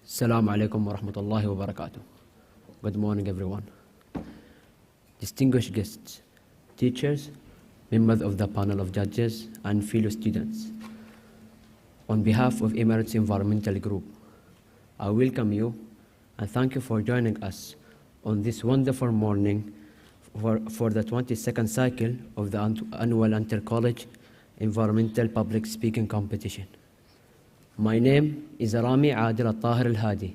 Assalamu alaikum wa rahmatullahi wa barakatuh. Good morning, everyone. Distinguished guests, teachers, members of the panel of judges, and fellow students. On behalf of Emirates Environmental Group, I welcome you and thank you for joining us on this wonderful morning for the 22nd cycle of the annual Inter-College Environmental Public Speaking Competition. My name is Rami Adil Al-Tahir Al-Hadi.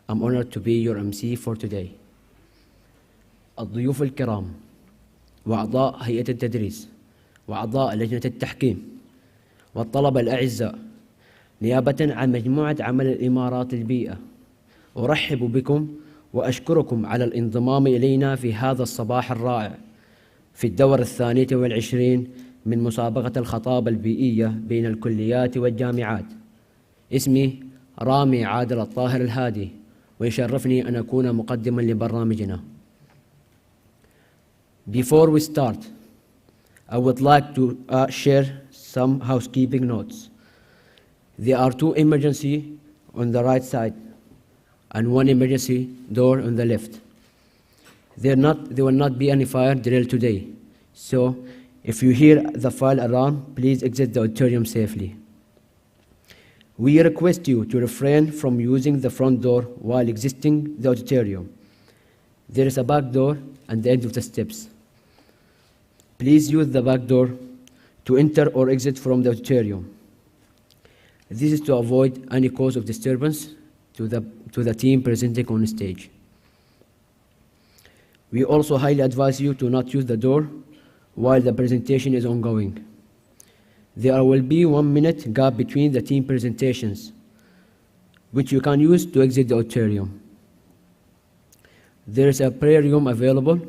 I'm honored to be your MC for today. الضيوف الكرام وأعضاء هيئة التدريس وأعضاء لجنة التحكيم والطلبة الأعزاء، نيابة عن مجموعة عمل الإمارات البيئة، أرحب بكم وأشكركم على الانضمام إلينا في هذا الصباح الرائع في الدورة 22 من مسابقة الخطابة البيئية بين الكليات والجامعات. اسمي رامي عادل الطاهر الهادي، ويشرفني أن أكون مقدما لبرنامجنا. Before we start, I would like to share some housekeeping notes. There are two emergency on the right side and one emergency door on the left. There will not be any fire drill today, so if you hear the fire alarm, please exit the auditorium safely. We request you to refrain from using the front door while exiting the auditorium. There is a back door at the end of the steps. Please use the back door to enter or exit from the auditorium. This is to avoid any cause of disturbance to the team presenting on stage. We also highly advise you to not use the door while the presentation is ongoing. There will be 1 minute gap between the team presentations, which you can use to exit the auditorium. There is a prayer room available,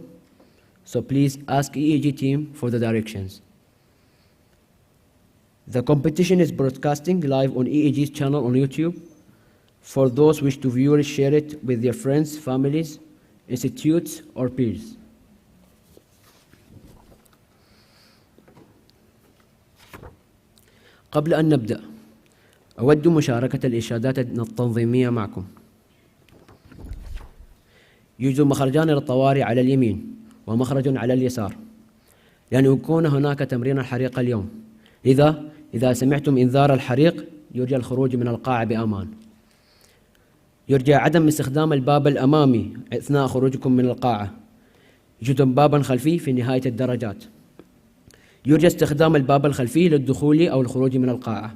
so please ask EEG team for the directions. The competition is broadcasting live on EEG's channel on YouTube. For those who wish to view it, share it with their friends, families, institutes, or peers. قبل أن نبدأ، أود مشاركة الإرشادات التنظيمية معكم. يوجد مخرجان للطوارئ على اليمين ومخرج على اليسار، لأن يكون هناك تمرين الحريق اليوم، لذا إذا سمعتم إنذار الحريق يرجى الخروج من القاعة بأمان. يرجى عدم استخدام الباب الأمامي أثناء خروجكم من القاعة. يوجد بابا خلفي في نهاية الدرجات. يرجى استخدام الباب الخلفي للدخول أو الخروج من القاعة،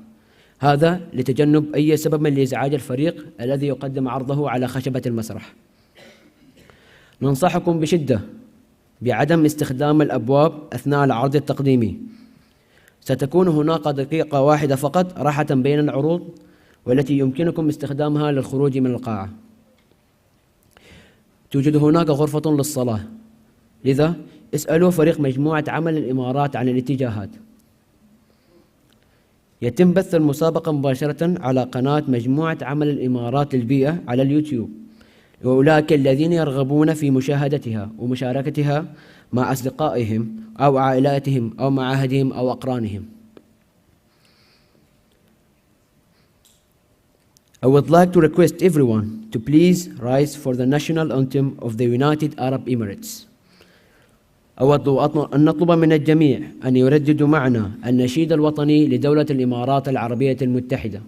هذا لتجنب أي سبب لإزعاج الفريق الذي يقدم عرضه على خشبة المسرح. ننصحكم بشدة بعدم استخدام الأبواب أثناء العرض التقديمي. ستكون هناك دقيقة واحدة فقط راحة بين العروض، والتي يمكنكم استخدامها للخروج من القاعة. توجد هناك غرفة للصلاة، لذا اسألوا فريق مجموعة عمل الإمارات عن الاتجاهات. يتم بث المسابقة مباشرة على قناة مجموعة عمل الإمارات للبيئة على اليوتيوب، وأولئك الذين يرغبون في مشاهدتها ومشاركتها مع أصدقائهم أو عائلاتهم أو معاهدهم أو أقرانهم. I would like to request everyone to please rise for the national anthem of the United Arab Emirates. أود أن نطلب من الجميع أن يرددوا معنا النشيد الوطني لدولة الإمارات العربية المتحدة.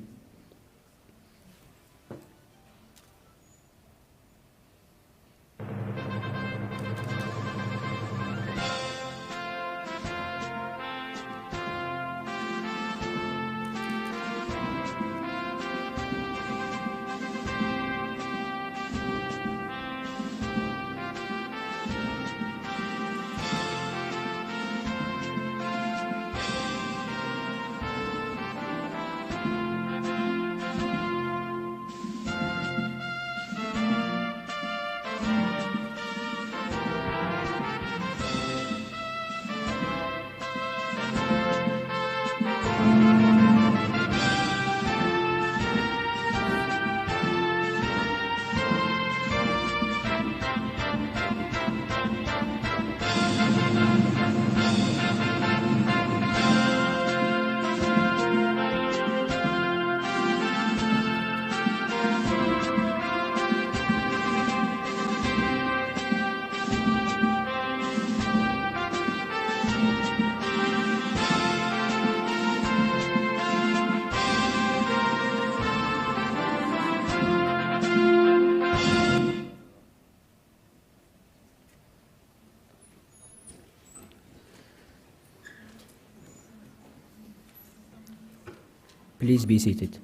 Please be seated.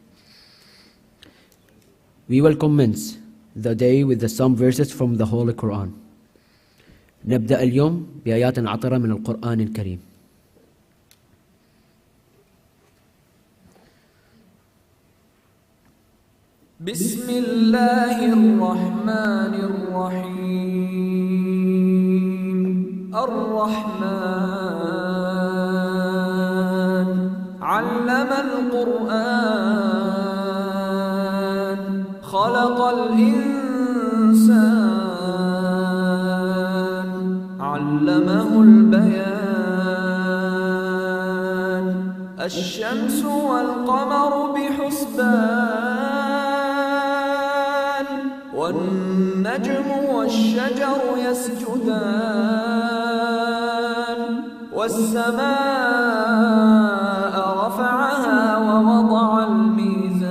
We will commence the day with some verses from the Holy Quran. نبدأ اليوم بآيات عطرة من القرآن الكريم. بسم الله الرحمن الرحيم. الرحمن علم القرآن خلق الإنسان علمه البيان الشمس والقمر بحسبان والنجم والشجر يسجدان والسماء رفعها ووضع الميزان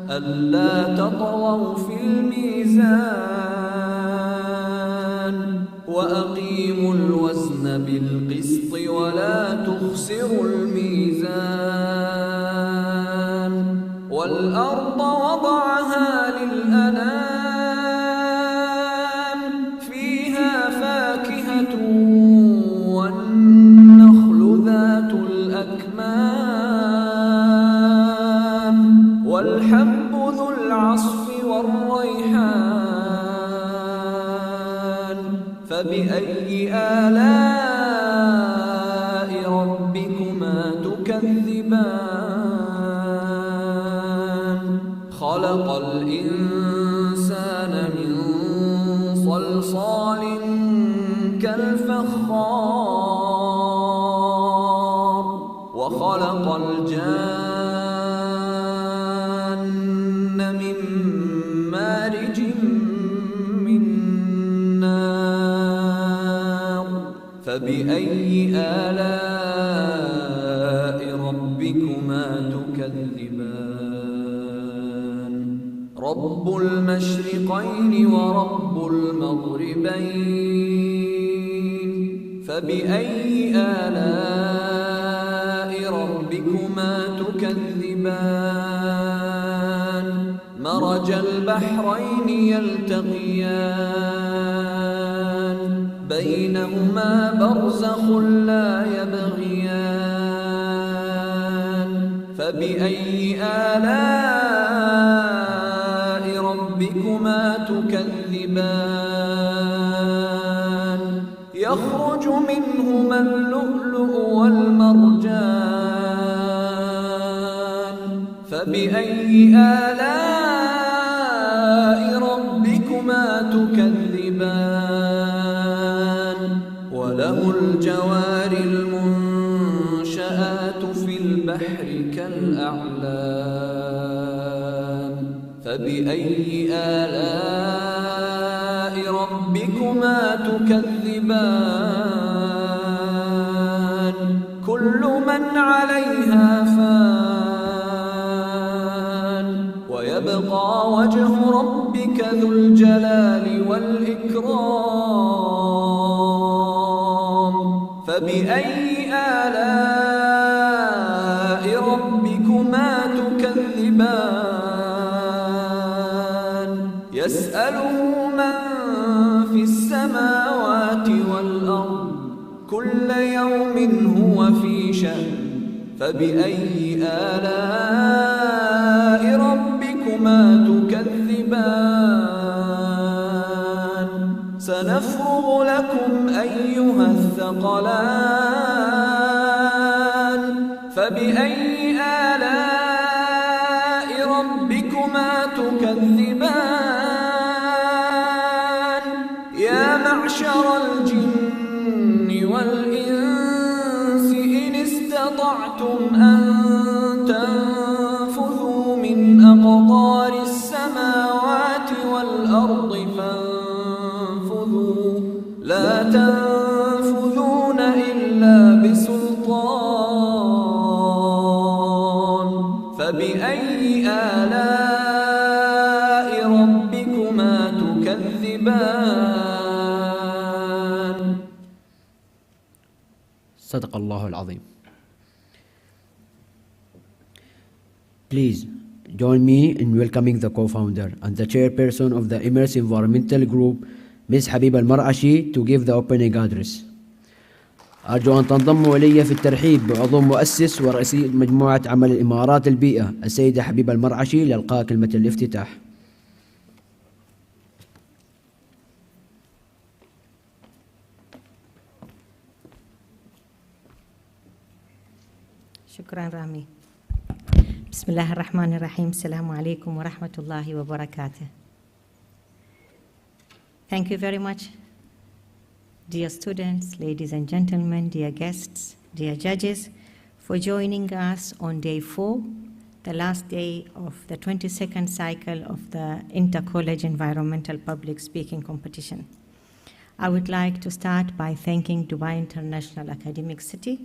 ألا تطغوا في الميزان وأقيموا الوزن بالقسط ولا تخسروا الميزان والأرض وضعها للأنام فيها فاكهة والنخل ذات الأكمام والحب ذو العصف والريحان فبأي آلاء ربكما تكذبان خلق الإنسان من صلصال كالفخار وخلق الجان من مارج من نار فبأي آلاء ربكما تكذبان رب المشرقين ورب المغربين فبأي آلاء ربكما تكذبان مرج البحرين يلتقيان بينهما برزخ لا يبغيان فبأي آلاء ربكما تكذبان يخرج منهما اللؤلؤ والمرجان فبأي آلاء ربكما تكذبان وله الجوار المنشآت في البحر كالأعلام فبأي آلاء ربكما تكذبان كل من عليها فان ويبقى وجه ربك ذو الجلال والإكرام فبأي آلاء ربكما تكذبان يسأله من في السماوات والأرض كل يوم هو في شأن فبأي آلاء ربكما تكذبان سنفرغ لكم أيها الثقلان فبأي آلاء ربكما تكذبان يا معشر الجن والإنس إن استطعتم أن تنفذوا من أقطار السماوات والأرض فانفذوا لا تنفذون إلا بسلطان فبأي آلاء ربكما تكذبان صدق الله العظيم. Please join me in welcoming the co-founder and the chairperson of the Emirates Environmental Group, Ms. حبيبة المرعشي, to give the opening address. أرجو أن تنضموا إلي في الترحيب بعضو مؤسس ورئيس مجموعة عمل الإمارات البيئة السيدة حبيبة المرعشي لإلقاء كلمة الافتتاح. شكرا رامي. بسم الله الرحمن الرحيم. السلام عليكم ورحمة الله وبركاته. Thank you very much, dear students, ladies and gentlemen, dear guests, dear judges, for joining us on day 4, the last day of the 22nd cycle of the Inter-College Environmental Public Speaking Competition. I would like to start by thanking Dubai International Academic City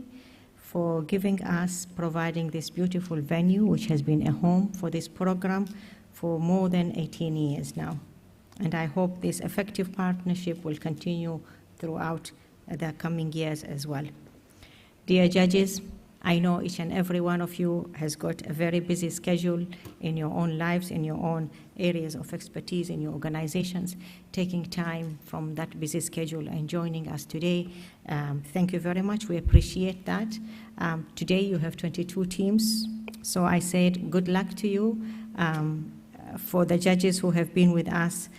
for giving us, providing this beautiful venue, which has been a home for this program for more than 18 years now. And I hope this effective partnership will continue throughout the coming years as well. Dear judges, I know each and every one of you has got a very busy schedule in your own lives, in your own areas of expertise, in your organizations, taking time from that busy schedule and joining us today. Thank you very much. We appreciate that. Today you have 22 teams, so I said good luck to you. For the judges who have been with us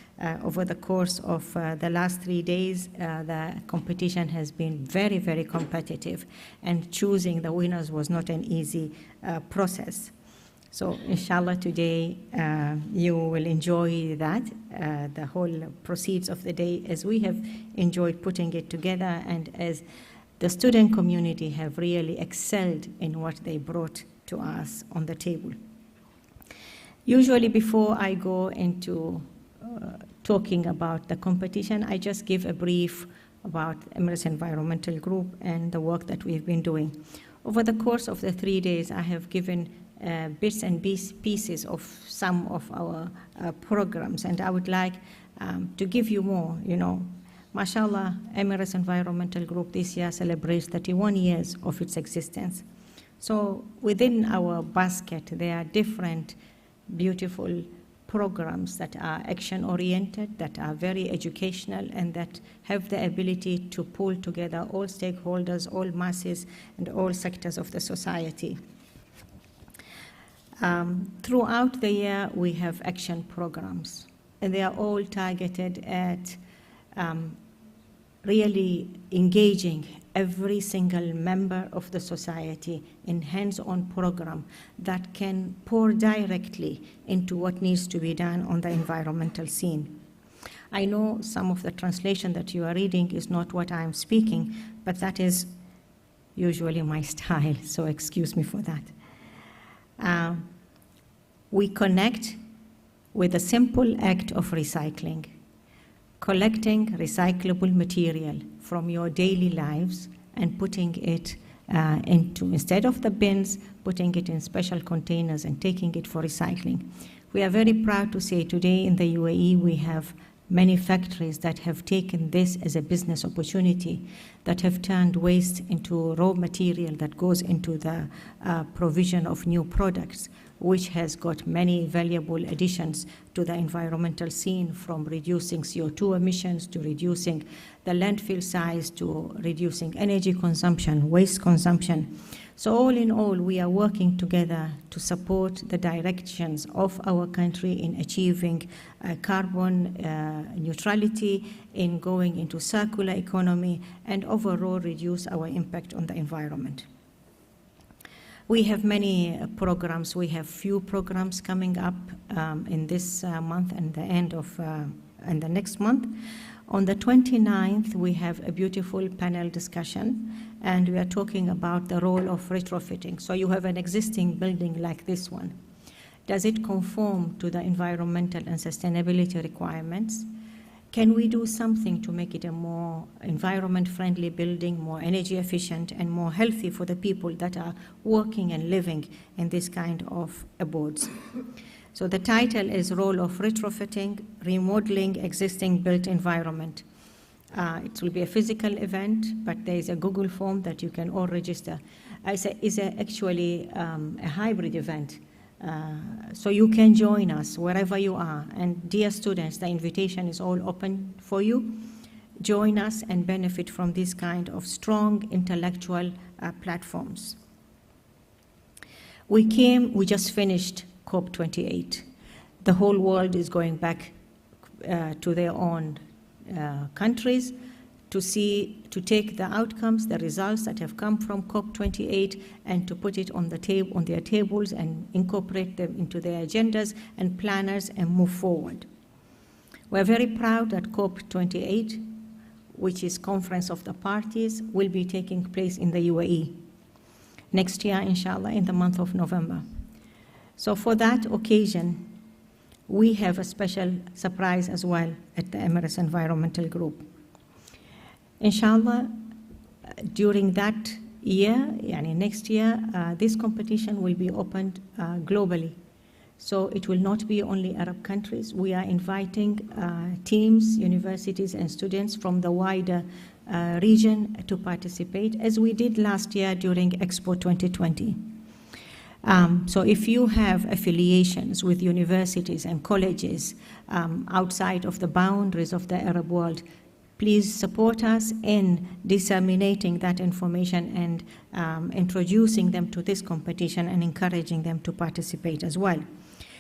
over the course of the last 3 days, the competition has been very, very competitive, and choosing the winners was not an easy process. So inshallah today you will enjoy that, the whole proceeds of the day, as we have enjoyed putting it together, and as the student community have really excelled in what they brought to us on the table. Usually before I go into talking about the competition, I just give a brief about Emirates Environmental Group and the work that we've been doing. Over the course of the 3 days, I have given bits and pieces of some of our programs, and I would like to give you more. You know, mashallah, Emirates Environmental Group this year celebrates 31 years of its existence. So within our basket, there are different beautiful programs that are action-oriented, that are very educational, and that have the ability to pull together all stakeholders, all masses, and all sectors of the society. Throughout the year, we have action programs, and they are all targeted at really engaging every single member of the society in hands-on program that can pour directly into what needs to be done on the environmental scene. I know some of the translation that you are reading is not what I'm speaking, but that is usually my style, so excuse me for that. We connect with a simple act of recycling, collecting recyclable material from your daily lives and putting it into, instead of the bins, putting it in special containers and taking it for recycling. We are very proud to say today in the UAE we have many factories that have taken this as a business opportunity, that have turned waste into raw material that goes into the provision of new products, which has got many valuable additions to the environmental scene, from reducing CO2 emissions to reducing the landfill size to reducing energy consumption, waste consumption. So all in all, we are working together to support the directions of our country in achieving carbon neutrality, in going into circular economy, and overall reduce our impact on the environment. We have many programs. We have few programs coming up in this month and the end of and the next month. On the 29th, we have a beautiful panel discussion, and we are talking about the role of retrofitting. So you have an existing building like this one. Does it conform to the environmental and sustainability requirements? Can we do something to make it a more environment-friendly building, more energy efficient, and more healthy for the people that are working and living in this kind of abodes? So the title is Role of Retrofitting, Remodeling Existing Built Environment. It will be a physical event, but there is a Google form that you can all register. It's actually a hybrid event. So you can join us wherever you are. And dear students, the invitation is all open for you. Join us and benefit from this kind of strong intellectual platforms. We just finished COP28. The whole world is going back to their own countries to take the outcomes, the results that have come from COP28, and to put it on their tables and incorporate them into their agendas and planners and move forward. We're very proud that COP28, which is Conference of the Parties, will be taking place in the UAE next year, inshallah, in the month of November. So for that occasion, we have a special surprise as well at the Emirates Environmental Group. Inshallah, during that year, next year, this competition will be opened globally. So it will not be only Arab countries. We are inviting teams, universities, and students from the wider region to participate, as we did last year during Expo 2020. So if you have affiliations with universities and colleges outside of the boundaries of the Arab world, please support us in disseminating that information and introducing them to this competition and encouraging them to participate as well.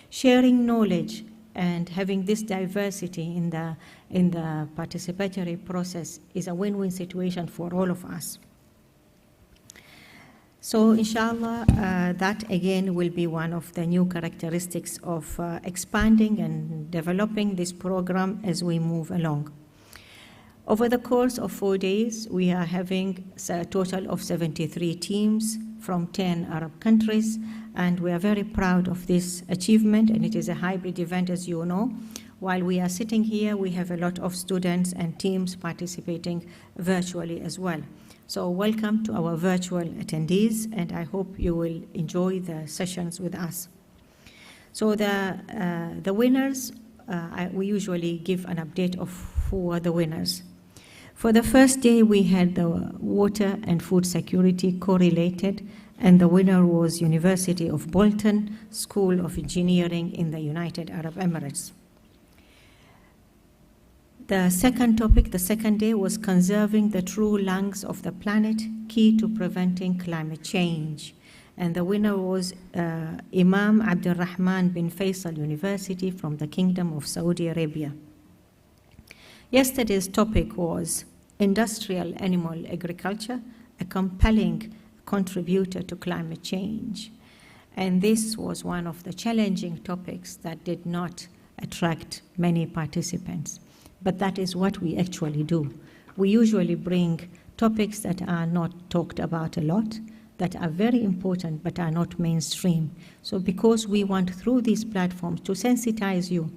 Sharing knowledge and having this diversity in the participatory process is a win-win situation for all of us. So inshallah, that again will be one of the new characteristics of expanding and developing this program as we move along. Over the course of 4 days, we are having a total of 73 teams from 10 Arab countries, and we are very proud of this achievement, and it is a hybrid event, as you know. While we are sitting here, we have a lot of students and teams participating virtually as well. So welcome to our virtual attendees, and I hope you will enjoy the sessions with us. So the winners, we usually give an update of who are the winners. For the first day, we had the water and food security correlated, and the winner was University of Bolton School of Engineering in the United Arab Emirates. The second topic, the second day, was conserving the true lungs of the planet, key to preventing climate change. And the winner was Imam Abdul Rahman bin Faisal University from the Kingdom of Saudi Arabia. Yesterday's topic was industrial animal agriculture, a compelling contributor to climate change. And this was one of the challenging topics that did not attract many participants. But that is what we actually do. We usually bring topics that are not talked about a lot, that are very important but are not mainstream. So because we want through these platforms to sensitize you,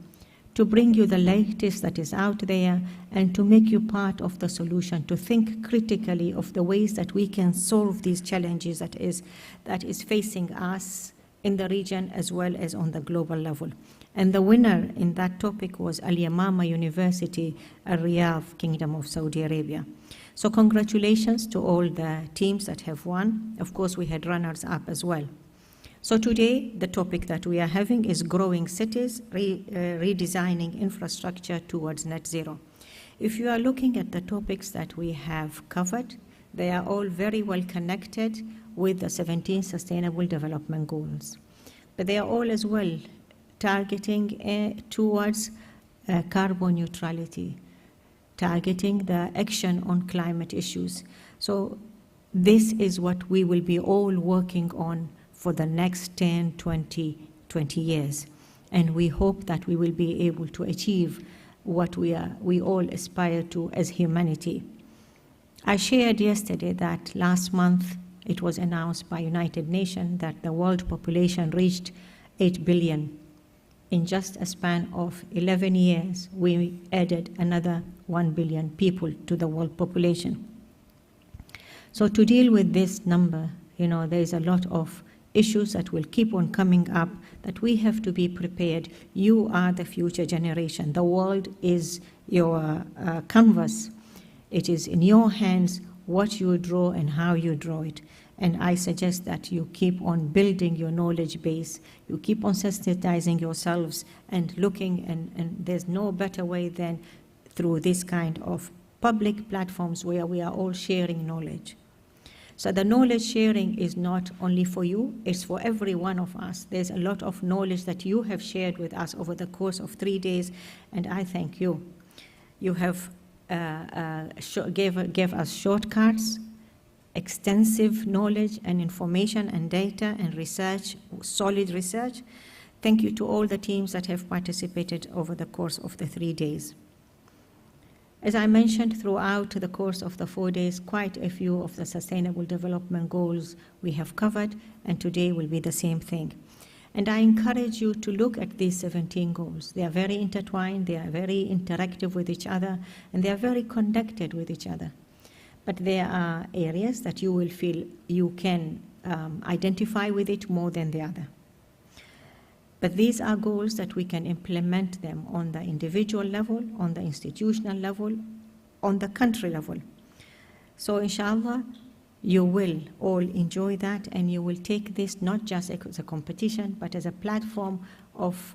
to bring you the latest that is out there, and to make you part of the solution, to think critically of the ways that we can solve these challenges that is facing us in the region as well as on the global level. And the winner in that topic was Al Yamama University, Riyadh, Kingdom of Saudi Arabia. So congratulations to all the teams that have won. Of course, we had runners-up as well. So today, the topic that we are having is growing cities, redesigning infrastructure towards net zero. If you are looking at the topics that we have covered, they are all very well connected with the 17 Sustainable Development Goals. But they are all as well targeting towards carbon neutrality, targeting the action on climate issues. So this is what we will be all working on for the next 10, 20 years. And we hope that we will be able to achieve what we all aspire to as humanity. I shared yesterday that last month it was announced by United Nations that the world population reached 8 billion. In just a span of 11 years, we added another 1 billion people to the world population. So to deal with this number, there is a lot of issues that will keep on coming up that we have to be prepared. You are the future generation. The world is your canvas. It is in your hands what you draw and how you draw it. And I suggest that you keep on building your knowledge base, you keep on sensitizing yourselves and looking, and there's no better way than through this kind of public platforms where we are all sharing knowledge. So the knowledge sharing is not only for you, it's for every one of us. There's a lot of knowledge that you have shared with us over the course of 3 days, and I thank you. You have gave us shortcuts, extensive knowledge and information and data and research, solid research. Thank you to all the teams that have participated over the course of the 3 days. As I mentioned, throughout the course of the 4 days, quite a few of the Sustainable Development Goals we have covered, and today will be the same thing. And I encourage you to look at these 17 goals. They are very intertwined, they are very interactive with each other, and they are very connected with each other. But there are areas that you will feel you can identify with it more than the other. But these are goals that we can implement them on the individual level, on the institutional level, on the country level. So inshallah, you will all enjoy that, and you will take this not just as a competition, but as a platform of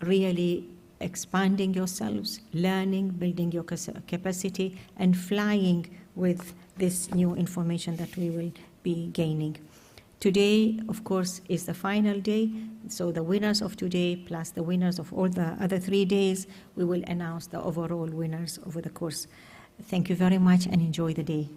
really expanding yourselves, learning, building your capacity, and flying with this new information that we will be gaining. Today, of course, is the final day, so the winners of today plus the winners of all the other 3 days, we will announce the overall winners over the course. Thank you very much and enjoy the day.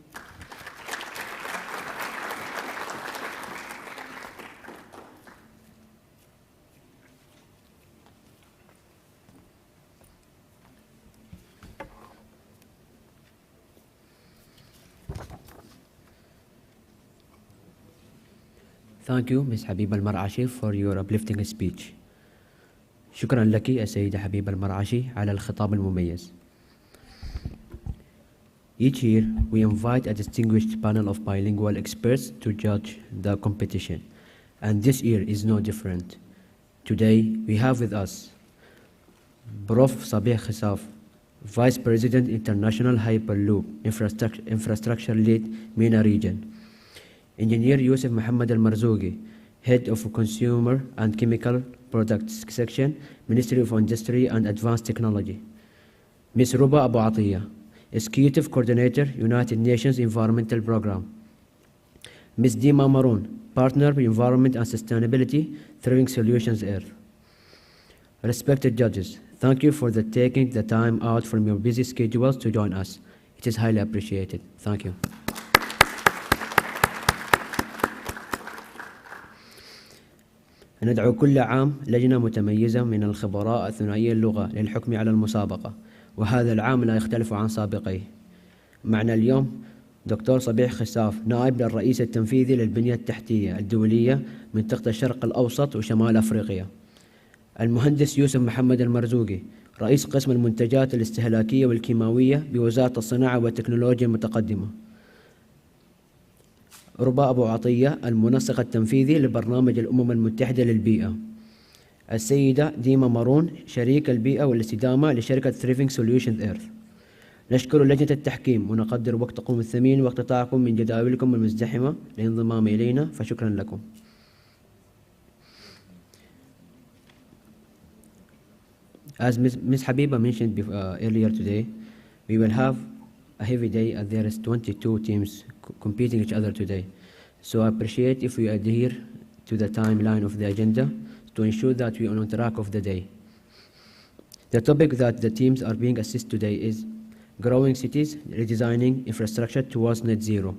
Thank you, Ms. Habiba Al-Mar'ashi, for your uplifting speech. شكرا لك السيدة حبيبة المرعشي على الخطاب المميز. Each year, we invite a distinguished panel of bilingual experts to judge the competition, and this year is no different. Today, we have with us Prof. Sabih Khissaf, Vice President, International Hyperloop Infrastructure Lead, MENA Region. Engineer Yusuf Muhammad Al-Marzougi, Head of Consumer and Chemical Products Section, Ministry of Industry and Advanced Technology. Ms. Ruba Abu Atiyah, Executive Coordinator, United Nations Environmental Programme. Ms. Dima Maroon, Partner, Environment and Sustainability, Thriving Solutions Earth. Respected judges, thank you for taking the time out from your busy schedules to join us. It is highly appreciated. Thank you. ندعو كل عام لجنة متميزة من الخبراء الثنائيي اللغة للحكم على المسابقة، وهذا العام لا يختلف عن سابقيه. معنا اليوم دكتور صبيح خساف، نائب للرئيس التنفيذي للبنية التحتية الدولية منطقة الشرق الأوسط وشمال أفريقيا. المهندس يوسف محمد المرزوقي، رئيس قسم المنتجات الاستهلاكية والكيماوية بوزارة الصناعة والتكنولوجيا المتقدمة. ربا أبو عطية، المنسق التنفيذي لبرنامج الأمم المتحدة للبيئة. السيدة ديما مارون، شريك البيئة والاستدامة لشركة Thriving Solutions Earth. نشكر لجنة التحكيم ونقدر وقتكم الثمين واقتطاعكم من جداولكم المزدحمة للانضمام إلينا، فشكرا لكم. As Ms. Habiba mentioned earlier today, we will have a heavy day as there is 22 teams competing each other today. So I appreciate if we adhere to the timeline of the agenda to ensure that we are on track of the day. The topic that the teams are being assessed today is Growing Cities, Redesigning Infrastructure Towards Net Zero.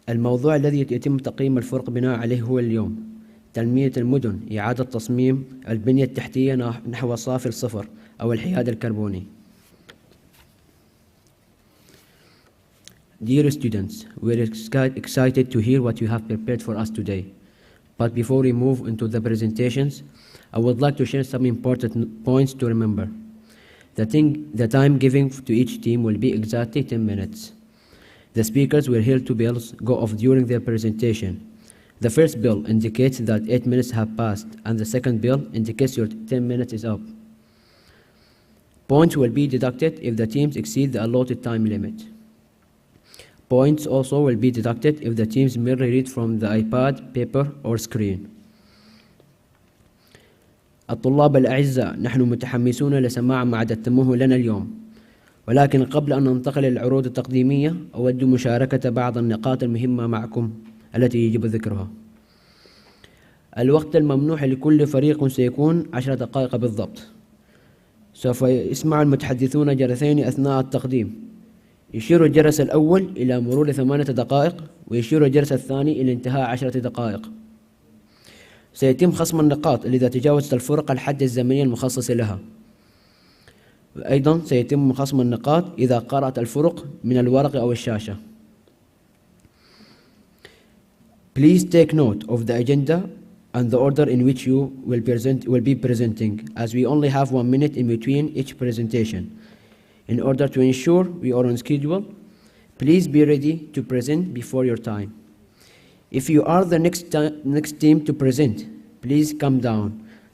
الموضوع الذي يتم تقييم الفرق بناء عليه هو اليوم تنمية المدن، إعادة تصميم البنية التحتية نحو صافي الصفر أو الحياد الكربوني. Dear students, we're excited to hear what you have prepared for us today. But before we move into the presentations, I would like to share some important points to remember. The time given to each team will be exactly 10 minutes. The speakers will hear 2 bells go off during their presentation. The first bell indicates that 8 minutes have passed, and the second bell indicates your 10 minutes is up. Points will be deducted if the teams exceed the allotted time limit. Points also will be deducted if the teams merely read from the iPad, paper or screen. الطلاب الأعزاء، نحن متحمسون لسماع ما أعددتموه لنا اليوم، ولكن قبل أن ننتقل للعروض التقديمية أود مشاركة بعض النقاط المهمة معكم التي يجب ذكرها. الوقت الممنوح لكل فريق سيكون 10 دقائق بالضبط. سوف يسمع المتحدثون جرسين أثناء التقديم. يشير الجرس الأول إلى مرور 8 دقائق، ويشير الجرس الثاني إلى انتهاء 10 دقائق. سيتم خصم النقاط إذا تجاوزت الفرق الحد الزمني المخصص لها. أيضا سيتم خصم النقاط إذا قرأت الفرق من الورق أو الشاشة. Please take note of the agenda and the order in which you will be presenting, as we only have 1 minute in between each presentation. In order to ensure we are on schedule, please be ready to present before your time. If you are the next team to present, please come down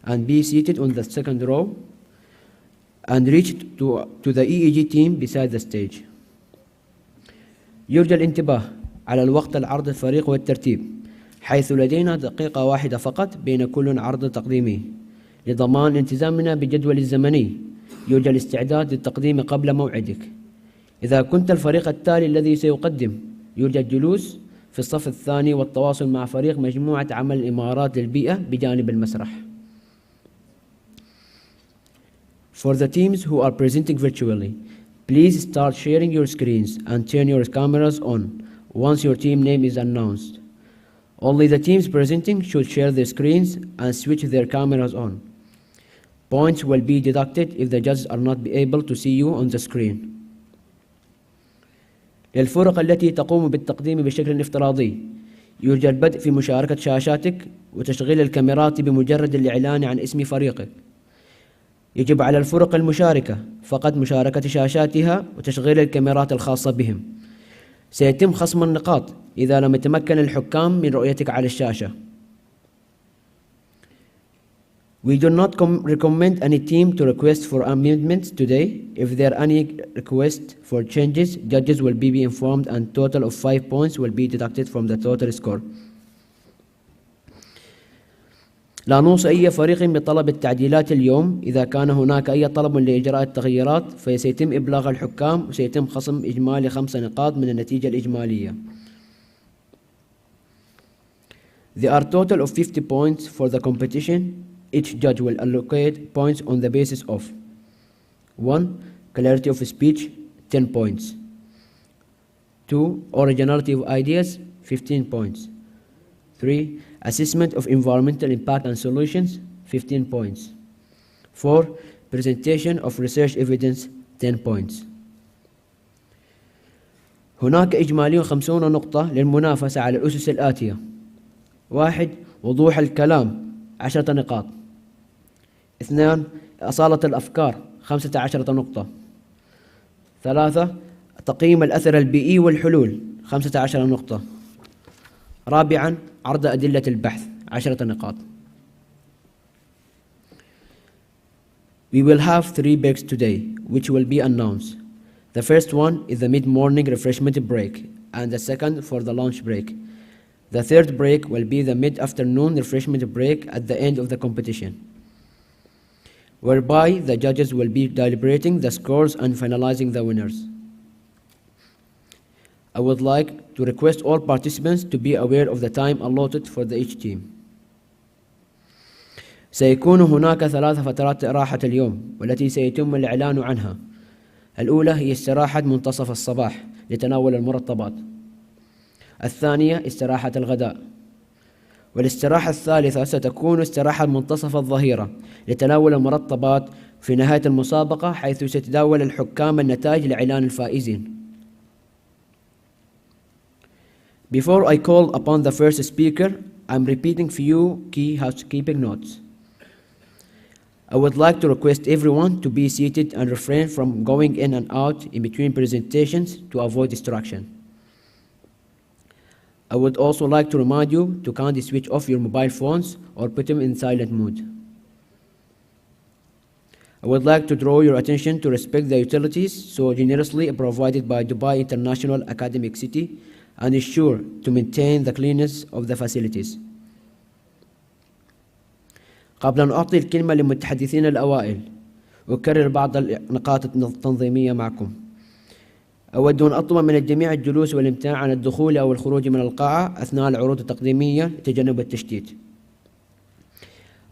and be seated on the second row and reach to the EEG team beside the stage. يرجى الانتباه على الوقت العرض الفريق والترتيب، حيث لدينا دقيقة واحدة فقط بين كل عرض تقديمي. لضمان التزامنا بالجدول الزمني، يرجى الاستعداد للتقديم قبل موعدك. إذا كنت الفريق التالي الذي سيقدم، يرجى الجلوس في الصف الثاني والتواصل مع فريق مجموعة عمل الإمارات للبيئة بجانب المسرح. For the teams who are presenting virtually, please start sharing your screens and turn your cameras on once your team name is announced. Only the teams presenting should share their screens and switch their cameras on. Points will be deducted if the judges are not able to see you on the screen. للفرق التي تقوم بالتقديم بشكل افتراضي، يرجى البدء في مشاركة شاشاتك وتشغيل الكاميرات بمجرد الإعلان عن اسم فريقك. يجب على الفرق المشاركة فقط مشاركة شاشاتها وتشغيل الكاميرات الخاصة بهم. سيتم خصم النقاط إذا لم يتمكن الحكام من رؤيتك على الشاشة. We do not recommend any team to request for amendments today. If there are any requests for changes, judges will be informed and total of 5 points will be deducted from the total score. لا نوصي أي فريق بطلب التعديلات اليوم. إذا كان هناك أي طلب لإجراء التغييرات فسيتم إبلاغ الحكام وسيتم خصم إجمالي 5 نقاط من النتيجة الإجمالية. There are total of 50 points for the competition. Each judge will allocate points on the basis of 1. Clarity of speech, 10 points. 2. Originality of ideas, 15 points. 3. Assessment of environmental impact and solutions, 15 points. 4. Presentation of research evidence, 10 points. هناك إجمالي 50 نقطة للمنافسة على الأسس الآتية. 1. وضوح الكلام، 10 نقاط. 2. أصالة الأفكار، 15 نقطة. 3. تقييم الأثر البيئي والحلول، 15 نقطة. 4. عرض أدلة البحث، 10 نقاط. We will have 3 breaks today, which will be announced. The first one is the mid-morning refreshment break, and the second for the lunch break. The third break will be the mid-afternoon refreshment break at the end of the competition, whereby the judges will be deliberating the scores and finalizing the winners. I would like to request all participants to be aware of the time allotted for each team. سيكون هناك 3 فترات راحة اليوم والتي سيتم الإعلان عنها. الأولى هي استراحة منتصف الصباح لتناول المرطبات. الثانية استراحة الغداء. والاستراحة الثالثة ستكون استراحة منتصف الظهيرة لتناول المرطبات في نهاية المسابقة، حيث سيتداول الحكام النتائج لإعلان الفائزين. Before I call upon the first speaker, I'm repeating few key housekeeping notes. I would like to request everyone to be seated and refrain from going in and out in between presentations to avoid distraction. I would also like to remind you to kindly switch off your mobile phones or put them in silent mode. I would like to draw your attention to respect the utilities so generously provided by Dubai International Academic City and ensure to maintain the cleanliness of the facilities. قبل أن أعطي الكلمة للمتحدثين الأوائل أكرر بعض النقاط التنظيمية معكم. أود أن أطلب من الجميع الجلوس والامتناع عن الدخول أو الخروج من القاعة أثناء العروض التقديمية لتجنب التشتيت.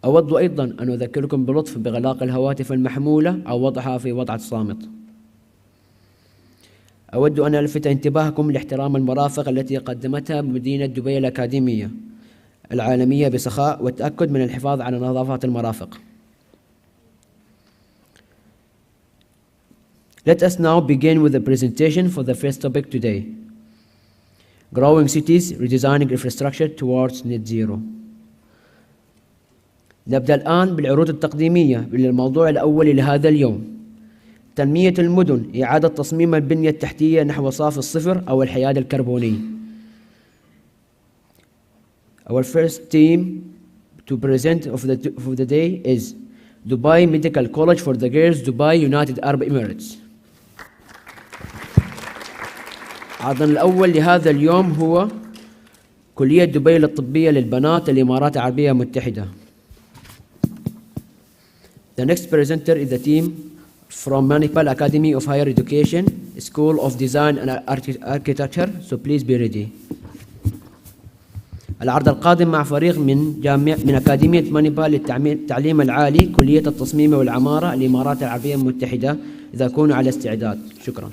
أود أيضا أن أذكركم بلطف بإغلاق الهواتف المحمولة أو وضعها في وضع صامت. أود أن ألفت انتباهكم لاحترام المرافق التي قدمتها مدينة دبي الأكاديمية العالمية بسخاء والتأكد من الحفاظ على نظافة المرافق. Let us now begin with the presentation for the first topic today. Growing cities, redesigning infrastructure towards net zero. نبدأ الآن بالعروض التقديمية للموضوع الأول لهذا اليوم. تنمية المدن، إعادة تصميم البنية التحتية نحو صافي الصفر أو الحياد الكربوني. Our first team to present of the day is Dubai Medical College for the Girls, Dubai, United Arab Emirates. عرضنا الأول لهذا اليوم هو كلية دبي الطبية للبنات الإمارات العربية المتحدة. The next presenter is the team from Manipal Academy of Higher Education, School of Design and Architecture, so please be ready. العرض القادم مع فريق من أكاديمية مانيبال للتعليم العالي كلية التصميم والعمارة الإمارات العربية المتحدة، إذا كونوا على استعداد. شكرا.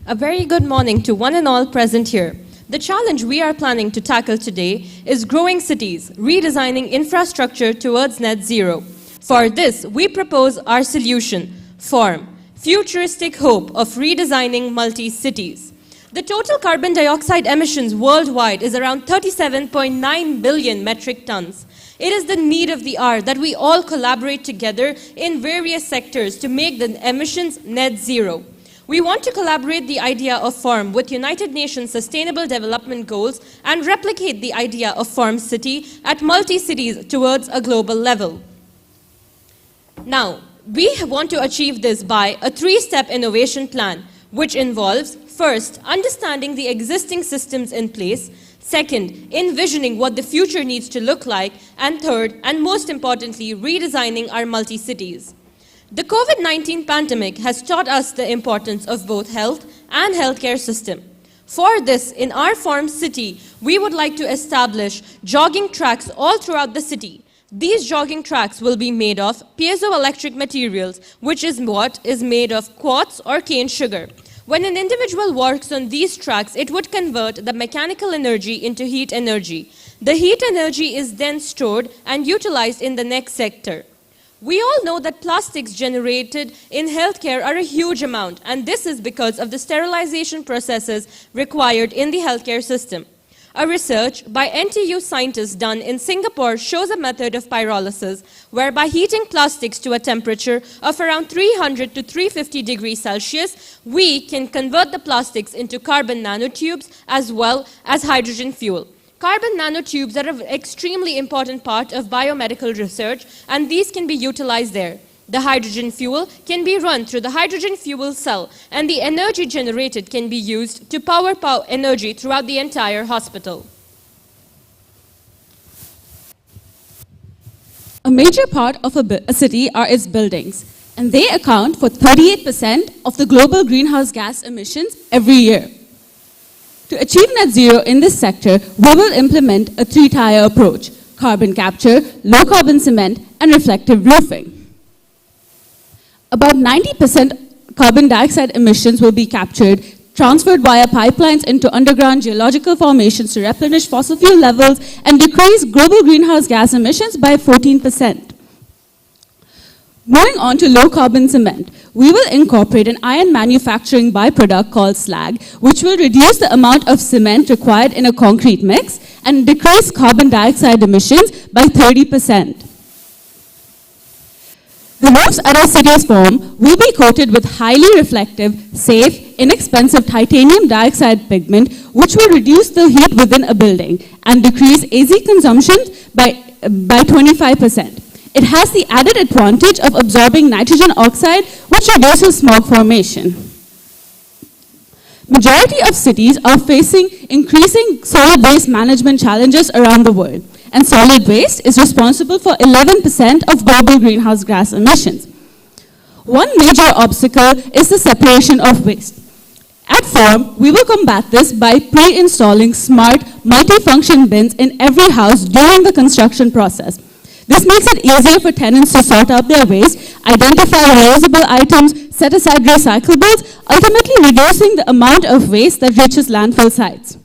A very good morning to one and all present here. The challenge we are planning to tackle today is growing cities, redesigning infrastructure towards net zero. For this, we propose our solution, FORM, Futuristic Hope of Redesigning Multi-Cities. The total carbon dioxide emissions worldwide is around 37.9 billion metric tons. It is the need of the hour that we all collaborate together in various sectors to make the emissions net zero. We want to collaborate the idea of FORM with United Nations Sustainable Development Goals and replicate the idea of FORM City at multi-cities towards a global level. Now, we want to achieve this by a three-step innovation plan, which involves, first, understanding the existing systems in place, second, envisioning what the future needs to look like, and third, and most importantly, redesigning our multi-cities. The COVID-19 pandemic has taught us the importance of both health and healthcare system. For this, in our FORM city, we would like to establish jogging tracks all throughout the city. These jogging tracks will be made of piezoelectric materials, which is what is made of quartz or cane sugar. When an individual works on these tracks, it would convert the mechanical energy into heat energy. The heat energy is then stored and utilized in the next sector. We all know that plastics generated in healthcare are a huge amount, and this is because of the sterilization processes required in the healthcare system. A research by NTU scientists done in Singapore shows a method of pyrolysis, whereby heating plastics to a temperature of around 300 to 350 degrees Celsius, we can convert the plastics into carbon nanotubes as well as hydrogen fuel. Carbon nanotubes are an extremely important part of biomedical research, and these can be utilized there. The hydrogen fuel can be run through the hydrogen fuel cell, and the energy generated can be used to power energy throughout the entire hospital. A major part of a city are its buildings. and they account for 38% of the global greenhouse gas emissions every year. To achieve net zero in this sector, we will implement a three-tier approach: carbon capture, low-carbon cement, and reflective roofing. About 90% carbon dioxide emissions will be captured, transferred via pipelines into underground geological formations to replenish fossil fuel levels and decrease global greenhouse gas emissions by 14%. Moving on to low-carbon cement, we will incorporate an iron manufacturing byproduct called slag, which will reduce the amount of cement required in a concrete mix and decrease carbon dioxide emissions by 30%. The roofs at our city's form will be coated with highly reflective, safe, inexpensive titanium dioxide pigment, which will reduce the heat within a building and decrease AZ consumption by 25%. It has the added advantage of absorbing nitrogen oxide, which reduces smog formation. Majority of cities are facing increasing solid waste management challenges around the world, and solid waste is responsible for 11% of global greenhouse gas emissions. One major obstacle is the separation of waste. At Form, we will combat this by pre-installing smart, multi-function bins in every house during the construction process. This makes it easier for tenants to sort out their waste, identify reusable items, set aside recyclables, ultimately reducing the amount of waste that reaches landfill sites.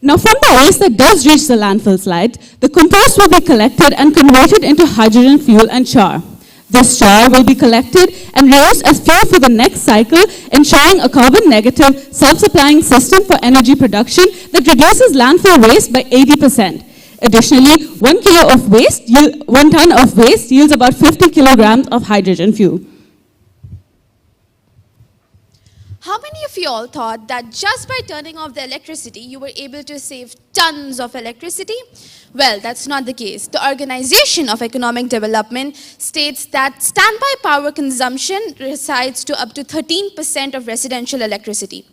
Now, from the waste that does reach the landfill site, the compost will be collected and converted into hydrogen fuel and char. This char will be collected and reused as fuel for the next cycle, ensuring a carbon-negative, self-supplying system for energy production that reduces landfill waste by 80%. Additionally, 1 ton of waste yields about 50 kilograms of hydrogen fuel. How many of you all thought that just by turning off the electricity, you were able to save tons of electricity? Well, that's not the case. The Organization of Economic Development states that standby power consumption resides to up to 13% of residential electricity.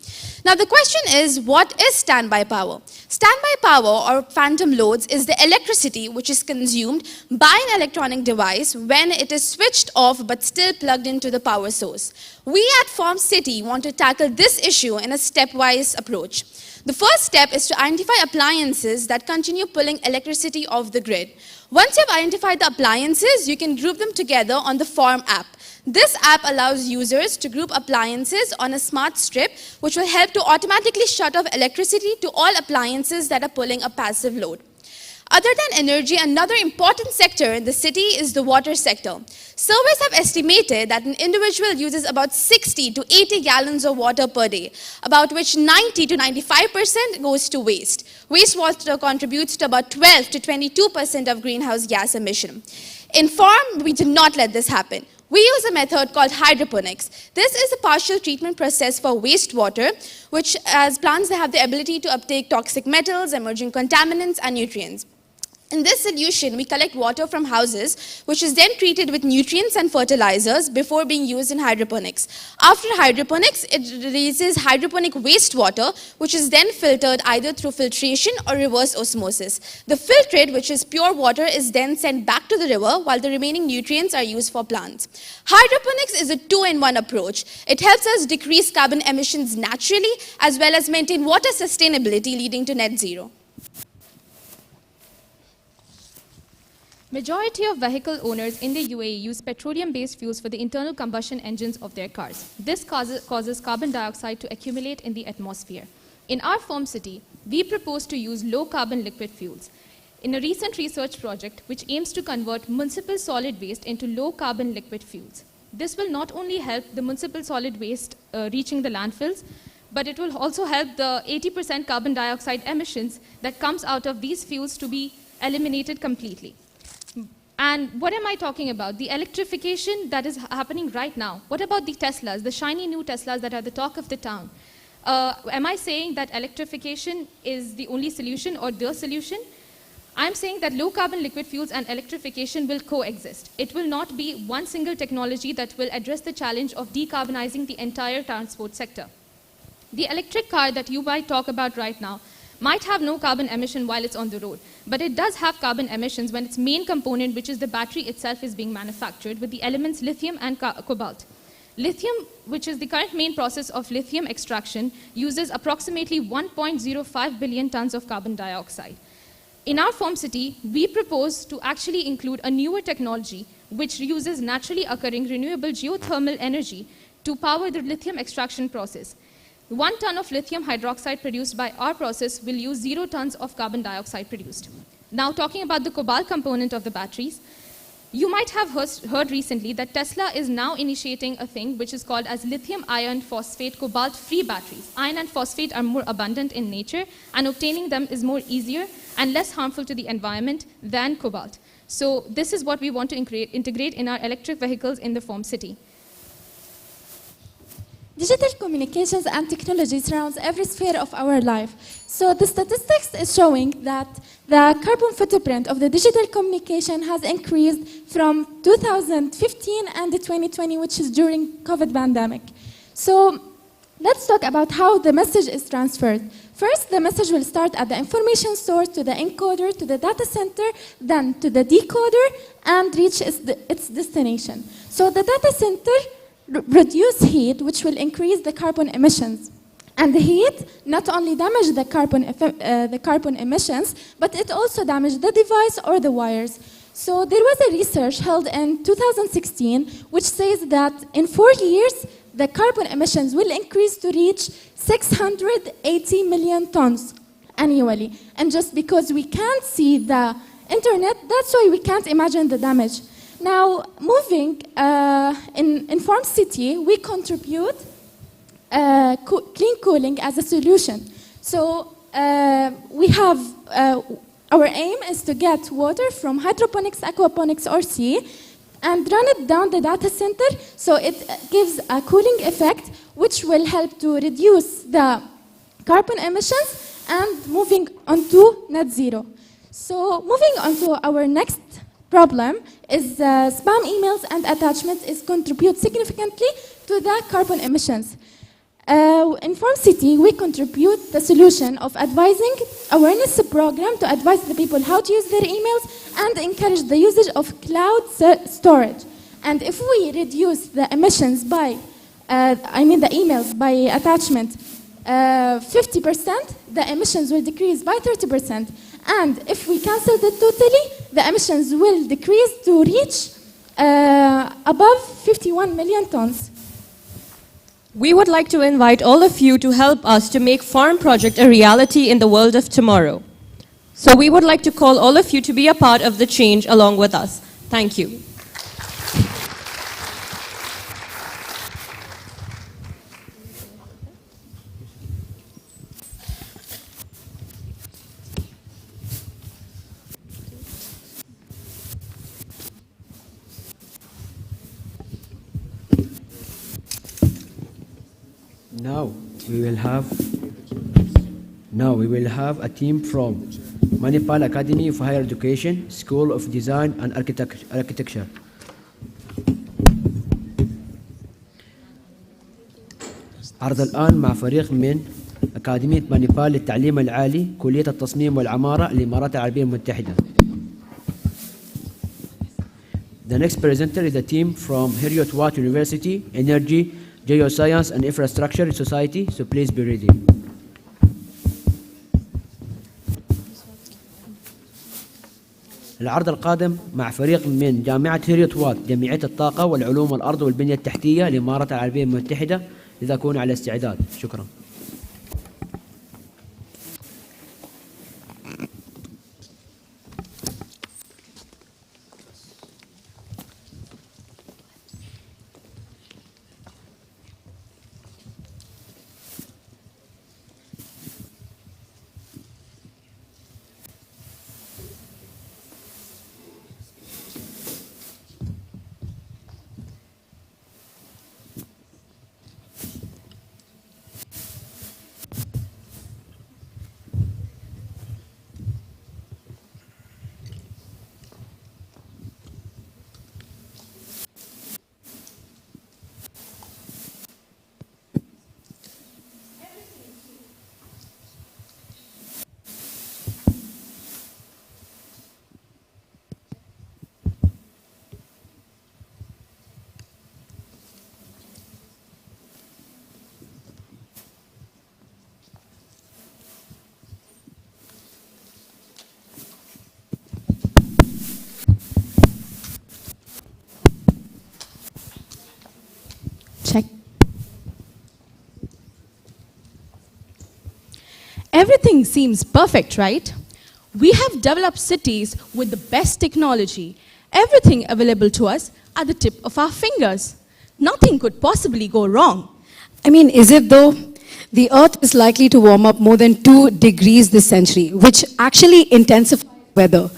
Now, the question is, what is standby power? Standby power, or phantom loads, is the electricity which is consumed by an electronic device when it is switched off but still plugged into the power source. We at Form City want to tackle this issue in a stepwise approach. The first step is to identify appliances that continue pulling electricity off the grid. Once you've identified the appliances, you can group them together on the Form app. This app allows users to group appliances on a smart strip, which will help to automatically shut off electricity to all appliances that are pulling a passive load. Other than energy, another important sector in the city is the water sector. Surveys have estimated that an individual uses about 60 to 80 gallons of water per day, about which 90 to 95% goes to waste. Wastewater contributes to about 12 to 22% of greenhouse gas emission. In Form, we do not let this happen. We use a method called hydroponics. This is a partial treatment process for wastewater, which as plants they have the ability to uptake toxic metals, emerging contaminants, and nutrients. In this solution, we collect water from houses, which is then treated with nutrients and fertilizers before being used in hydroponics. After hydroponics, it releases hydroponic wastewater, which is then filtered either through filtration or reverse osmosis. The filtrate, which is pure water, is then sent back to the river, while the remaining nutrients are used for plants. Hydroponics is a two-in-one approach. It helps us decrease carbon emissions naturally, as well as maintain water sustainability, leading to net zero. Majority of vehicle owners in the UAE use petroleum-based fuels for the internal combustion engines of their cars. This causes carbon dioxide to accumulate in the atmosphere. In our Form City, we propose to use low-carbon liquid fuels in a recent research project which aims to convert municipal solid waste into low-carbon liquid fuels. This will not only help the municipal solid waste reaching the landfills, but it will also help the 80% carbon dioxide emissions that comes out of these fuels to be eliminated completely. And what am I talking about? The electrification that is happening right now. What about the Teslas, the shiny new Teslas that are the talk of the town? Am I saying that electrification is the only solution or the solution? I'm saying that low carbon liquid fuels and electrification will coexist. It will not be one single technology that will address the challenge of decarbonizing the entire transport sector. The electric car that you might talk about right now might have no carbon emission while it's on the road, but it does have carbon emissions when its main component, which is the battery itself, is being manufactured with the elements lithium and cobalt. Lithium, which is the current main process of lithium extraction, uses approximately 1.05 billion tons of carbon dioxide. In our Form City, we propose to actually include a newer technology which uses naturally occurring renewable geothermal energy to power the lithium extraction process. 1 ton of lithium hydroxide produced by our process will use 0 tons of carbon dioxide produced. Now, talking about the cobalt component of the batteries, you might have heard recently that Tesla is now initiating a thing which is called as lithium iron phosphate cobalt free batteries. Iron and phosphate are more abundant in nature, and obtaining them is more easier and less harmful to the environment than cobalt. So this is what we want to integrate in our electric vehicles in the Form City. Digital communications and technology surrounds every sphere of our life. So the statistics is showing that the carbon footprint of the digital communication has increased from 2015 and 2020, which is during COVID pandemic. So let's talk about how the message is transferred. First, the message will start at the information source, to the encoder, to the data center, then to the decoder, and reach its destination. So the data center produce heat, which will increase the carbon emissions. And the heat not only damages the carbon emissions, but it also damages the device or the wires. So there was a research held in 2016, which says that in 4 years, the carbon emissions will increase to reach 680 million tons annually. And just because we can't see the internet, that's why we can't imagine the damage. Now, moving in Form City, we contribute clean cooling as a solution. So we have, our aim is to get water from hydroponics, aquaponics, or sea, and run it down the data center, so it gives a cooling effect, which will help to reduce the carbon emissions and moving on to net zero. So moving on to our next problem is spam emails and attachments contribute significantly to the carbon emissions. In Form City, we contribute the solution of advising awareness program to advise the people how to use their emails and encourage the usage of cloud storage. And if we reduce the emissions by, the emails by attachment 50%, the emissions will decrease by 30%. And if we cancel it totally, the emissions will decrease to reach above 51 million tons. We would like to invite all of you to help us to make Farm Project a reality in the world of tomorrow. So we would like to call all of you to be a part of the change along with us. Thank you. Now we will have a team from Manipal Academy of Higher Education, School of Design and Architecture. عرض الآن مع فريق من أكاديمية مانيبال للتعليم العالي، كلية التصميم والعمارة، الإمارات العربية المتحدة. The next presenter is a team from Heriot-Watt University, Energy, Geoscience and Infrastructure Society, so please be ready. العرض القادم مع فريق من جامعة هيريوت-وات، جمعية الطاقة والعلوم والأرض والبنية التحتية للإمارات العربية المتحدة، إذا كونوا على استعداد. شكرا. everything seems perfect, right? We have developed cities with the best technology, everything available to us at the tip of our fingers. Nothing could possibly go wrong. I mean, is it though? The Earth is likely to warm up more than 2 degrees this century, which actually intensifies weather.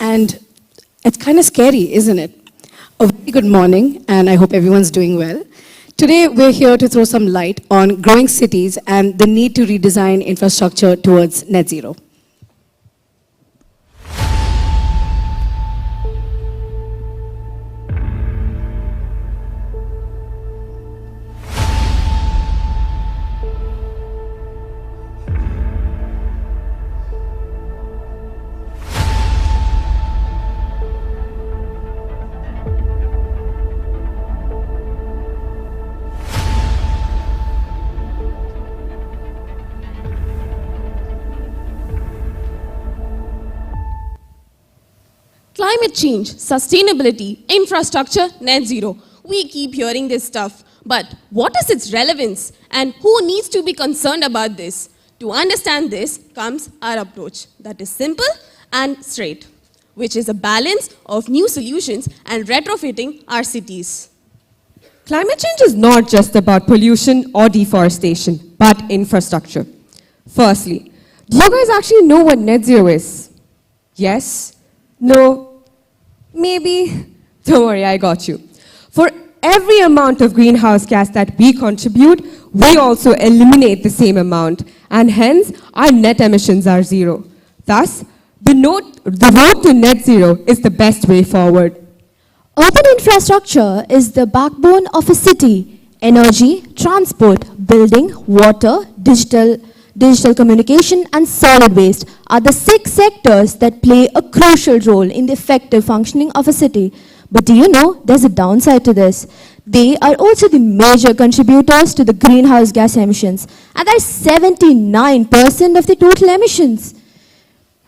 And it's kind of scary, isn't it? A very good morning, and I hope everyone's doing well. Today, we're here to throw some light on growing cities and the need to redesign infrastructure towards net zero. Climate change, sustainability, infrastructure, net zero. We keep hearing this stuff. But what is its relevance and who needs to be concerned about this? To understand this comes our approach that is simple and straight, which is a balance of new solutions and retrofitting our cities. Climate change is not just about pollution or deforestation, but infrastructure. Firstly, do you guys actually know what net zero is? Yes? No? Maybe? Don't worry, I got you. For every amount of greenhouse gas that we contribute, we also eliminate the same amount, and hence our net emissions are zero. Thus, the road to net zero is the best way forward. Urban infrastructure is the backbone of a city. Energy, transport, building, water, digital communication and solid waste are the 6 sectors that play a crucial role in the effective functioning of a city. But do you know there's a downside to this? They are also the major contributors to the greenhouse gas emissions, and that's 79% of the total emissions.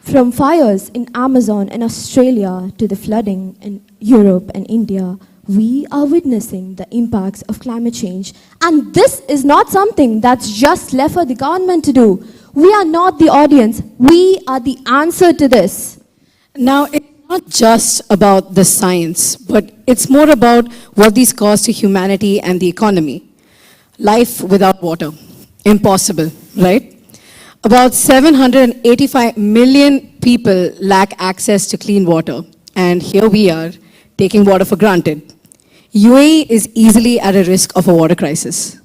From fires in Amazon and Australia to the flooding in Europe and India, we are witnessing the impacts of climate change. And this is not something that's just left for the government to do. We are not the audience. We are the answer to this. Now, it's not just about the science, but it's more about what these cause to humanity and the economy. Life without water. Impossible, right? About 785 million people lack access to clean water. And here we are, taking water for granted. UAE is easily at a risk of a water crisis.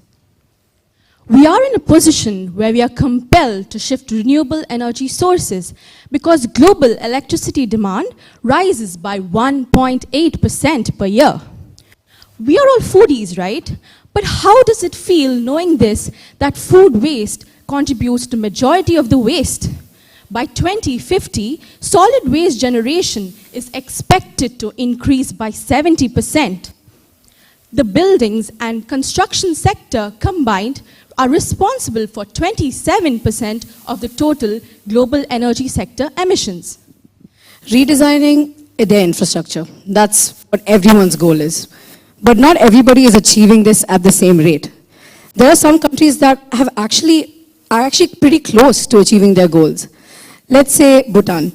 We are in a position where we are compelled to shift to renewable energy sources because global electricity demand rises by 1.8% per year. We are all foodies, right? But how does it feel knowing this, that food waste contributes to majority of the waste? By 2050, solid waste generation is expected to increase by 70%. The buildings and construction sector combined are responsible for 27% of the total global energy sector emissions. Redesigning their infrastructure, that's what everyone's goal is. But not everybody is achieving this at the same rate. There are some countries that are actually pretty close to achieving their goals. Let's say Bhutan,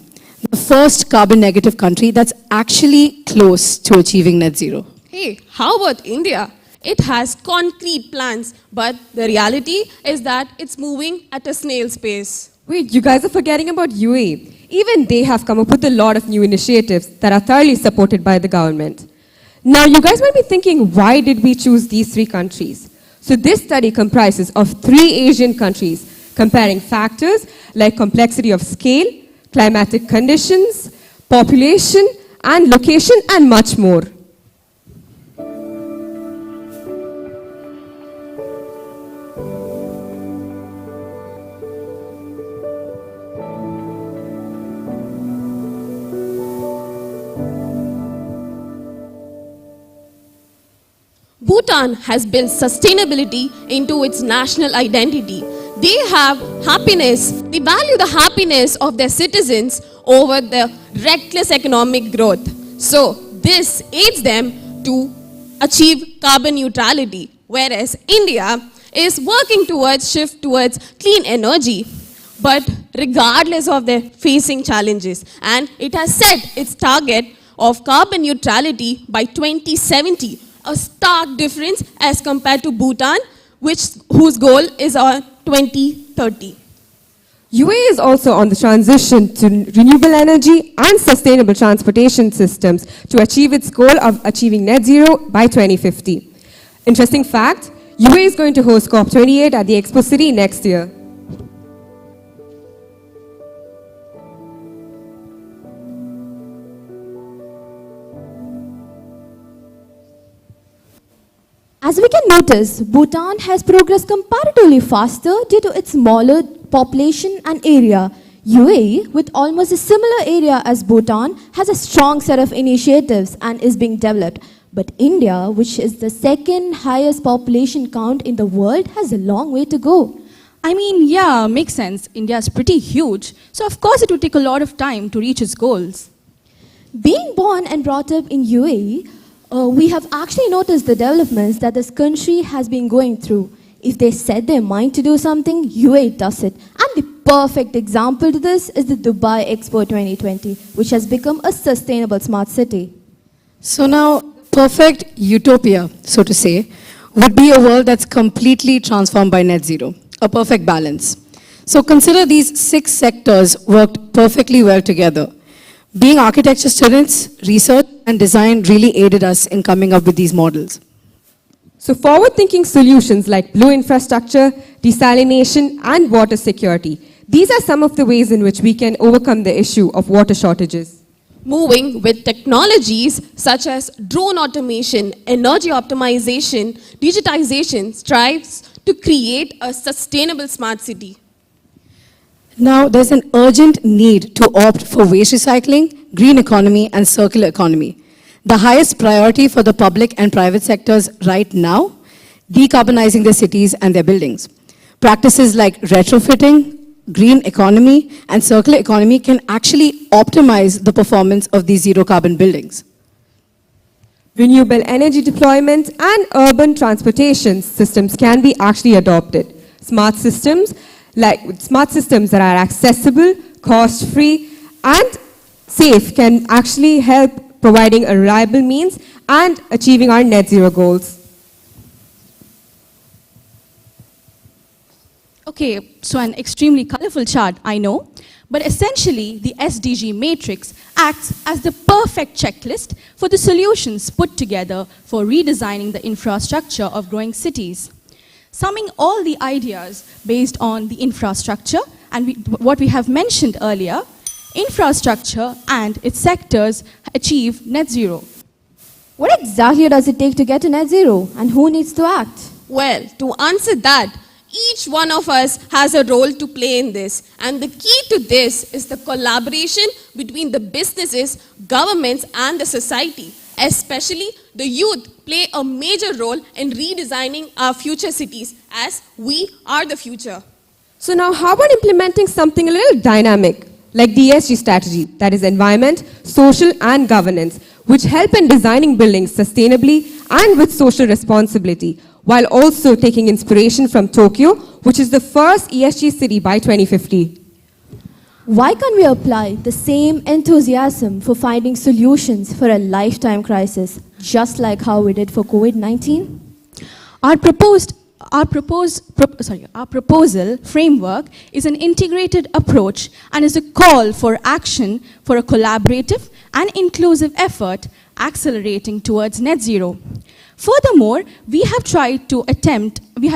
the first carbon negative country that's actually close to achieving net zero. Hey, how about India? It has concrete plans, but the reality is that it's moving at a snail's pace. Wait, you guys are forgetting about UAE. Even they have come up with a lot of new initiatives that are thoroughly supported by the government. Now, you guys might be thinking, why did we choose these 3 countries? So this study comprises of 3 Asian countries, comparing factors like complexity of scale, climatic conditions, population, and location, and much more. Bhutan has built sustainability into its national identity. They have happiness. They value the happiness of their citizens over the reckless economic growth. So this aids them to achieve carbon neutrality, whereas India is working towards shift towards clean energy. but regardless of their facing challenges. And it has set its target of carbon neutrality by 2070, a stark difference as compared to Bhutan, whose goal is on 2030. UAE is also on the transition to renewable energy and sustainable transportation systems to achieve its goal of achieving net zero by 2050. Interesting fact, UAE is going to host COP28 at the Expo City next year. As we can notice, Bhutan has progressed comparatively faster due to its smaller population and area. UAE, with almost a similar area as Bhutan, has a strong set of initiatives and is being developed. But India, which is the second highest population count in the world, has a long way to go. I mean, yeah, makes sense. India is pretty huge, so of course it would take a lot of time to reach its goals. Being born and brought up in UAE, we have actually noticed the developments that this country has been going through. If they set their mind to do something, UAE does it. And the perfect example to this is the Dubai Expo 2020, which has become a sustainable smart city. So now, perfect utopia, so to say, would be a world that's completely transformed by net zero, a perfect balance. So consider these 6 sectors worked perfectly well together. Being architecture students, research and design really aided us in coming up with these models. So forward-thinking solutions like blue infrastructure, desalination, and water security. These are some of the ways in which we can overcome the issue of water shortages. Moving with technologies such as drone automation, energy optimization, digitization strives to create a sustainable smart city. Now, there's an urgent need to opt for waste recycling, green economy, and circular economy. The highest priority for the public and private sectors right now, decarbonizing their cities and their buildings. Practices like retrofitting, green economy, and circular economy can actually optimize the performance of these zero-carbon buildings. Renewable energy deployment and urban transportation systems can be actually adopted. Smart systems that are accessible, cost-free, and safe can actually help providing a reliable means and achieving our net zero goals. Okay, so an extremely colorful chart, I know, but essentially the SDG matrix acts as the perfect checklist for the solutions put together for redesigning the infrastructure of growing cities. Summing all the ideas based on the infrastructure and what we have mentioned earlier, infrastructure and its sectors achieve net zero. What exactly does it take to get to net zero, and who needs to act? Well, to answer that, each one of us has a role to play in this. And the key to this is the collaboration between the businesses, governments, and the society. Especially the youth play a major role in redesigning our future cities, as we are the future. So now how about implementing something a little dynamic, like the ESG strategy, that is environment, social and governance, which help in designing buildings sustainably and with social responsibility, while also taking inspiration from Tokyo, which is the first ESG city by 2050. Why can't we apply the same enthusiasm for finding solutions for a lifetime crisis, just like how we did for COVID-19? Our proposal framework is an integrated approach and is a call for action for a collaborative and inclusive effort accelerating towards net zero. Furthermore, we have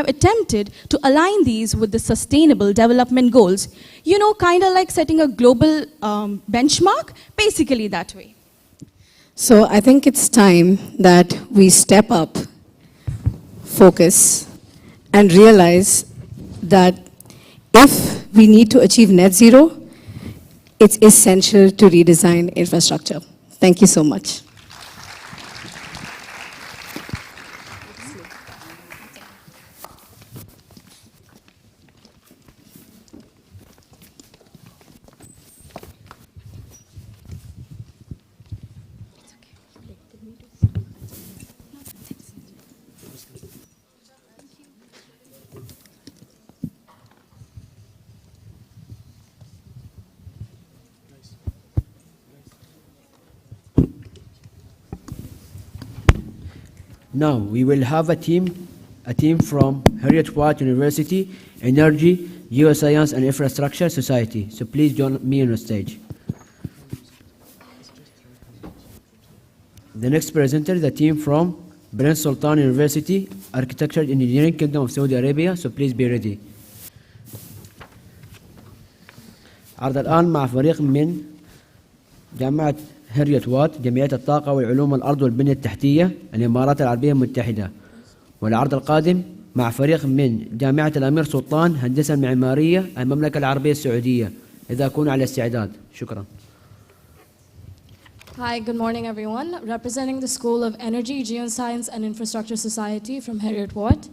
attempted to align these with the sustainable development goals. You know, kind of like setting a global benchmark, basically that way. So I think it's time that we step up, focus, and realize that if we need to achieve net zero, it's essential to redesign infrastructure. Thank you so much. Now we will have a team from Harriet Watt University, Energy, Geoscience and Infrastructure Society. So please join me on the stage. The next presenter, the team from Prince Sultan University, Architecture and Engineering, Kingdom of Saudi Arabia. So please be ready. عرض الآن مع فريق من جامعة هاريت وات، جمعية الطاقة والعلوم والأرض والبنية التحتية، الإمارات العربية المتحدة. والعرض القادم مع فريق من جامعة الأمير سلطان، هندسة معمارية، المملكة العربية السعودية. إذا كونوا على استعداد. شكرا. Hi, good morning everyone. Representing the School of Energy, Geoscience and Infrastructure Society from Harriet Watt,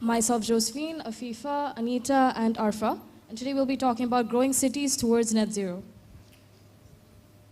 myself Josephine, Afifa, Anita and Arfa. And today we'll be talking about growing cities towards net zero.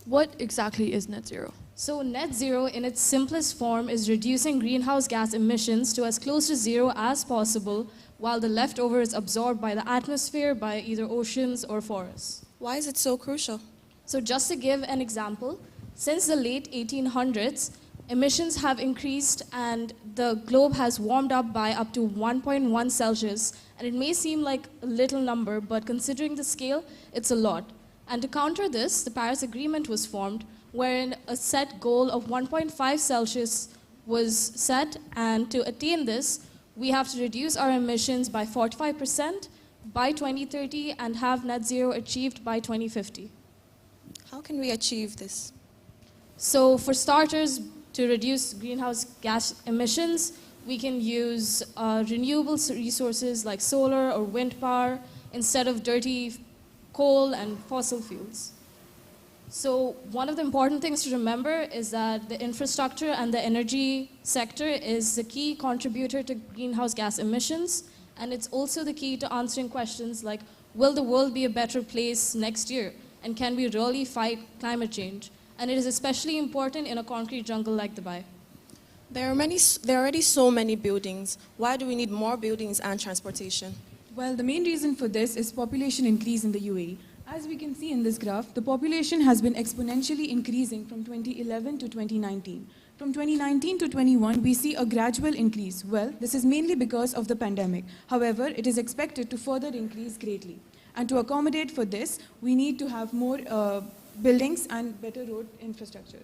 What exactly is net zero? So net zero in its simplest form is reducing greenhouse gas emissions to as close to zero as possible while the leftover is absorbed by the atmosphere by either oceans or forests. Why is it so crucial? So just to give an example, since the late 1800s, emissions have increased and the globe has warmed up by up to 1.1 Celsius. And it may seem like a little number, but considering the scale, it's a lot. And to counter this, the Paris Agreement was formed, wherein a set goal of 1.5 Celsius was set. And to attain this, we have to reduce our emissions by 45% by 2030 and have net zero achieved by 2050. How can we achieve this? So for starters, to reduce greenhouse gas emissions, we can use renewable resources like solar or wind power instead of dirty coal and fossil fuels. So one of the important things to remember is that the infrastructure and the energy sector is the key contributor to greenhouse gas emissions, and it's also the key to answering questions like, will the world be a better place next year? And can we really fight climate change? And it is especially important in a concrete jungle like Dubai. There are already so many buildings. Why do we need more buildings and transportation? Well, the main reason for this is population increase in the UAE. As we can see in this graph, the population has been exponentially increasing from 2011 to 2019. From 2019 to 21, we see a gradual increase. Well, this is mainly because of the pandemic. However, it is expected to further increase greatly. And to accommodate for this, we need to have more buildings and better road infrastructure.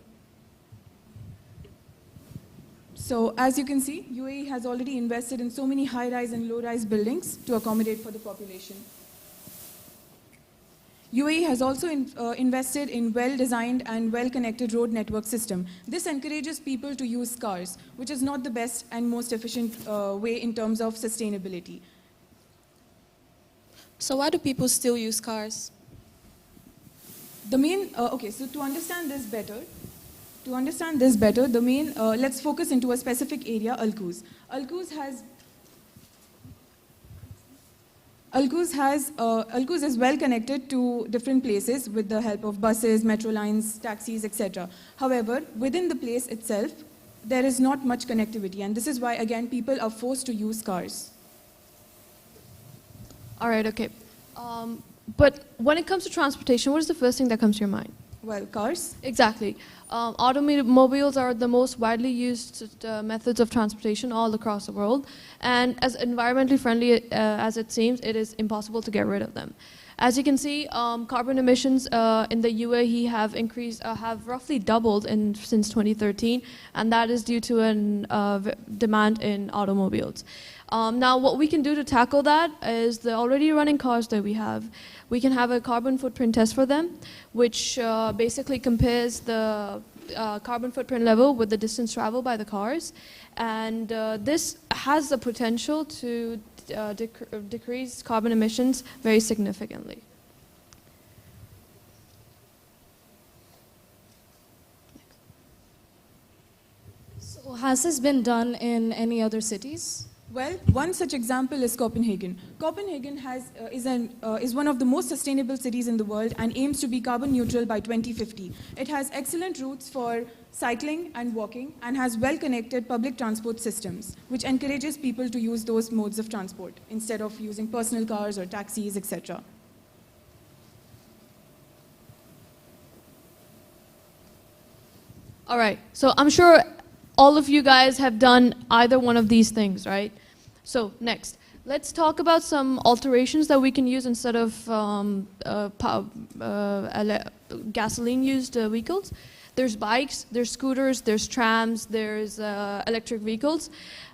So as you can see, UAE has already invested in so many high-rise and low-rise buildings to accommodate for the population. UAE has also invested in well-designed and well-connected road network system. This encourages people to use cars, which is not the best and most efficient way in terms of sustainability. So why do people still use cars? The main, so to understand this better, let's focus into a specific area, Al-Quoz. Al-Quoz is well connected to different places with the help of buses, metro lines, taxis, etc. However, within the place itself, there is not much connectivity, and this is why, again, people are forced to use cars. All right, okay. But when it comes to transportation, what is the first thing that comes to your mind? Well, cars. Exactly. Automobiles are the most widely used methods of transportation all across the world. And as environmentally friendly as it seems, it is impossible to get rid of them. As you can see, carbon emissions in the UAE have roughly doubled since 2013, and that is due to a demand in automobiles. Now, what we can do to tackle that is the already running cars that we have. We can have a carbon footprint test for them, which basically compares the carbon footprint level with the distance traveled by the cars. And this has the potential to decrease carbon emissions very significantly. So has this been done in any other cities? Well, one such example is Copenhagen. Copenhagen is one of the most sustainable cities in the world and aims to be carbon neutral by 2050. It has excellent routes for cycling and walking and has well-connected public transport systems, which encourages people to use those modes of transport instead of using personal cars or taxis, etc. All right, so I'm sure all of you guys have done either one of these things, right? So next, let's talk about some alterations that we can use instead of gasoline-used vehicles. There's bikes, there's scooters, there's trams, there's electric vehicles.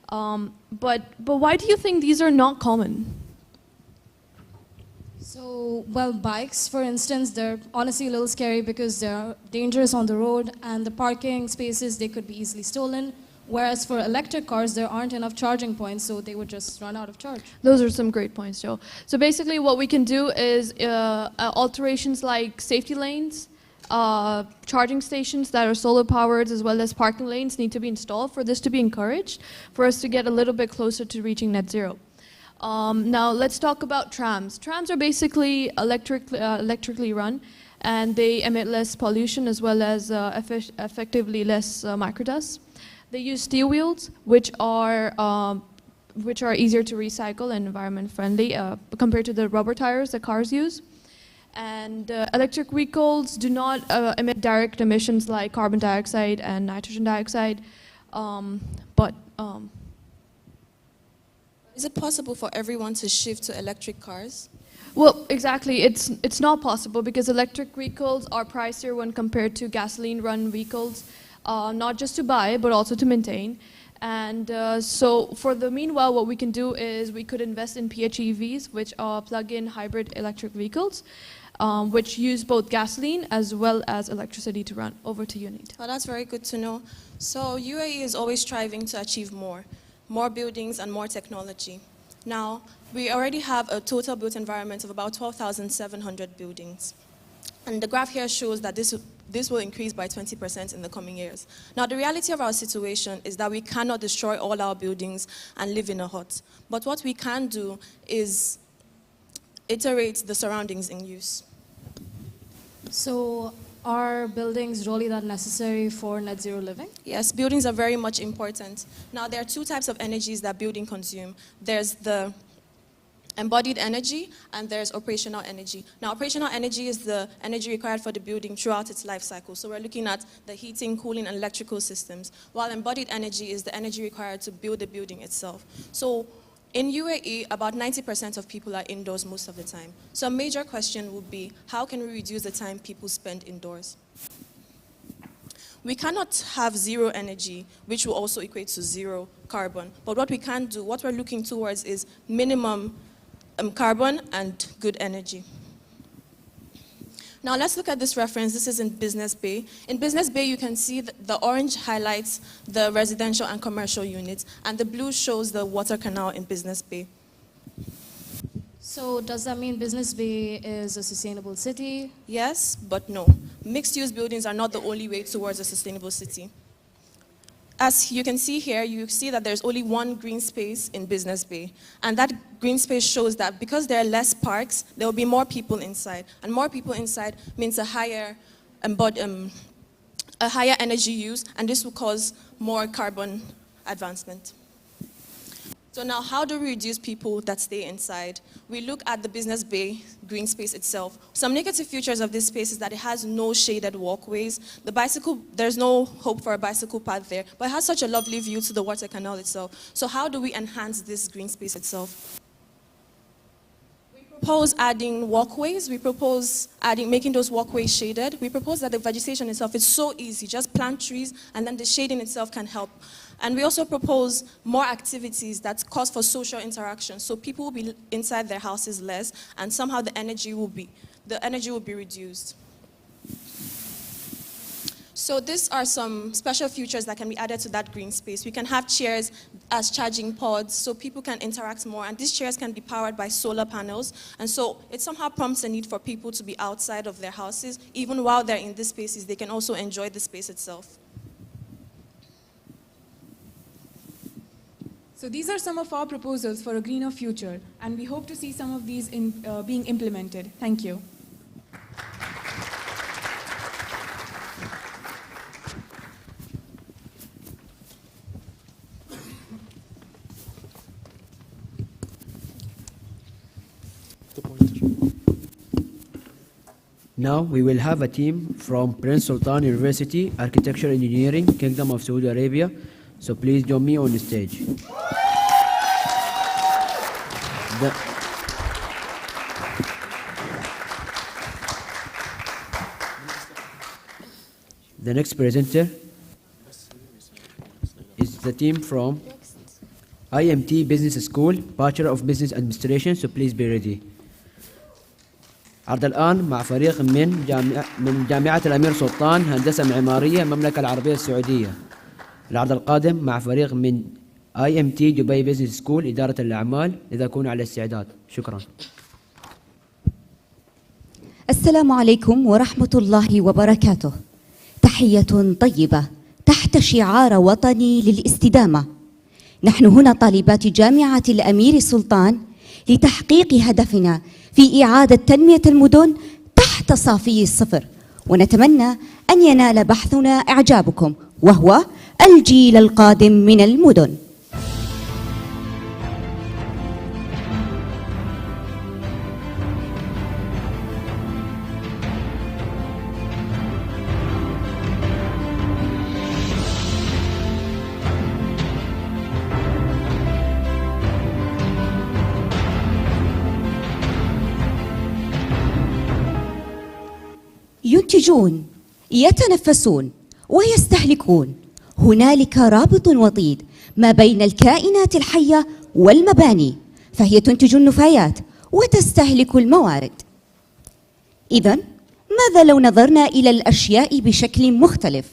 But why do you think these are not common? So, well, bikes, for instance, they're honestly a little scary because they're dangerous on the road, and the parking spaces, they could be easily stolen. Whereas for electric cars, there aren't enough charging points, so they would just run out of charge. Those are some great points, Joe. So basically what we can do is alterations like safety lanes, charging stations that are solar powered, as well as parking lanes need to be installed for this to be encouraged, for us to get a little bit closer to reaching net zero. Now let's talk about trams. Trams are basically electrically run, and they emit less pollution as well as effectively less microdust. They use steel wheels, which are easier to recycle and environment friendly compared to the rubber tires that cars use. And electric vehicles do not emit direct emissions like carbon dioxide and nitrogen dioxide, Is it possible for everyone to shift to electric cars? Well, exactly. It's not possible because electric vehicles are pricier when compared to gasoline-run vehicles, not just to buy, but also to maintain. And so for the meanwhile, what we can do is we could invest in PHEVs, which are plug-in hybrid electric vehicles, which use both gasoline as well as electricity to run. Over to you, Nate. Well, that's very good to know. So UAE is always striving to achieve more buildings and more technology. Now, we already have a total built environment of about 12,700 buildings. And the graph here shows that this will increase by 20% in the coming years. Now, the reality of our situation is that we cannot destroy all our buildings and live in a hut. But what we can do is iterate the surroundings in use. So, are buildings really that necessary for net zero living? Yes, buildings are very much important. Now, there are two types of energies that buildings consume. There's the embodied energy and there's operational energy. Now, operational energy is the energy required for the building throughout its life cycle. So we're looking at the heating, cooling, and electrical systems, while embodied energy is the energy required to build the building itself. So in UAE, about 90% of people are indoors most of the time. So a major question would be, how can we reduce the time people spend indoors? We cannot have zero energy, which will also equate to zero carbon. But what we can do, what we're looking towards is minimum carbon and good energy. Now let's look at this reference. This is in Business Bay. In Business Bay, you can see the orange highlights the residential and commercial units, and the blue shows the water canal in Business Bay. So does that mean Business Bay is a sustainable city? Yes, but no. Mixed-use buildings are not the only way towards a sustainable city. As you can see here, you see that there's only one green space in Business Bay. And that green space shows that because there are less parks, there will be more people inside. And more people inside means a higher energy use, and this will cause more carbon advancement. So now, how do we reduce people that stay inside? We look at the Business Bay green space itself. Some negative features of this space is that it has no shaded walkways. There's no hope for a bicycle path there, but it has such a lovely view to the water canal itself. So how do we enhance this green space itself? We propose adding walkways. We propose making those walkways shaded. We propose that the vegetation itself is so easy. Just plant trees, and then the shading itself can help. And we also propose more activities that cause for social interaction. So people will be inside their houses less, and somehow the energy will be reduced. So these are some special features that can be added to that green space. We can have chairs as charging pods so people can interact more, and these chairs can be powered by solar panels. And so it somehow prompts a need for people to be outside of their houses. Even while they're in these spaces, they can also enjoy the space itself. So these are some of our proposals for a greener future, and we hope to see some of these being implemented. Thank you. Now we will have a team from Prince Sultan University, Architecture Engineering, Kingdom of Saudi Arabia. So please join me on the stage. The next presenter is the team from IMT Business School, Bachelor of Business Administration. So please be ready. عرض الآن مع فريق من جامعة الأمير سلطان هندسة معمارية المملكة العربية السعودية. العرض القادم مع فريق من IMT دبي بيزنس سكول إدارة الأعمال. إذا كونوا على استعداد. شكرا. السلام عليكم ورحمة الله وبركاته. تحية طيبة تحت شعار وطني للاستدامة. نحن هنا طالبات جامعة الأمير سلطان لتحقيق هدفنا في إعادة تنمية المدن تحت صافي الصفر، ونتمنى أن ينال بحثنا إعجابكم، وهو الجيل القادم من المدن. ينتجون، يتنفسون، ويستهلكون. هنالك رابط وطيد ما بين الكائنات الحية والمباني، فهي تنتج النفايات وتستهلك الموارد. إذن ماذا لو نظرنا إلى الأشياء بشكل مختلف؟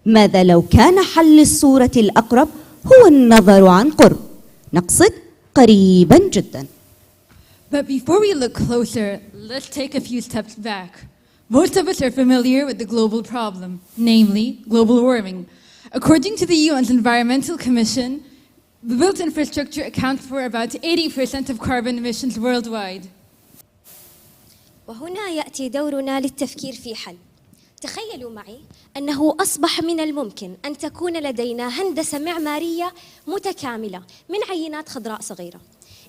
ماذا لو كان حل الصورة الأقرب هو النظر عن قرب؟ نقصد قريبا جدا. But before we look closer, let's take a few steps back. Most of us are familiar with the global problem, namely global warming. According to the UN's Environmental Commission, the built infrastructure accounts for about 80% of carbon emissions worldwide. وهنا يأتي دورنا للتفكير في حل. تخيلوا معي أنه أصبح من الممكن أن تكون لدينا هندسة معمارية متكاملة من عينات خضراء صغيرة.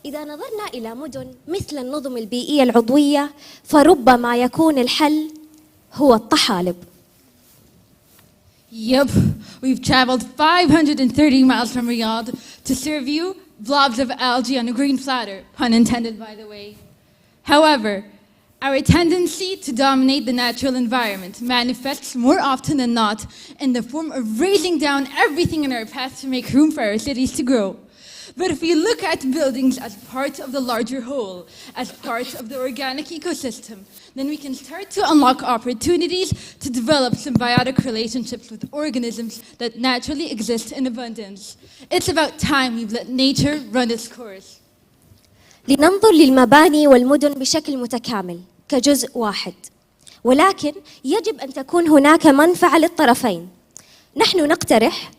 إذا نظرنا إلى مدن مثل النظم البيئية العضوية فربما يكون الحل هو الطحالب. Yep, we've traveled 530 miles from Riyadh to serve you blobs of algae on a green platter, pun intended by the way. However, our tendency to dominate the natural environment manifests more often than not in the form of raising down everything in our path to make room for our cities to grow. But if we look at buildings as part of the larger whole, as part of the organic ecosystem, then we can start to unlock opportunities to develop symbiotic relationships with organisms that naturally exist in abundance. It's about time we've let nature run its course. لننظر للمباني والمدن بشكل متكامل كجزء واحد، ولكن يجب أن تكون هناك منفعة للطرفين. نحن نقترح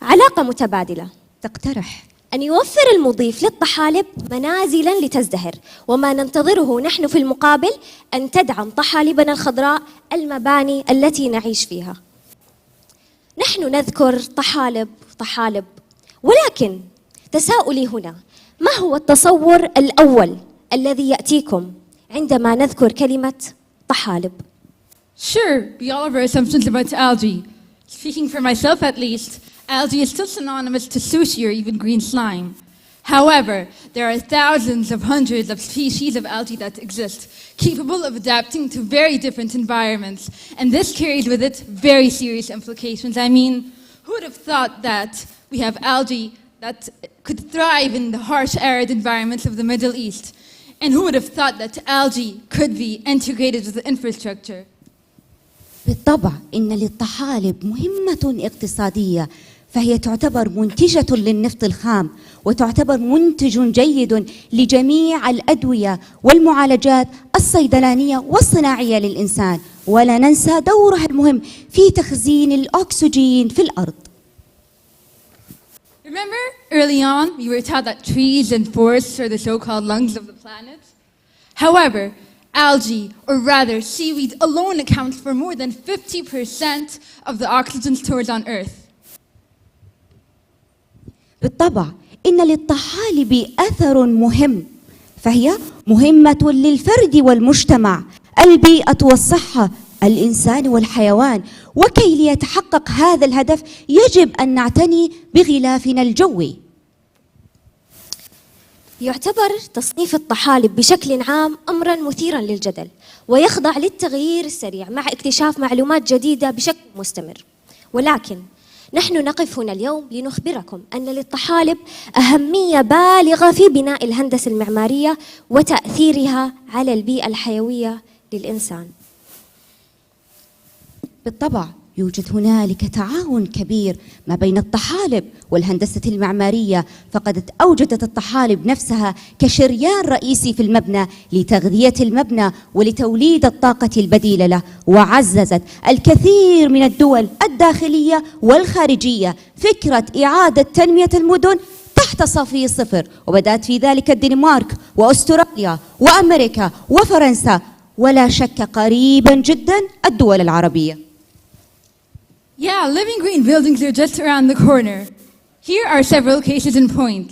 علاقة متبادلة تقترح أن يوفر المضيف للطحالب منازلاً لتزدهر، وما ننتظره نحن في المقابل أن تدعم طحالبنا الخضراء المباني التي نعيش فيها. نحن نذكر طحالب، ولكن تساؤلي هنا، ما هو التصور الأول الذي يأتيكم عندما نذكر كلمة طحالب؟ Sure, we all have our assumptions about algae. Speaking for myself at least, algae is still synonymous to sushi or even green slime. However, there are thousands of hundreds of species of algae that exist, capable of adapting to very different environments. And this carries with it very serious implications. I mean, who would have thought that we have algae that could thrive in the harsh, arid environments of the Middle East? And who would have thought that algae could be integrated with the infrastructure? بالطبع إن للطحالب مهمة اقتصادية، فهي تعتبر منتجة للنفط الخام، وتعتبر منتج جيد لجميع الأدوية والمعالجات الصيدلانية والصناعية للإنسان، ولا ننسى دورها المهم في تخزين الأكسجين في الأرض. Remember, early on, we were taught that trees and forests are the so-called lungs of the planet? However, algae, or rather seaweed alone accounts for more than 50% of the oxygen stored on Earth. بالطبع إن للطحالب أثر مهم، فهي مهمة للفرد والمجتمع البيئة والصحة، الإنسان والحيوان. وكي ليتحقق هذا الهدف يجب أن نعتني بغلافنا الجوي. يعتبر تصنيف الطحالب بشكل عام أمراً مثيراً للجدل، ويخضع للتغيير السريع مع اكتشاف معلومات جديدة بشكل مستمر. ولكن نحن نقف هنا اليوم لنخبركم أن للطحالب أهمية بالغة في بناء الهندسة المعمارية وتأثيرها على البيئة الحيوية للإنسان. بالطبع يوجد هنالك تعاون كبير ما بين الطحالب والهندسة المعمارية، فقد أوجدت الطحالب نفسها كشريان رئيسي في المبنى لتغذية المبنى ولتوليد الطاقة البديلة له، وعززت الكثير من الدول الداخلية والخارجية فكرة إعادة تنمية المدن تحت صافي الصفر، وبدأت في ذلك الدنمارك وأستراليا وأمريكا وفرنسا، ولا شك قريبا جدا الدول العربية. Yeah, living green buildings are just around the corner. Here are several cases in point.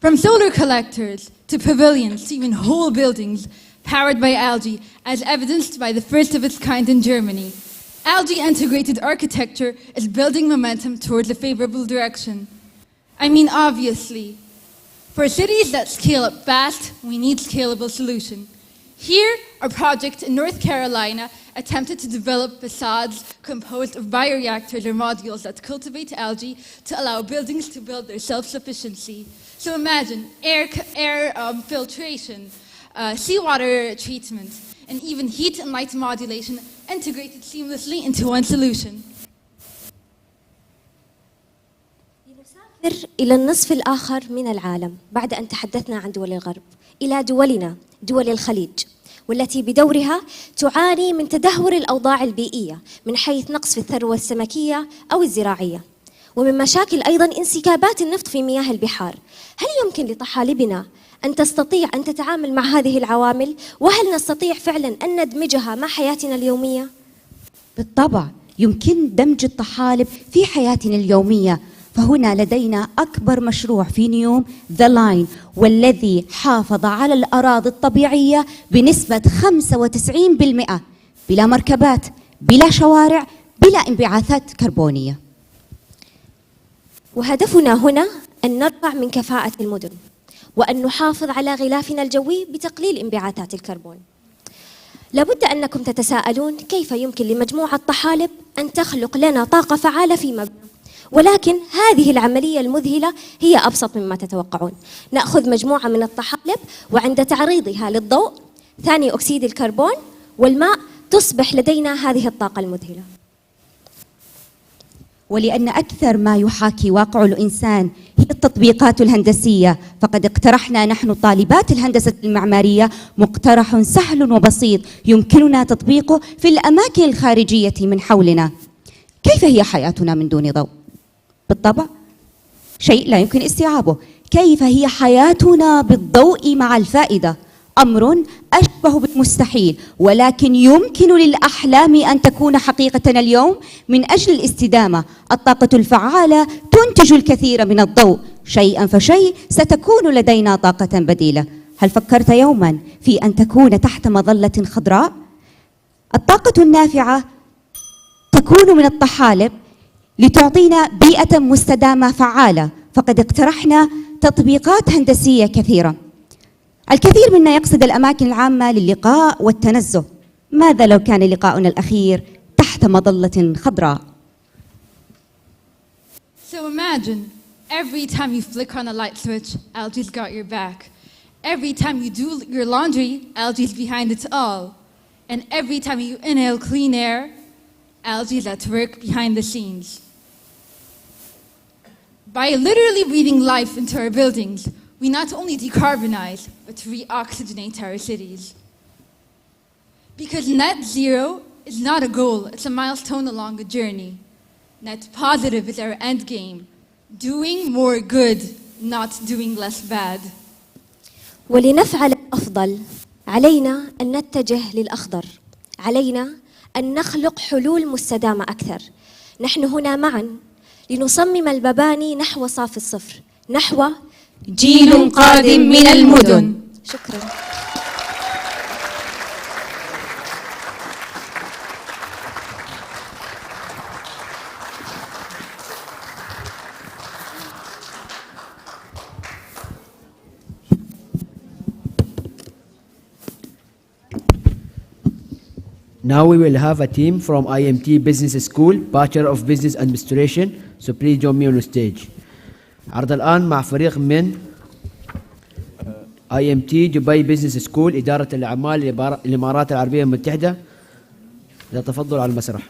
From solar collectors to pavilions to even whole buildings powered by algae, as evidenced by the first of its kind in Germany. Algae integrated architecture is building momentum towards a favorable direction. I mean, obviously, for cities that scale up fast, we need scalable solutions. Here, a project in North Carolina attempted to develop facades composed of bioreactors or modules that cultivate algae to allow buildings to build their self-sufficiency. So imagine air filtration, seawater treatment, and even heat and light modulation integrated seamlessly into one solution. نسافر إلى النصف الآخر من العالم بعد أن تحدثنا عن دول الغرب، إلى دولنا دول الخليج، والتي بدورها تعاني من تدهور الأوضاع البيئية من حيث نقص في الثروة السمكية أو الزراعية، ومن مشاكل أيضاً انسكابات النفط في مياه البحار. هل يمكن لطحالبنا أن تستطيع أن تتعامل مع هذه العوامل؟ وهل نستطيع فعلاً أن ندمجها مع حياتنا اليومية؟ بالطبع يمكن دمج الطحالب في حياتنا اليومية، فهنا لدينا أكبر مشروع في نيوم ذا لاين، والذي حافظ على الأراضي الطبيعية بنسبة 95%، بلا مركبات، بلا شوارع، بلا انبعاثات كربونية. وهدفنا هنا أن نرفع من كفاءة المدن، وأن نحافظ على غلافنا الجوي بتقليل انبعاثات الكربون. لابد أنكم تتساءلون كيف يمكن لمجموعة طحالب أن تخلق لنا طاقة فعالة في مبنى؟ ولكن هذه العملية المذهلة هي أبسط مما تتوقعون. نأخذ مجموعة من الطحالب وعند تعريضها للضوء، ثاني أكسيد الكربون والماء، تصبح لدينا هذه الطاقة المذهلة. ولأن أكثر ما يحاكي واقع الإنسان هي التطبيقات الهندسية، فقد اقترحنا نحن طالبات الهندسة المعمارية مقترح سهل وبسيط يمكننا تطبيقه في الأماكن الخارجية من حولنا. كيف هي حياتنا من دون ضوء؟ بالطبع شيء لا يمكن استيعابه. كيف هي حياتنا بالضوء مع الفائدة؟ أمر أشبه بالمستحيل، ولكن يمكن للأحلام أن تكون حقيقة اليوم من أجل الاستدامة. الطاقة الفعالة تنتج الكثير من الضوء، شيئا فشيء ستكون لدينا طاقة بديلة. هل فكرت يوما في أن تكون تحت مظلة خضراء؟ الطاقة النافعة تكون من الطحالب لتعطينا بيئة مستدامة فعالة، فقد اقترحنا تطبيقات هندسية كثيرة. الكثير منا يقصد الأماكن العامة للقاء والتنزه. ماذا لو كان لقاؤنا الأخير تحت مظلة خضراء؟ So imagine, every time you flick on a light switch, algae's got your back. Every time you do your laundry, algae's behind it all. And every time you inhale clean air, algae's at work behind the scenes. By literally breathing life into our buildings, we not only decarbonize, but re-oxygenate our cities. Because net zero is not a goal, it's a milestone along a journey. Net positive is our end game. Doing more good, not doing less bad. ولنفعل الأفضل علينا أن نتجه للأخضر. علينا أن نخلق حلول مستدامة أكثر. نحن هنا معا لنصمم المباني نحو صافي الصفر، نحو جيل قادم من المدن. شكرا. Now we will have a team from IMT Business School, Bachelor of Business Administration, so please join me on the stage. عرض الآن مع فريق من IMT دبي Business School إدارة الأعمال الإمارات العربية المتحدة. تفضلوا على المسرح.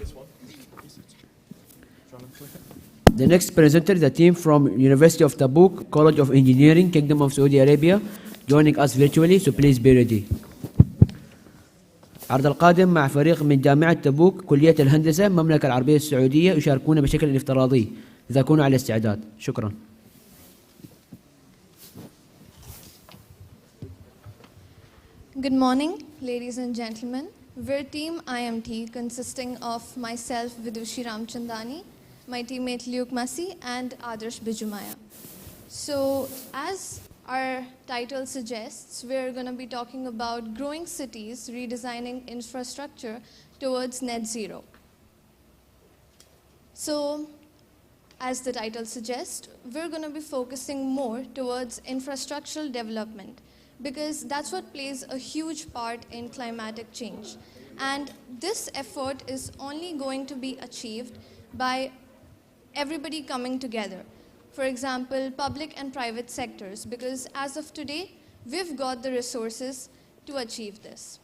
The next presenter is the team from University of Tabuk, College of Engineering, Kingdom of Saudi Arabia, joining us virtually, so please be ready. عرض القادم مع فريق من جامعة تبوك كلية الهندسة المملكة العربية السعودية يشاركون بشكل افتراضي إذا كونوا على استعداد. شكرا. Good morning, ladies and gentlemen. We're Team IMT consisting of myself, Vidushi Ramchandani, my teammate Luke Masi, and Adarsh Bijumaya. So, as our title suggests, we're going to be talking about growing cities, redesigning infrastructure towards net zero. So, as the title suggests, we're going to be focusing more towards infrastructural development because that's what plays a huge part in climatic change. And this effort is only going to be achieved by everybody coming together. For example, public and private sectors, because as of today, we've got the resources to achieve this.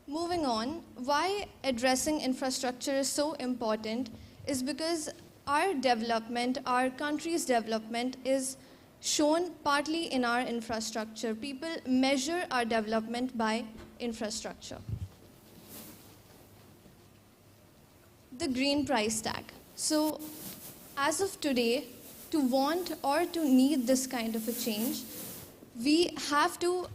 Moving on, why addressing infrastructure is so important is because our development, our country's development is shown partly in our infrastructure. People measure our development by infrastructure. The green price tag. So, as of today, to want or to need this kind of a change, we have to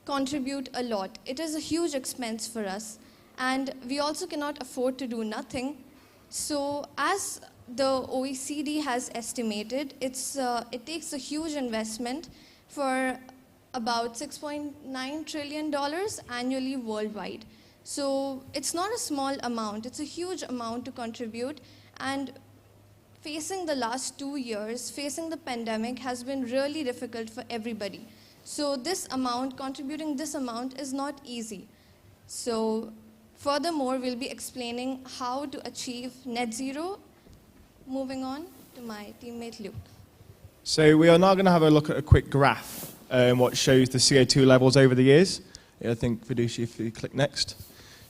contribute a lot. It is a huge expense for us, and we also cannot afford to do nothing. So, as the OECD has estimated, it takes a huge investment for about $6.9 trillion annually worldwide. So, it's not a small amount, it's a huge amount to contribute, and facing the last 2 years, facing the pandemic has been really difficult for everybody. So this amount, contributing this amount is not easy. So furthermore, we'll be explaining how to achieve net zero. Moving on to my teammate Luke. So we are now going to have a look at a quick graph, what shows the CO2 levels over the years. I think, Vidushi, if you click next.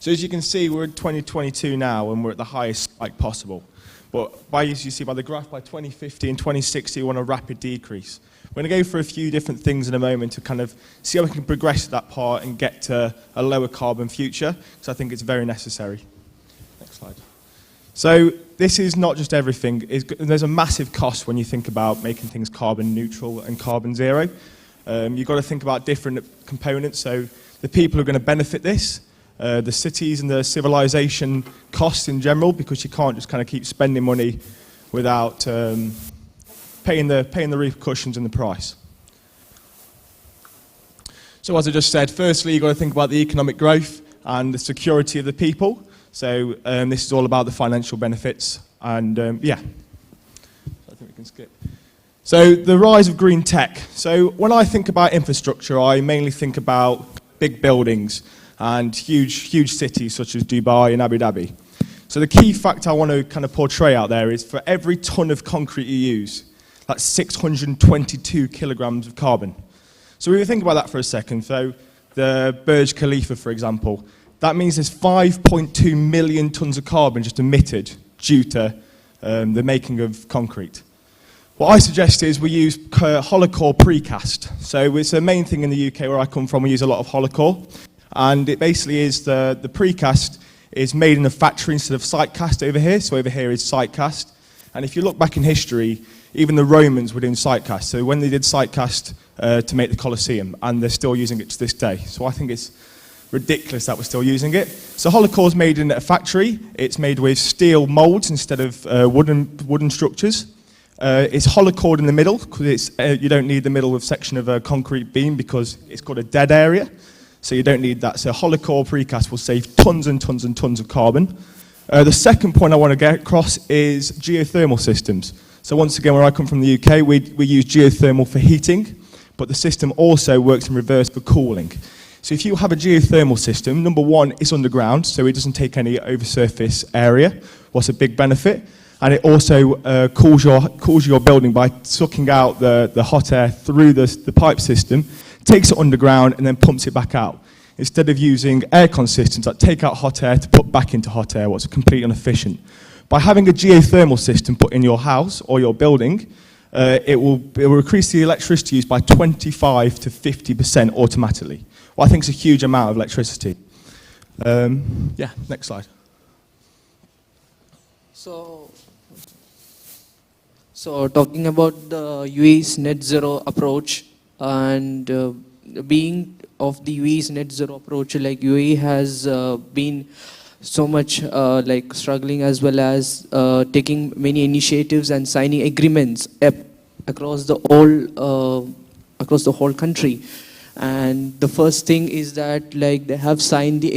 So as you can see, we're in 2022 now, and we're at the highest spike possible. But as you see by the graph, by 2050 and 2060, we want a rapid decrease. We're going to go through a few different things in a moment to kind of see how we can progress that part and get to a lower carbon future, because I think it's very necessary. Next slide. So this is not just everything. There's a massive cost when you think about making things carbon neutral and carbon zero. You've got to think about different components. So the people who are going to benefit this, the cities and the civilization costs in general, because you can't just kind of keep spending money without paying the repercussions and the price. So as I just said, firstly, you've got to think about the economic growth and the security of the people. So this is all about the financial benefits, and yeah. I think we can skip. So the rise of green tech. So when I think about infrastructure, I mainly think about big buildings and huge cities such as Dubai and Abu Dhabi. So the key fact I want to kind of portray out there is for every ton of concrete you use, that's 622 kilograms of carbon. So if you think about that for a second, so the Burj Khalifa, for example, that means there's 5.2 million tons of carbon just emitted due to the making of concrete. What I suggest is we use hollow core precast. So it's a main thing in the UK where I come from, we use a lot of hollow core. And it basically is the precast is made in a factory instead of site cast over here. So over here is site cast. And if you look back in history, even the Romans were doing site cast. So when they did site cast to make the Colosseum, and they're still using it to this day. So I think it's ridiculous that we're still using it. So hollow core is made in a factory. It's made with steel molds instead of wooden structures. It's hollow core in the middle because you don't need the middle of section of a concrete beam because it's got a dead area. So you don't need that. So hollow core precast will save tons and tons and tons of carbon. The second point I want to get across is geothermal systems. So once again, where I come from the UK, we use geothermal for heating, but the system also works in reverse for cooling. So if you have a geothermal system, number one, it's underground, so it doesn't take any oversurface area. What's a big benefit? And it also cools your building by sucking out the hot air through the pipe system, takes it underground, and then pumps it back out. Instead of using aircon systems that take out hot air to put back into hot air, what's completely inefficient. By having a geothermal system put in your house or your building, it will increase the electricity use by 25 to 50% automatically. Well, I think it's a huge amount of electricity. Yeah, next slide. So talking about the UAE's net zero approach and being of the UAE's net zero approach, like UAE has been so much like struggling as well as taking many initiatives and signing agreements across the whole country. And the first thing is that like they have signed the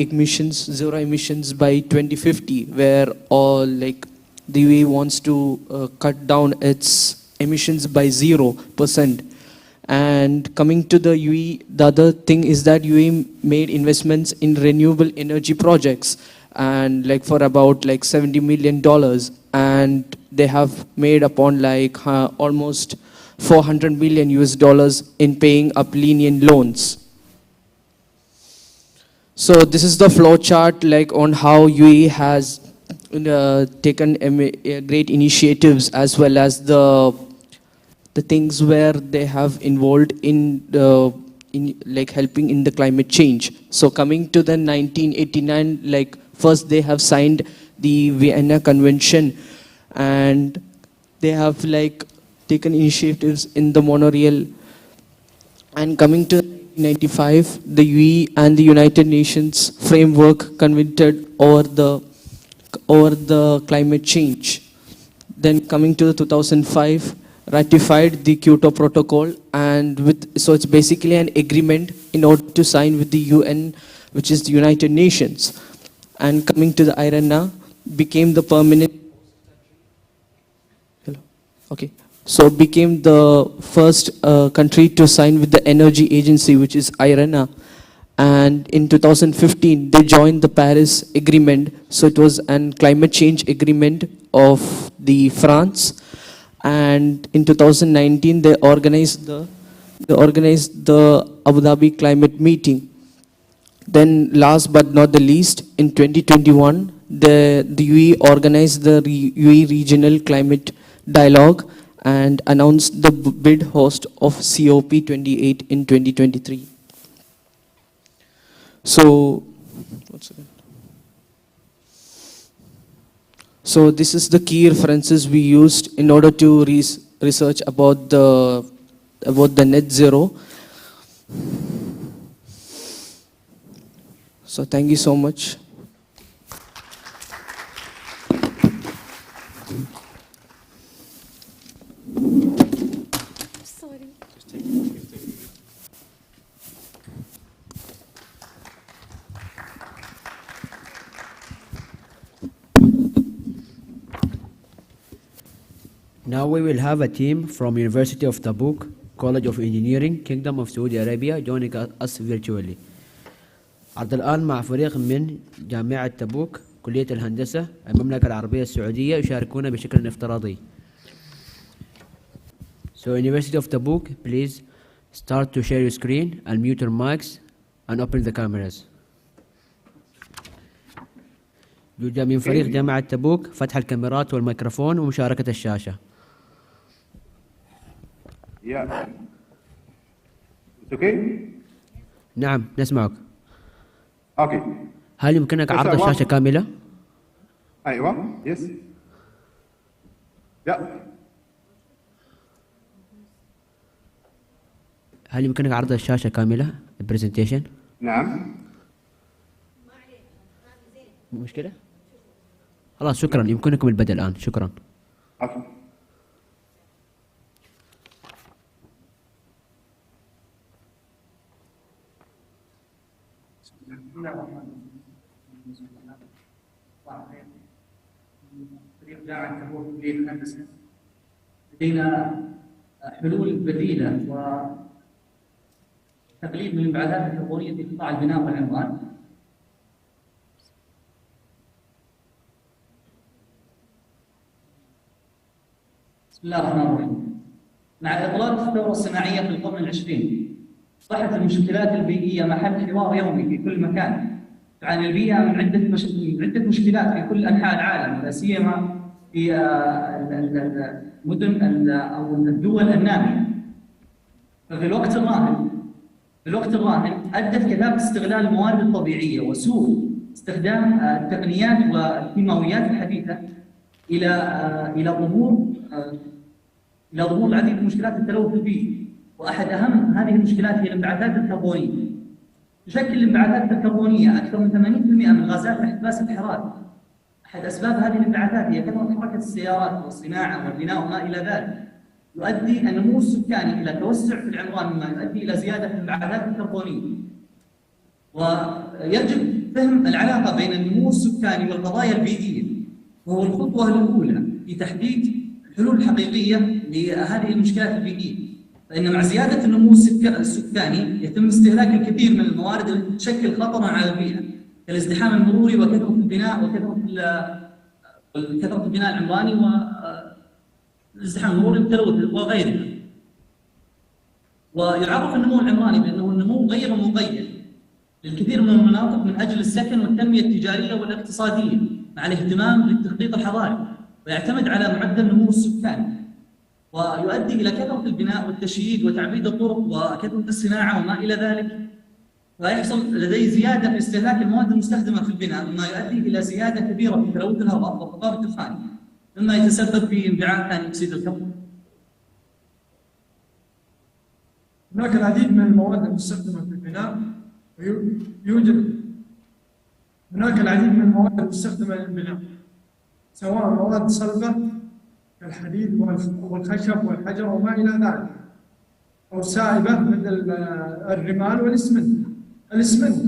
zero emissions by 2050, where all like the UAE wants to cut down its emissions by 0%. And coming to the UAE, the other thing is that UAE made investments in renewable energy projects, and like for about like $70 million, and they have made upon like almost $400 million in paying up lenient loans. So this is the flow chart like on how UAE has taken great initiatives, as well as the things where they have involved in like helping in the climate change. So coming to the 1989, like first they have signed the Vienna Convention, and they have like taken initiatives in the monorail. And coming to 1995, the UAE and the United Nations framework convened over the climate change. Then coming to the 2005, ratified the Kyoto Protocol, and so it's basically an agreement in order to sign with the UN, which is the United Nations. And coming to the IRENA, became the permanent. Hello. Okay. So became the first country to sign with the energy agency, which is IRENA. And in 2015, they joined the Paris Agreement. So it was a climate change agreement of the France. And in 2019, they organized the Abu Dhabi climate meeting. Then last but not the least, in 2021, the UAE organized the UAE Regional Climate Dialogue and announced the bid host of COP28 in 2023. So, so this is the key references we used in order to research about the net zero. So thank you so much. Sorry. Now we will have a team from University of Tabuk, College of Engineering, Kingdom of Saudi Arabia joining us virtually. عرض الآن مع فريق من جامعة تبوك كلية الهندسة المملكة العربية السعودية يشاركون بشكل افتراضي. So University of Tabuk, please start to share your screen, unmute your mics and open the cameras. يوجد من فريق جامعة تبوك فتح الكاميرات والميكروفون ومشاركة الشاشة. Yeah. It's okay? نعم نسمعك. Okay. هل يمكنك عرض الشاشة كاملة؟ أيوة. Yes. Yeah. هل يمكنك عرض الشاشة كاملة؟ البرزنتيشن؟ نعم. مشكلة؟ خلاص شكرا يمكنكم البدء الآن شكرا. Okay. فريق جامعة تبوك كلية الهندسة لدينا حلول بديلة تقليل من الانبعاثات الكربونيه في قطاع البناء والعمران. بسم الله الرحمن الرحيم. مع اطلاق الثوره الصناعيه في القرن العشرين اصبحت المشكلات البيئيه محل حوار يومي في كل مكان. تعاني البيئه من عده مشكلات في كل انحاء العالم، لا سيما في المدن او الدول الناميه. ففي الوقت الراهن ادت كثافه استغلال الموارد الطبيعيه وسوء استخدام التقنيات والكيماويات الحديثه الى ظهور العديد من مشكلات التلوث البيئي، واحد اهم هذه المشكلات هي الانبعاثات الكربونيه. تشكل الانبعاثات الكربونيه اكثر من 80% من غازات احتباس الحراره. احد اسباب هذه الانبعاثات هي كثره حركه السيارات والصناعه والبناء وما الى ذلك. يؤدي النمو السكاني الى توسع في العمران مما يؤدي الى زياده في الانبعاثات الكربونيه. ويجب فهم العلاقه بين النمو السكاني والقضايا البيئيه، وهو الخطوه الاولى في تحديد الحلول الحقيقيه لهذه المشكلات البيئيه. فإن مع زيادة النمو السكاني يتم استهلاك الكثير من الموارد التي تشكل خطرا على البيئة كالازدحام المروري وكثرة البناء كثرة البناء العمراني والازدحام المروري والتلوث وغيرها. ويعرف النمو العمراني بأنه النمو غير مقيد للكثير من المناطق من أجل السكن والتنمية التجارية والاقتصادية مع الاهتمام بالتخطيط الحضاري، ويعتمد على معدل النمو السكاني، ويؤدي إلى كثرة البناء والتشييد وتعبيد الطرق وكثرة الصناعة وما إلى ذلك. ويحصل لديه زيادة في استهلاك المواد المستخدمة في البناء، مما يؤدي إلى زيادة كبيرة في تلوث الهواء والضباب الدخاني، مما يتسبب في انبعاث ثاني أكسيد الكربون. هناك العديد من المواد المستخدمة في البناء، هناك العديد من المواد المستخدمة للبناء، سواء مواد صلبة كالحديد والخشب والحجر وما إلى ذلك، أو سائبة مثل الرمال والإسمنت.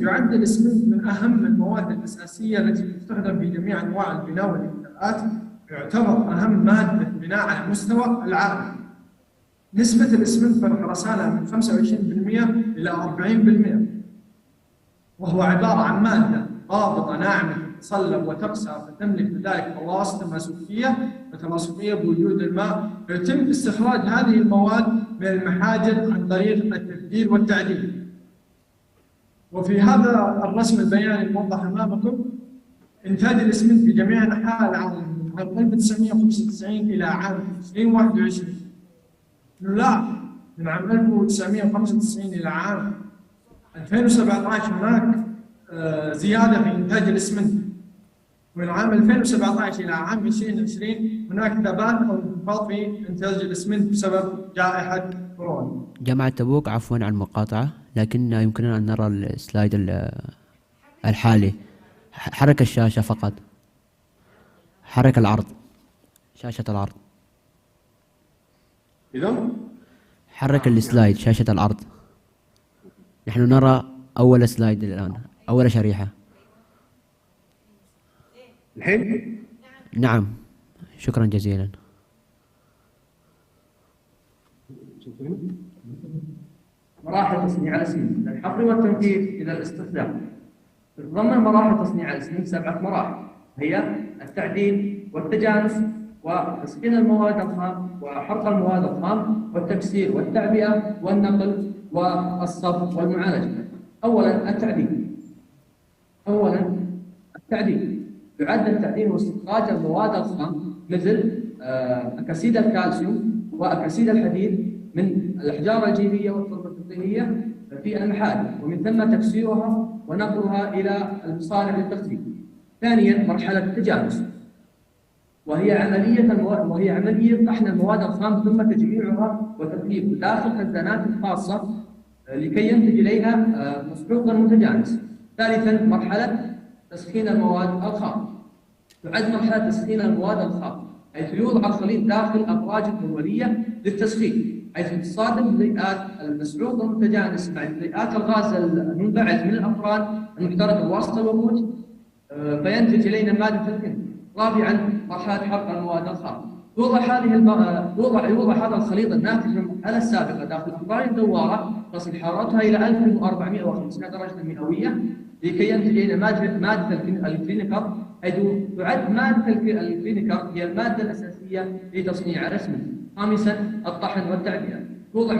يعد الإسمنت من أهم المواد الأساسية التي تستخدم في جميع أنواع البناء والإنشاءات، يعتبر أهم مادة بناء على مستوى العالم. نسبة الإسمنت في الخرسانة من 25% إلى 40%، وهو عبارة عن مادة رابطة ناعمة تتصلب وتقسى فتملك بذلك خواص تماسكية بوجود الماء. يتم استخراج هذه المواد من المحاجر عن طريق التبديل والتعديل. وفي هذا الرسم البياني الموضح أمامكم إنتاج الإسمنت في جميع أنحاء العالم من عام 1995 إلى عام 2021. نلاحظ من عام 1995 إلى عام 2017 هناك زيادة في إنتاج الإسمنت، ومن عام 2017 إلى عام 2020 هناك ثبات أو انخفاض في إنتاج الإسمنت بسبب جائحة كورونا. جامعة تبوك، عفوا عن المقاطعة، لكن يمكننا أن نرى السلايد الحالي. حرك الشاشة فقط، حرك العرض، شاشة العرض. إذا حرك السلايد، شاشة العرض. نحن نرى أول سلايد الآن، أول شريحة. الحين؟ نعم، شكرا جزيلا. مراحل تصنيع الاسمنت من الحفر والتنفيذ الى الاستخدام. تتضمن مراحل تصنيع الاسمنت 7 مراحل، هي التعديل والتجانس وتسخين المواد الخام وحرق المواد الخام والتكسير والتعبئه والنقل والصب والمعالجه. اولا التعديل يعد التعديل واستخراج المواد الخام مثل اكاسيد الكالسيوم واكاسيد الحديد من الاحجار الجيريه والتربه الطينيه في المحال، ومن ثم تكسيرها ونقلها الى المصانع للتخزين. ثانيا مرحله التجانس، وهي عمليه طحن المواد الخام ثم تجميعها وتطيب داخل خزانات خاصه لكي ينتج اليها مسحوقا متجانس. ثالثا مرحله تسخين المواد الخام. تعد مرحله تسخين المواد الخام حيث يوضع الخليط داخل ابراج المنوليه للتسخين، حيث تصادم جزيئات المسحوق المتجانس مع جزيئات الغاز المنبعث من الافران المحترقه وسط الوقود فينتج الينا ماده الهند. رابعا مرحله حرق المواد الخام. يوضع هذا الخليط الناتج من المرحله السابقه داخل افران الدواره تصل حرارتها إلى 1450 درجة مئوية لكي ينتج إلى مادة الكلينيكر، حيث تعد مادة الكلينيكر هي المادة الأساسية لتصنيع الأسمنت. خامسا الطحن والتعبئة. توضع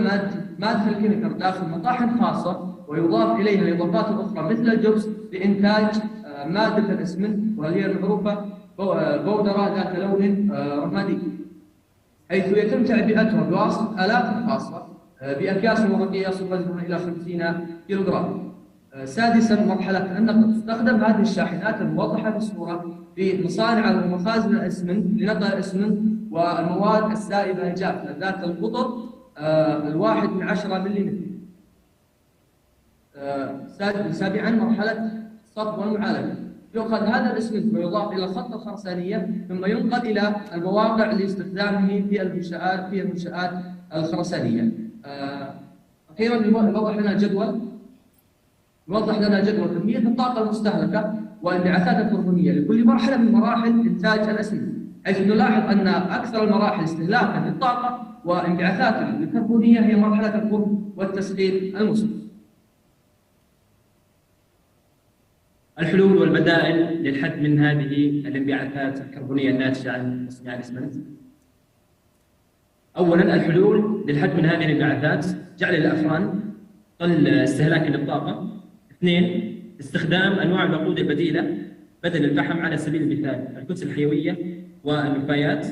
مادة الكلينيكر داخل مطاحن خاصة ويضاف إليها الإضافات الأخرى مثل الجبس لإنتاج مادة الأسمنت، وهي المعروفة بودرة ذات لون رمادي، حيث يتم تعبئتها بواسطة آلات خاصة بأكياس ورقية يصل وزنها إلى 50 كيلوغرام. سادسا مرحلة النقل. تستخدم هذه الشاحنات الموضحة في الصورة في مصانع ومخازن الأسمنت لنقل الأسمنت والمواد السائبة الجافة ذات القطر 1/10 ملم. سابعا مرحلة الصب والمعالجة. يؤخذ هذا الأسمنت ويضاف إلى الخطة الخرسانية ثم ينقل إلى المواقع لاستخدامه في المنشآت الخرسانية. أخيرا يوضح لنا جدول كمية الطاقة المستهلكة والانبعاثات الكربونية لكل مرحلة من مراحل إنتاج الأسمنت، حيث نلاحظ أن أكثر المراحل استهلاكا للطاقة وانبعاثات الكربونية هي مرحلة الفرن والتسخين المسبق. الحلول والبدائل للحد من هذه الانبعاثات الكربونية الناتجة عن تصنيع الأسمنت. أولاً الحلول للحد من هذه الانبعاثات: جعل الأفران قل استهلاكا للطاقة. 2. استخدام أنواع الوقود البديلة بدل الفحم على سبيل المثال الكتل الحيوية والنفايات.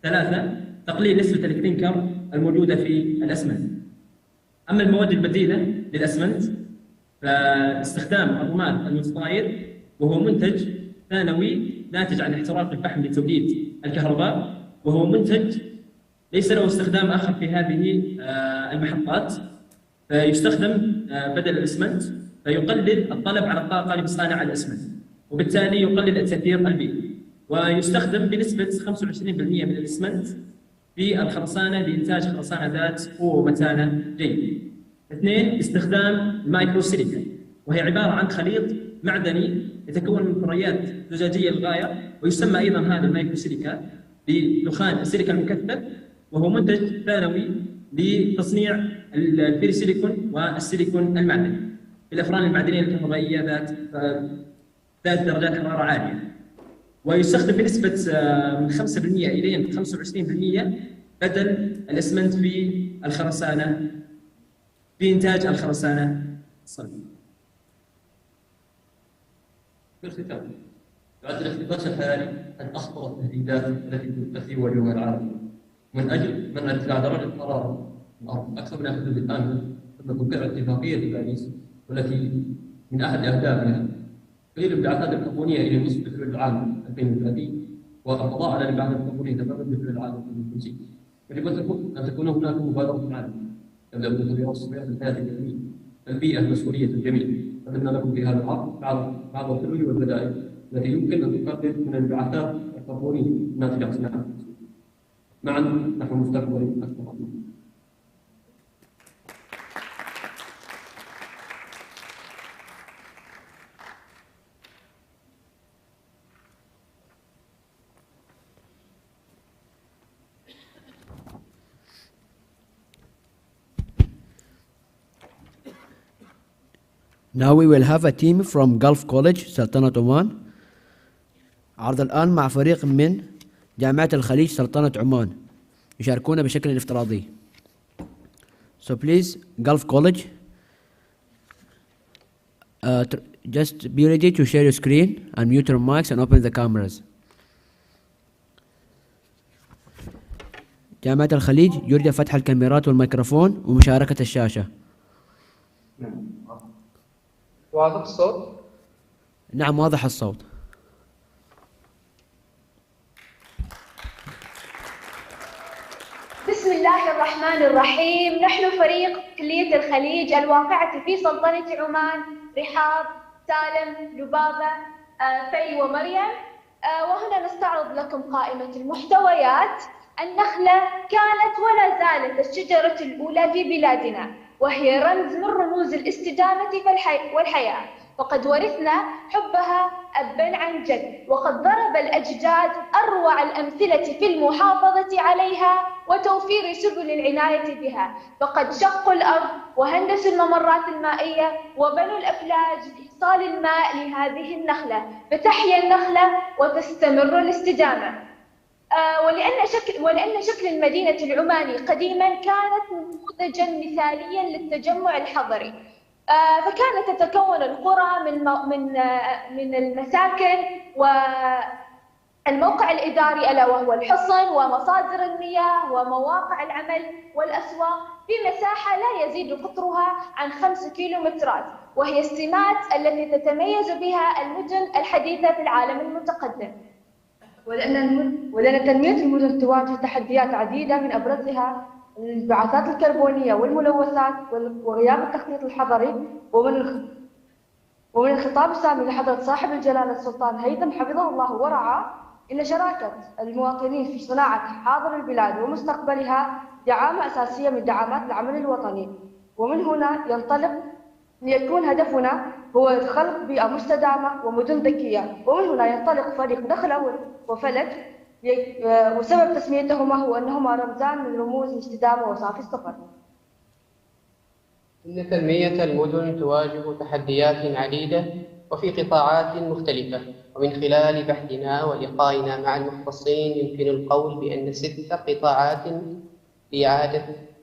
3. تقليل نسبة الكلينكر الموجودة في الأسمنت. أما المواد البديلة للأسمنت فاستخدام الرماد المتطاير، وهو منتج ثانوي ناتج عن احتراق الفحم لتوليد الكهرباء، وهو منتج ليس له استخدام آخر في هذه المحطات، فيستخدم بدل الأسمنت، فيقلل الطلب على الطاقة لمصانع الأسمنت، وبالتالي يقلل التأثير البيئي. ويستخدم بنسبة 25% من الأسمنت في الخرسانة لإنتاج خرسانة ذات قوة ومتانة جيدة. 2. استخدام المايكرو سيليكا، وهي عبارة عن خليط معدني يتكون من كريات زجاجية للغاية، ويسمى أيضا هذا المايكرو سيليكا بدخان السيليكا المكثف، وهو منتج ثانوي لتصنيع البيريسيليكون والسيليكون المعدني الأفران المعدنية الكهربائية ذات درجات حرارة عالية. ويستخدم بنسبة من 5% إلى 25% بدل الأسمنت في الخرسانة في إنتاج الخرسانة الصلبية. في الختام، يعد الاحتباس الحراري من أخطر التهديدات التي تثير اليوم العالمي، من أجل منع ارتفاع درجة حرارة الأرض أكثر من الحدود الآمنة. ثم توقيع اتفاقية باريس، والتي من أحد أهدافها تقليل الانبعاثات الكربونية إلى نصف بحلول العام 2030، والقضاء على الانبعاثات الكربونية تماما بحلول العام 2050. يجب أن تكون هناك مبادرة عالمية تبدأ بتطوير الصفات الحياة الجميلة، البيئة المسؤولية الجميلة. أتمنى لكم في هذا العرض بعض الحلول والبدائل التي يمكن أن تقلل من الانبعاثات الكربونية الناتجة عن صناعة الأسمنت. معا نحن مستقبل أكثر. Now we will have a team from Gulf College سلطنة عمان. عرض الآن مع فريق من جامعة الخليج سلطنة عمان يشاركون بشكل افتراضي. So please, Gulf College, just be ready to share your screen, unmute your mics and open the cameras. جامعة الخليج يرجى فتح الكاميرات والميكروفون ومشاركة الشاشة. واضح الصوت؟ نعم واضح الصوت. بسم الله الرحمن الرحيم. نحن فريق كلية الخليج الواقعة في سلطنة عمان، رحاب، سالم، لبابة، في ومريم. وهنا نستعرض لكم قائمة المحتويات. النخلة كانت ولا زالت الشجرة الأولى في بلادنا، وهي رمز من رموز الاستدامة والحياة، وقد ورثنا حبها أبا عن جد، وقد ضرب الأجداد أروع الأمثلة في المحافظة عليها وتوفير سبل العناية بها، فقد شقوا الأرض وهندسوا الممرات المائية وبنوا الأفلاج لإيصال الماء لهذه النخلة، فتحيا النخلة وتستمر الاستدامة. ولأن شكل المدينة العماني قديما كانت نموذجا مثاليا للتجمع الحضري، فكانت تتكون القرى من المساكن والموقع الإداري ألا وهو الحصن ومصادر المياه ومواقع العمل والأسواق بمساحة لا يزيد قطرها عن 5 كيلومترات، وهي السمات التي تتميز بها المدن الحديثة في العالم المتقدم. ولأن تنمية المدن تواجه تحديات عديدة، من أبرزها الانبعاثات الكربونية والملوثات وغياب التخطيط الحضري. ومن الخطاب السامي لحضرة صاحب الجلالة السلطان هيثم حفظه الله ورعاه، إن شراكة المواطنين في صناعة حاضر البلاد ومستقبلها دعامة أساسية من دعامات العمل الوطني، ومن هنا ينطلق ليكون هدفنا هو خلق بيئة مستدامة ومدن ذكية، ومن هنا ينطلق فريق نخلة وفلك، وسبب تسميتهما هو أنهما رمزان من رموز الاستدامة وصافي السفر. إن تنمية المدن تواجه تحديات عديدة وفي قطاعات مختلفة، ومن خلال بحثنا ولقائنا مع المختصين يمكن القول بأن 6 قطاعات لإعادة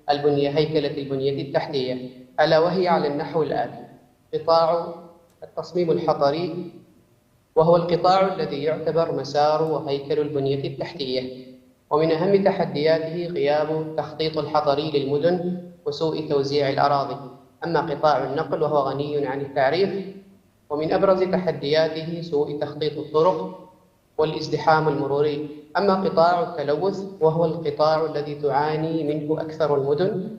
هيكلة البنية التحتية، ألا وهي على النحو الآتي: قطاع التصميم الحضري، وهو القطاع الذي يعتبر مسار وهيكل البنية التحتية، ومن أهم تحدياته غياب التخطيط الحضري للمدن وسوء توزيع الأراضي. أما قطاع النقل وهو غني عن التعريف، ومن أبرز تحدياته سوء تخطيط الطرق والازدحام المروري. أما قطاع التلوث وهو القطاع الذي تعاني منه أكثر المدن،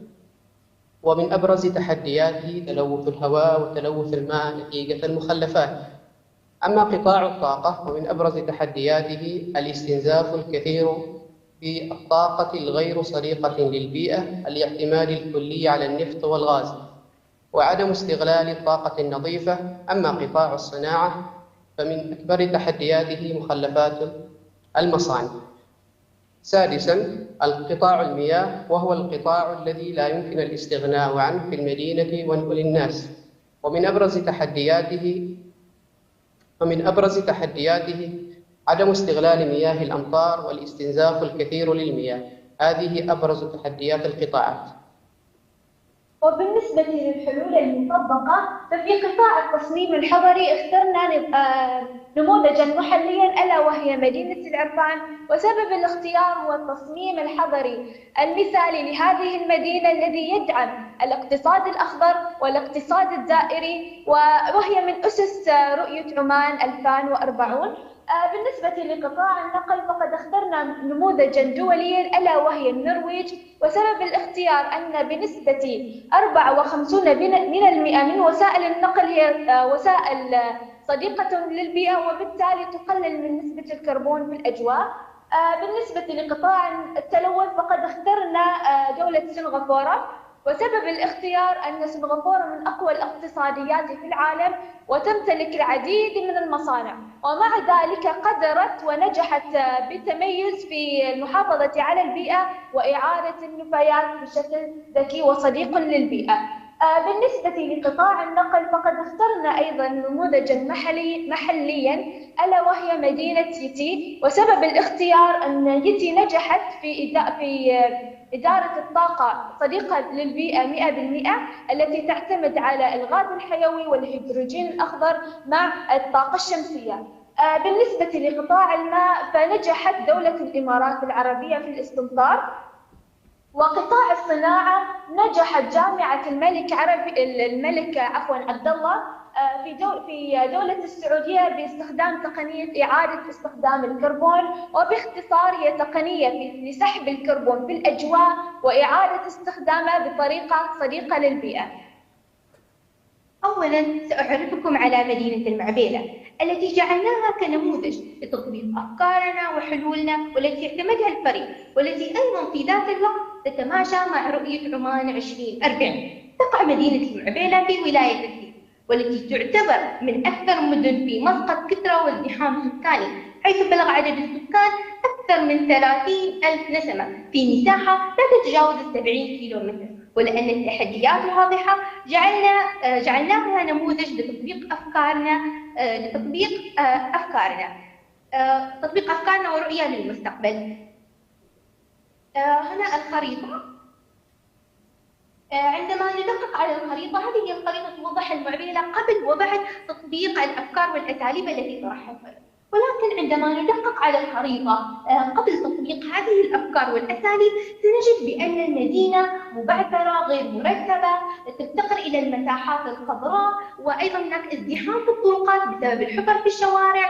ومن أبرز تحدياته تلوث الهواء وتلوث الماء نتيجة المخلفات. أما قطاع الطاقة ومن أبرز تحدياته الاستنزاف الكثير بالطاقة الغير صديقة للبيئة، الاعتماد الكلي على النفط والغاز، وعدم استغلال الطاقة النظيفة. أما قطاع الصناعة فمن أكبر تحدياته مخلفات المصانع. سادساً، القطاع المياه، وهو القطاع الذي لا يمكن الاستغناء عنه في المدينة وللناس، ومن أبرز تحدياته عدم استغلال مياه الأمطار والاستنزاف الكثير للمياه. هذه أبرز تحديات القطاعات. وبالنسبة للحلول المطبقة، ففي قطاع التصميم الحضري اخترنا نموذجا محليا ألا وهي مدينة العرفان، وسبب الاختيار هو التصميم الحضري المثالي لهذه المدينة الذي يدعم الاقتصاد الأخضر والاقتصاد الدائري، وهي من أسس رؤية عمان 2040. بالنسبة لقطاع النقل فقد اخترنا نموذجا دوليا ألا وهي النرويج، وسبب الاختيار أن بنسبة 54% من وسائل النقل هي وسائل صديقة للبيئة، وبالتالي تقلل من نسبة الكربون في الأجواء. بالنسبة لقطاع التلوث فقد اخترنا دولة سنغافورة، وسبب الاختيار أن سنغافورة من أقوى الاقتصاديات في العالم وتمتلك العديد من المصانع، ومع ذلك قدرت ونجحت بتميز في المحافظة على البيئة وإعادة النفايات بشكل ذكي وصديق للبيئة. بالنسبة لقطاع النقل فقد اخترنا أيضا نموذجا محليا ألا وهي مدينة يتي، وسبب الاختيار أن يتي نجحت في إدارة الطاقة صديقة للبيئة 100%، التي تعتمد على الغاز الحيوي والهيدروجين الأخضر مع الطاقة الشمسية. بالنسبة لقطاع الماء فنجحت دولة الإمارات العربية في الاستمطار. وقطاع الصناعة نجحت جامعة الملك عبد الله في دولة السعودية باستخدام تقنية إعادة استخدام الكربون، وباختصار هي تقنية لسحب الكربون في الأجواء وإعادة استخدامه بطريقة صديقة للبيئة. أولاً سأعرفكم على مدينة المعبيلة التي جعلناها كنموذج لتطبيق أفكارنا وحلولنا، والتي اعتمدها الفريق، والتي أيضاً في ذات الوقت تتماشى مع رؤية عمان 2040. تقع مدينة المعبيلة في ولاية الدين، والتي تعتبر من أكثر المدن في مسقط كثرة وازدحام سكاني، حيث بلغ عدد السكان أكثر من 30,000 نسمة في مساحة لا تتجاوز 70 كيلومتر. ولأن التحديات واضحة جعلناها نموذج لتطبيق أفكارنا ورؤية للمستقبل. هنا الخريطة. عندما ندقق على الخريطة، هذه الخريطة توضح المعضلة قبل وبعد تطبيق الأفكار والأساليب التي طرحها الفريق. ولكن عندما ندقق على الخريطة قبل تطبيق هذه الأفكار والأساليب، سنجد بأن المدينة مبعثرة غير مرتبة، تفتقر إلى المساحات الخضراء، وأيضا هناك ازدحام في الطرقات بسبب الحفر في الشوارع،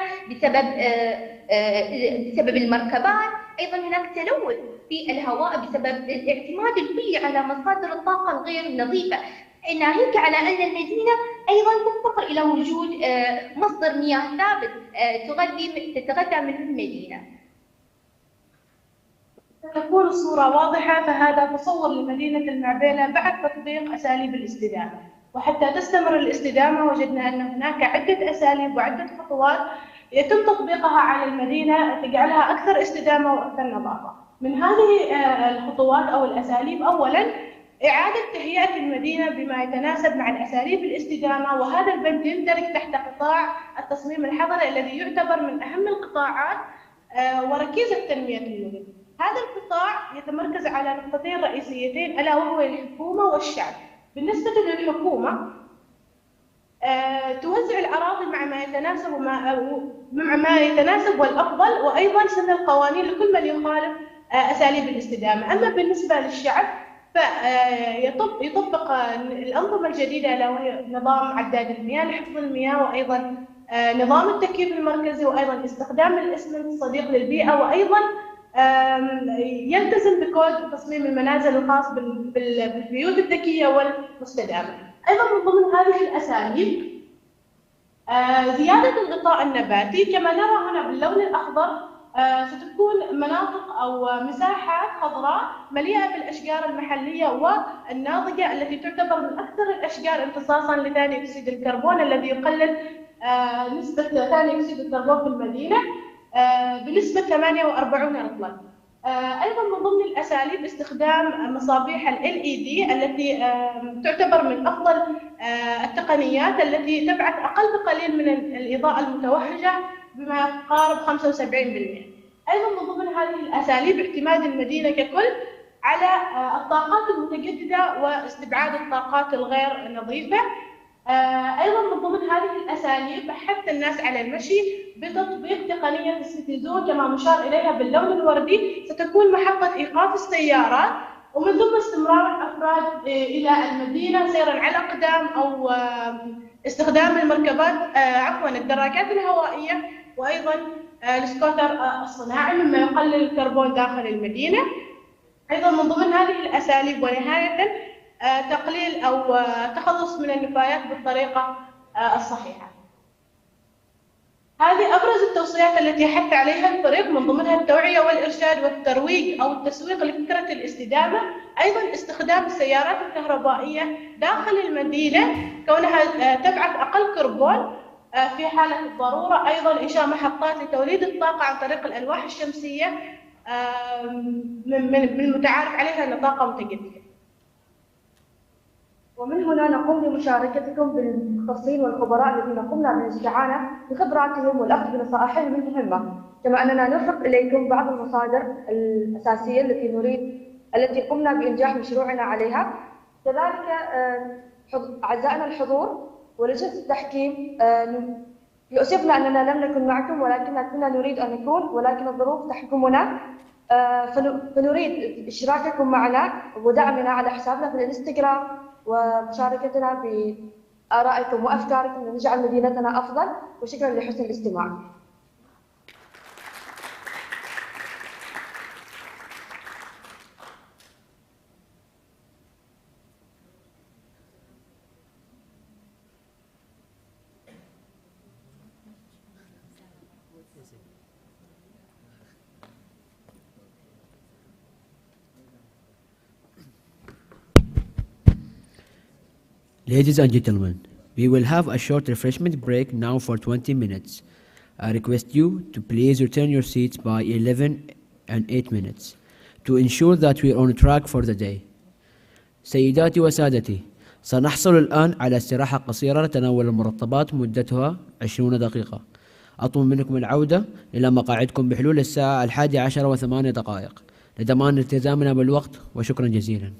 بسبب المركبات. أيضا هناك تلوث في الهواء بسبب الاعتماد الكلي على مصادر الطاقة الغير نظيفة، ناهيك على أن المدينة أيضا تفتقر إلى وجود مصدر مياه ثابت تتغذى منه المدينة. تكون الصورة واضحة، فهذا تصور لمدينة المعبيلة بعد تطبيق أساليب الاستدامة. وحتى تستمر الاستدامة وجدنا أن هناك عدة أساليب وعدة خطوات يتم تطبيقها على المدينة تجعلها أكثر استدامة وأكثر نظافة. من هذه الخطوات أو الأساليب، أولاً إعادة تهيئة المدينة بما يتناسب مع الأساليب الاستدامة، وهذا البند يندرج تحت قطاع التصميم الحضري الذي يعتبر من أهم القطاعات وركيزة تنمية المدن. هذا القطاع يتمركز على نقطتين رئيسيتين، ألا وهو الحكومة والشعب. بالنسبة للحكومة، توزع الأراضي مع ما يتناسب والأفضل، وأيضا سن القوانين لكل من يخالف أساليب الاستدامة. أما بالنسبة للشعب، فيطبق الأنظمة الجديدة، ألا وهي نظام عداد المياه لحفظ المياه، وأيضا نظام التكييف المركزي، وأيضا استخدام الإسمنت الصديق للبيئة، وأيضا يلتزم بكود تصميم المنازل الخاص بالبيوت الذكية والمستدامة. أيضا من ضمن هذه الأساليب زيادة الغطاء النباتي. كما نرى هنا باللون الأخضر، ستكون مناطق أو مساحات خضراء مليئة بالأشجار المحلية والناضجة التي تعتبر من أكثر الأشجار امتصاصاً لثاني أكسيد الكربون، الذي يقلل نسبة ثاني أكسيد الكربون في المدينة بنسبة 48 رطلا. أيضا من ضمن الأساليب استخدام مصابيح ال LED التي تعتبر من أفضل التقنيات التي تبعث أقل بقليل من الإضاءة المتوهجة بما يقارب 75%. أيضا من ضمن هذه الأساليب اعتماد المدينة ككل على الطاقات المتجددة واستبعاد الطاقات الغير نظيفة. أيضا من ضمن هذه الأساليب حث الناس على المشي بتطبيق تقنية السيتي زون كما مشار إليها باللون الوردي. ستكون محطة إيقاف السيارات، ومن ثم استمرار الأفراد إلى المدينة سيرا على أقدام أو استخدام المركبات الدراجات الهوائية، وأيضا السكوتر الصناعي مما يقلل الكربون داخل المدينة. أيضا من ضمن هذه الأساليب ونهاية تقليل أو تخلص من النفايات بالطريقة الصحيحة. هذه أبرز التوصيات التي حث عليها الفريق، من ضمنها التوعية والإرشاد والترويج أو التسويق لفكرة الاستدامة. أيضا استخدام السيارات الكهربائية داخل المدينة كونها تبعث أقل كربون في حالة الضرورة. أيضا إنشاء محطات لتوليد الطاقة عن طريق الألواح الشمسية من المتعارف عليها أنها طاقة متجددة. ومن هنا نقوم بمشاركتكم بالمختصين والخبراء الذين قمنا بالاستعانة بخبراتهم والأخذ بنصائحهم المهمة، كما أننا نرفق إليكم بعض المصادر الأساسية التي قمنا بإنجاح مشروعنا عليها. كذلك أعزائنا الحضور ولجنة التحكيم، يؤسفنا أننا لم نكن معكم ولكننا كنا نريد أن نكون، ولكن الظروف تحكمنا، فنريد اشتراككم معنا ودعمنا على حسابنا في الانستغرام ومشاركتنا بآرائكم وأفكاركم لنجعل مدينتنا أفضل. وشكرا لحسن الاستماع. Ladies and gentlemen, We will have a short refreshment break now for 20 minutes. I request you to please return your seats by 11 and 8 minutes to ensure that we are on track for the day. سيداتي وسادتي، سنحصل الآن على استراحة قصيرة لتناول المرطبات مدتها 20 دقيقة. أطلب منكم العودة إلى مقاعدكم بحلول الساعة 11:08 لضمان التزامنا بالوقت، وشكرا جزيلا.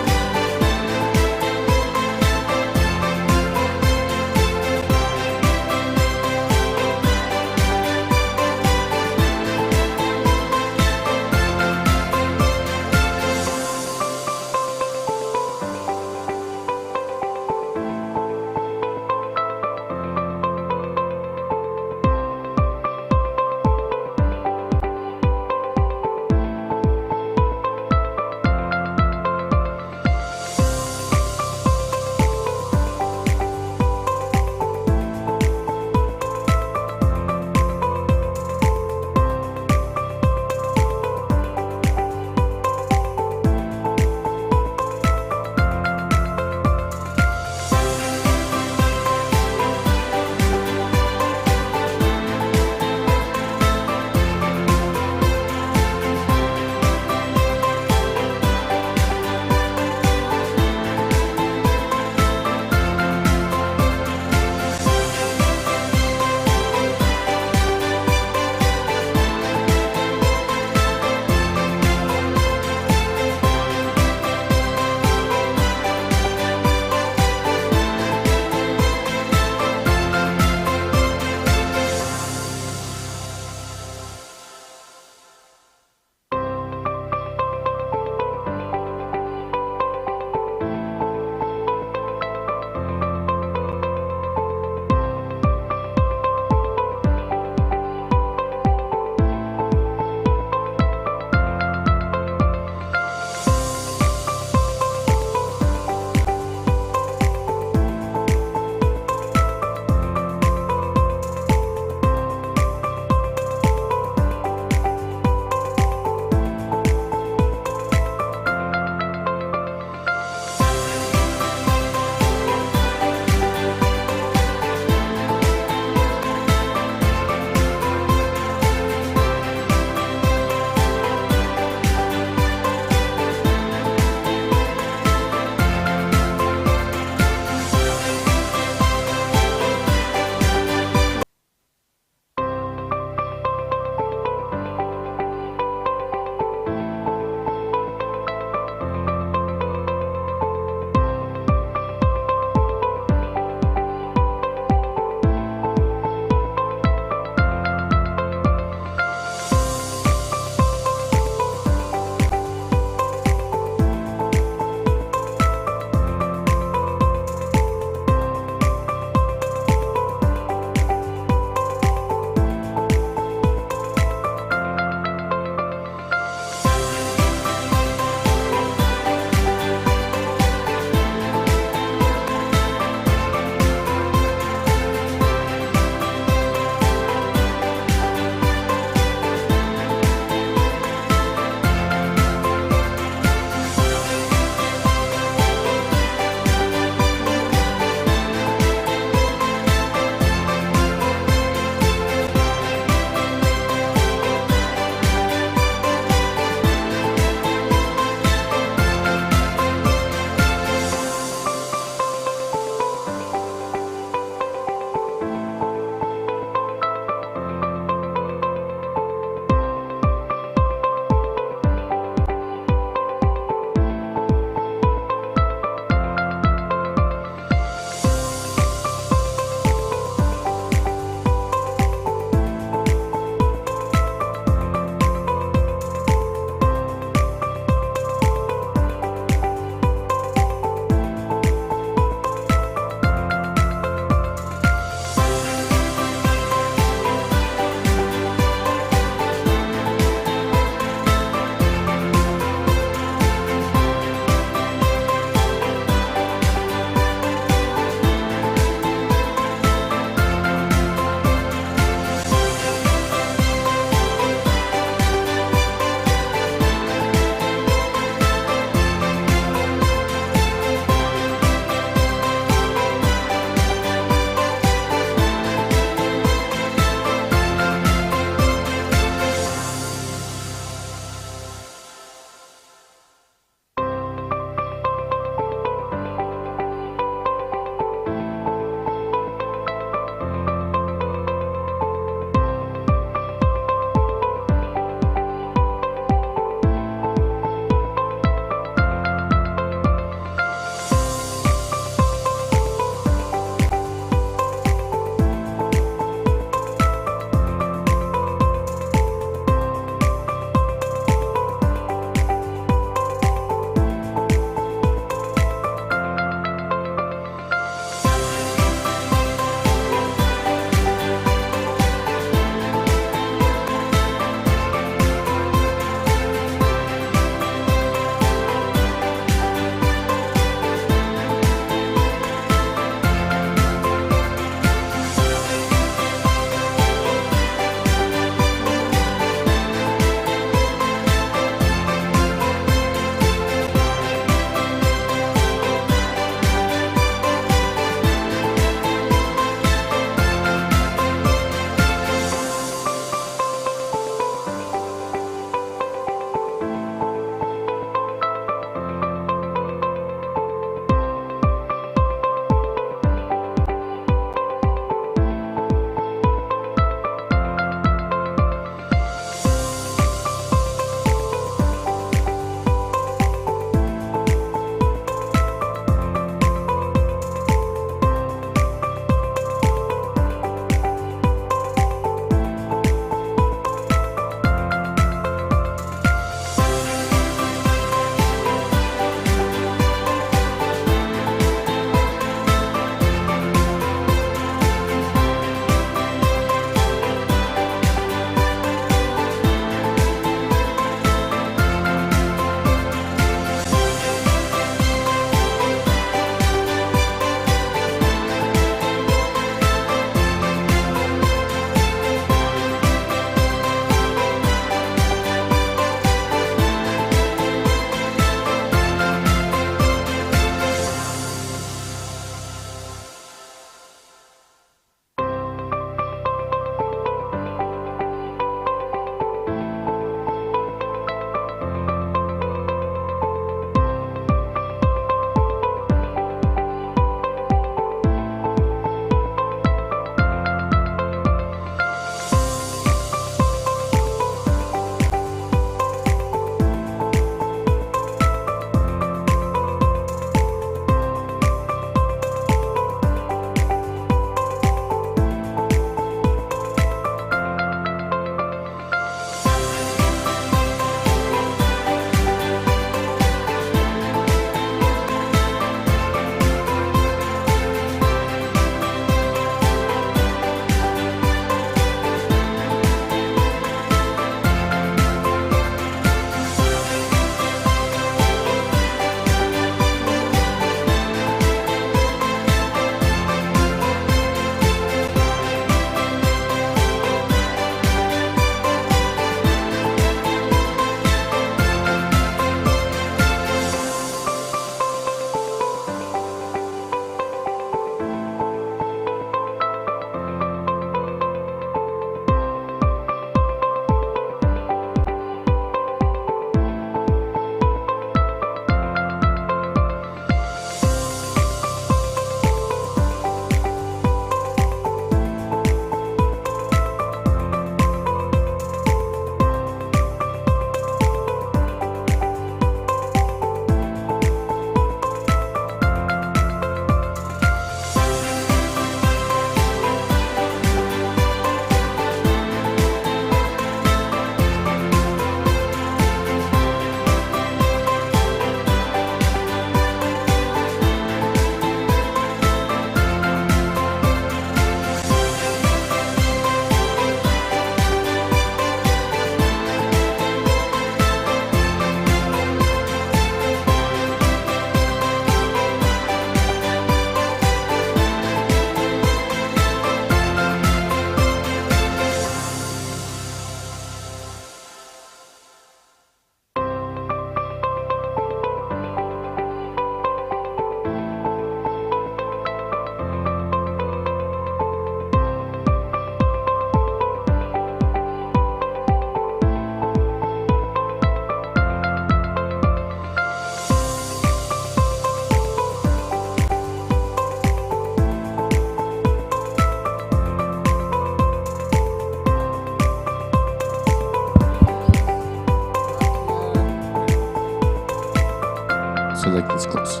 select this course.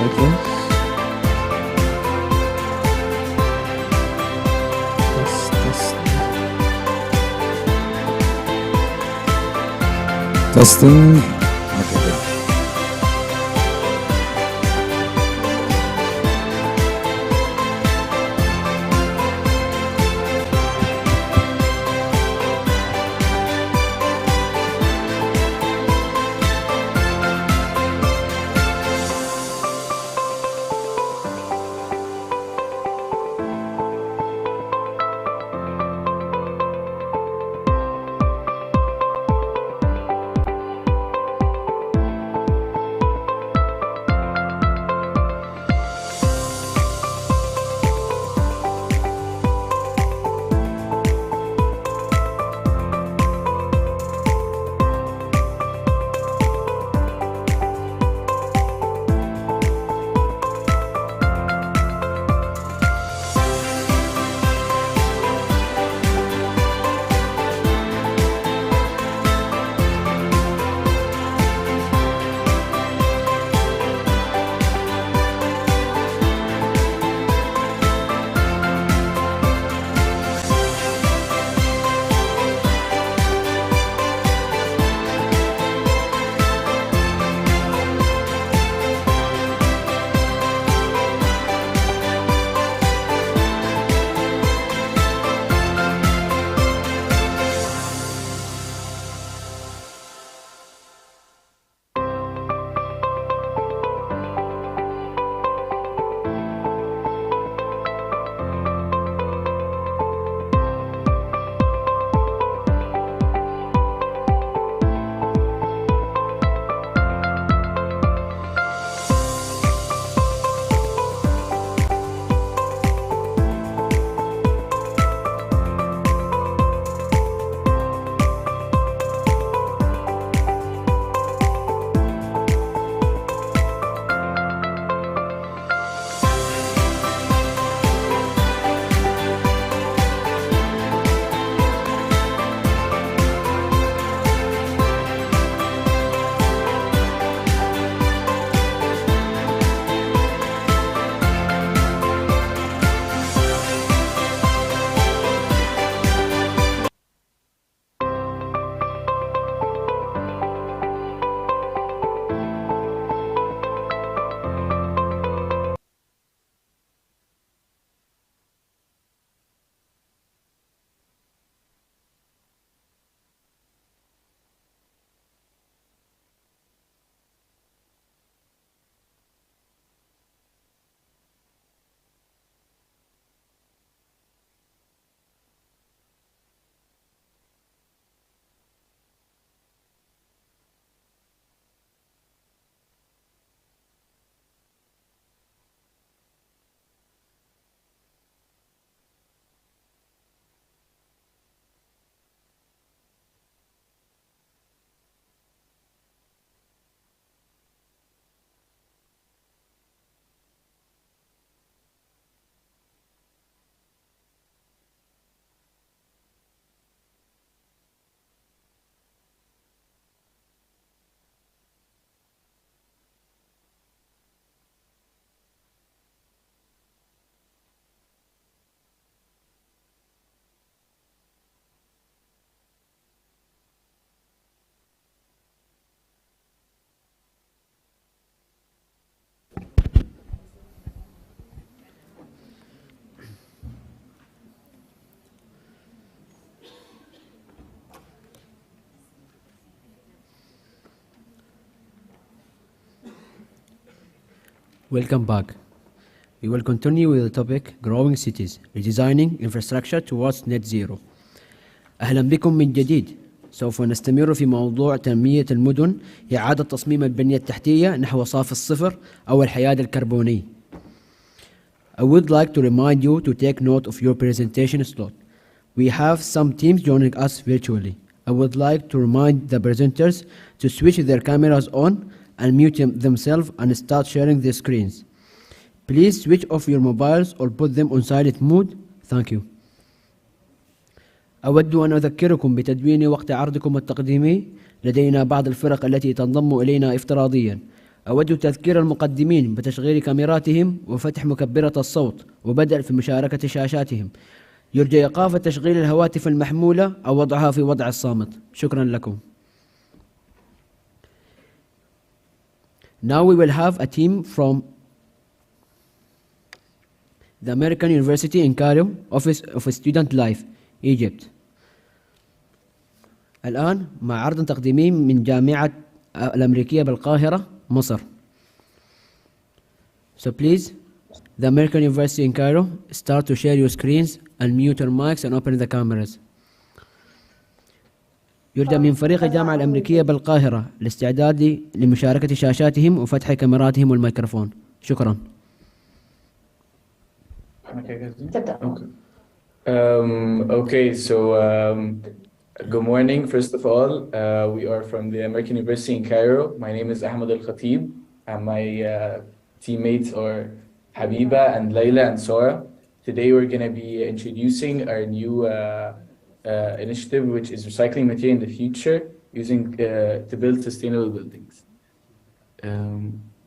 Okay. Testing. Okay, good. Welcome back. We will continue with the topic Growing Cities, Redesigning Infrastructure Towards Net Zero. أهلا بكم من جديد. سوف نستمر في موضوع تنمية المدن، إعادة تصميم البنية التحتية نحو صافي الصفر أو الحياد الكربوني. I would like to remind you to take note of your presentation slot. We have some teams joining us virtually. I would like to remind the presenters to switch their cameras on and mute themselves and start sharing their screens. Please switch off your mobiles or put them on silent mode. Thank you. أود أن أذكركم بتدوين وقت عرضكم التقديمي. لدينا بعض الفرق التي تنضم إلينا افتراضيا. أود تذكير المقدمين بتشغيل كاميراتهم وفتح مكبرة الصوت وبدء في مشاركة شاشاتهم. يرجى إيقاف تشغيل الهواتف المحمولة أو وضعها في وضع الصامت. شكرا لكم. Now we will have a team from the American University in Cairo, Office of Student Life, Egypt. الآن مع عرض تقديمي من جامعة الأمريكية بالقاهرة، مصر. So please, the American University in Cairo, start to share your screens and mute your mics and open the cameras. يرجى من فريق الجامعة الأمريكية بالقاهرة الاستعداد لمشاركة شاشاتهم وفتح كاميراتهم والميكروفون. شكرا. Okay, so good morning. First of all, we are from the American University in Cairo. My name is Ahmed Al-Khatib, and my teammates are Habiba and Layla and Sora. Today we're going to be introducing our new initiative, which is recycling material in the future using to build sustainable buildings.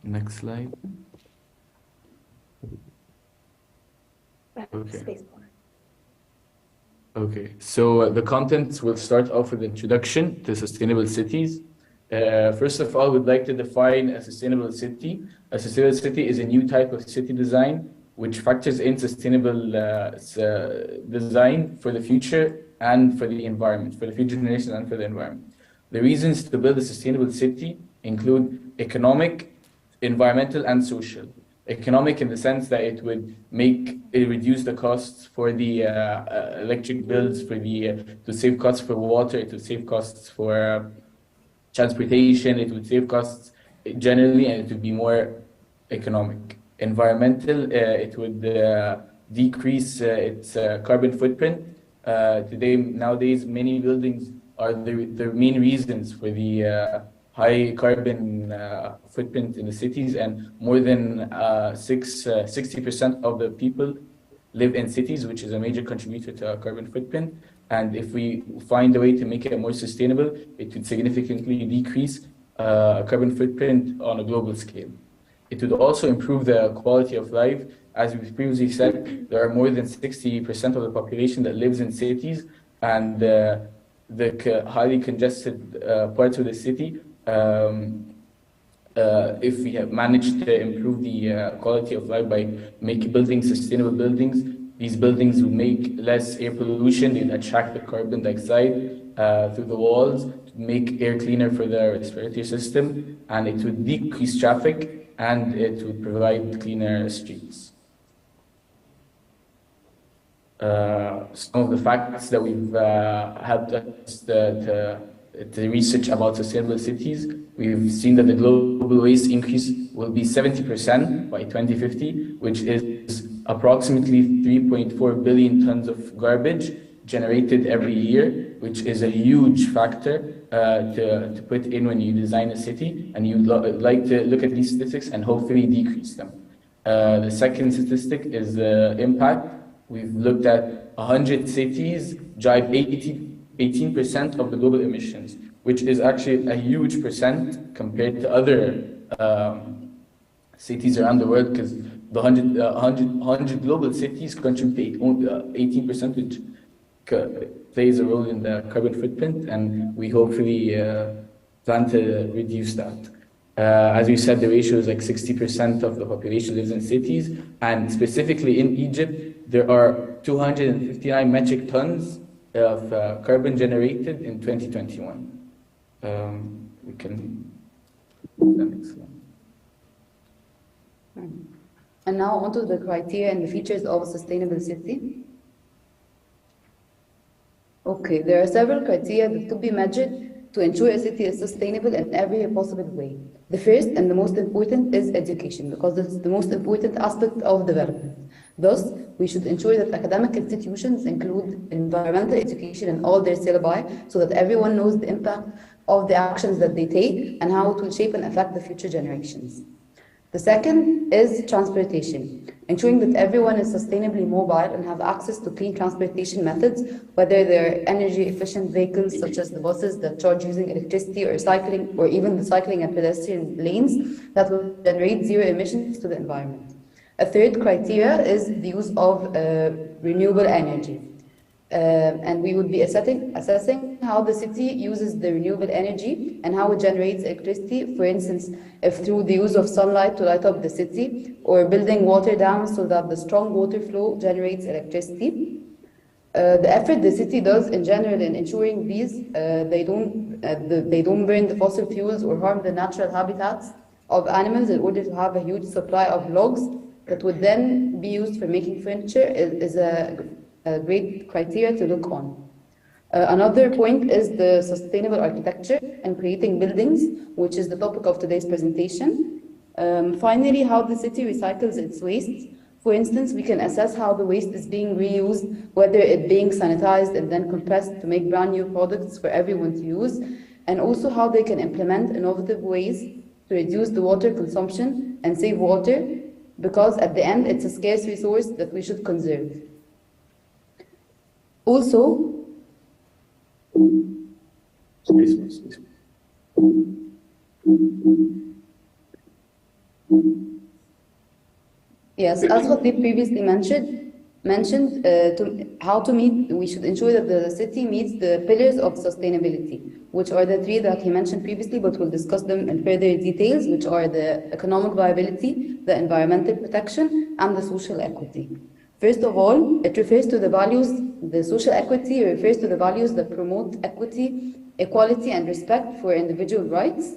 Next slide. Okay, so the content will start off with introduction to sustainable cities. First of all, we'd like to define a sustainable city. A sustainable city is a new type of city design which factors in sustainable design for the future and for the environment, for the future generations and for the environment. The reasons to build a sustainable city include economic, environmental, and social. Economic in the sense that it would reduce the costs for the electric bills, to save costs for water, it would save costs for transportation, it would save costs generally, and it would be more economic. Environmental, it would decrease its carbon footprint. Nowadays, many buildings are the main reasons for the high carbon footprint in the cities, and more than 60% of the people live in cities, which is a major contributor to our carbon footprint. And if we find a way to make it more sustainable, it would significantly decrease carbon footprint on a global scale. It would also improve the quality of life. As we previously said, there are more than 60% of the population that lives in cities, and the highly congested parts of the city. If we have managed to improve the quality of life by making buildings sustainable buildings, these buildings will make less air pollution. They would attract the carbon dioxide through the walls to make air cleaner for the respiratory system, and it would decrease traffic, and it would provide cleaner streets. Some of the facts that we've helped us to research about sustainable cities, we've seen that the global waste increase will be 70% by 2050, which is approximately 3.4 billion tons of garbage generated every year, which is a huge factor to put in when you design a city, and you'd like to look at these statistics and hopefully decrease them. The second statistic is the impact. We've looked at 100 cities drive 18% of the global emissions, which is actually a huge percent compared to other cities around the world, because the 100 global cities contribute 18%, which plays a role in the carbon footprint, and we hopefully plan to reduce that. As we said, the ratio is like 60% of the population lives in cities, and specifically in Egypt, there are 259 metric tons of carbon generated in 2021. We can the next one. And now onto the criteria and the features of a sustainable city. Okay, there are several criteria that could be measured to ensure a city is sustainable in every possible way. The first and the most important is education, because this is the most important aspect of development. Thus, we should ensure that academic institutions include environmental education in all their syllabi, so that everyone knows the impact of the actions that they take and how it will shape and affect the future generations. The second is transportation, ensuring that everyone is sustainably mobile and have access to clean transportation methods, whether they're energy efficient vehicles such as the buses that charge using electricity or cycling, or even the cycling and pedestrian lanes that will generate zero emissions to the environment. A third criteria is the use of renewable energy. And we would be assessing how the city uses the renewable energy and how it generates electricity. For instance, if through the use of sunlight to light up the city, or building water dams so that the strong water flow generates electricity. The effort the city does in general in ensuring these, they don't burn the fossil fuels or harm the natural habitats of animals in order to have a huge supply of logs that would then be used for making furniture is a great criteria to look on. Another point is the sustainable architecture and creating buildings, which is the topic of today's presentation. Finally, how the city recycles its waste. For instance, we can assess how the waste is being reused, whether it being sanitized and then compressed to make brand new products for everyone to use, and also how they can implement innovative ways to reduce the water consumption and save water, because at the end, it's a scarce resource that we should conserve. Also, yes, as Khatib previously mentioned, we should ensure that the city meets the pillars of sustainability, which are the three that he mentioned previously, but we'll discuss them in further details, which are the economic viability, the environmental protection, and the social equity. First of all, it refers to the values, the social equity refers to the values that promote equity, equality, and respect for individual rights.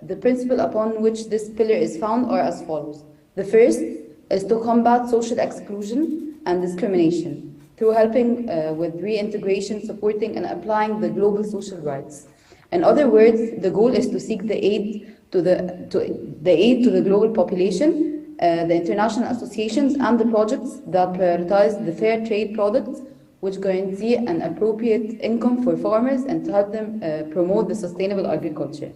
The principle upon which this pillar is found are as follows. The first is to combat social exclusion and discrimination through helping with reintegration, supporting and applying the global social rights. In other words, the goal is to seek the aid to the global population, the international associations and the projects that prioritize the fair trade products, which guarantee an appropriate income for farmers and to help them promote the sustainable agriculture.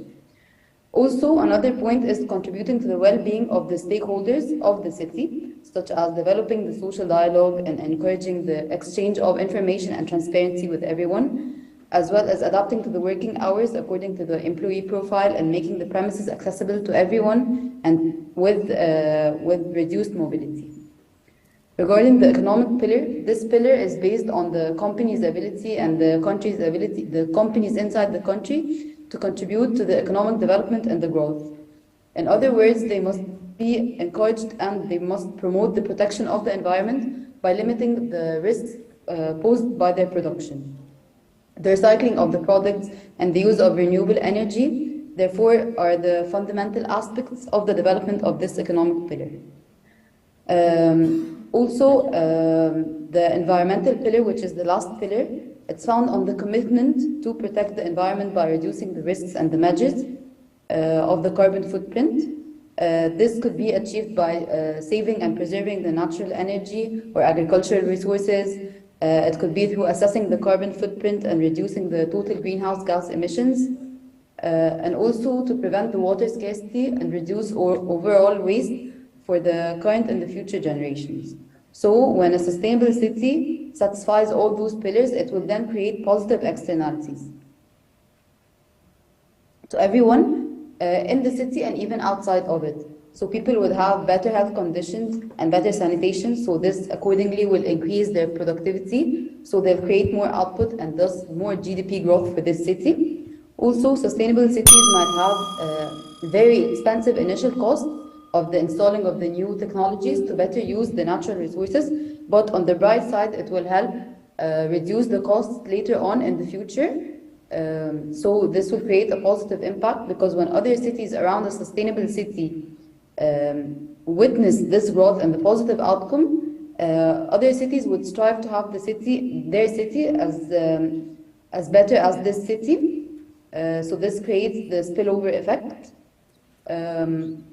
Also, another point is contributing to the well-being of the stakeholders of the city, such as developing the social dialogue and encouraging the exchange of information and transparency with everyone, as well as adapting to the working hours according to the employee profile and making the premises accessible to everyone and with reduced mobility. Regarding the economic pillar, this pillar is based on the company's ability and the country's ability, the companies inside the country to contribute to the economic development and the growth. In other words, they must be encouraged and they must promote the protection of the environment by limiting the risks posed by their production. The recycling of the products and the use of renewable energy, therefore, are the fundamental aspects of the development of this economic pillar. Also, the environmental pillar, which is the last pillar, it's found on the commitment to protect the environment by reducing the risks and the measures of the carbon footprint. This could be achieved by saving and preserving the natural energy or agricultural resources. It could be through assessing the carbon footprint and reducing the total greenhouse gas emissions, and also to prevent the water scarcity and reduce overall waste for the current and the future generations. So when a sustainable city satisfies all those pillars, it will then create positive externalities to everyone in the city and even outside of it. So people would have better health conditions and better sanitation, so this accordingly will increase their productivity, so they'll create more output and thus more GDP growth for this city. Also, sustainable cities might have very expensive initial costs of the installing of the new technologies to better use the natural resources, but on the bright side, it will help reduce the costs later on in the future. So this will create a positive impact, because when other cities around a sustainable city witness this growth and the positive outcome, other cities would strive to have their city as better as this city. So this creates the spillover effect.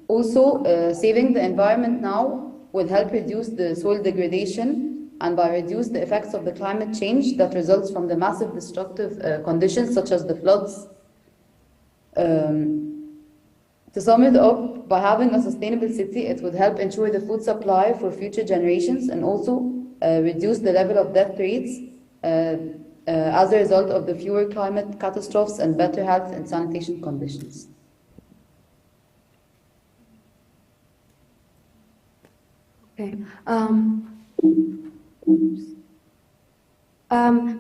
Also, saving the environment now will help reduce the soil degradation and by reduce the effects of the climate change that results from the massive destructive conditions such as the floods. To sum it up, by having a sustainable city, it would help ensure the food supply for future generations and also reduce the level of death rates as a result of the fewer climate catastrophes and better health and sanitation conditions. Okay.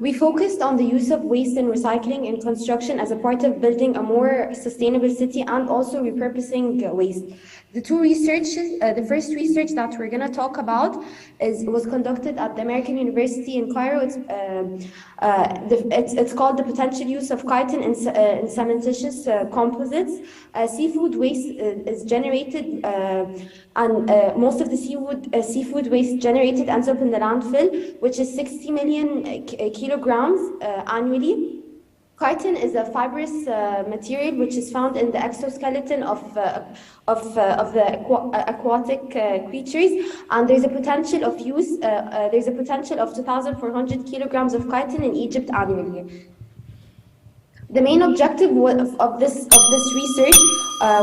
We focused on the use of waste and recycling in construction as a part of building a more sustainable city and also repurposing waste. The first research that we're going to talk about was conducted at the American University in Cairo. It's called the potential use of chitin in cementitious composites. Seafood waste is generated and most of the seafood waste generated ends up in the landfill, which is 60 million kilograms annually. Chitin is a fibrous material which is found in the exoskeleton of the aquatic creatures, and there's a potential of use. There's a potential of 2,400 kilograms of chitin in Egypt annually. The main objective of this research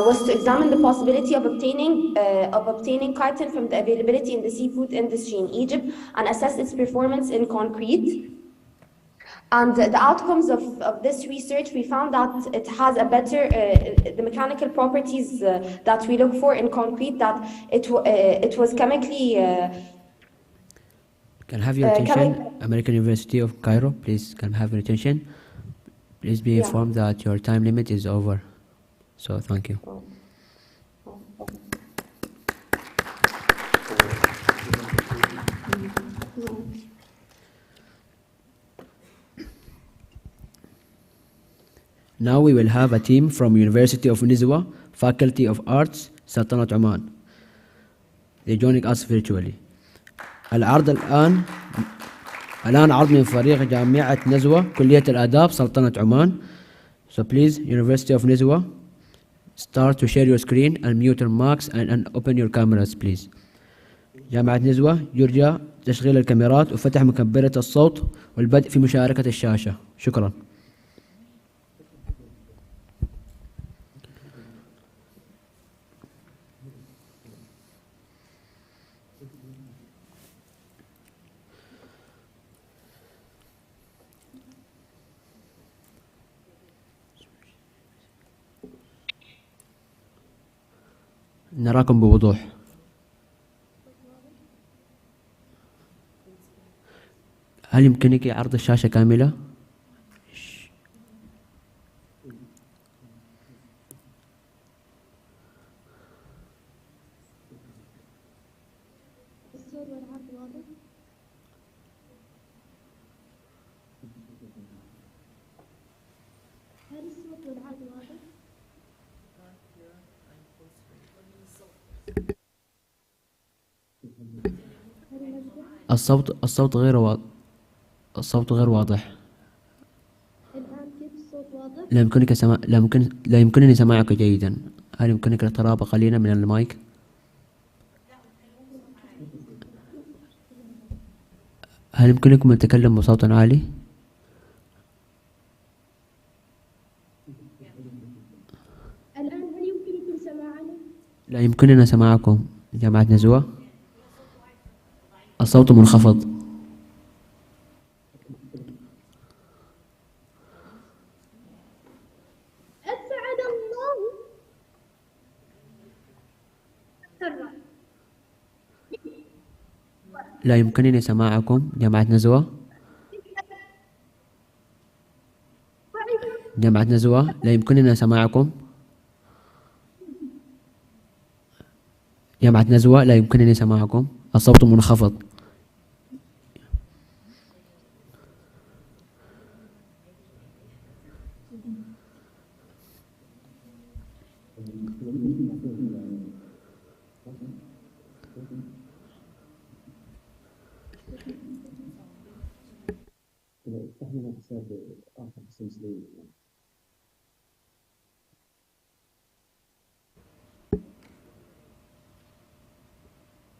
was to examine the possibility of obtaining chitin from the availability in the seafood industry in Egypt and assess its performance in concrete. And the outcomes of this research, we found that it has a better, the mechanical properties that we look for in concrete, that it was chemically... Can I have your attention? American University of Cairo, please, can I have your attention? Please be informed that your time limit is over. So, thank you. Now we will have a team from University of Nizwa, Faculty of Arts, Sultanate Oman. They're joining us virtually. العرض الآن عرض من فريق جامعة نزوة كلية الآداب سلطنة عمان. So please, University of Nizwa, start to share your screen and mute your mics and open your cameras, please. جامعة نزوة يرجى تشغيل الكاميرات وفتح مكبرة الصوت والبدء في مشاركة الشاشة. شكرا. نراكم بوضوح. هل يمكنك عرض الشاشة كاملة؟ الصوت غير واضح. الصوت غير واضح. الآن كيف الصوت واضح؟ لا يمكنني سماعك جيدا. هل يمكنك الاقتراب قليلا من المايك؟ هل يمكنكم التكلم بصوت عالي؟ الآن هل يمكنكم سماعنا؟ لا يمكننا سماعكم. جامعة نزوة الصوت منخفض. أسعد الله. لا يمكنني سماعكم. جامعة نزوة. جامعة نزوة لا يمكننا سماعكم. جامعة نزوة لا يمكنني سماعكم. الصوت منخفض.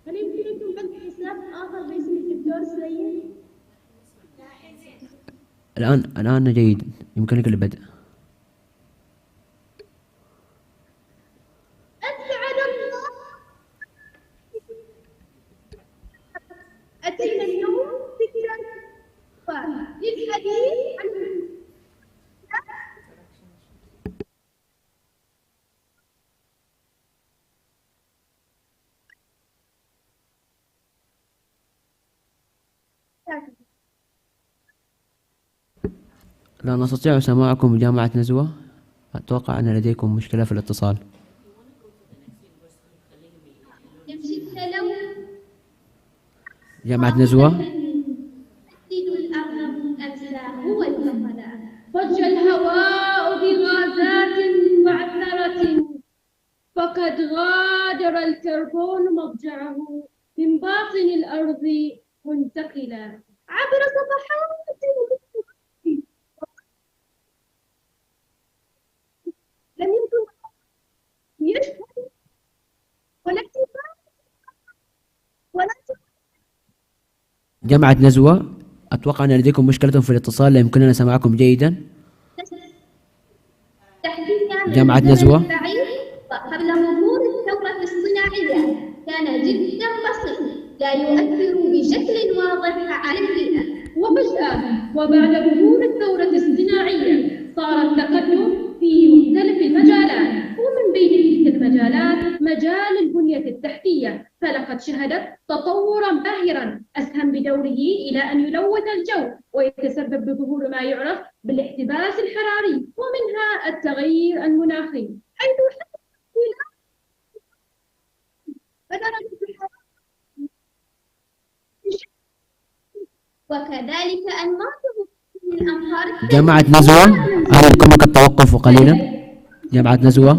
هل يمكنكم فتح حساب آخر باسم الدكتور سليم؟ الآن جيد. يمكنك البدء. للحديث عن لا نستطيع سماعكم جامعة نزوة. أتوقع أن لديكم مشكلة في الاتصال. شئت لو جامعة نزوة. يسدد الأرض أمساه والفضلاء ضج الهواء بغازات معثرة فقد غادر الكربون مضجعه من باطن الأرض منتقلا عبر صفحات لم يكن يشهد ولا اكتفاء ولا جامعة نزوة. أتوقع أن لديكم مشكلة في الاتصال، لا يمكننا سماعكم جيدا. تحديثا جامعة من نزوة. زمن بعيد قبل ظهور الثورة الصناعية كان جدا بسيط لا يؤثر بشكل واضح على البيئة وفجأة وبعد ظهور الثورة الصناعية صار التقدم في مختلف المجالات ومن بين تلك المجالات مجال البنية التحتية فلقد شهدت تطورا باهرا أسهم بدوره إلى أن يلوث الجو ويتسبب بظهور ما يعرف بالاحتباس الحراري ومنها التغير المناخي حيث وكذلك أنماطه من الأنهار جامعة نزوة، هل يمكنك التوقف قليلا؟ جامعة نزوة.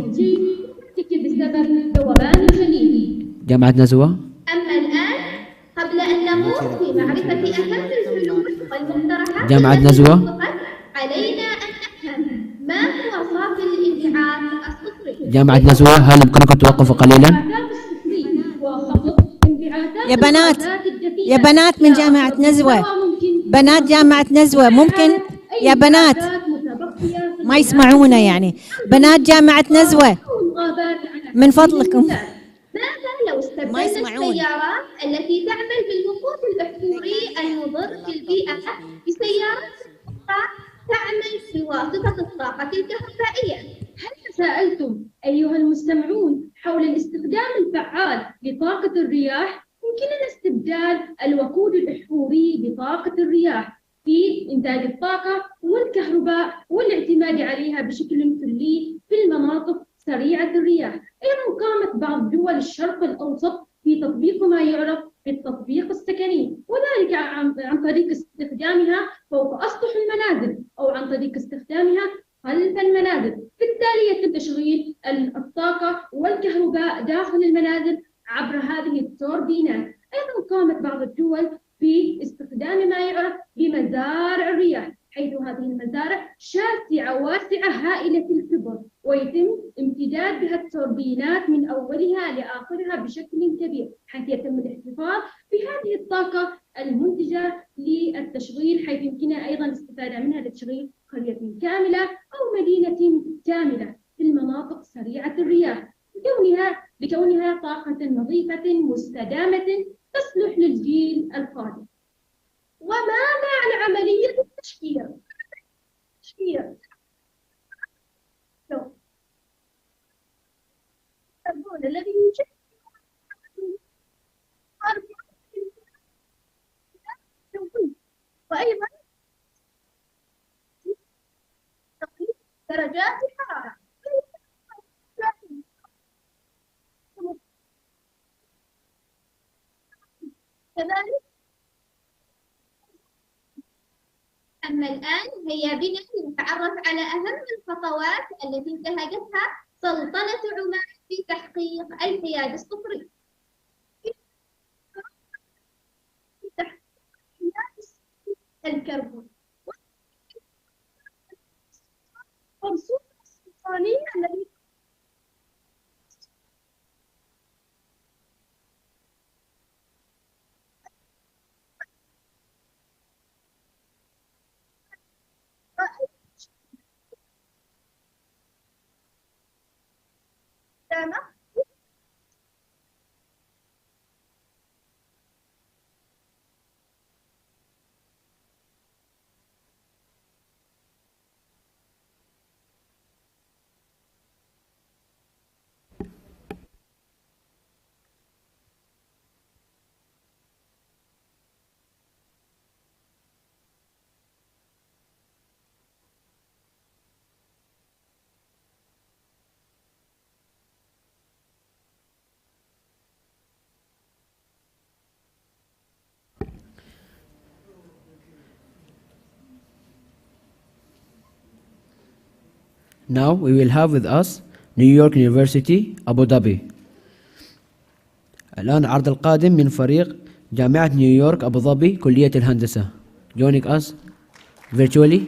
بسبب ذوبان الجليد. جامعة نزوة. أما الآن قبل أن نموت في معرفة أهم الحلول والمقترحات جامعة التي نزوة. وفقت علينا أن نفهم ما هو صافي الانبعاث الصفري. جامعة نزوة، هل يمكنك التوقف قليلا؟ يا بنات من جامعة نزوة، بنات جامعة نزوة ممكن يا بنات ما يسمعونا يعني. بنات جامعة نزوة من فضلكم ماذا لو استبدلنا السيارات التي تعمل بالوقود الأحفوري المضر بالبيئة بسيارات أخرى تعمل بواسطة الطاقة الكهربائية؟ هل تساءلتم أيها المستمعون حول الاستخدام الفعال لطاقة الرياح؟ يمكننا استبدال الوقود الأحفوري بطاقة الرياح في إنتاج الطاقة والكهرباء والاعتماد عليها بشكل كلي في المناطق سريعة الرياح. أيضا قامت بعض دول الشرق الأوسط في تطبيق ما يعرف بالتطبيق السكني وذلك عن طريق استخدامها فوق أسطح المنازل أو عن طريق استخدامها خلف المنازل. بالتالي يتم تشغيل الطاقة والكهرباء داخل المنازل عبر هذه التوربينات. أيضا قامت بعض الدول باستخدام ما يعرف بمزارع الرياح حيث هذه المزارع شاسعة واسعة هائلة الكبر ويتم امتداد بها التوربينات من أولها لآخرها بشكل كبير حيث يتم الاحتفاظ بهذه الطاقة المنتجة للتشغيل حيث يمكننا أيضا الاستفادة منها لتشغيل قرية كاملة أو مدينة كاملة في المناطق سريعة الرياح بكونها طاقة نظيفة مستدامة تصلح للجيل القادم. وماذا عن عملية التشفير؟ الكربون الذي يوجد وأيضا تقليل درجات الحرارة. كذلك أما الآن هيا بنا نتعرف على أهم الخطوات التي انتهجتها سلطنة عمان في تحقيق الحياد الصفري. الكربون والرسوم السلطانية التي Now we will have with us New York University أبو ظبي. الآن عرض القادم من فريق جامعة نيويورك أبو ظبي كلية الهندسة. Joining us virtually.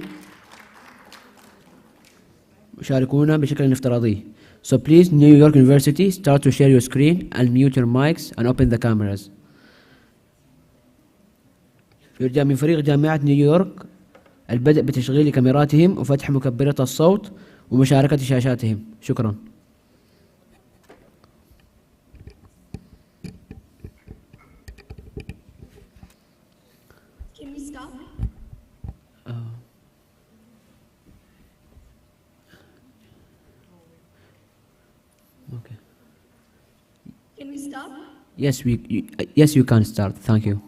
شاركونا بشكل افتراضي. So please, New York University, start to share your screen and mute your mics and open the cameras. يرجى من فريق جامعة نيويورك البدء بتشغيل كاميراتهم وفتح مكبرات الصوت ومشاركة شاشاتهم. شكرا. Can we start? Okay. Can we start? Yes, yes, you can start. Thank you.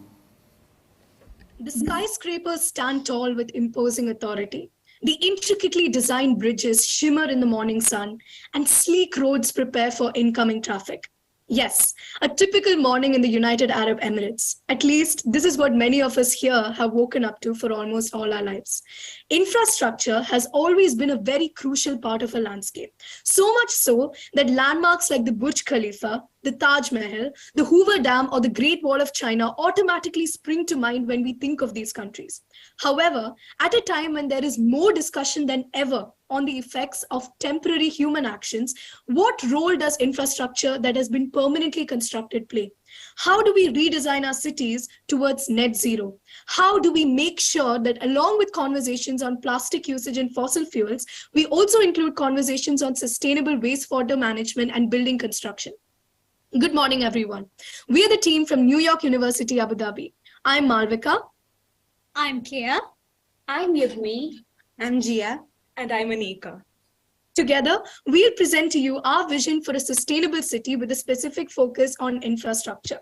The skyscrapers stand tall with imposing authority. The intricately designed bridges shimmer in the morning sun, and sleek roads prepare for incoming traffic. Yes, a typical morning in the United Arab Emirates. At least, this is what many of us here have woken up to for almost all our lives. Infrastructure has always been a very crucial part of a landscape. So much so that landmarks like the Burj Khalifa, the Taj Mahal, the Hoover Dam, or the Great Wall of China automatically spring to mind when we think of these countries. However, at a time when there is more discussion than ever on the effects of temporary human actions, what role does infrastructure that has been permanently constructed play? How do we redesign our cities towards net zero? How do we make sure that along with conversations on plastic usage and fossil fuels, we also include conversations on sustainable wastewater management and building construction? Good morning, everyone. We are the team from New York University, Abu Dhabi. I'm Malvika. I'm Kia. I'm Yavmi. I'm Jia. And I'm Anika. Together, we'll present to you our vision for a sustainable city with a specific focus on infrastructure.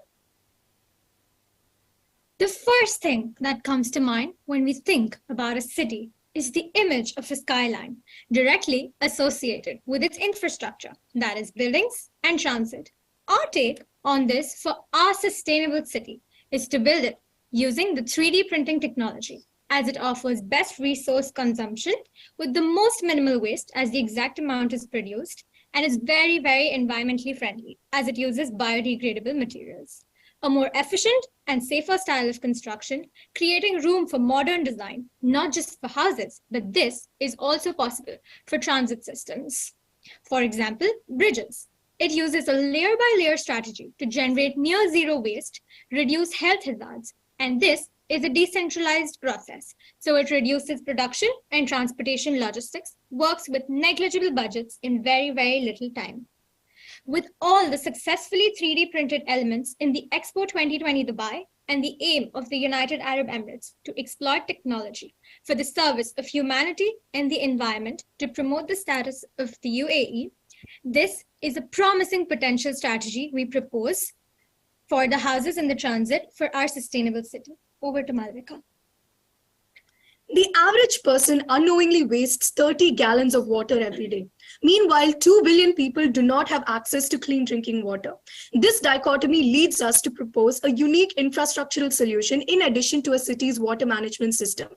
The first thing that comes to mind when we think about a city is the image of a skyline directly associated with its infrastructure, that is buildings and transit. Our take on this for our sustainable city is to build it using the 3D printing technology, as it offers best resource consumption with the most minimal waste as the exact amount is produced, and is very, very environmentally friendly as it uses biodegradable materials. A more efficient and safer style of construction, creating room for modern design, not just for houses, but this is also possible for transit systems. For example, bridges. It uses a layer-by-layer strategy to generate near zero waste, reduce health hazards, and this is a decentralized process. So it reduces production and transportation logistics, works with negligible budgets in very, very little time. With all the successfully 3D printed elements in the Expo 2020 Dubai and the aim of the United Arab Emirates to exploit technology for the service of humanity and the environment to promote the status of the UAE, this is a promising potential strategy we propose for the houses and the transit for our sustainable city. Over to Malvika. The average person unknowingly wastes 30 gallons of water every day. Meanwhile, 2 billion people do not have access to clean drinking water. This dichotomy leads us to propose a unique infrastructural solution in addition to a city's water management system.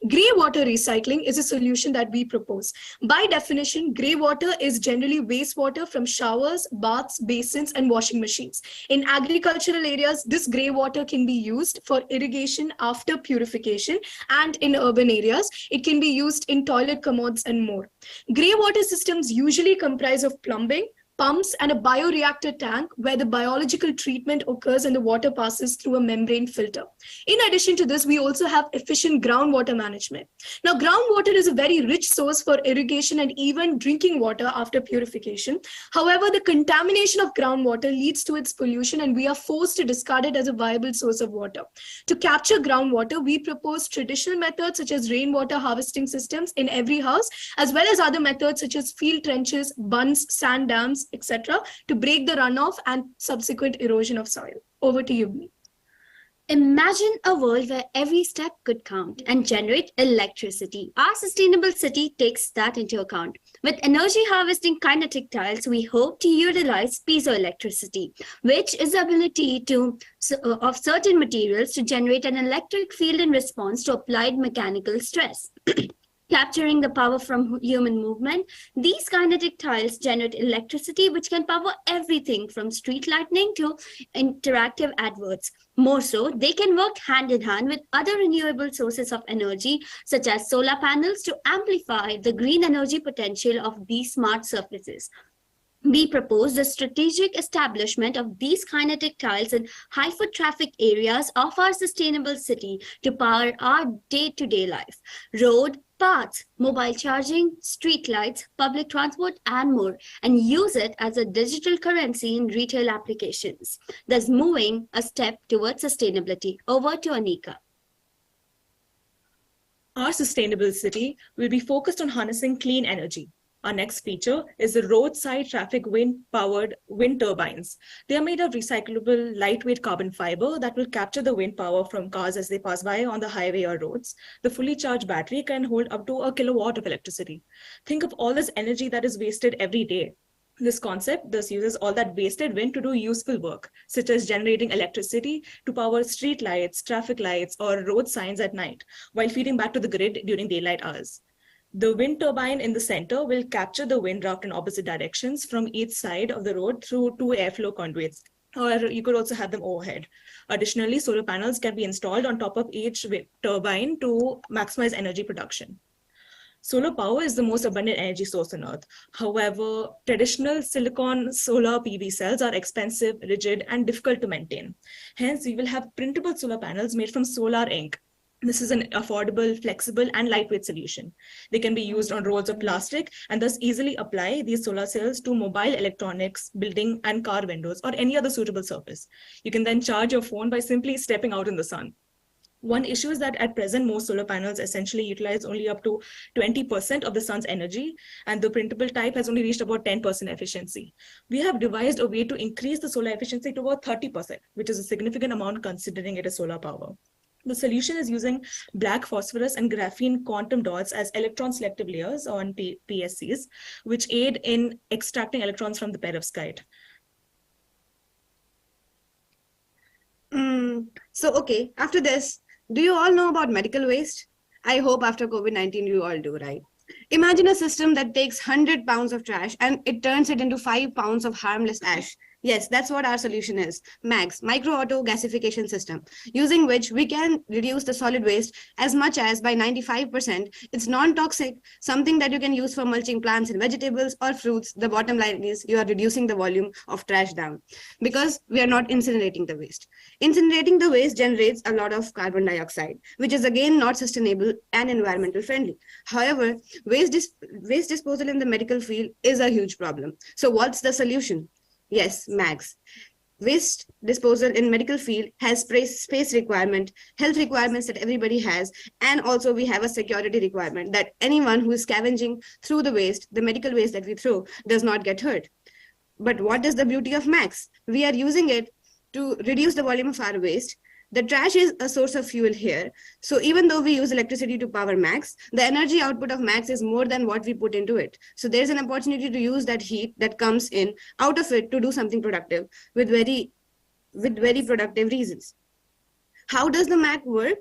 Grey water recycling is a solution that we propose. By definition, grey water is generally wastewater from showers, baths, basins, and washing machines. In agricultural areas, this grey water can be used for irrigation after purification, and in urban areas, it can be used in toilet commodes and more. Grey water systems usually comprise of plumbing, pumps, and a bioreactor tank where the biological treatment occurs and the water passes through a membrane filter. In addition to this, we also have efficient groundwater management. Now, groundwater is a very rich source for irrigation and even drinking water after purification. However, the contamination of groundwater leads to its pollution, and we are forced to discard it as a viable source of water. To capture groundwater, we propose traditional methods such as rainwater harvesting systems in every house, as well as other methods such as field trenches, bunds, sand dams, etc., to break the runoff and subsequent erosion of soil. Over to you. Imagine a world where every step could count and generate electricity. Our sustainable city takes that into account. With energy harvesting kinetic tiles, we hope to utilize piezoelectricity, which is the ability of certain materials to generate an electric field in response to applied mechanical stress. Capturing the power from human movement, these kinetic tiles generate electricity which can power everything from street lighting to interactive adverts. More so, they can work hand in hand with other renewable sources of energy such as solar panels to amplify the green energy potential of these smart surfaces. We propose the strategic establishment of these kinetic tiles in high foot traffic areas of our sustainable city to power our day-to-day life. Road, paths, mobile charging, street lights, public transport, and more, and use it as a digital currency in retail applications, thus moving a step towards sustainability. Over to Anika. Our sustainable city will be focused on harnessing clean energy. Our next feature is the roadside traffic wind-powered wind turbines. They are made of recyclable, lightweight carbon fiber that will capture the wind power from cars as they pass by on the highway or roads. The fully charged battery can hold up to a kilowatt of electricity. Think of all this energy that is wasted every day. This concept thus uses all that wasted wind to do useful work, such as generating electricity to power street lights, traffic lights, or road signs at night, while feeding back to the grid during daylight hours. The wind turbine in the center will capture the wind draft in opposite directions from each side of the road through two airflow conduits, or you could also have them overhead. Additionally, solar panels can be installed on top of each wind turbine to maximize energy production. Solar power is the most abundant energy source on Earth. However, traditional silicon solar PV cells are expensive, rigid, and difficult to maintain. Hence, we will have printable solar panels made from solar ink. This is an affordable, flexible, and lightweight solution. They can be used on rolls of plastic and thus easily apply these solar cells to mobile electronics, building, and car windows, or any other suitable surface. You can then charge your phone by simply stepping out in the sun. One issue is that at present, most solar panels essentially utilize only up to 20% of the sun's energy, and the printable type has only reached about 10% efficiency. We have devised a way to increase the solar efficiency to about 30%, which is a significant amount considering it is solar power. The solution is using black phosphorus and graphene quantum dots as electron selective layers on PSCs, which aid in extracting electrons from the perovskite. Okay, after this, do you all know about medical waste? I hope after COVID-19 you all do, right? Imagine a system that takes 100 pounds of trash and it turns it into 5 pounds of harmless ash. Yes, that's what our solution is. MAGS, Micro Auto Gasification System, using which we can reduce the solid waste as much as by 95%. It's non-toxic, something that you can use for mulching plants and vegetables or fruits. The bottom line is you are reducing the volume of trash down because we are not incinerating the waste. Incinerating the waste generates a lot of carbon dioxide, which is again not sustainable and environmental friendly. However, waste disposal in the medical field is a huge problem. So what's the solution? Yes, MAGS. Waste disposal in medical field has space requirement, health requirements that everybody has, and also we have a security requirement that anyone who is scavenging through the waste, the medical waste that we throw, does not get hurt. But what is the beauty of MAGS? We are using it to reduce the volume of our waste. The trash is a source of fuel here. So even though we use electricity to power MAGS, the energy output of MAGS is more than what we put into it. So there's an opportunity to use that heat that comes in out of it to do something productive with very productive reasons. How does the MAG work?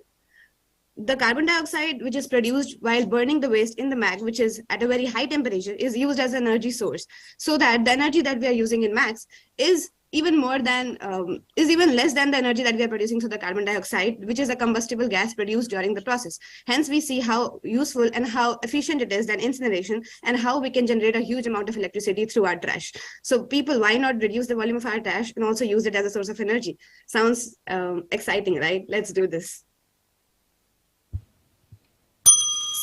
The carbon dioxide, which is produced while burning the waste in the MAG, which is at a very high temperature, is used as an energy source. So that the energy that we are using in MAGS is even less than the energy that we are producing through the carbon dioxide, which is a combustible gas produced during the process. Hence, we see how useful and how efficient it is than incineration and how we can generate a huge amount of electricity through our trash. So people, why not reduce the volume of our trash and also use it as a source of energy? Sounds exciting, right? Let's do this.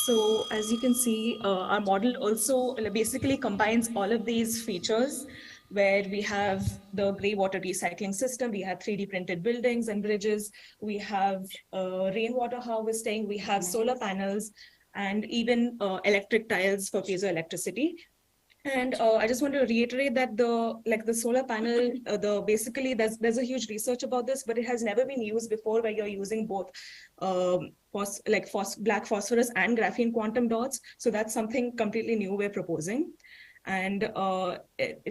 So as you can see, our model also basically combines all of these features where we have the grey water recycling system, we have 3D printed buildings and bridges, we have rainwater harvesting, we have solar panels, and even electric tiles for piezoelectricity. And I just want to reiterate that the solar panel, basically there's a huge research about this, but it has never been used before where you're using both black phosphorus and graphene quantum dots. So that's something completely new we're proposing. And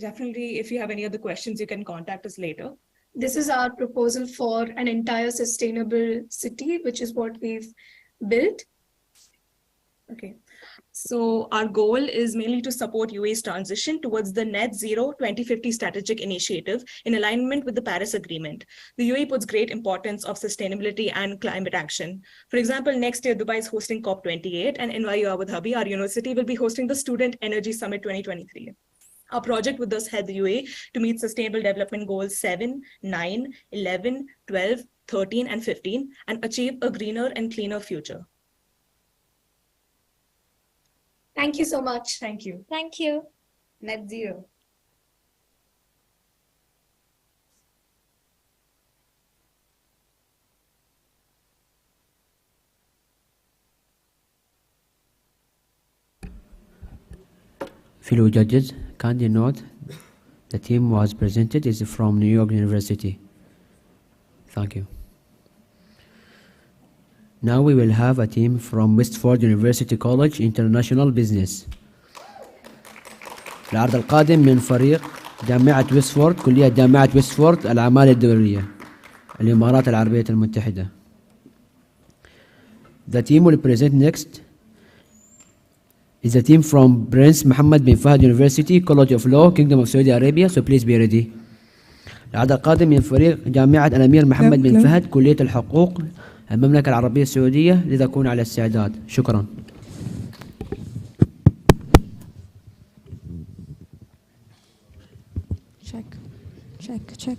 definitely, if you have any other questions, you can contact us later. This is our proposal for an entire sustainable city, which is what we've built. Okay. So our goal is mainly to support UAE's transition towards the Net Zero 2050 strategic initiative in alignment with the Paris Agreement. The UAE puts great importance of sustainability and climate action. For example, next year, Dubai is hosting COP28 and NYU Abu Dhabi, our university, will be hosting the Student Energy Summit 2023. Our project would thus help the UAE to meet Sustainable Development Goals 7, 9, 11, 12, 13, and 15, and achieve a greener and cleaner future. Thank you so much. Thank you. Thank you. Net zero. Fellow judges, kindly note the team was presented is from New York University. Thank you. Now we will have a team from Westford University College International Business. العرض القادم من فريق جامعة ويستفورد، كلية جامعة ويستفورد الأعمال الدولية، الإمارات العربية المتحدة. The team will present next is a team from Prince Mohammed bin Fahd University College of Law, Kingdom of Saudi Arabia, so please be ready. العرض القادم من فريق جامعة الأمير محمد بن فهد كلية الحقوق المملكة العربية السعودية، لذا كون على استعداد. شكرا. Check.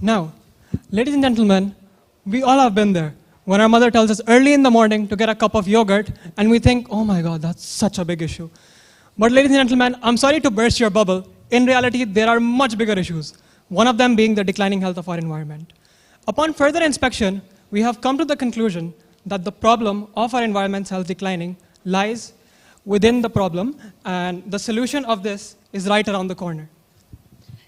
Now, ladies and gentlemen, we all have been there. When our mother tells us early in the morning to get a cup of yogurt, and we think, oh my God, that's such a big issue. But ladies and gentlemen, I'm sorry to burst your bubble. In reality, there are much bigger issues, one of them being the declining health of our environment. Upon further inspection, we have come to the conclusion that the problem of our environment's health declining lies within the problem, and the solution of this is right around the corner.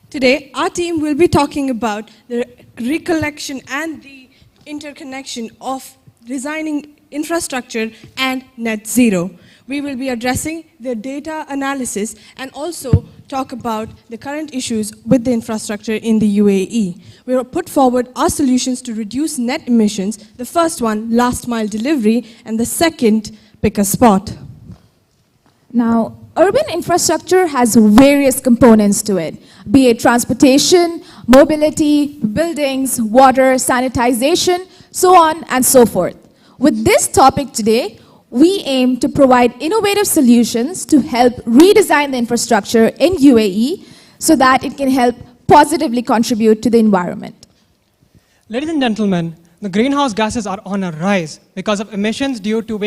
Today, our team will be talking about the recollection and the interconnection of designing infrastructure and net zero. We will be addressing the data analysis and also talk about the current issues with the infrastructure in the UAE. We will put forward our solutions to reduce net emissions. The first one, last mile delivery, and the second, pick a spot. Now, urban infrastructure has various components to it, be it transportation, mobility, buildings, water, sanitization, so on and so forth. With this topic today, we aim to provide innovative solutions to help redesign the infrastructure in UAE so that it can help positively contribute to the environment. Ladies and gentlemen, the greenhouse gases are on a rise because of emissions due to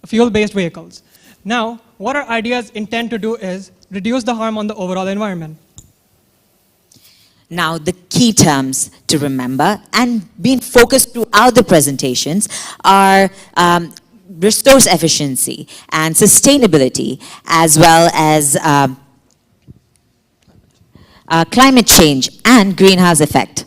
fuel-based vehicles. Now, what our ideas intend to do is reduce the harm on the overall environment. Now, the key terms to remember and being focused throughout the presentations are resource efficiency and sustainability, as well as climate change and greenhouse effect.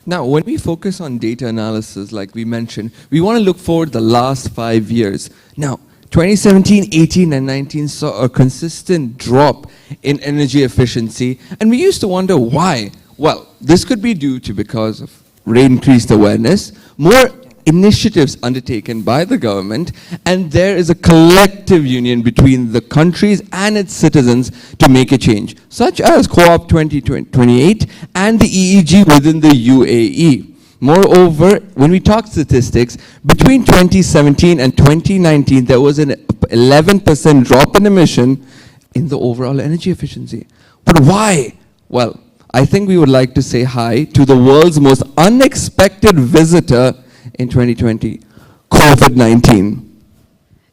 Now, when we focus on data analysis, like we mentioned, we want to look forward the last 5 years. Now, 2017, 18, and 19 saw a consistent drop in energy efficiency, and we used to wonder why. Well, this could be due to because of increased awareness, more initiatives undertaken by the government, and there is a collective union between the countries and its citizens to make a change, such as Co-op 2028 and the EEG within the UAE. Moreover, when we talk statistics, between 2017 and 2019, there was an 11% drop in emission in the overall energy efficiency. But why? Well, I think we would like to say hi to the world's most unexpected visitor in 2020, COVID-19.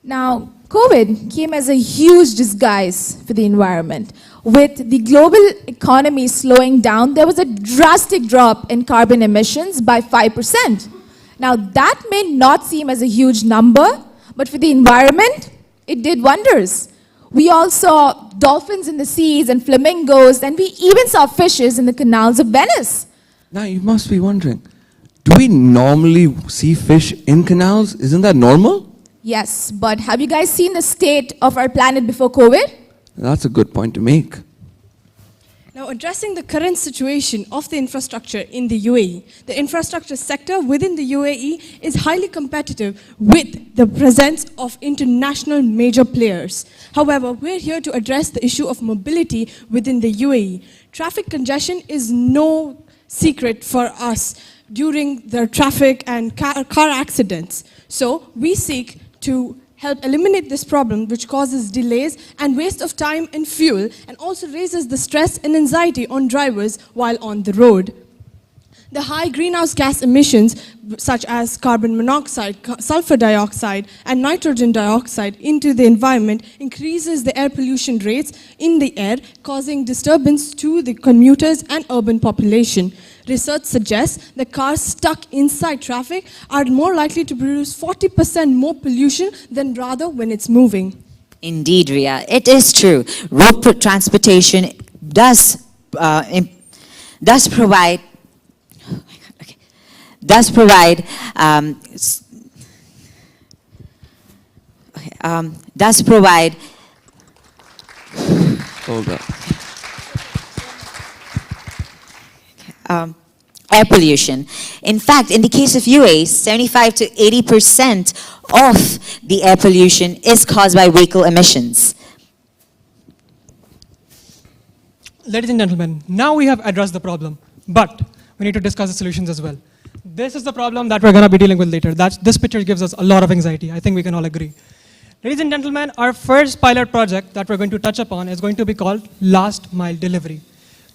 Now, COVID came as a huge disguise for the environment. With the global economy slowing down, there was a drastic drop in carbon emissions by 5%. Now, that may not seem as a huge number, but for the environment, it did wonders. We all saw dolphins in the seas and flamingos, and we even saw fishes in the canals of Venice. Now, you must be wondering, do we normally see fish in canals? Isn't that normal? Yes, but have you guys seen the state of our planet before COVID? That's a good point to make. Now, addressing the current situation of the infrastructure in the UAE, the infrastructure sector within the UAE is highly competitive with the presence of international major players. However, we're here to address the issue of mobility within the UAE. Traffic congestion is no secret for us during the traffic and car accidents. So, we seek to help eliminate this problem, which causes delays and waste of time and fuel, and also raises the stress and anxiety on drivers while on the road. The high greenhouse gas emissions, such as carbon monoxide, sulfur dioxide, and nitrogen dioxide into the environment increases the air pollution rates in the air, causing disturbance to the commuters and urban population. Research suggests that cars stuck inside traffic are more likely to produce 40% more pollution than rather when it's moving. Indeed, Ria, it is true. Road transportation does provide Hold up. Air pollution. In fact, in the case of UAE, 75 to 80% of the air pollution is caused by vehicle emissions. Ladies and gentlemen, now we have addressed the problem, but we need to discuss the solutions as well. This is the problem that we're going to be dealing with later. This picture gives us a lot of anxiety. I think we can all agree. Ladies and gentlemen, our first pilot project that we're going to touch upon is going to be called Last Mile Delivery.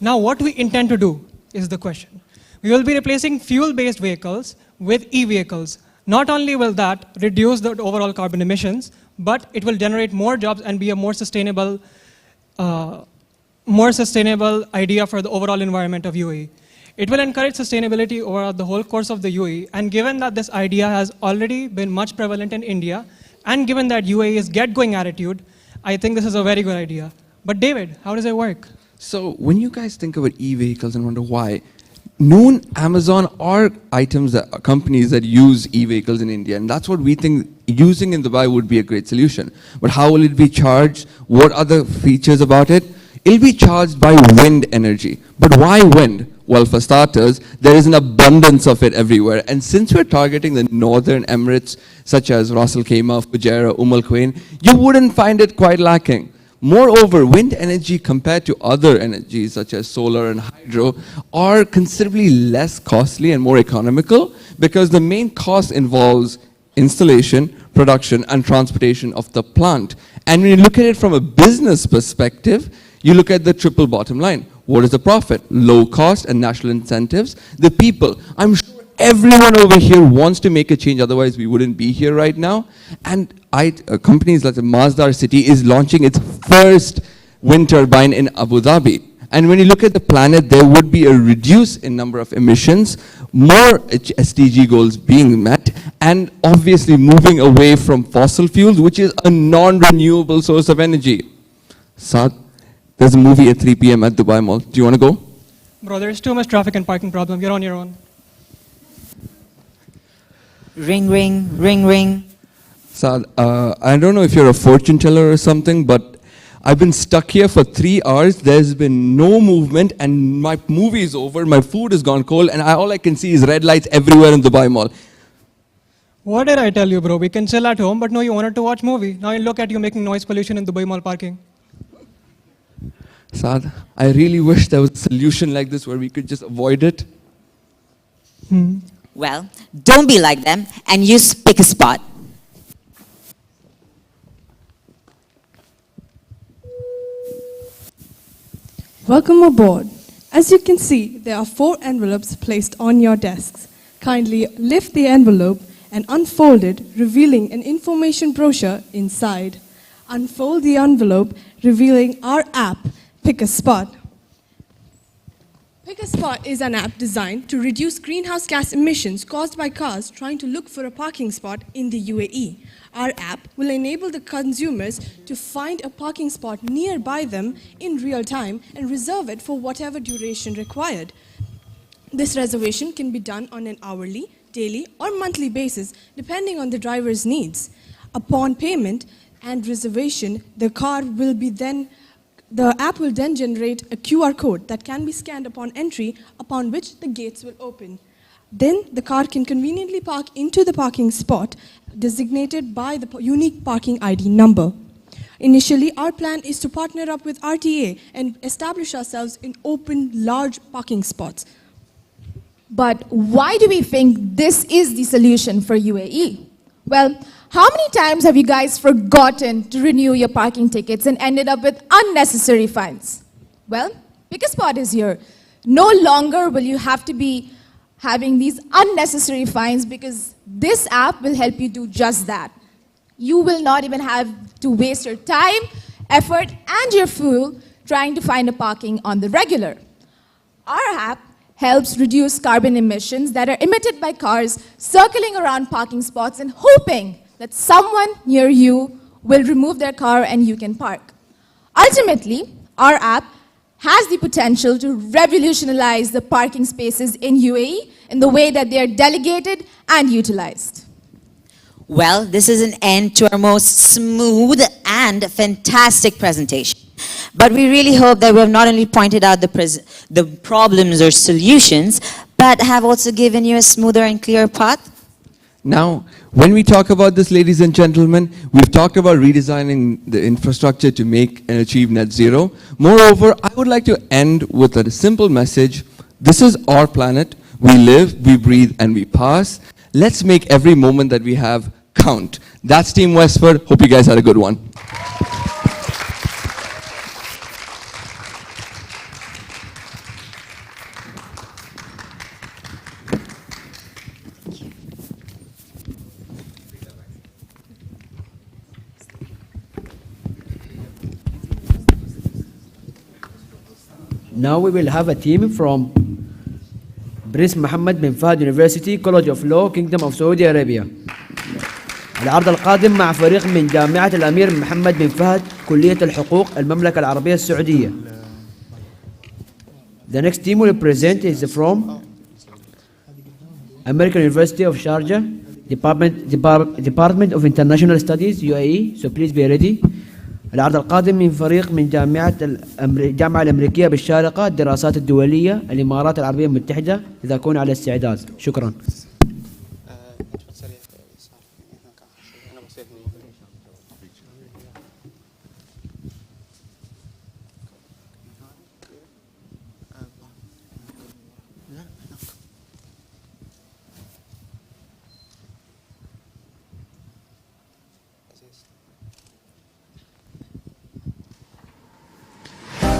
Now, what we intend to do is the question. We will be replacing fuel-based vehicles with e-vehicles. Not only will that reduce the overall carbon emissions, but it will generate more jobs and be a more sustainable idea for the overall environment of UAE. It will encourage sustainability over the whole course of the UAE, and given that this idea has already been much prevalent in India, and given that UAE is get-going attitude, I think this is a very good idea. But David, how does it work? So when you guys think about e-vehicles and wonder why, Noon, Amazon are companies that use e-vehicles in India, and that's what we think using in Dubai would be a great solution. But how will it be charged? What are the features about it? It'll be charged by wind energy. But why wind? Well, for starters, there is an abundance of it everywhere. And since we're targeting the northern Emirates, such as Ras Al Khaimah, Fujairah, Al Quwain, you wouldn't find it quite lacking. Moreover, wind energy compared to other energies such as solar and hydro are considerably less costly and more economical because the main cost involves installation, production, and transportation of the plant. And when you look at it from a business perspective, you look at the triple bottom line. What is the profit? Low cost and national incentives. The people. I'm sure everyone over here wants to make a change, otherwise we wouldn't be here right now. And companies like Masdar City is launching its first wind turbine in Abu Dhabi. And when you look at the planet, there would be a reduce in number of emissions, more SDG goals being met, and obviously moving away from fossil fuels, which is a non-renewable source of energy. Saad, there's a movie at 3 p.m. at Dubai Mall. Do you want to go? Bro, there's too much traffic and parking problem. You're on your own. Ring, ring, ring, ring. Saad, I don't know if you're a fortune teller or something, but I've been stuck here for 3 hours. There's been no movement, and my movie is over. My food has gone cold, and all I can see is red lights everywhere in Dubai Mall. What did I tell you, bro? We can chill at home, but no, you wanted to watch movie. Now you look at you making noise pollution in Dubai Mall parking. Saad, I really wish there was a solution like this where we could just avoid it. Well, don't be like them and use Pick a Spot. Welcome aboard. As you can see, there are 4 envelopes placed on your desks. Kindly lift the envelope and unfold it, revealing an information brochure inside. Unfold the envelope, revealing our app, Pick a Spot. Pick a Spot is an app designed to reduce greenhouse gas emissions caused by cars trying to look for a parking spot in the UAE. Our app will enable the consumers to find a parking spot nearby them in real time and reserve it for whatever duration required. This reservation can be done on an hourly, daily, or monthly basis depending on the driver's needs. Upon payment and reservation, the app will then generate a QR code that can be scanned upon entry, upon which the gates will open. Then the car can conveniently park into the parking spot designated by the unique parking ID number. Initially, our plan is to partner up with RTA and establish ourselves in open, large parking spots. But why do we think this is the solution for UAE? Well, how many times have you guys forgotten to renew your parking tickets and ended up with unnecessary fines? Well, Pick a Spot is here. No longer will you have to be having these unnecessary fines because this app will help you do just that. You will not even have to waste your time, effort, and your fuel trying to find a parking on the regular. Our app helps reduce carbon emissions that are emitted by cars circling around parking spots and hoping that someone near you will remove their car and you can park. Ultimately, our app has the potential to revolutionize the parking spaces in UAE in the way that they are delegated and utilized. Well, this is an end to our most smooth and fantastic presentation. But we really hope that we have not only pointed out the problems or solutions, but have also given you a smoother and clearer path. Now, when we talk about this, ladies and gentlemen, we've talked about redesigning the infrastructure to make and achieve net zero. Moreover, I would like to end with a simple message. This is our planet. We live, we breathe, and we pass. Let's make every moment that we have count. That's Team Westford. Hope you guys had a good one. Now we will have a team from Prince Mohammed bin Fahd University, College of Law, Kingdom of Saudi Arabia. العرض القادم مع فريق من جامعة الأمير محمد بن فهد كلية الحقوق المملكة العربية السعودية. The next team will present is from American University of Sharjah, Department of International Studies, UAE. So please be ready. العرض القادم من فريق من الجامعة الأمريكية بالشارقة الدراسات الدولية الإمارات العربية المتحدة. إذا كونوا على استعداد. شكرا.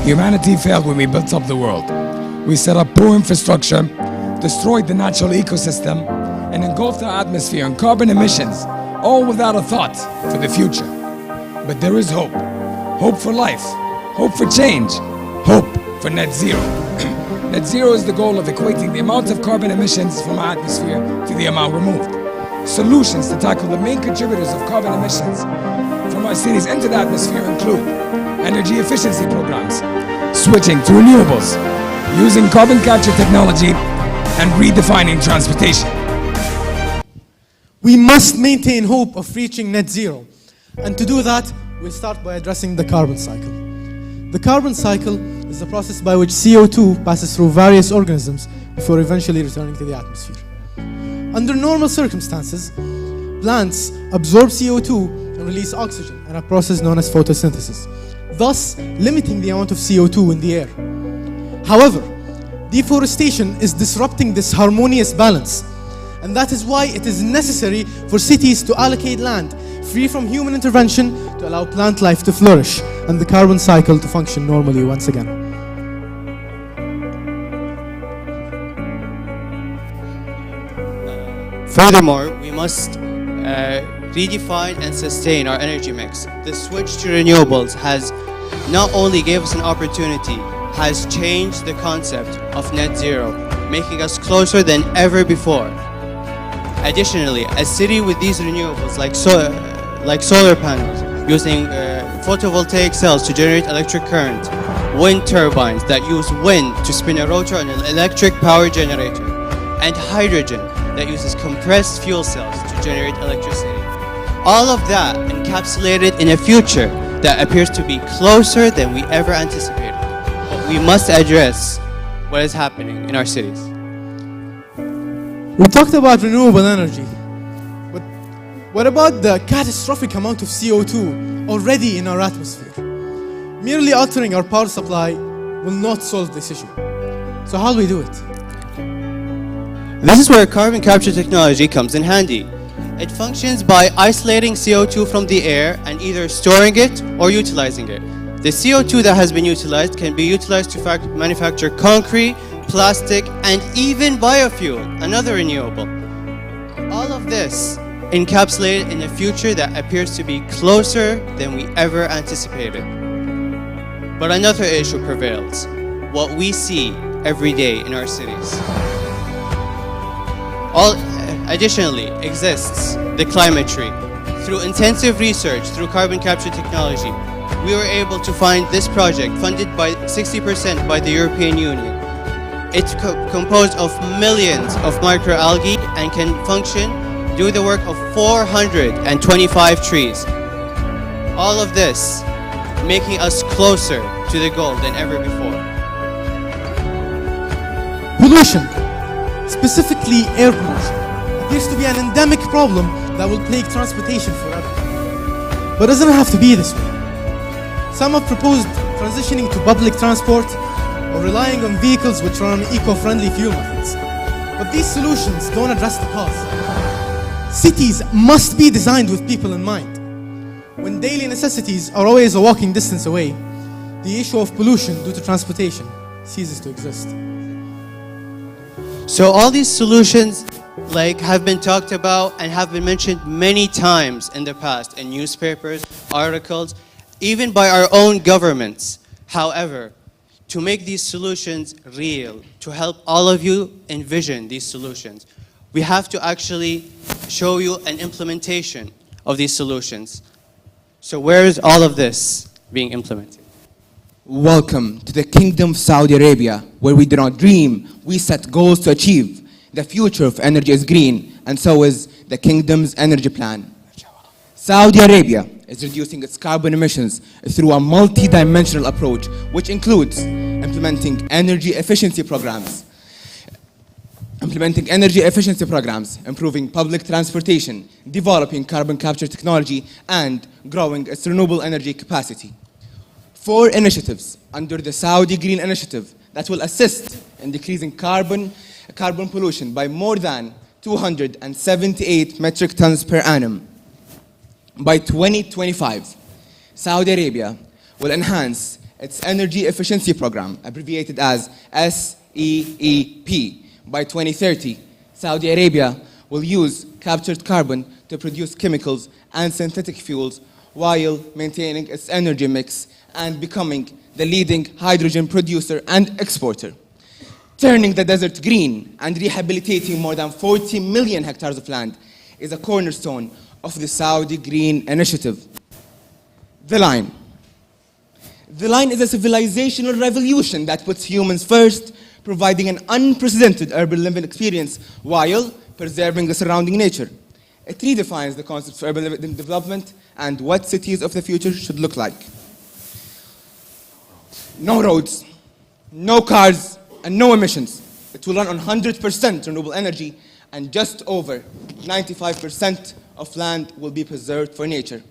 Humanity failed when we built up the world. We set up poor infrastructure, destroyed the natural ecosystem, and engulfed our atmosphere in carbon emissions, all without a thought for the future. But there is hope. Hope for life. Hope for change. Hope for net zero. Net zero is the goal of equating the amount of carbon emissions from our atmosphere to the amount removed. Solutions to tackle the main contributors of carbon emissions from our cities into the atmosphere include energy efficiency programs, switching to renewables, using carbon capture technology, and redefining transportation. We must maintain hope of reaching net zero. And to do that, we'll start by addressing the carbon cycle. The carbon cycle is the process by which CO2 passes through various organisms before eventually returning to the atmosphere. Under normal circumstances, plants absorb CO2 and release oxygen in a process known as photosynthesis, thus limiting the amount of CO2 in the air. However, deforestation is disrupting this harmonious balance. And that is why it is necessary for cities to allocate land free from human intervention to allow plant life to flourish and the carbon cycle to function normally once again. Furthermore, we must redefine and sustain our energy mix. The switch to renewables has not only gave us an opportunity, has changed the concept of net zero, making us closer than ever before. Additionally, a city with these renewables like solar panels, using photovoltaic cells to generate electric current, wind turbines that use wind to spin a rotor on an electric power generator, and hydrogen that uses compressed fuel cells to generate electricity. All of that encapsulated in a future that appears to be closer than we ever anticipated. But we must address what is happening in our cities. We talked about renewable energy, but what about the catastrophic amount of CO2 already in our atmosphere? Merely altering our power supply will not solve this issue. So how do we do it? This is where carbon capture technology comes in handy. It functions by isolating CO2 from the air and either storing it or utilizing it. The CO2 that has been utilized can be utilized to manufacture concrete, plastic, and even biofuel, another renewable. All of this encapsulated in a future that appears to be closer than we ever anticipated. But another issue prevails, what we see every day in our cities. Additionally, exists the climate tree. Through intensive research through carbon capture technology, we were able to find this project funded by 60% by the European Union. It's composed of millions of microalgae and can function, do the work of 425 trees. All of this making us closer to the goal than ever before. Pollution, specifically air pollution, appears to be an endemic problem that will plague transportation forever. But doesn't have to be this way. Some have proposed transitioning to public transport or relying on vehicles which run on eco-friendly fuel methods. But these solutions don't address the cause. Cities must be designed with people in mind. When daily necessities are always a walking distance away, the issue of pollution due to transportation ceases to exist. So all these solutions have been talked about and have been mentioned many times in the past in newspapers, articles, even by our own governments. However, to make these solutions real, to help all of you envision these solutions, we have to actually show you an implementation of these solutions. So where is all of this being implemented? Welcome to the Kingdom of Saudi Arabia, where we do not dream, we set goals to achieve. The future of energy is green, and so is the Kingdom's energy plan. Saudi Arabia is reducing its carbon emissions through a multi-dimensional approach, which includes implementing energy efficiency programs, improving public transportation, developing carbon capture technology, and growing its renewable energy capacity. 4 initiatives under the Saudi Green Initiative that will assist in decreasing carbon pollution by more than 278 metric tons per annum. By 2025, Saudi Arabia will enhance its energy efficiency program, abbreviated as SEEP. By 2030, Saudi Arabia will use captured carbon to produce chemicals and synthetic fuels while maintaining its energy mix and becoming the leading hydrogen producer and exporter. Turning the desert green and rehabilitating more than 40 million hectares of land is a cornerstone of the Saudi Green Initiative. The Line. The Line is a civilizational revolution that puts humans first, providing an unprecedented urban living experience while preserving the surrounding nature. It redefines the concepts of urban development and what cities of the future should look like. No roads, no cars, and no emissions. It will run on 100% renewable energy, and just over 95% of land will be preserved for nature.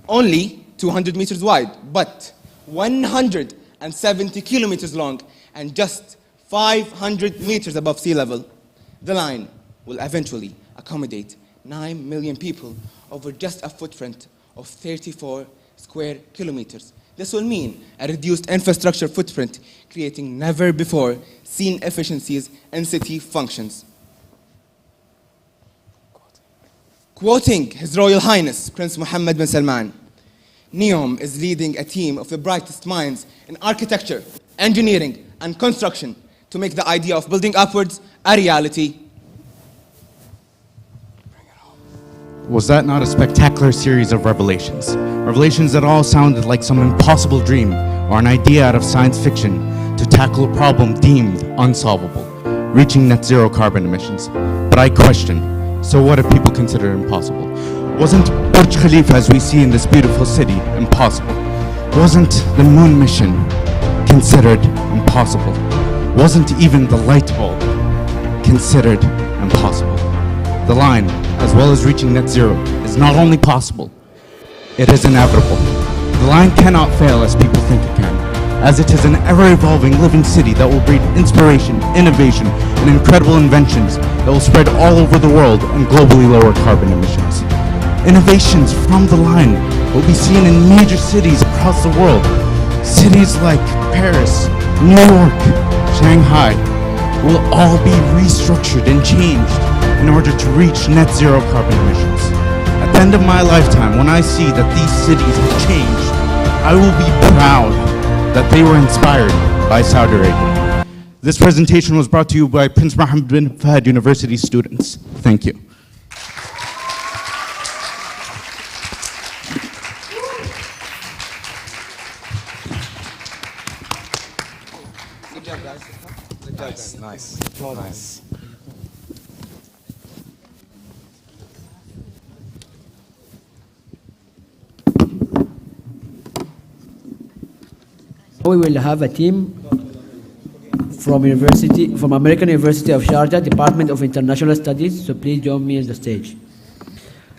Only 200 meters wide, but 170 kilometers long, and just 500 meters above sea level. The Line will eventually accommodate 9 million people over just a footprint of 34 square kilometers. This will mean a reduced infrastructure footprint, creating never before seen efficiencies in city functions. Quoting His Royal Highness Prince Mohammed bin Salman, NEOM is leading a team of the brightest minds in architecture, engineering, and construction to make the idea of building upwards a reality. Was that not a spectacular series of revelations? Revelations that all sounded like some impossible dream or an idea out of science fiction to tackle a problem deemed unsolvable, reaching net zero carbon emissions. But I question, so what if people consider it impossible? Wasn't Burj Khalifa, as we see in this beautiful city, impossible? Wasn't the moon mission considered impossible? Wasn't even the light bulb considered impossible? The line, as well as reaching net zero, is not only possible, it is inevitable. The line cannot fail as people think it can, as it is an ever-evolving living city that will breed inspiration, innovation, and incredible inventions that will spread all over the world and globally lower carbon emissions. Innovations from the line will be seen in major cities across the world. Cities like Paris, New York, Shanghai will all be restructured and changed in order to reach net zero carbon emissions. At the end of my lifetime, when I see that these cities have changed, I will be proud that they were inspired by Saudi Arabia. This presentation was brought to you by Prince Mohammed bin Fahd University students. Thank you. Good job, guys. Good job, guys. Nice. Nice. We will have a team from American University of Sharjah, Department of International Studies, so please join me on the stage.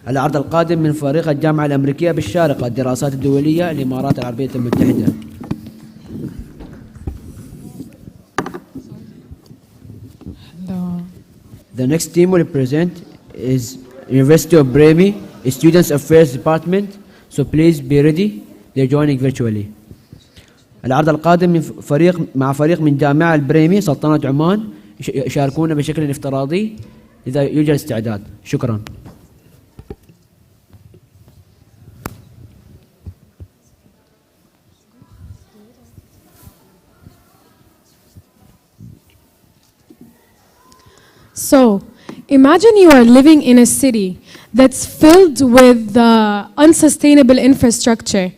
العرض القادم من فريق الجامعة الأمريكية بالشارقة الدراسات الدولية الإمارات العربية المتحدة. The next team will present is University of Bremi, Students Affairs Department, so please be ready, they're joining virtually. العرض القادم من فريق من جامعة البريمي سلطنة عمان يشاركون بشكل افتراضي إذا يوجد استعداد. شكرا. So, imagine you are living in a city that's filled with unsustainable infrastructure.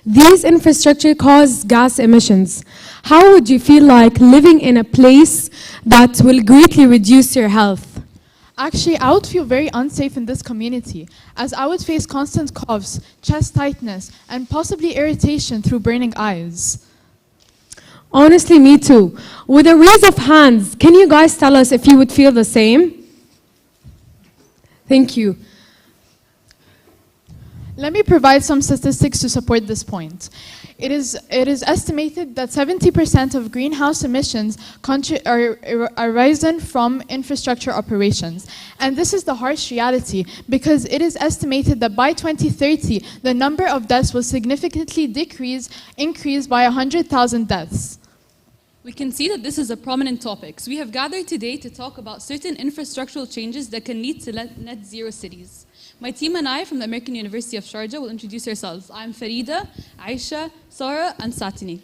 These infrastructure cause gas emissions. How would you feel like living in a place that will greatly reduce your health? Actually, I would feel very unsafe in this community, as I would face constant coughs, chest tightness, and possibly irritation through burning eyes. Honestly, me too. With a raise of hands, can you guys tell us if you would feel the same? Thank you. Let me provide some statistics to support this point. It is estimated that 70% of greenhouse emissions are arisen from infrastructure operations. And this is the harsh reality, because it is estimated that by 2030, the number of deaths will significantly increase by 100,000 deaths. We can see that this is a prominent topic. So we have gathered today to talk about certain infrastructural changes that can lead to net zero cities. My team and I from the American University of Sharjah will introduce ourselves. I'm Farida, Aisha, Sarah, and Satini.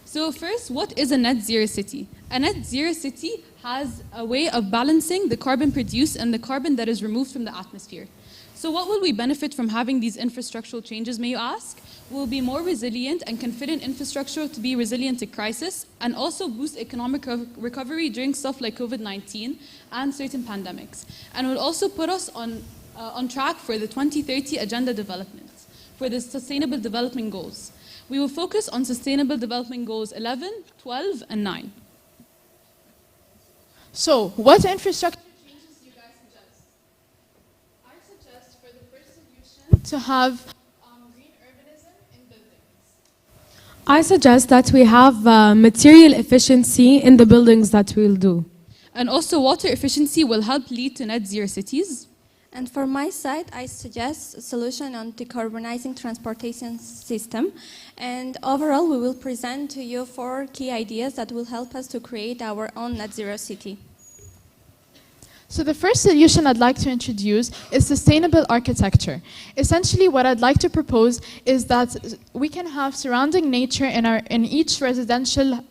So first, what is a net zero city? A net zero city has a way of balancing the carbon produced and the carbon that is removed from the atmosphere. So what will we benefit from having these infrastructural changes, may you ask? We'll be more resilient and can fit in infrastructure to be resilient to crisis and also boost economic recovery during stuff like COVID-19 and certain pandemics. And will also put us on track for the 2030 Agenda Development, for the Sustainable Development Goals. We will focus on Sustainable Development Goals 11, 12, and 9. So, what infrastructure changes do you guys suggest? I suggest for the first solution to have green urbanism in buildings. I suggest that we have material efficiency in the buildings that we'll do. And also water efficiency will help lead to net zero cities. And for my side, I suggest a solution on decarbonizing transportation system. And overall, we will present to you 4 key ideas that will help us to create our own net zero city. So the first solution I'd like to introduce is sustainable architecture. Essentially, what I'd like to propose is that we can have surrounding nature in each residential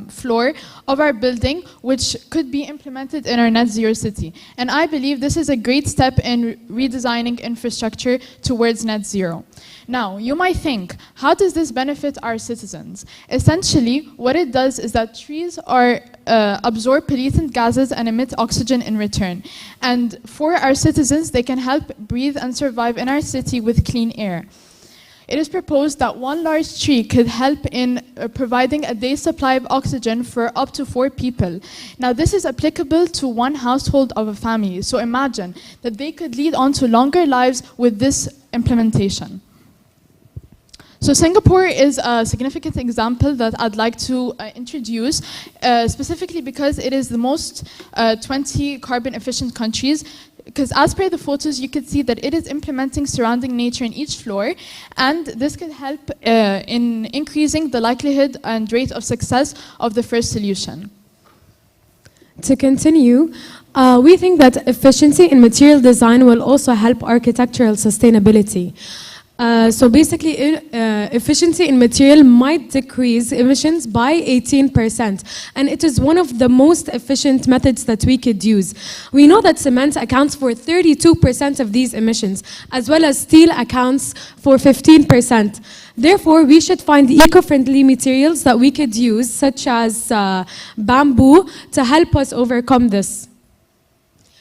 floor of our building, which could be implemented in our net zero city. And I believe this is a great step in redesigning infrastructure towards net zero. Now, you might think, how does this benefit our citizens? Essentially, what it does is that trees absorb pollutant gases and emit oxygen in return. And for our citizens, they can help breathe and survive in our city with clean air. It is proposed that one large tree could help in providing a day's supply of oxygen for up to 4 people. Now, this is applicable to one household of a family. So imagine that they could lead on to longer lives with this implementation. So Singapore is a significant example that I'd like to introduce, specifically because it is the most 20 carbon efficient countries. Because as per the photos, you could see that it is implementing surrounding nature in each floor, and this could help in increasing the likelihood and rate of success of the first solution. To continue, we think that efficiency in material design will also help architectural sustainability. So basically, efficiency in material might decrease emissions by 18%, and it is one of the most efficient methods that we could use. We know that cement accounts for 32% of these emissions, as well as steel accounts for 15%. Therefore, we should find eco-friendly materials that we could use, such as bamboo, to help us overcome this.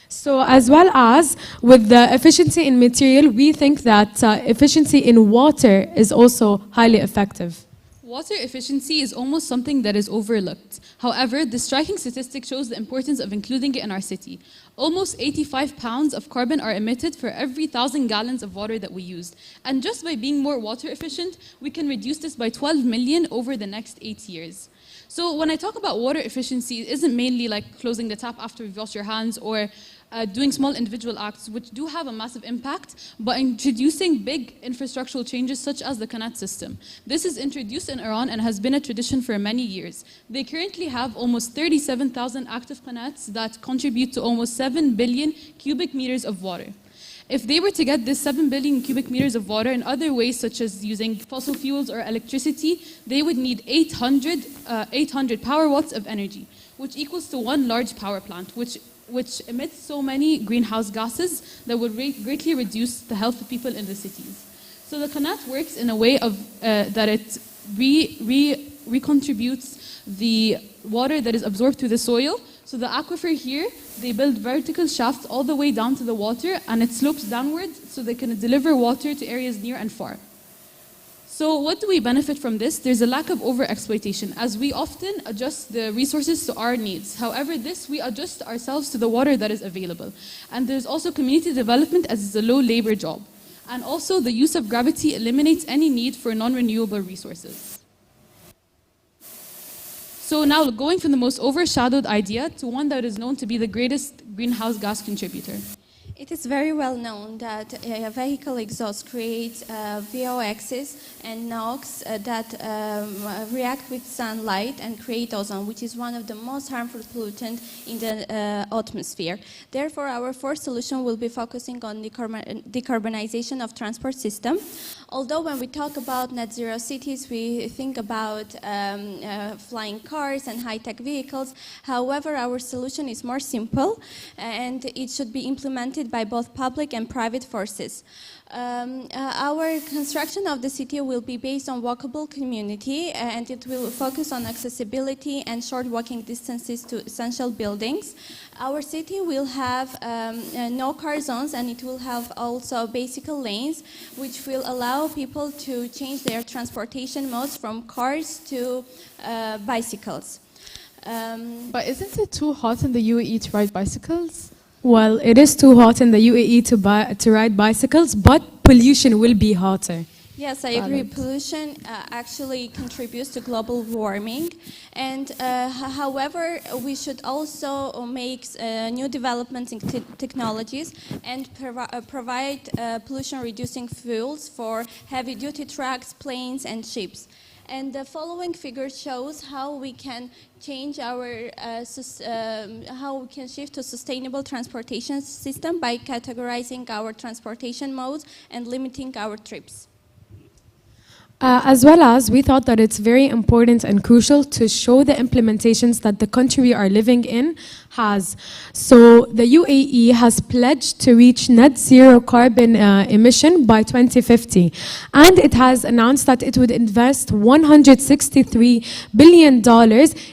So as well as with the efficiency in material, we think that efficiency in water is also highly effective. Water efficiency is almost something that is overlooked. However, the striking statistic shows the importance of including it in our city. Almost 85 pounds of carbon are emitted for every 1,000 gallons of water that we use. And just by being more water efficient, we can reduce this by 12 million over the next 8 years. So when I talk about water efficiency, it isn't mainly like closing the tap after you wash your hands or doing small individual acts, which do have a massive impact, but introducing big infrastructural changes such as the Qanat system. This is introduced in Iran and has been a tradition for many years. They currently have almost 37,000 active Qanats that contribute to almost 7 billion cubic meters of water. If they were to get this 7 billion cubic meters of water in other ways, such as using fossil fuels or electricity, they would need 800 power watts of energy, which equals to one large power plant, which emits so many greenhouse gases that would greatly reduce the health of people in the cities. So the Qanat works in a way of that it recontributes the water that is absorbed to the soil. So the aquifer here, they build vertical shafts all the way down to the water, and it slopes downwards so they can deliver water to areas near and far. So what do we benefit from this? There's a lack of overexploitation, as we often adjust the resources to our needs. However, we adjust ourselves to the water that is available. And there's also community development, as it's a low labor job. And also the use of gravity eliminates any need for non-renewable resources. So now going from the most overshadowed idea to one that is known to be the greatest greenhouse gas contributor. It is very well known that vehicle exhaust creates VOXs and NOx that react with sunlight and create ozone, which is one of the most harmful pollutants in the atmosphere. Therefore, our fourth solution will be focusing on decarbonization of transport system. Although when we talk about net zero cities, we think about flying cars and high-tech vehicles. However, our solution is more simple, and it should be implemented by both public and private forces. Our construction of the city will be based on walkable community, and it will focus on accessibility and short walking distances to essential buildings. Our city will have no car zones, and it will have also bicycle lanes, which will allow people to change their transportation modes from cars to bicycles. But isn't it too hot in the UAE to ride bicycles? Well, it is too hot in the UAE to ride bicycles, but pollution will be hotter. Yes, I agree. Pollution actually contributes to global warming, and however, we should also make new developments in technologies and provide pollution-reducing fuels for heavy-duty trucks, planes, and ships. And the following figure shows how we can change our how we can shift to sustainable transportation system by categorizing our transportation modes and limiting our trips. As well as we thought that it's very important and crucial to show the implementations that the country we are living in has. So the UAE has pledged to reach net zero carbon emission by 2050. And it has announced that it would invest $163 billion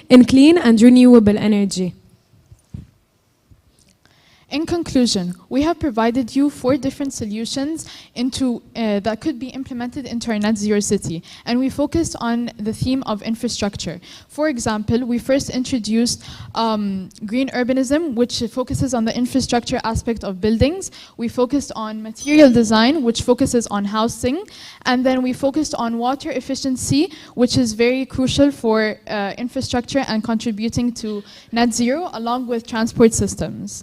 in clean and renewable energy. In conclusion, we have provided you 4 different solutions that could be implemented into our net zero city, and we focused on the theme of infrastructure. For example, we first introduced green urbanism, which focuses on the infrastructure aspect of buildings. We focused on material design, which focuses on housing, and then we focused on water efficiency, which is very crucial for infrastructure and contributing to net zero, along with transport systems.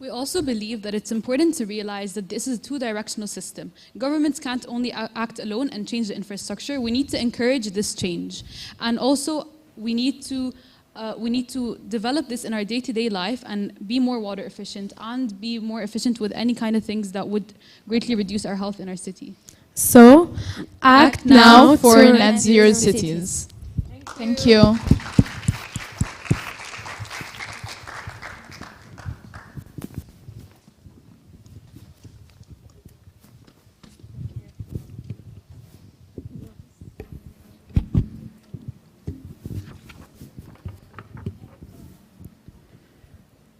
We also believe that it's important to realize that this is a two-directional system. Governments can't only act alone and change the infrastructure. We need to encourage this change. And also, we need to develop this in our day-to-day life and be more water efficient and be more efficient with any kind of things that would greatly reduce our health in our city. So, act now for net zero cities. Thank you.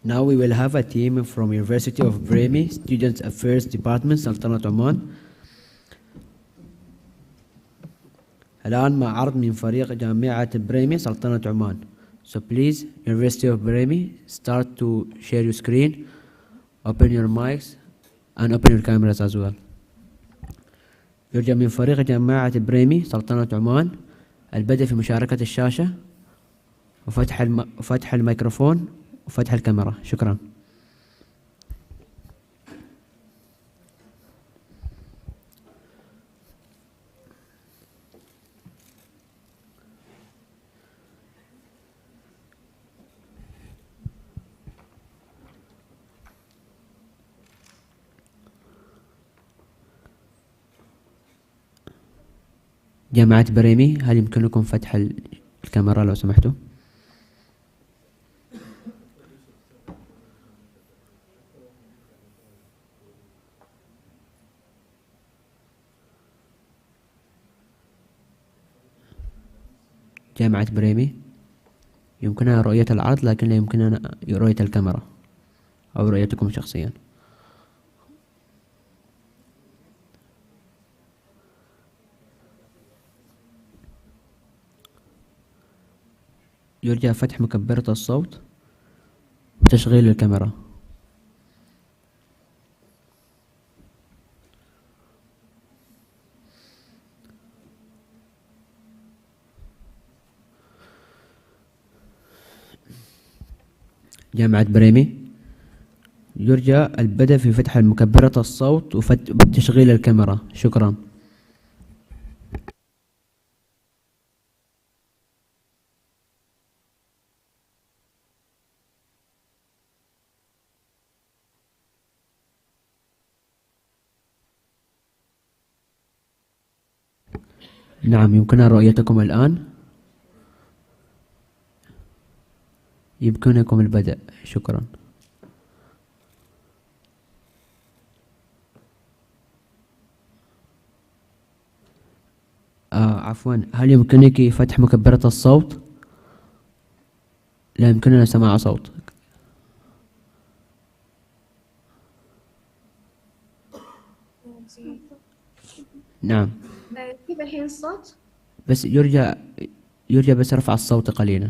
Now we will have a team from University of Brahmi, Student Affairs Department, سلطنة عمان. الآن مع عرض من فريق جامعة بريمي سلطنة عمان. So please, University of Brahmi, start to share your screen, open your mics, and open your cameras as well. يرجى من فريق جامعة بريمي سلطنة عمان البدء في مشاركة الشاشة وفتح الميكروفون وفتح الكاميرا. شكرا. جامعة بريمي، هل يمكنكم فتح الكاميرا لو سمحتوا؟ جامعة بريمي يمكنها رؤية العرض لكن لا يمكننا رؤية الكاميرا أو رؤيتكم شخصيا. يرجى فتح مكبرة الصوت وتشغيل الكاميرا. جامعة بريمي يرجى البدء في فتح مكبرة الصوت وتشغيل الكاميرا. شكرا. نعم يمكننا رؤيتكم الآن. يمكنكم البدء. شكرا. عفوا، هل يمكنك فتح مكبرة الصوت؟ لا يمكننا سماع صوت. نعم. كيف الحين الصوت؟ بس يرجى بس رفع الصوت قليلا.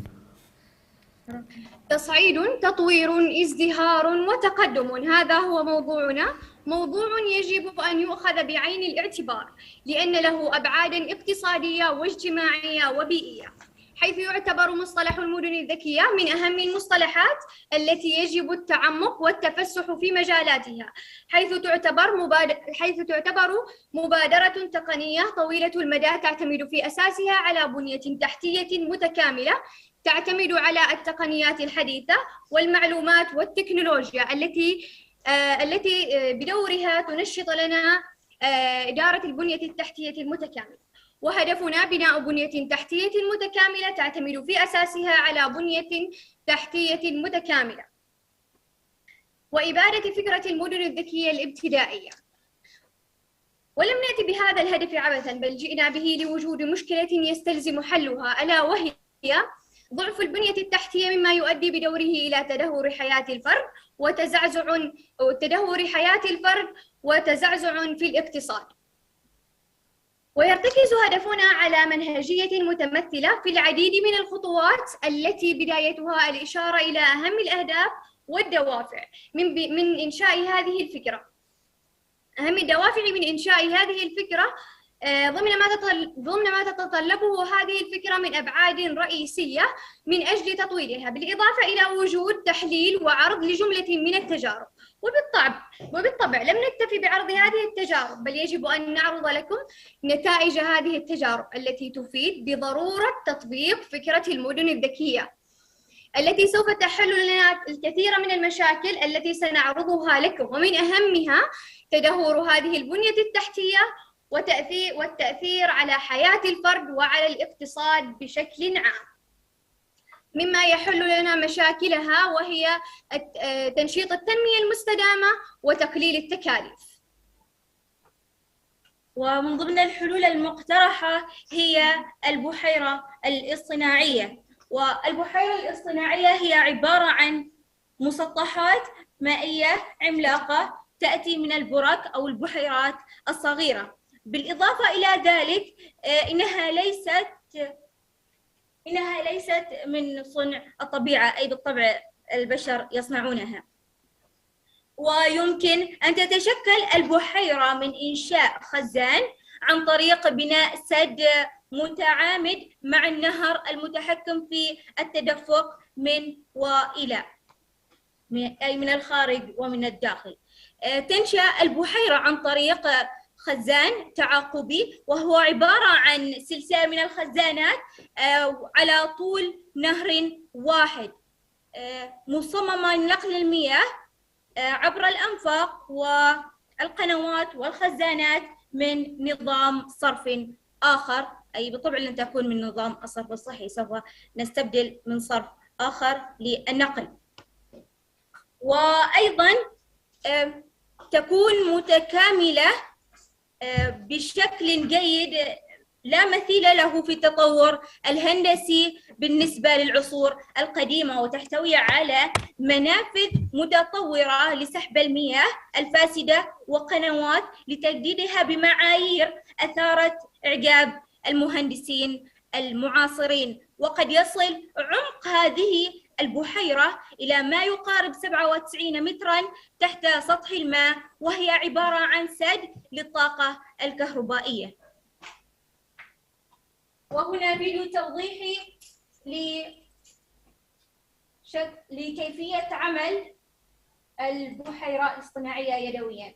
تصعيد، تطوير، ازدهار وتقدم، هذا هو موضوعنا، موضوع يجب أن يؤخذ بعين الاعتبار لأن له أبعاداً اقتصادية واجتماعية وبيئية، حيث يعتبر مصطلح المدن الذكية من أهم المصطلحات التي يجب التعمق والتفسح في مجالاتها، حيث تعتبر مبادرة تقنية طويلة المدى تعتمد في أساسها على بنية تحتية متكاملة تعتمد على التقنيات الحديثة والمعلومات والتكنولوجيا التي بدورها تنشط لنا إدارة البنية التحتية المتكاملة. وهدفنا بناء بنية تحتية متكاملة تعتمد في أساسها على بنية تحتية متكاملة وإبادة فكرة المدن الذكية الابتدائية. ولم نأتي بهذا الهدف عبثاً، بل جئنا به لوجود مشكلة يستلزم حلها، ألا وهي ضعف البنية التحتية، مما يؤدي بدوره إلى تدهور حياة الفرد وتزعزع في الاقتصاد. ويرتكز هدفنا على منهجية متمثلة في العديد من الخطوات التي بدايتها الإشارة إلى أهم الأهداف والدوافع من إنشاء هذه الفكرة. أهم الدوافع من إنشاء هذه الفكرة ضمن ما تتطلبه هذه الفكرة من أبعاد رئيسية من أجل تطويرها، بالإضافة إلى وجود تحليل وعرض لجملة من التجارب. وبالطبع لم نكتفي بعرض هذه التجارب، بل يجب أن نعرض لكم نتائج هذه التجارب التي تفيد بضرورة تطبيق فكرة المدن الذكية التي سوف تحل لنا الكثير من المشاكل التي سنعرضها لكم، ومن أهمها تدهور هذه البنية التحتية والتأثير على حياة الفرد وعلى الاقتصاد بشكل عام، مما يحل لنا مشاكلها وهي تنشيط التنمية المستدامة وتقليل التكاليف. ومن ضمن الحلول المقترحة هي البحيرة الاصطناعية. والبحيرة الاصطناعية هي عبارة عن مسطحات مائية عملاقة تأتي من البرك أو البحيرات الصغيرة. بالإضافة إلى ذلك إنها ليست من صنع الطبيعة، أي بالطبع البشر يصنعونها. ويمكن أن تتشكل البحيرة من إنشاء خزان عن طريق بناء سد متعامد مع النهر المتحكم في التدفق من وإلى، أي من الخارج ومن الداخل. تنشأ البحيرة عن طريق خزان تعاقبي، وهو عبارة عن سلسلة من الخزانات على طول نهر واحد، مصممة لنقل المياه عبر الأنفاق والقنوات والخزانات من نظام صرف آخر، أي بالطبع لن تكون من نظام الصرف الصحي، سوف نستبدل من صرف آخر للنقل. وأيضا تكون متكاملة بشكل جيد لا مثيل له في التطور الهندسي بالنسبة للعصور القديمة، وتحتوي على منافذ متطورة لسحب المياه الفاسدة وقنوات لتجديدها بمعايير أثارت إعجاب المهندسين المعاصرين. وقد يصل عمق هذه البحيرة إلى ما يقارب 97 متراً تحت سطح الماء، وهي عبارة عن سد للطاقة الكهربائية. وهنا فيديو توضيحي لكيفية عمل البحيرة الاصطناعية يدوياً.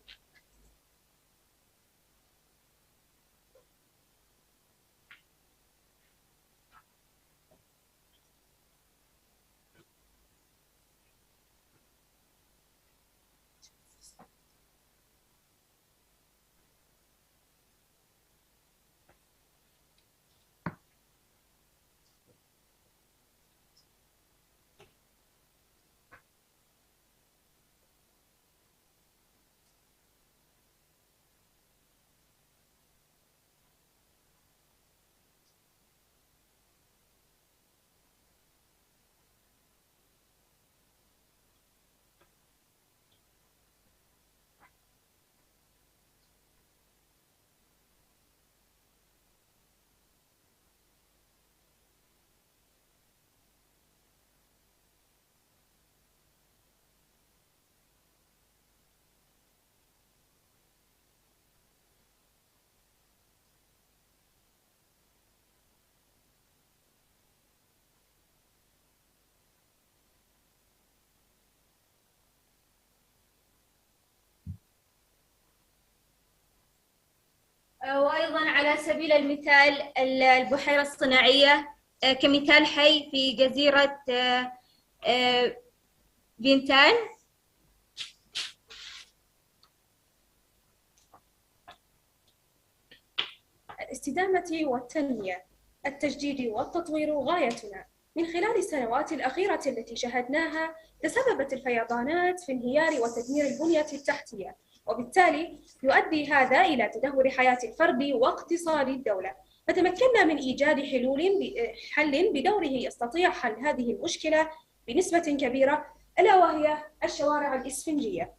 سبيل المثال البحيرة الصناعية كمثال حي في جزيرة بينتان. الاستدامة والتنمية، التجديد والتطوير غايتنا. من خلال السنوات الأخيرة التي شاهدناها تسببت الفيضانات في انهيار وتدمير البنية التحتية، وبالتالي يؤدي هذا إلى تدهور حياة الفرد واقتصاد الدولة. فتمكنا من إيجاد حل بدوره يستطيع حل هذه المشكلة بنسبة كبيرة، ألا وهي الشوارع الإسفنجية.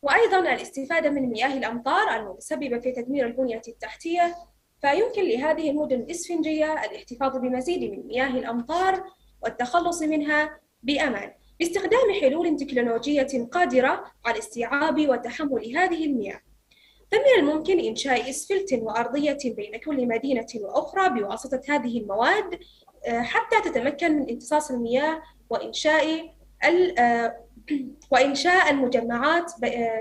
وأيضا الاستفادة من مياه الأمطار المتسببة في تدمير البنية التحتية، فيمكن لهذه المدن الإسفنجية الاحتفاظ بمزيد من مياه الأمطار والتخلص منها بأمان باستخدام حلول تكنولوجية قادرة على استيعاب وتحمل هذه المياه. فمن الممكن إنشاء إسفلت وأرضية بين كل مدينة وأخرى بواسطة هذه المواد حتى تتمكن من امتصاص المياه وإنشاء المجمعات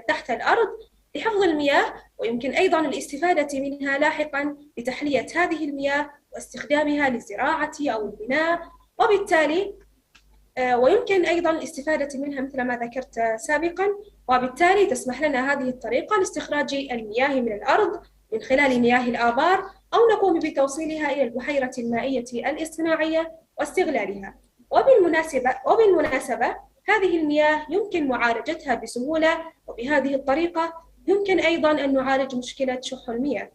تحت الأرض لحفظ المياه، ويمكن أيضا الاستفادة منها لاحقا لتحلية هذه المياه واستخدامها للزراعة أو البناء، وبالتالي ويمكن أيضا الاستفادة منها مثل ما ذكرت سابقا، وبالتالي تسمح لنا هذه الطريقة لاستخراج المياه من الأرض من خلال مياه الآبار، أو نقوم بتوصيلها إلى البحيرة المائية الاصطناعية واستغلالها. وبالمناسبة هذه المياه يمكن معالجتها بسهولة، وبهذه الطريقة يمكن أيضا أن نعالج مشكلة شح المياه.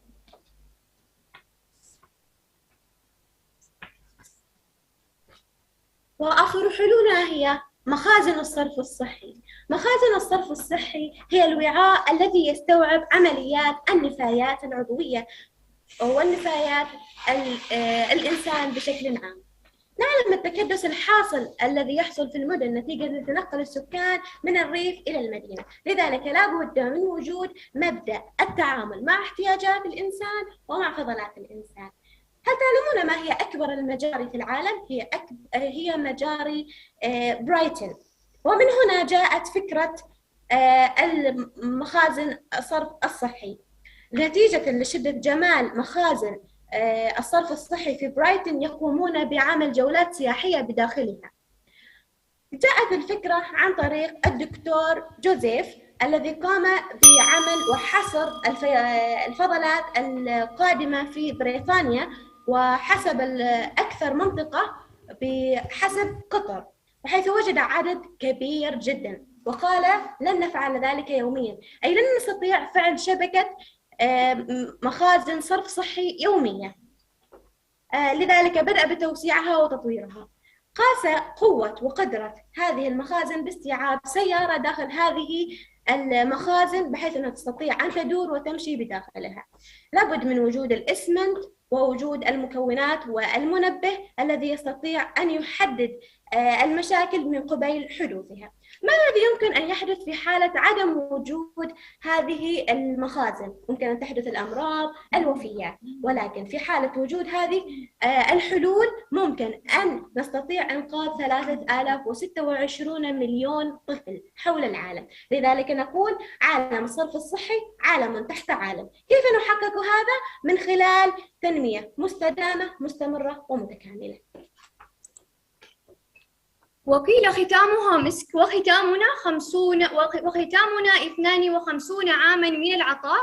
وآخر حلولنا هي مخازن الصرف الصحي. مخازن الصرف الصحي هي الوعاء الذي يستوعب عمليات النفايات العضوية والنفايات الإنسان بشكل عام. نعلم التكدس الحاصل الذي يحصل في المدن نتيجة تنقل السكان من الريف إلى المدينة، لذلك لا بد من وجود مبدأ التعامل مع احتياجات الإنسان ومع فضلات الإنسان. هل تعلمون ما هي أكبر المجاري في العالم؟ هي مجاري برايتن، ومن هنا جاءت فكرة المخازن الصرف الصحي. نتيجة لشدة جمال مخازن الصرف الصحي في برايتن يقومون بعمل جولات سياحية بداخلها. جاءت الفكرة عن طريق الدكتور جوزيف الذي قام بعمل وحصر الفضلات القادمة في بريطانيا وحسب أكثر منطقة بحسب قطر، وحيث وجد عدد كبير جدا، وقال لن نفعل ذلك يوميا، أي لن نستطيع فعل شبكة مخازن صرف صحي يومية. لذلك بدأ بتوسيعها وتطويرها. قاس قوة وقدرة هذه المخازن باستيعاب سيارة داخل هذه المخازن بحيث أنها تستطيع أن تدور وتمشي بداخلها. لابد من وجود الإسمنت ووجود المكونات والمنبه الذي يستطيع أن يحدد المشاكل من قبيل حدوثها. ما الذي يمكن أن يحدث في حالة عدم وجود هذه المخازن؟ ممكن أن تحدث الأمراض، الوفيات، ولكن في حالة وجود هذه الحلول ممكن أن نستطيع إنقاذ 3026 مليون طفل حول العالم. لذلك نقول عالم الصرف الصحي عالم تحت عالم. كيف نحقق هذا؟ من خلال تنمية مستدامة مستمرة ومتكاملة. وقيل ختامها مسك وختامنا 52 عاما من العطاء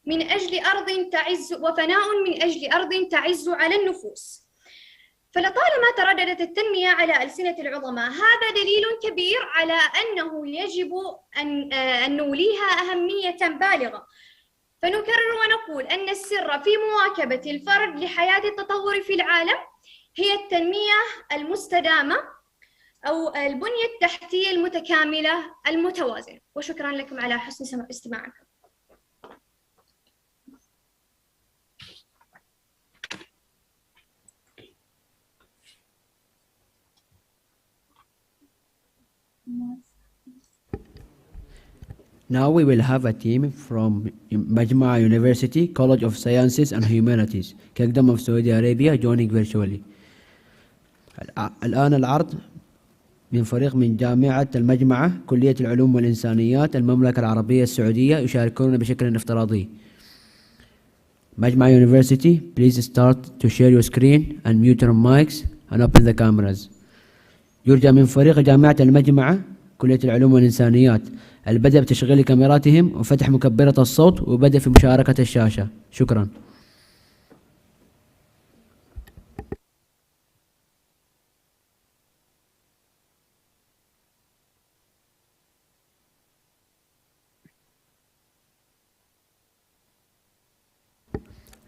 من أجل أرض تعز، وفناء من أجل أرض تعز على النفوس. فلطالما ترددت التنمية على ألسنة العظماء، هذا دليل كبير على أنه يجب أن نوليها أهمية بالغة. فنكرر ونقول أن السر في مواكبة الفرد لحياة التطور في العالم هي التنمية المستدامة أو البنية التحتية المتكاملة المتوازنة. وشكرا لكم على حسن استماعكم. Now we will have a team from Majma University, College of Sciences and Humanities, Kingdom of Saudi Arabia, joining virtually. الآن العرض من فريق من جامعة المجمعة كلية العلوم والإنسانيات المملكة العربية السعودية يشاركون بشكل افتراضي. مجمع University, please start to share your screen and mute your mics and open the cameras. يرجى من فريق جامعة المجمعة كلية العلوم والإنسانيات البدء بتشغيل كاميراتهم وفتح مكبرة الصوت وبدء في مشاركة الشاشة. شكرا.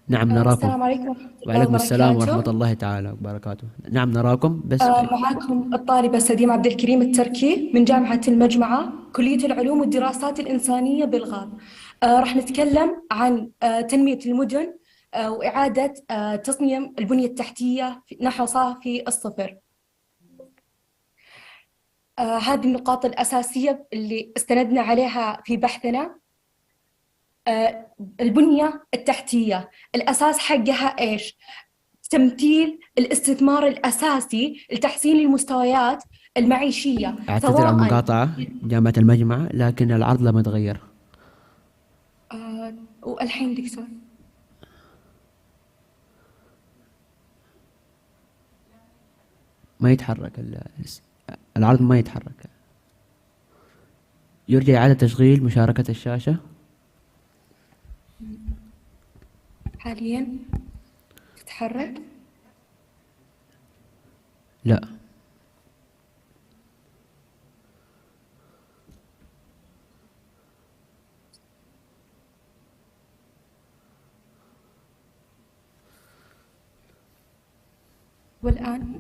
نعم نراكم. السلام عليكم ورحمة الله وعليكم السلام وبركاته. ورحمة الله تعالى وبركاته. نعم نراكم بس معكم الطالبة سديم عبد الكريم التركي من جامعة المجمعة كلية العلوم والدراسات الإنسانية بالغاب. راح نتكلم عن تنمية المدن وإعادة تصميم البنية التحتية نحو صافي الصفر. هذه النقاط الأساسية اللي استندنا عليها في بحثنا. البنية التحتية الأساس حقها إيش؟ تمثيل الاستثمار الأساسي لتحسين المستويات المعيشية. أعتذر عن المقاطعة جامعة المجمعة لكن العرض لم يتغير. والحين دكتور ما يتحرك العرض ما يتحرك. يرجى إعادة تشغيل مشاركة الشاشة. حاليا تتحرك؟ لا. والآن؟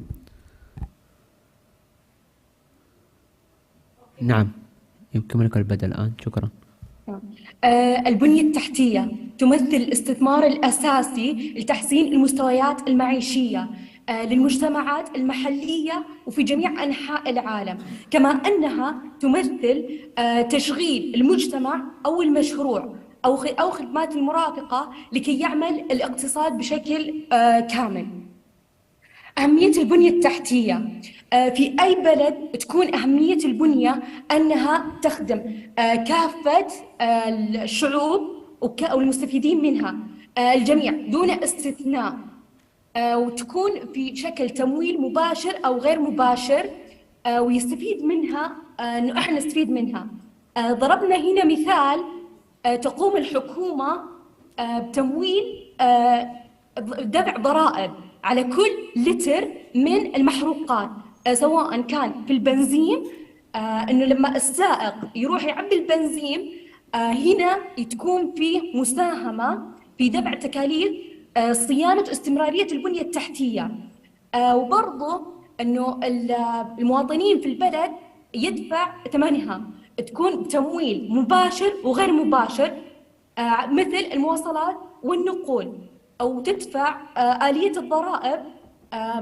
نعم يمكنك البدء الآن. شكرا. البنية التحتية تمثل الاستثمار الأساسي لتحسين المستويات المعيشية للمجتمعات المحلية وفي جميع أنحاء العالم، كما أنها تمثل تشغيل المجتمع أو المشروع أو خدمات المرافقة لكي يعمل الاقتصاد بشكل كامل. أهمية البنية التحتية في أي بلد تكون أهمية البنية أنها تخدم كافة الشعوب والمستفيدين منها الجميع دون استثناء، وتكون في شكل تمويل مباشر أو غير مباشر ويستفيد منها إنه إحنا نستفيد منها. ضربنا هنا مثال تقوم الحكومة بتمويل دفع ضرائب على كل لتر من المحروقات، سواء كان في البنزين انه لما السائق يروح يعبي البنزين هنا تكون في مساهمة في دفع تكاليف صيانة واستمرارية البنية التحتية، وبرضه انه المواطنين في البلد يدفع ثمنها، تكون تمويل مباشر وغير مباشر مثل المواصلات والنقول، أو تدفع آلية الضرائب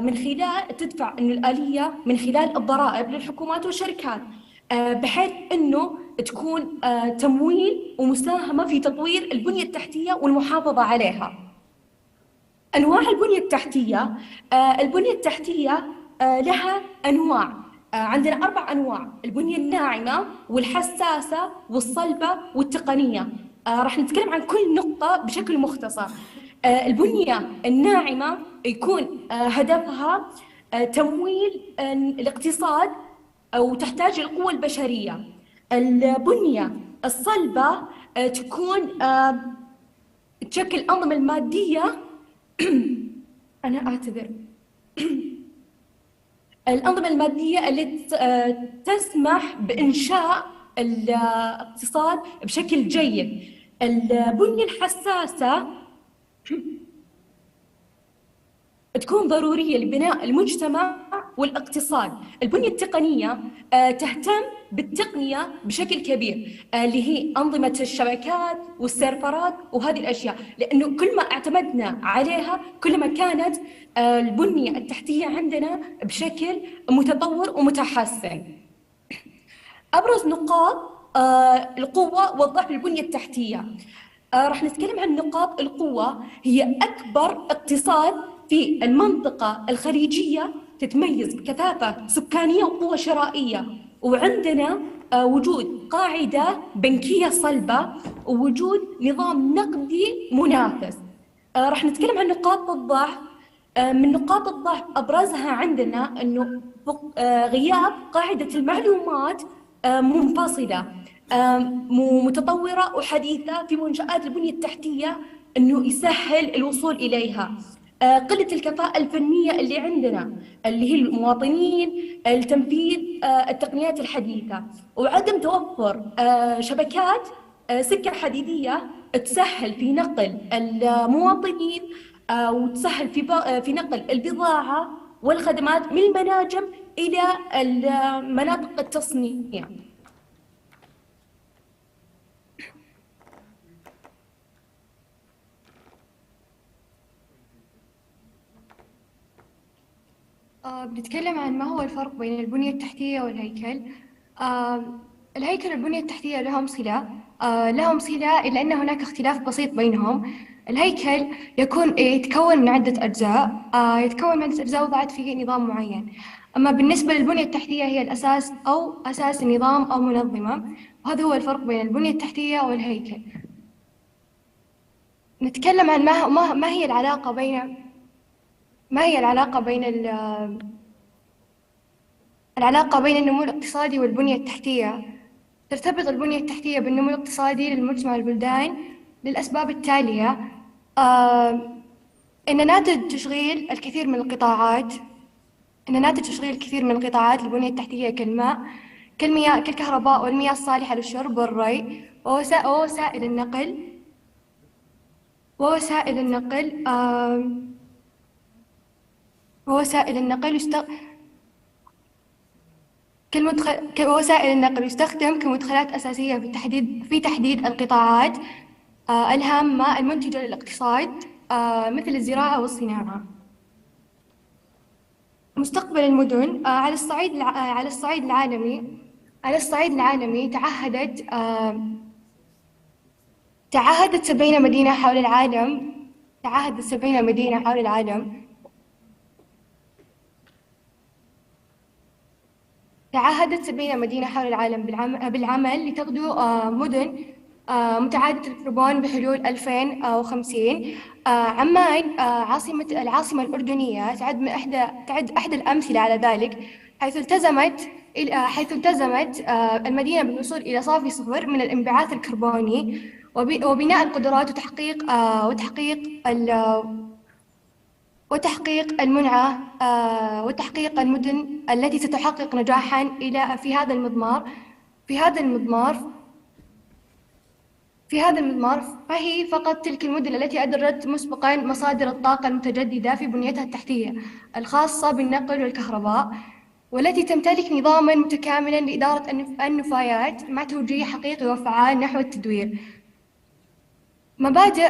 من خلال تدفع إنه الآلية من خلال الضرائب للحكومات والشركات، بحيث إنه تكون تمويل ومساهمة في تطوير البنية التحتية والمحافظة عليها. أنواع البنية التحتية، البنية التحتية لها أنواع، عندنا 4 أنواع: البنية الناعمة والحساسة والصلبة والتقنية. راح نتكلم عن كل نقطة بشكل مختصر. البنية الناعمة يكون هدفها تمويل الاقتصاد أو تحتاج القوة البشرية. البنية الصلبة تكون تشكل الأنظمة المادية أنا أعتذر الأنظمة المادية التي تسمح بإنشاء الاقتصاد بشكل جيد. البنية الحساسة تكون ضرورية لبناء المجتمع والاقتصاد. البنية التقنية تهتم بالتقنية بشكل كبير، اللي هي أنظمة الشبكات والسيرفرات وهذه الأشياء، لأنه كل ما اعتمدنا عليها كل ما كانت البنية التحتية عندنا بشكل متطور ومتحسن. أبرز نقاط القوة والضعف البنية التحتية. راح نتكلم عن نقاط القوة. هي أكبر اقتصاد في المنطقة الخليجية تتميز بكثافة سكانية وقوة شرائية، وعندنا وجود قاعدة بنكية صلبة ووجود نظام نقدي منافس. راح نتكلم عن نقاط الضعف. من نقاط الضعف أبرزها عندنا أنه غياب قاعدة المعلومات منفصلة متطورة وحديثة في منشآت البنية التحتية أنه يسهل الوصول إليها. قلة الكفاءة الفنية اللي عندنا اللي هي المواطنين التنفيذ التقنيات الحديثة، وعدم توفر شبكات سكة حديدية تسهل في نقل المواطنين وتسهل في نقل البضاعة والخدمات من المناجم إلى مناطق التصنيع. بنتكلم عن ما هو الفرق بين البنية التحتية والهيكل. الهيكل والبنية التحتية لهم صلة إلا أن هناك اختلاف بسيط بينهم. الهيكل يتكون من عدة أجزاء، وضعت فيه نظام معين. أما بالنسبة للبنية التحتية هي الأساس أو أساس النظام أو منظمة، وهذا هو الفرق بين البنية التحتية والهيكل. نتكلم عن ما هي العلاقة بين النمو الاقتصادي والبنية التحتية. ترتبط البنية التحتية بالنمو الاقتصادي للمجتمع والبلدان للأسباب التالية: إن ناتج تشغيل الكثير من القطاعات للبنية التحتية كالمياه كالكهرباء والمياه الصالحة للشرب والري ووسائل النقل يستخدم كمدخلات أساسية في تحديد القطاعات الهامة المنتجة للاقتصاد مثل الزراعة والصناعة. مستقبل المدن على الصعيد العالمي تعهدت 70 مدينة حول العالم بالعمل لتغدو مدن متعادلة الكربون بحلول 2050. عمان العاصمة الأردنية تعد أحد الأمثلة على ذلك، حيث التزمت المدينة بالوصول إلى صافي صفر من الانبعاث الكربوني وبناء القدرات وتحقيق المنعة وتحقيق المدن التي ستحقق نجاحا في هذا المضمار فهي فقط تلك المدن التي أدرت مسبقا مصادر الطاقة المتجددة في بنيتها التحتية الخاصة بالنقل والكهرباء، والتي تمتلك نظاما متكاملا لإدارة النفايات مع توجيه حقيقي وفعال نحو التدوير. مبادئ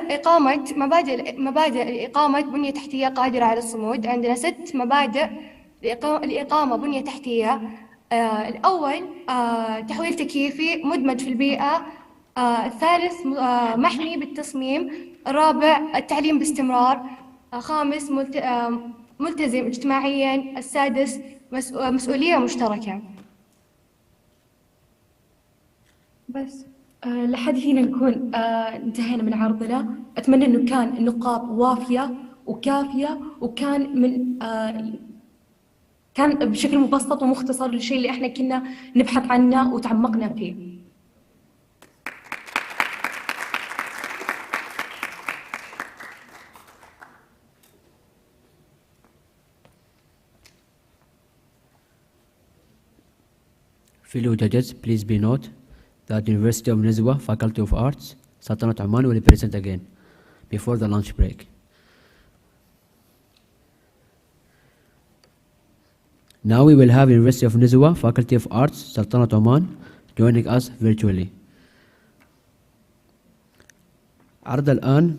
لإقامة بنية تحتية قادرة على الصمود. عندنا 6 مبادئ لإقامة بنية تحتية. الأول تحويل تكييفي مدمج في البيئة. الثالث محمي بالتصميم. الرابع التعليم باستمرار. خامس ملتزم اجتماعيا. السادس مسؤولية مشتركة. بس لحد هنا نكون انتهينا من عرضنا. أتمنى أنه كان النقاط وافية وكافية، وكان كان بشكل مبسط ومختصر للشيء اللي احنا كنا نبحث عنه وتعمقنا فيه. Fellow judges, please be note that University of Nizwa Faculty of Arts, Sultanate Oman will present again before the lunch break. Now we will have University of Nizwa Faculty of Arts, Sultanate Oman joining us virtually. عرض الآن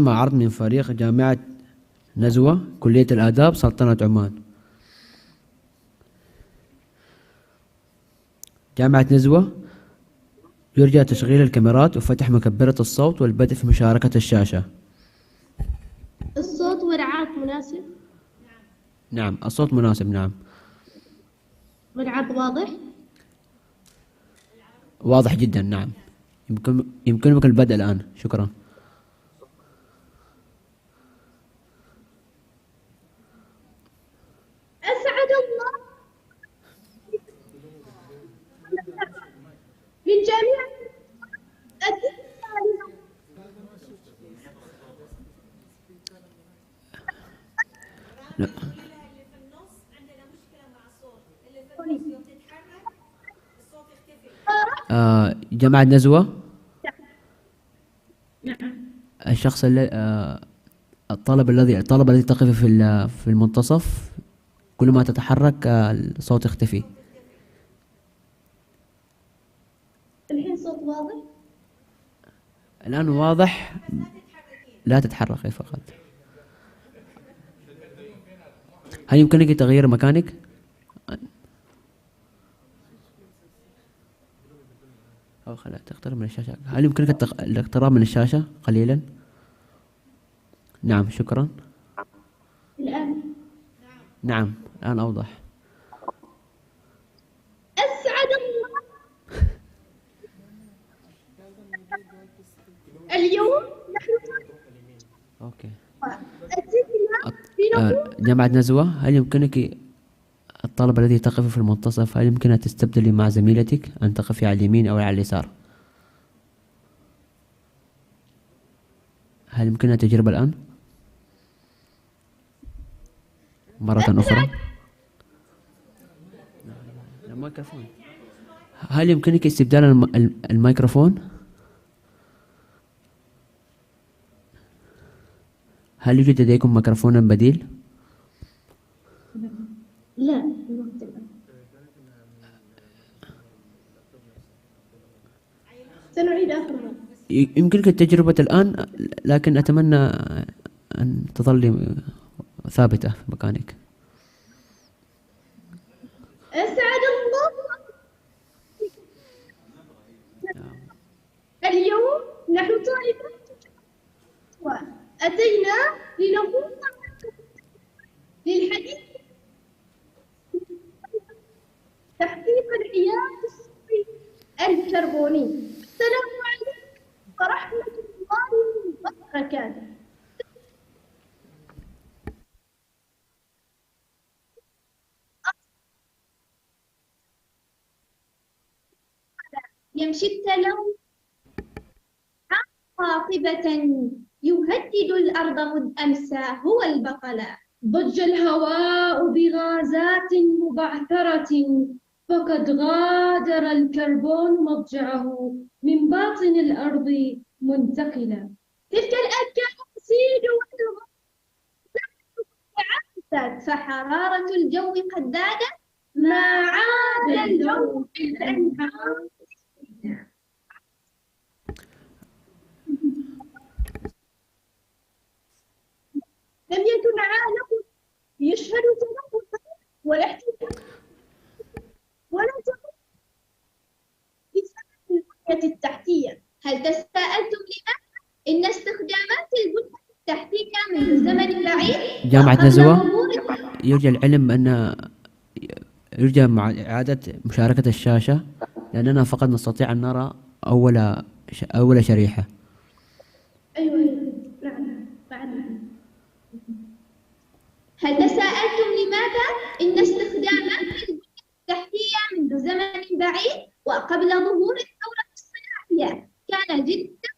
مع عرض من فريق جامعة نزوة كلية الآداب سلطنة عمان. جامعة نزوة يرجى تشغيل الكاميرات وفتح مكبرة الصوت والبدء في مشاركة الشاشة. الصوت والعرض مناسب؟ نعم الصوت مناسب. نعم والعرض واضح؟ واضح جدا. نعم يمكنك البدء الآن. شكرا. أسعد الله من جميع لا. جامعة نزوة. الشخص الطالب الذي تقف في المنتصف، كل ما تتحرك الصوت يختفي. الحين صوت واضح؟ الآن واضح. لا تتحركي فقط. هل يمكنك تغيير مكانك؟ أو خلا تقترب من الشاشة. هل يمكنك الاقتراب من الشاشة قليلا؟ نعم شكرا. الآن نعم الآن أوضح. أسعد الله اليوم نحن أوكي. أتينا جامعة نزوة، هل يمكنك الطالب الذي تقف في المنتصف، هل يمكن أن تستبدلي مع زميلتك أن تقفي على اليمين أو على اليسار؟ هل يمكننا تجربة الآن؟ مرة أخرى. الميكروفون. هل يمكنك استبدال الميكروفون؟ هل يوجد لديكم ميكروفون بديل؟ لا. سنعيد آخر مرة. يمكنك التجربة الآن، لكن أتمنى أن تظلي ثابتة في مكانك. أسعد الله اليوم نحن طالبات وأتينا لنقوم للحديث تحقيق الحياد الصفري الكربوني. السلام عليكم ورحمة الله وبركاته. يمشي التلوث قاطبة يهدد الأرض مذ أمسى هو البقلاء. ضج الهواء بغازات مبعثرة فقد غادر الكربون مضجعه من باطن الأرض منتقلا. تلك الأكاسيد عادت فحرارة الجو قد زادت ما عاد الجو بالأنهار. لم يكن عالم يشهد تلوثا ولا احتكاكا ولا تغير بسبب البنية التحتية. هل تساءلتم لماذا إن استخدامات البنية التحتية منذ زمن بعيد جامعة نزوة يرجى العلم أن يرجى مع إعادة مشاركة الشاشة، لأننا فقط نستطيع أن نرى أول شريحة. أيوة بعدها. هل تساءلتم لماذا إن استخدامات البنية التحتية منذ زمن بعيد وقبل ظهور الثورة الصناعية كان جدا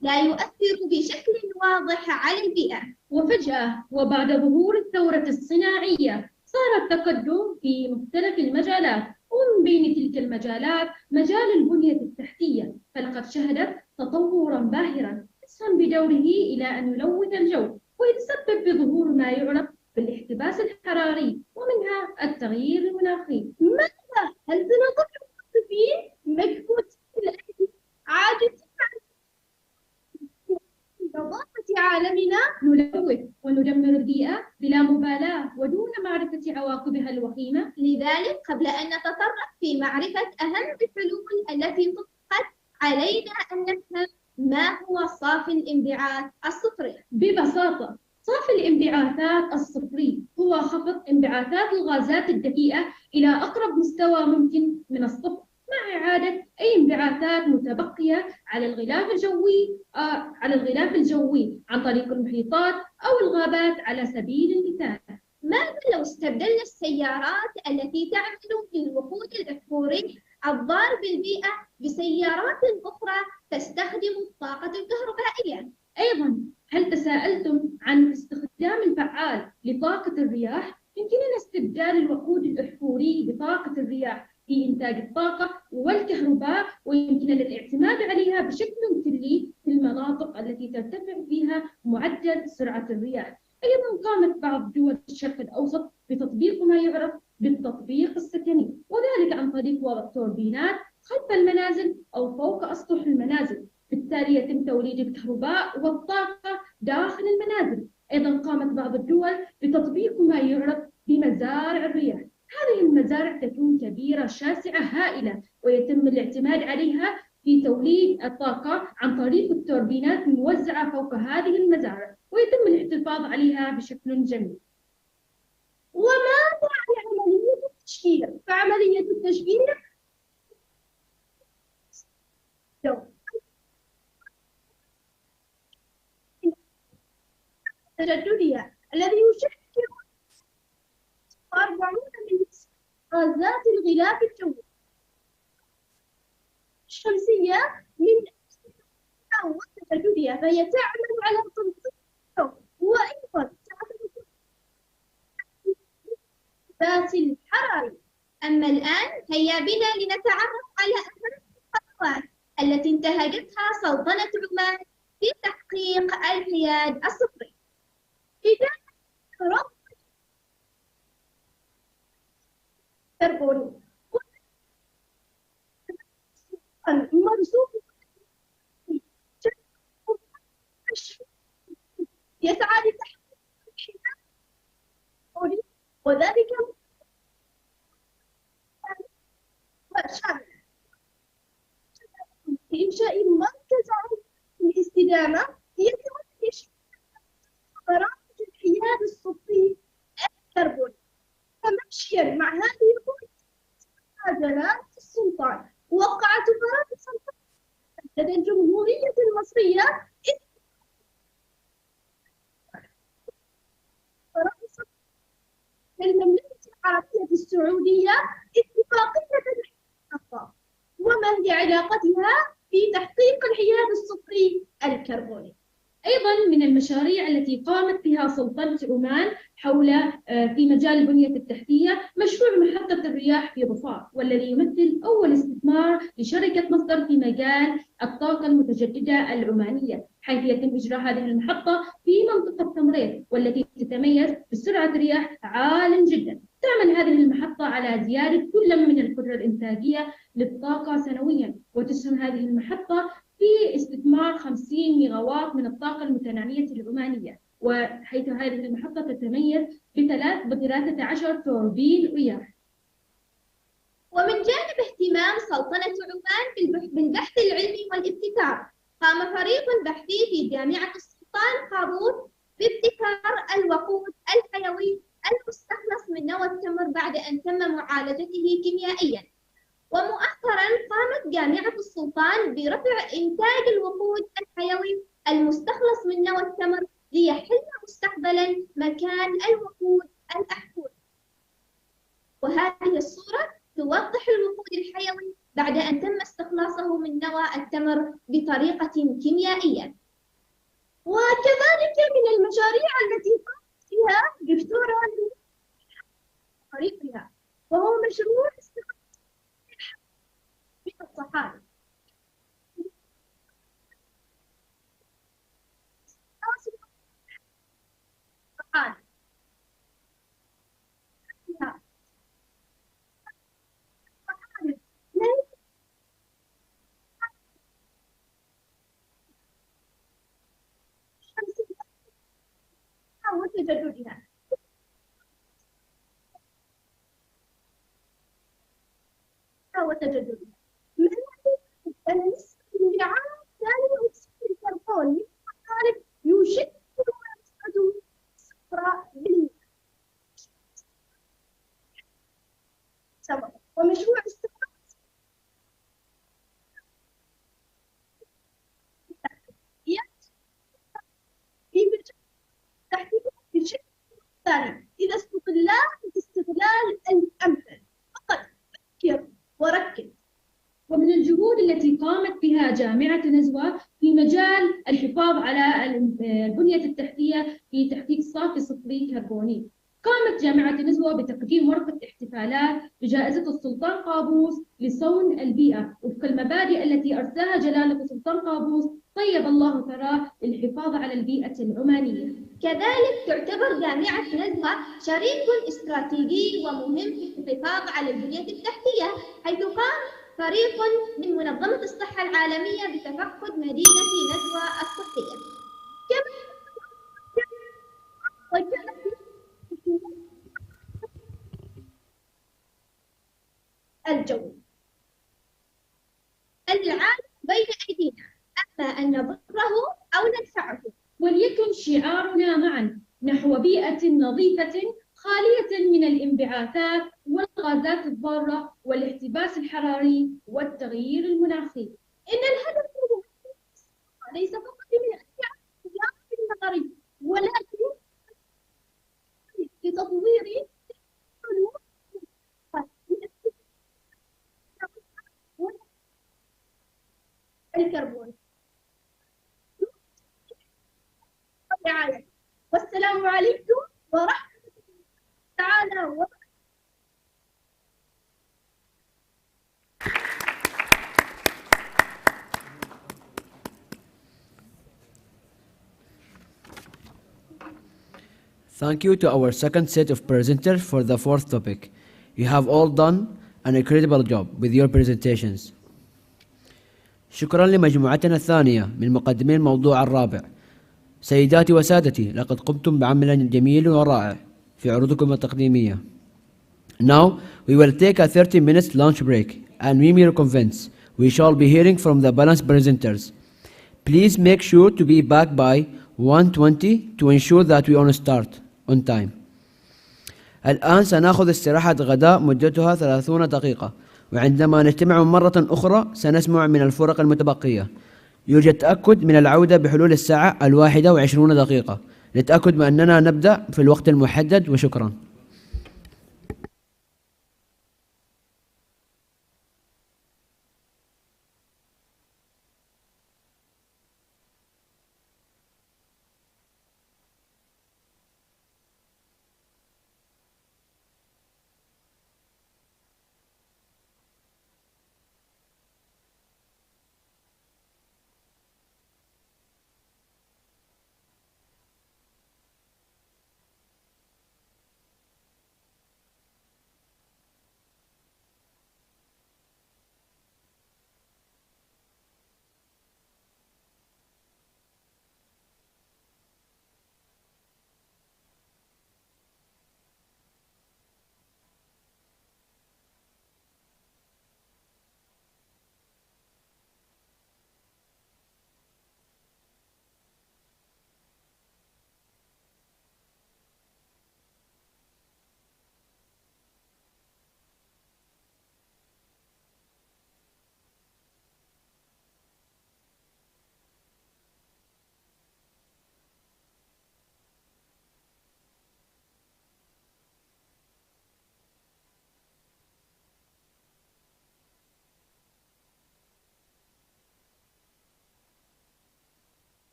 لا يؤثر بشكل واضح على البيئة، وفجأة وبعد ظهور الثورة الصناعية صار التقدم في مختلف المجالات، ومن بين تلك المجالات مجال البنية التحتية، فلقد شهدت تطورا باهرا يسهم بدوره إلى أن يلوث الجو ويتسبب بظهور ما يعرف بالاحتباس الحراري ومنها التغيير المناخي. ماذا؟ هل سنظل موظفين مكبوتين الأيدي عاجزين عن نظافة عالمنا نلوث وندمر البيئة بلا مبالاة ودون معرفة عواقبها الوخيمة؟ لذلك قبل أن نتطرق في معرفة أهم الحلول التي طبقت علينا أن نفهم ما هو صافي الانبعاث الصفري. ببساطة صافي الانبعاثات الصفري هو خفض انبعاثات الغازات الدفيئة إلى أقرب مستوى ممكن من الصفر، مع إعادة أي انبعاثات متبقية على الغلاف الجوي عن طريق المحيطات أو الغابات على سبيل المثال. ماذا لو استبدلنا السيارات التي تعمل بالوقود الأحفوري الضار بالبيئة بسيارات أخرى تستخدم الطاقة الكهربائية؟ أيضا، هل تساءلتم عن استخدام الفعال لطاقة الرياح؟ يمكننا استبدال الوقود الأحفوري بطاقة الرياح في إنتاج الطاقة والكهرباء، ويمكننا الاعتماد عليها بشكل كلي في المناطق التي ترتفع فيها معدل سرعة الرياح. أيضا قامت بعض دول الشرق الأوسط بتطبيق ما يعرف بالتطبيق السكني، وذلك عن طريق وضع توربينات خلف المنازل أو فوق أسطح المنازل، بالتالي يتم توليد الكهرباء والطاقة داخل المنازل. أيضا قامت بعض الدول بتطبيق ما يعرف بمزارع الرياح. هذه المزارع تكون كبيرة شاسعة هائلة، ويتم الاعتماد عليها في توليد الطاقة عن طريق التوربينات الموزعة فوق هذه المزارع، ويتم الاحتفاظ عليها بشكل جميل. وماذا عن عملية التشكيل؟ فعملية التشكيل التجددية الذي يشكل 40% من غازات الغلاف الجوي الشمسية من التجددية، فهي تعمل على تنظيم وأيضا تعمل على الثبات الحراري. أما الآن هيا بنا لنتعرف على أهم الخطوات التي انتهجتها سلطنة عمان في تحقيق الحياد الصفري. بداية رفع الكربون مرسوم يسعى لتحقيق الحياد، وذلك شامل لإنشاء مركز للاستدامة يتم برامج الحياد الصفري الكربوني. فمشيا مع هذه جلالة السلطان وقعت فرنسا لدى الجمهورية المصرية فرنسا المملكة العربية السعودية اتفاقية الحياد، وما هي علاقتها في تحقيق الحياد الصفري الكربوني؟ أيضا من المشاريع التي قامت بها سلطنة عمان حول في مجال البنية التحتية مشروع محطة الرياح في ظفار، والذي يمثل أول استثمار لشركة مصدر في مجال الطاقة المتجددة العمانية، حيث يتم إجراء هذه المحطة في منطقة تمريط، والتي تتميز بسرعة رياح عال جدا. تعمل هذه المحطة على زيادة كل من القدرة الإنتاجية للطاقة سنويا، وتسهم هذه المحطة في استثمار 50 ميغاوات من الطاقة المتنامية العمانية، وحيث هذه المحطة تتميز ب13 توربين رياح. ومن جانب اهتمام سلطنة عمان بالبحث العلمي والابتكار، قام فريق بحثي في جامعة السلطان قابوس بابتكار الوقود الحيوي المستخلص من نوى التمر بعد أن تم معالجته كيميائيا. ومؤخرا قامت جامعة السلطان برفع إنتاج الوقود الحيوي المستخلص من نوى التمر ليحل مستقبلا مكان الوقود الأحفوري. وهذه الصورة توضح الوقود الحيوي بعد أن تم استخلاصه من نوى التمر بطريقة كيميائية. وكذلك من المشاريع التي قامت فيها دكتورة طريقها، وهو مشروع الصحاري. وتجددها. وتجددها من أن نسبة انبعاث ثاني أكسيد الكربون من ذلك يشكل سوا. ومشروع استثمار في مجال تحديد بشكل ثاني إذا استغلال الأمثل. فقط فكر وركز. ومن الجهود التي قامت بها جامعة نزوة في مجال الحفاظ على البنية التحتية في تحقيق صافي صفري كربوني. قامت جامعة نزوة بتقديم ورقة احتفالات بجائزة السلطان قابوس لصون البيئة وفق المبادئ التي أرساها جلالة السلطان قابوس طيب الله ثراه للحفاظ على البيئة العمانية. كذلك تعتبر جامعة نزوة شريك استراتيجي ومهم في الحفاظ على البنية التحتية، حيث قام فريق من منظمة الصحة العالمية بتفقد مدينة نزوة الصحية. الجو العالم بين أيدينا، أما أن نضره أو ننفعه. وليكن شعارنا معا نحو بيئة نظيفة خالية من الانبعاثات والغازات الضارة والاحتباس الحراري والتغيير المناخي. إن الهدف هو ليس فقط من أشياء المغرب، ولكن لتطوير الكربون. والسلام عليكم ورحمة الله تعالى وبركاته. Thank you to our second set of presenters for the fourth topic. You have all done an incredible job with your presentations. شكرا لمجموعتنا الثانية من مقدمين الموضوع الرابع. سيداتي وسادتي، لقد قمتم بعمل جميل ورائع في عروضكم التقديمية. Now we will take a 30 minutes lunch break and when we reconvene, we shall be hearing from the balanced presenters. Please make sure to be back by 1:20 to ensure that we start on time. الآن سنأخذ استراحة غداء مدتها 30 دقيقة، وعندما نجتمع مرة أخرى سنسمع من الفرق المتبقية. يوجد تأكد من العودة بحلول الساعة 21 دقيقة لتأكد بأننا نبدأ في الوقت المحدد، وشكرا.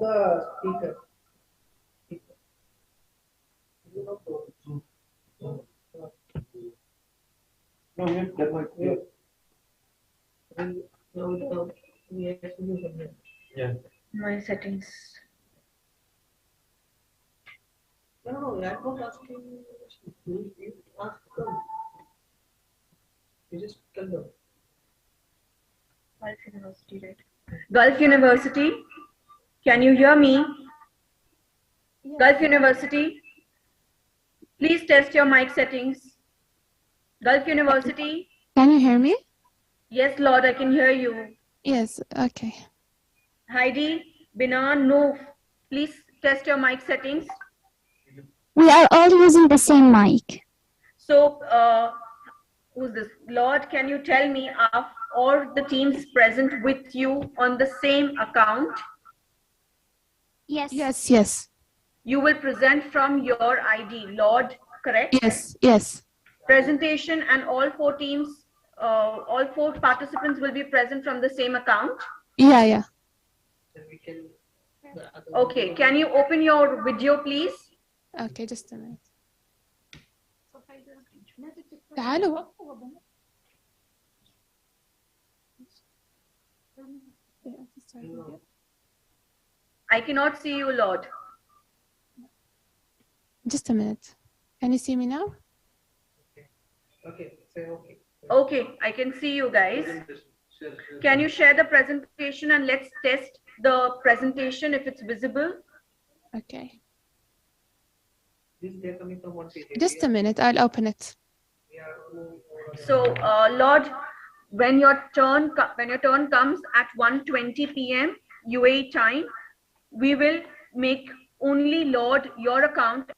the speaker. No, mute the mic. No, yes, yeah. My settings. No, I was asking you ask them. You just tell them. Gulf University, right? Gulf University, can you hear me? Gulf University, please test your mic settings. Gulf University. Can you hear me? Yes, Lord, I can hear you. Yes, okay. Heidi, Binan, Noof, please test your mic settings. We are all using the same mic. So, who's this? Lord, can you tell me, are all the teams present with you on the same account? Yes. Yes, yes. You will present from your ID, Lord, correct? Yes, yes. Presentation and all four teams, all four participants will be present from the same account? Yeah, yeah. Okay, can you open your video, please? Okay, just a minute. تعالوا. I cannot see you, Lord. Just a minute. Can you see me now? Okay, say okay. Okay, I can see you guys. Can you share the presentation and let's test the presentation if it's visible? Okay. They're coming from one page. Just a minute, I'll open it. So, Lord, when your turn comes at 1:20 p.m. UAE time, we will make only Lord your account.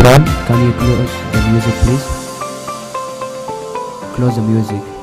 Paul, can you close the music, please? Close the music.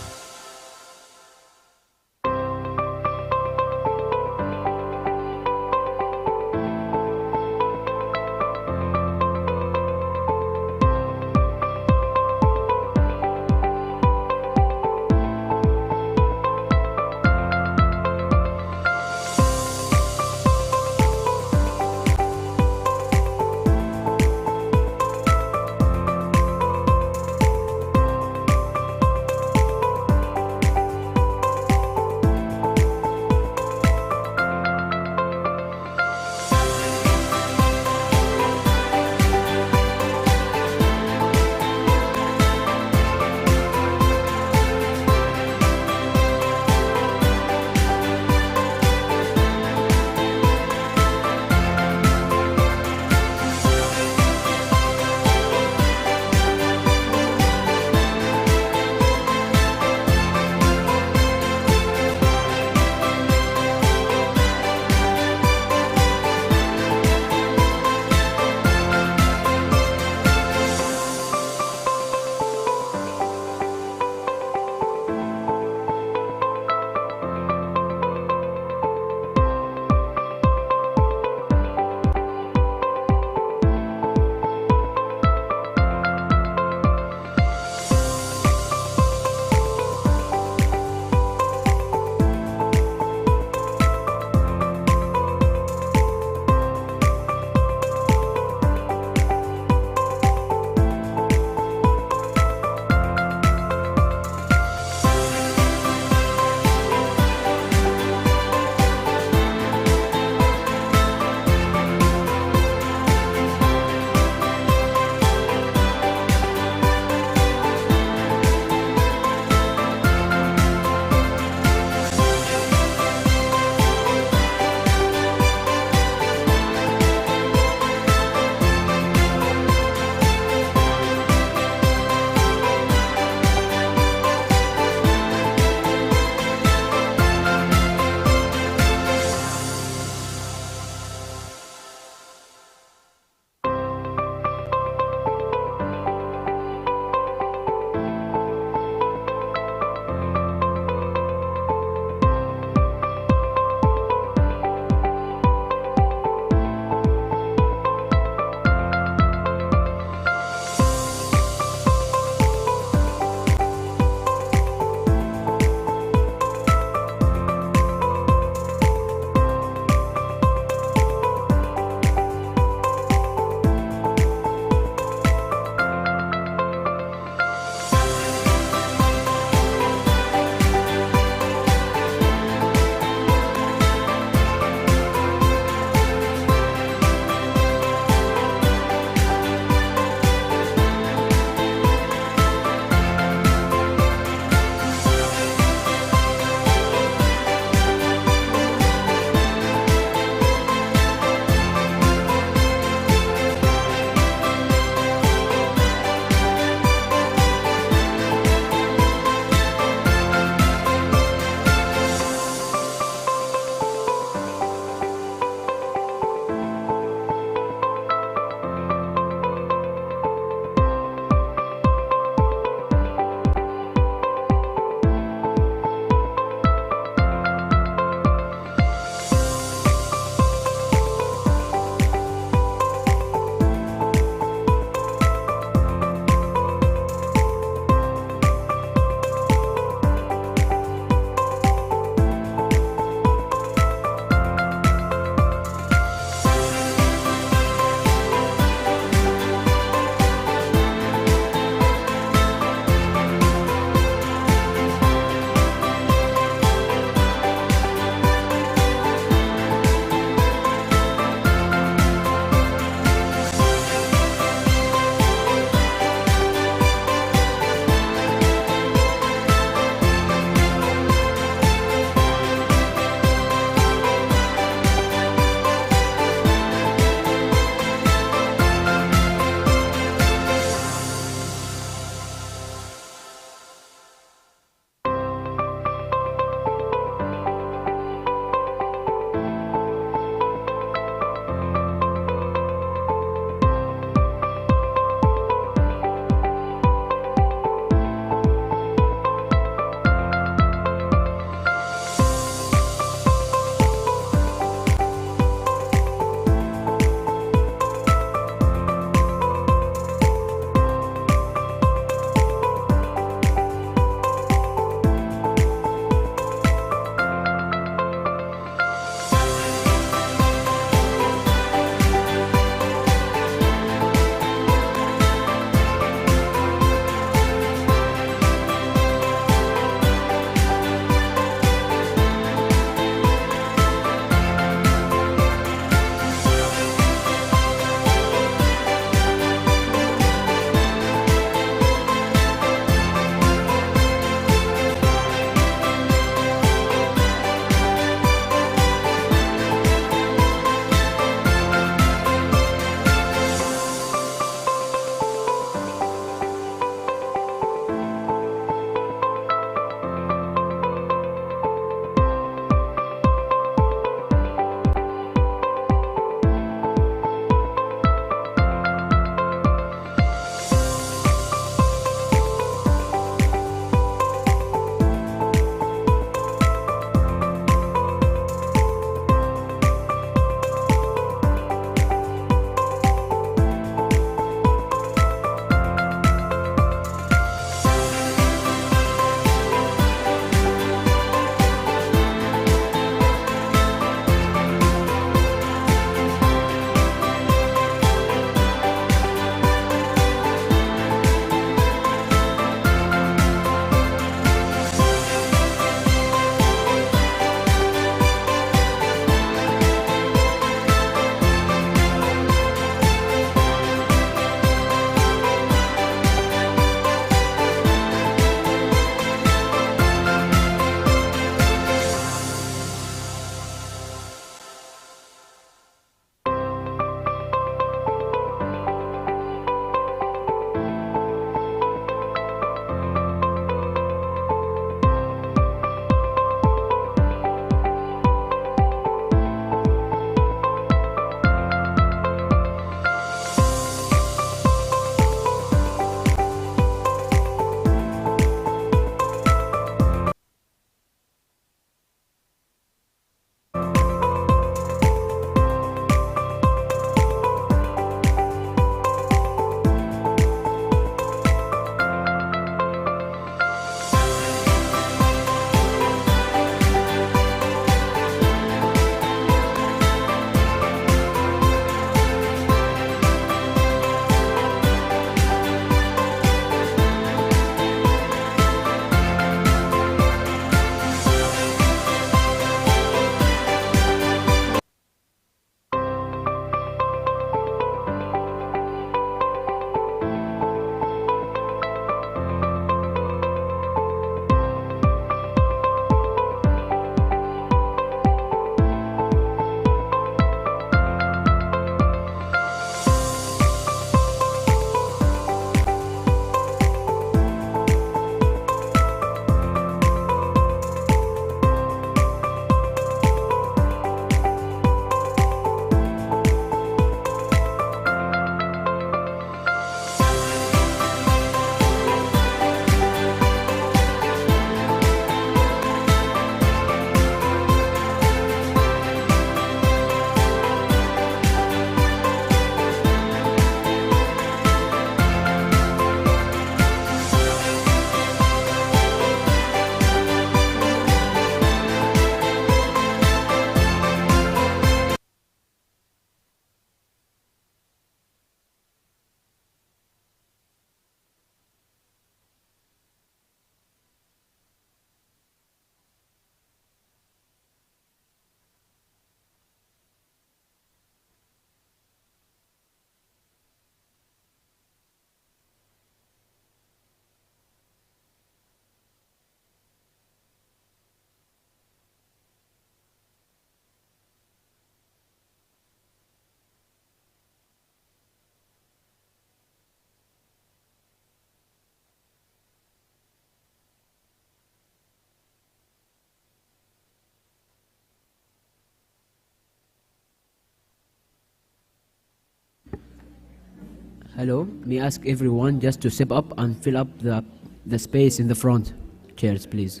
Hello, may I ask everyone just to step up and fill up the space in the front chairs, please.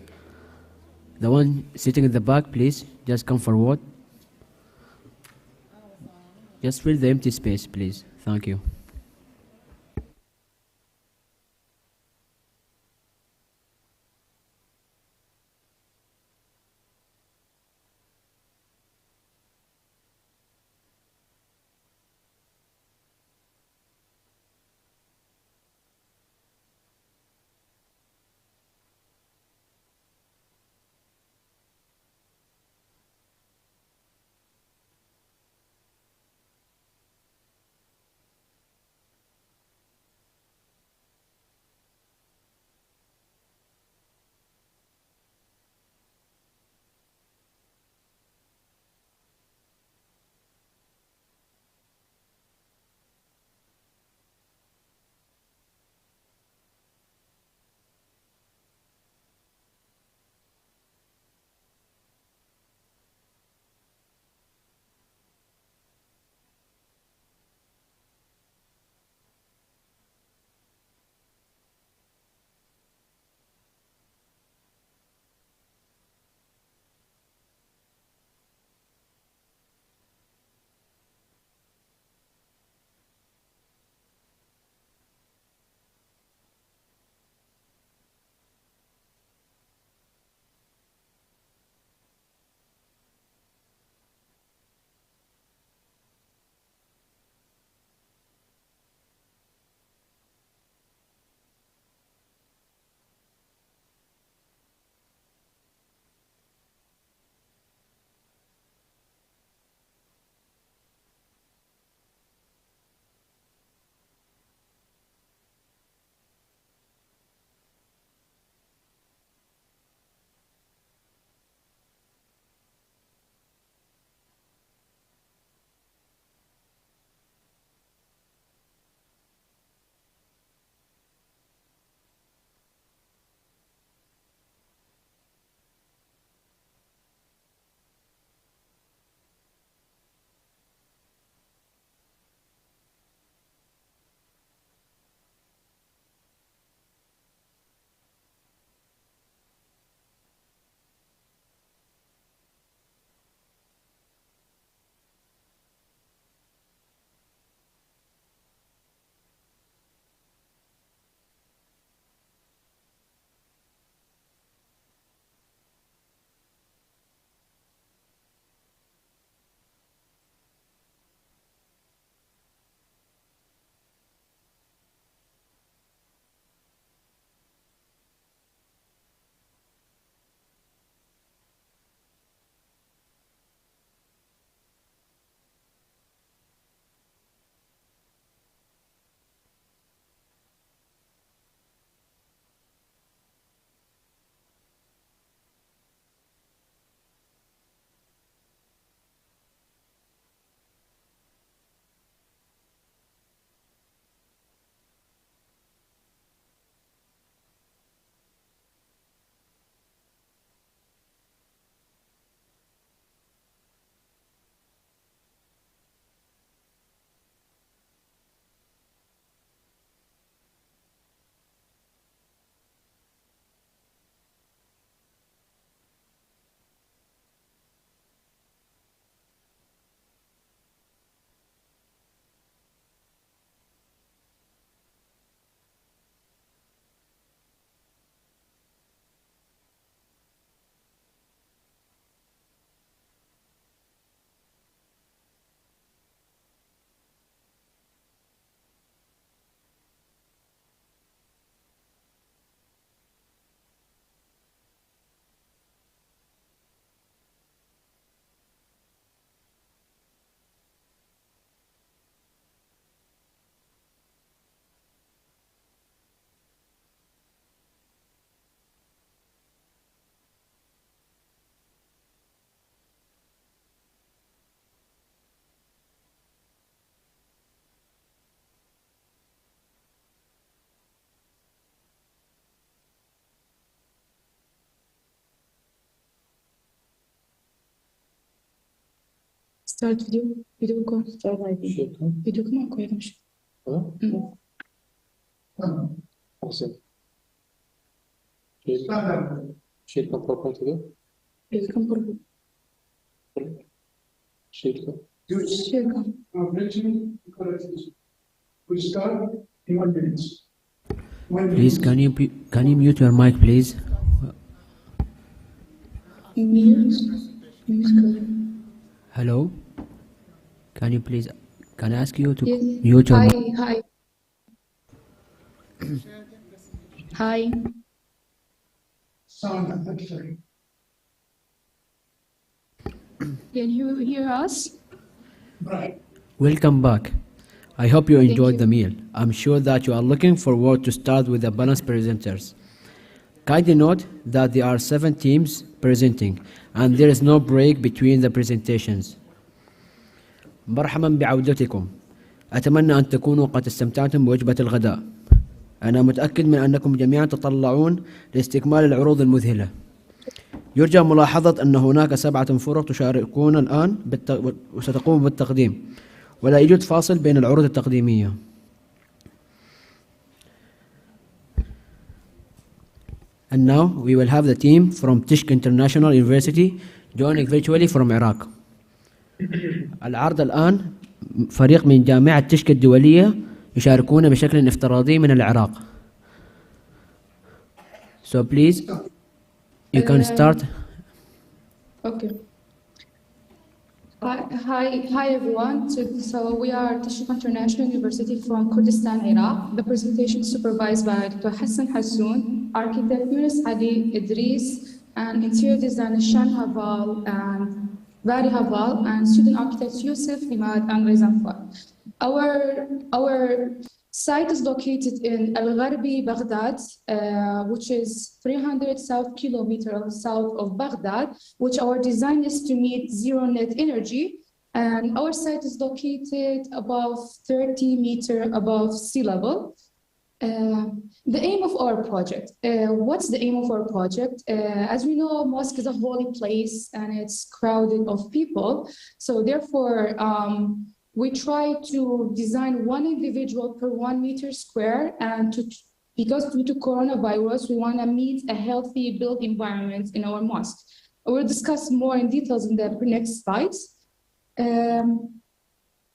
The one sitting in the back, please, just come forward. Just fill the empty space, please. Thank you. Start video. Video call. Start my video call. Video call. Please, can you mute your mic, please? Hello? Can you please, can I ask you to mute your mic? Hi. Hi. Can you hear us? Welcome back. I hope you enjoyed you. the meal. I'm sure that you are looking forward to start with the balanced presenters. Kindly note that there are 7 teams presenting and there is no break between the presentations. مرحبا بعودتكم. أتمنى أن تكونوا قد استمتعتم بوجبة الغداء. أنا متأكد من أنكم جميعا تطلعون لاستكمال العروض المذهلة. يرجى ملاحظة أن هناك 7 فرق تشاركون الآن وستقوم بالتقديم، ولا يوجد فاصل بين العروض التقديمية. And now we will have the team from Tishk International University joining virtually from Iraq. العرض الآن فريق من جامعة تشك الدولية يشاركون بشكل افتراضي من العراق. So please, you can start. Okay. Hi everyone. So we are Tishk International University from Kurdistan, Iraq. The presentation is supervised by Dr. Hassan Hassoun, architect Yunus Ali Idris, and interior designer Shan Haval and Vari Haval, and student architects Yusuf, Imad, and Rezan Far. Our site is located in Al Gharbi, Baghdad, which is 300 kilometers south of Baghdad, which our design is to meet zero net energy. And our site is located above 30 meters above sea level. The aim of our project. What's the aim of our project? As we know, mosque is a holy place and it's crowded of people. So therefore, we try to design one individual per 1 meter square, and because due to coronavirus, we want to meet a healthy built environment in our mosque. We'll discuss more in details in the next slides.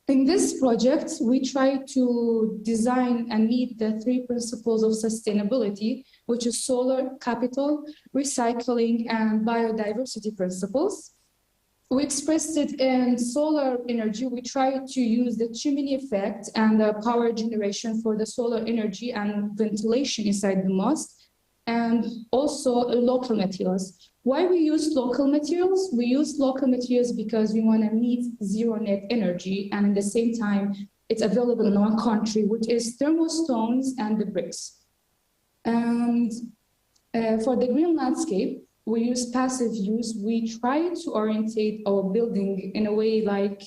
In this project, we try to design and meet the 3 principles of sustainability, which is solar, capital, recycling, and biodiversity principles. We expressed it in solar energy. We try to use the chimney effect and the power generation for the solar energy and ventilation inside the mosque, and also local materials. Why we use local materials? We use local materials because we want to meet zero net energy, and at the same time, it's available in our country, which is thermostones and the bricks. And for the green landscape, we use passive use. We try to orientate our building in a way like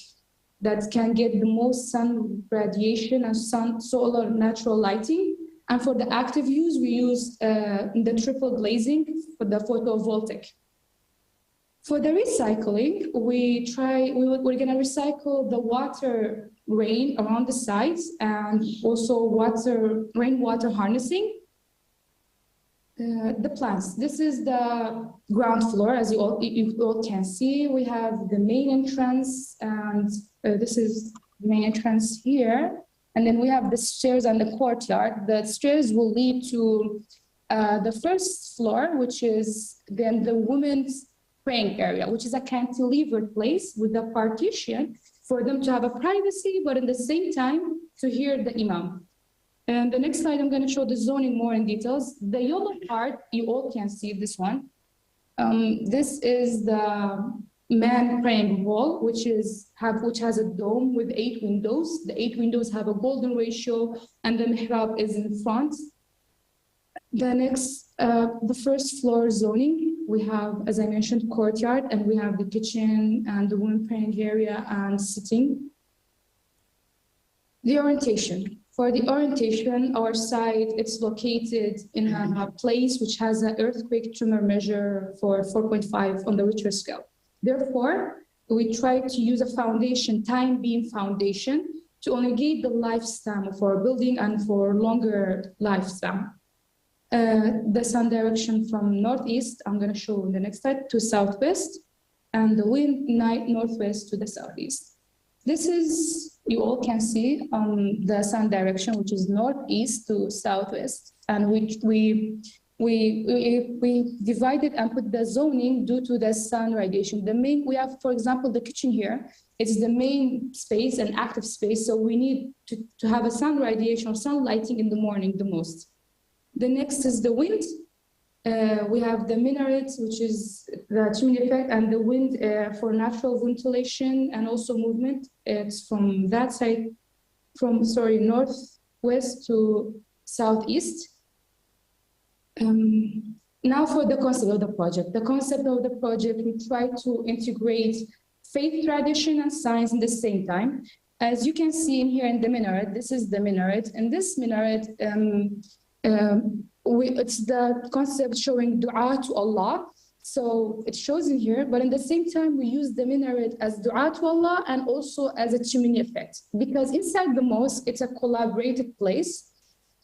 that can get the most sun radiation and solar natural lighting. And for the active use, we use the triple glazing for the photovoltaic. For the recycling, we're gonna recycle the water rain around the sites and also rainwater harnessing. The plants. This is the ground floor, as you all can see. We have the main entrance, and this is the main entrance here. And then we have the stairs and the courtyard. The stairs will lead to the first floor, which is then the women's praying area, which is a cantilevered place with a partition for them to have a privacy, but at the same time to hear the imam. And the next slide, I'm going to show the zoning more in details. The yellow part, you all can see this one. This is the man praying hall, which has a dome with 8 windows. The 8 windows have a golden ratio, and the mihrab is in front. The next, the first floor zoning, we have, as I mentioned, courtyard, and we have the kitchen and the women praying area and sitting. The orientation. For the orientation, our site, it's located in a place which has an earthquake tremor measure for 4.5 on the Richter scale. Therefore, we try to use a foundation, time beam foundation, to elongate the lifespan of our building and for longer lifespan. The sun direction from northeast, I'm going to show in the next slide, to southwest, and the wind northwest to the southeast. This is, you all can see the sun direction, which is northeast to southwest, and which we divided and put the zoning due to the sun radiation. The main, we have, for example, the kitchen here. It's the main space and active space, so we need to have a sun radiation or sun lighting in the morning the most. The next is the wind. We have the minaret, which is the chimney effect, and the wind for natural ventilation and also movement. It's from that side, from, sorry, northwest to southeast. Now for the concept of the project. The concept of the project, we try to integrate faith, tradition, and science in the same time. As you can see in here in the minaret, this is the minaret, and this minaret, it's the concept showing dua to Allah. So it shows in here, but in the same time, we use the minaret as dua to Allah and also as a chimney effect. Because inside the mosque, it's a collaborative place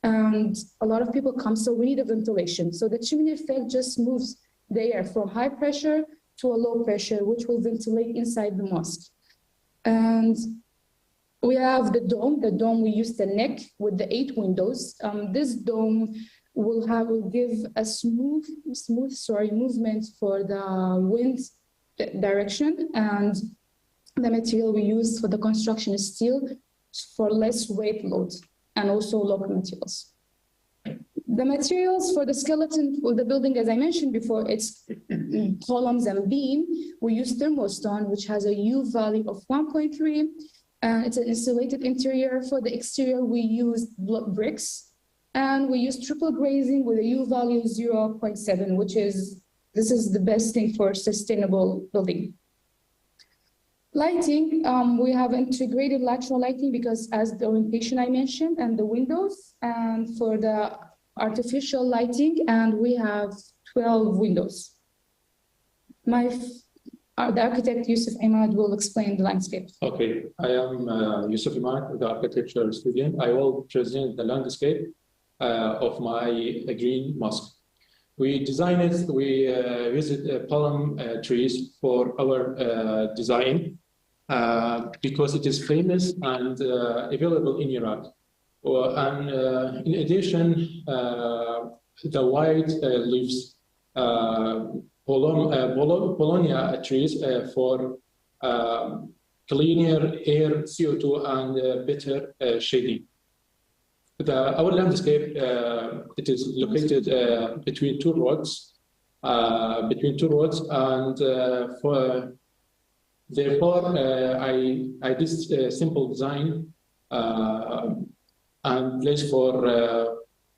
and a lot of people come, so we need a ventilation. So the chimney effect just moves the air from high pressure to a low pressure, which will ventilate inside the mosque. And we have the dome. The dome, we use the neck with the 8 windows. This dome will give a smooth movement for the wind direction, and the material we use for the construction is steel for less weight load and also local materials. The materials for the skeleton for the building, as I mentioned before, it's columns and beam. We use thermostone, which has a U value of 1.3. It's an insulated interior. For the exterior, we use bricks. And we use triple glazing with a U value 0.7, which is, this is the best thing for sustainable building. Lighting, we have integrated lateral lighting because as the orientation I mentioned, and the windows, and for the artificial lighting, and we have 12 windows. The architect Yusuf Imad will explain the landscape. Okay, I am Yusuf Imad, the architecture student. I will present the landscape of my green mosque. We designed it, we used palm trees for our design because it is famous and available in Iraq. And in addition, the white leaves, Bologna trees for cleaner air, CO2, and better shading. Our landscape, it is located between two roads, and therefore I did a simple design and place for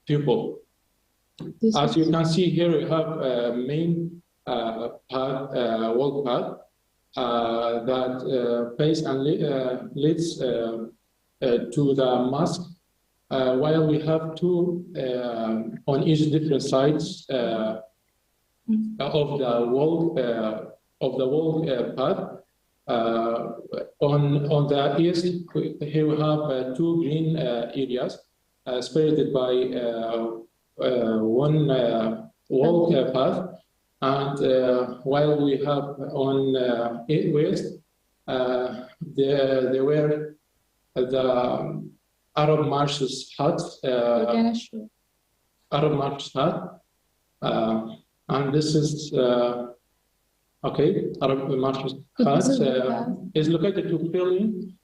people. As you can see here, we have a main walk path that pays and leads to the mosque. While we have two on each different sides of the wall path. On the east, here we have two green areas separated by one wall path, and while we have on west, there were the Arab Marshes hut, Arab Marsh hut, and this is okay. Arab Marsh hut is located to fill in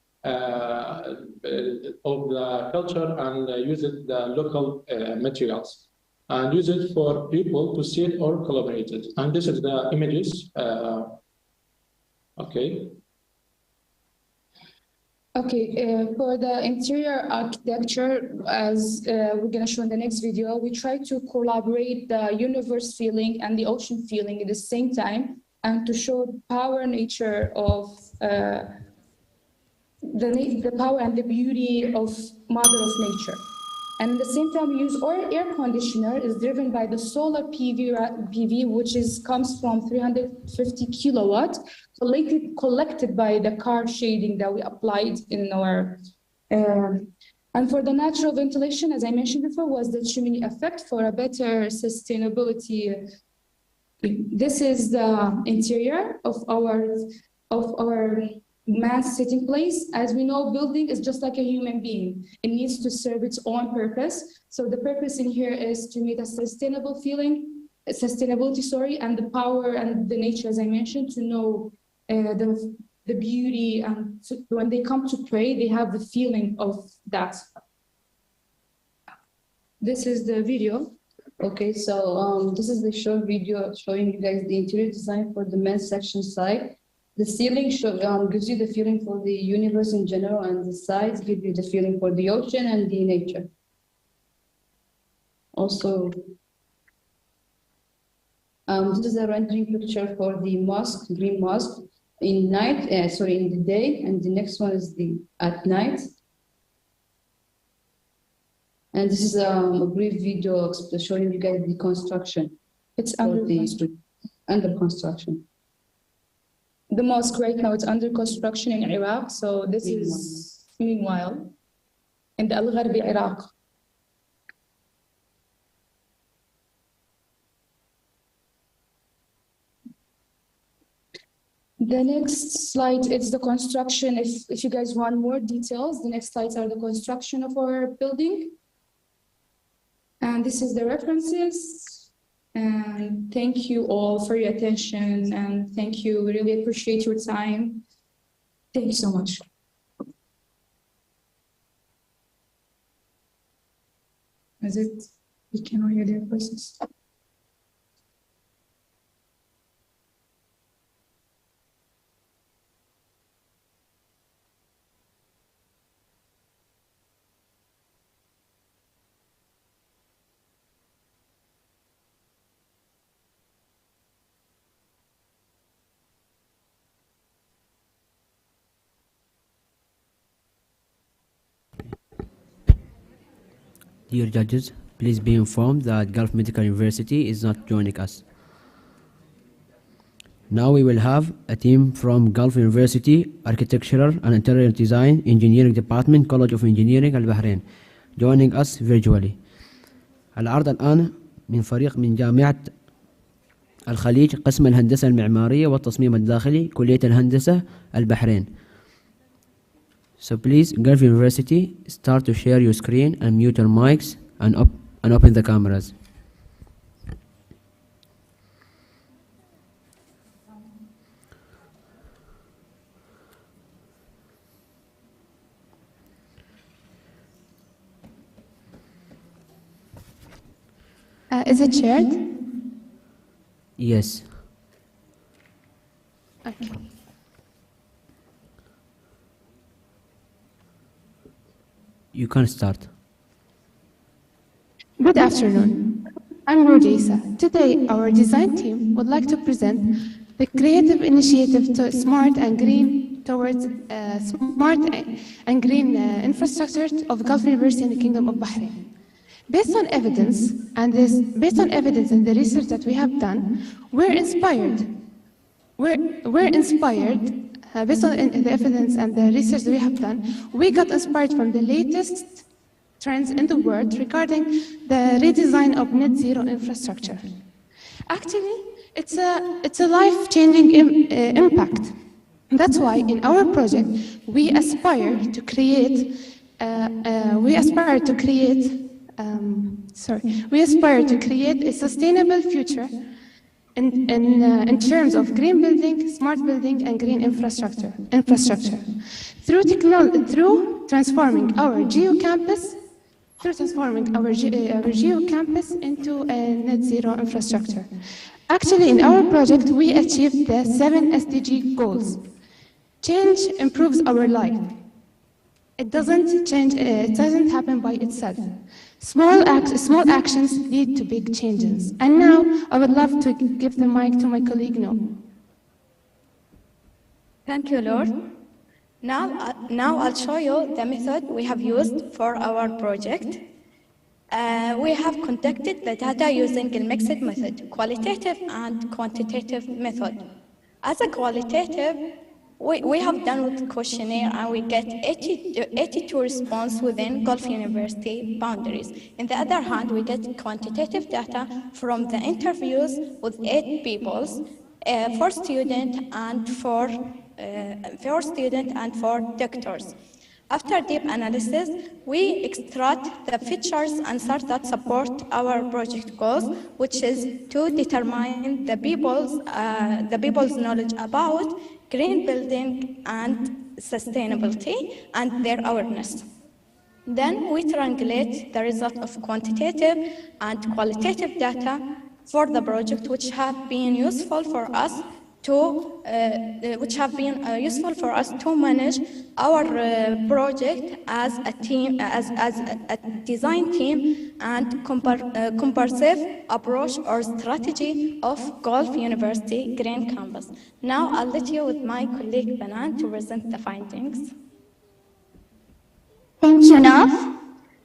of the culture and use it the local materials and use it for people to sit or collaborate it. And this is the images. Okay. Okay, for the interior architecture, as we're going to show in the next video, we try to collaborate the universe feeling and the ocean feeling at the same time, and to show the power nature of the power and the beauty of Mother of Nature. And at the same time, we use our air conditioner is driven by the solar PV, which comes from 350 kilowatt, collected by the car shading that we applied in our And for the natural ventilation, as I mentioned before, was the chimney effect for a better sustainability. This is the interior of our mass sitting place. As we know, building is just like a human being. It needs to serve its own purpose. So the purpose in here is to meet a sustainability, and the power and the nature, as I mentioned, to know the beauty, and when they come to pray, they have the feeling of that. This is the video. Okay, so this is the short video showing you guys the interior design for the men's section side. The ceiling gives you the feeling for the universe in general, and the sides give you the feeling for the ocean and the nature. Also, this is a rendering picture for the mosque, green mosque, in the day, and the next one is at night. And this is a brief video showing you guys the construction. It's under construction. The mosque right now it's under construction in Iraq. So this is meanwhile in the Al-Gharbi, Iraq. The next slide is the construction. If you guys want more details, the next slides are the construction of our building. And this is the references. And thank you all for your attention, and thank you. We really appreciate your time. Thank you so much. Is it? We cannot hear their voices. Dear judges, please be informed that Gulf Medical University is not joining us. Now we will have a team from Gulf University Architectural and Interior Design Engineering Department College of Engineering البحرين joining us virtually. العرض الآن من فريق من جامعة الخليج قسم الهندسة المعمارية والتصميم الداخلي كلية الهندسة البحرين. So please, Gulf University, start to share your screen and mute your mics and open the cameras. Is it shared? Yes. Okay. You can start. Good afternoon. I'm Rodisa. Today, our design team would like to present the creative initiative to smart and green towards smart and green infrastructure of Gulf University in the Kingdom of Bahrain. Based on evidence and the research that we have done, we're inspired. Based on the evidence and the research that we have done, we got inspired from the latest trends in the world regarding the redesign of net zero infrastructure. Actually, it's a life-changing impact. That's why in our project we aspire to create a sustainable future in terms of green building, smart building, and green infrastructure. Through transforming our geocampus into a net zero infrastructure. Actually, in our project, we achieved the 7 SDG goals. Change improves our life. It doesn't happen by itself. Small actions lead to big changes. And now, I would love to give the mic to my colleague, No. Thank you, Lord. Now I'll show you the method we have used for our project. We have conducted the data using a mixed method, qualitative and quantitative method. As a qualitative, We have done with questionnaire and we get 82 response within Gulf University boundaries. On the other hand, we get quantitative data from the interviews with 8 peoples, 4 students and 4 doctors. After deep analysis, we extract the features and answers that support our project goals, which is to determine the people's knowledge about green building and sustainability and their awareness. Then we triangulate the result of quantitative and qualitative data for the project, which have been useful for us to manage our project as a team, as a design team, and comprehensive approach or strategy of Gulf University Green Campus. Now I'll let you with my colleague Banan to present the findings. Thank you, Naf.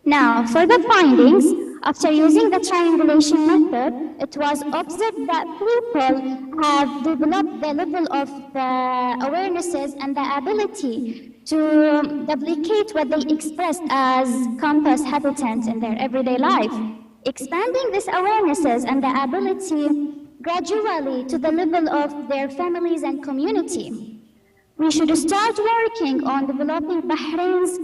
Now, for the findings, after using the triangulation method, it was observed that people have developed the level of awarenesses and the ability to duplicate what they expressed as campus habitants in their everyday life, expanding these awarenesses and the ability gradually to the level of their families and community. We should start working on developing Bahrain's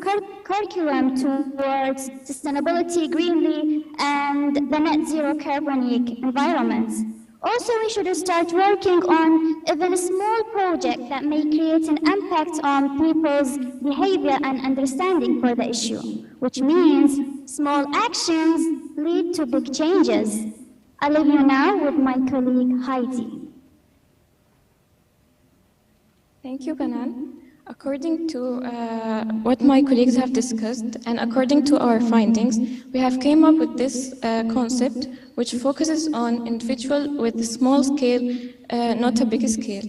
curriculum towards sustainability, greenly, and the net zero carbonic environments. Also, we should start working on even a small project that may create an impact on people's behavior and understanding for the issue, which means small actions lead to big changes. I leave you now with my colleague Heidi. Thank you, Banan. According to what my colleagues have discussed and according to our findings, we have came up with this concept which focuses on individual with a small scale, not a big scale.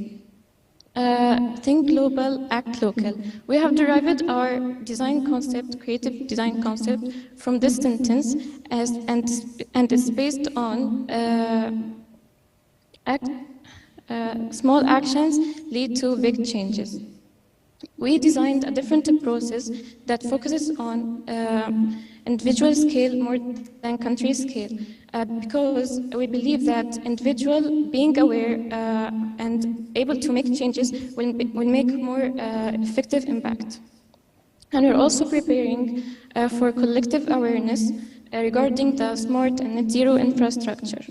Think global, act local. We have derived our design concept, creative design concept, from this sentence and it's based on small actions lead to big changes. We designed a different process that focuses on individual scale more than country scale because we believe that individual being aware and able to make changes will make more effective impact. And we're also preparing for collective awareness regarding the smart and net zero infrastructure.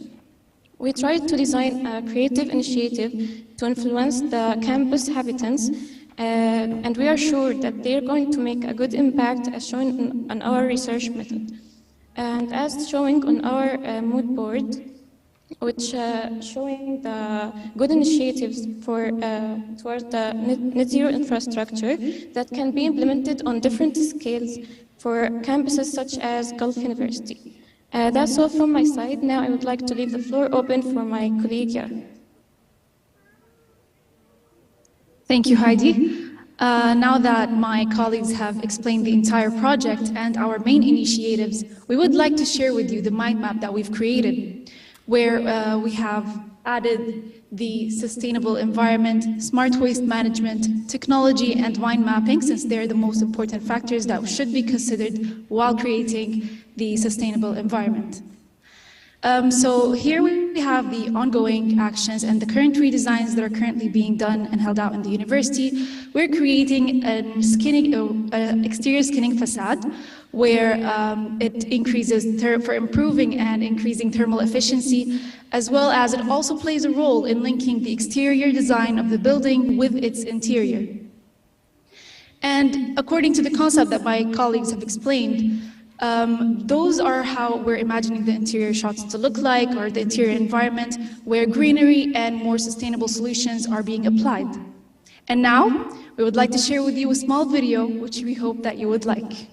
We tried to design a creative initiative to influence the campus habitants, and we are sure that they're going to make a good impact as shown on our research method. And as showing on our mood board, which showing the good initiatives for towards the net zero infrastructure that can be implemented on different scales for campuses such as Gulf University. That's all from my side. Now I would like to leave the floor open for my colleague Yar. Thank you, Heidi. Now that my colleagues have explained the entire project and our main initiatives, we would like to share with you the mind map that we've created, where we have added the sustainable environment, smart waste management, technology, and wine mapping, since they're the most important factors that should be considered while creating the sustainable environment. So here we have the ongoing actions and the current redesigns that are currently being done and held out in the university. We're creating an exterior skinning facade where it increases for improving and increasing thermal efficiency, as well as it also plays a role in linking the exterior design of the building with its interior. And according to the concept that my colleagues have explained, those are how we're imagining the interior shots to look like, or the interior environment, where greenery and more sustainable solutions are being applied. And now, we would like to share with you a small video, which we hope that you would like.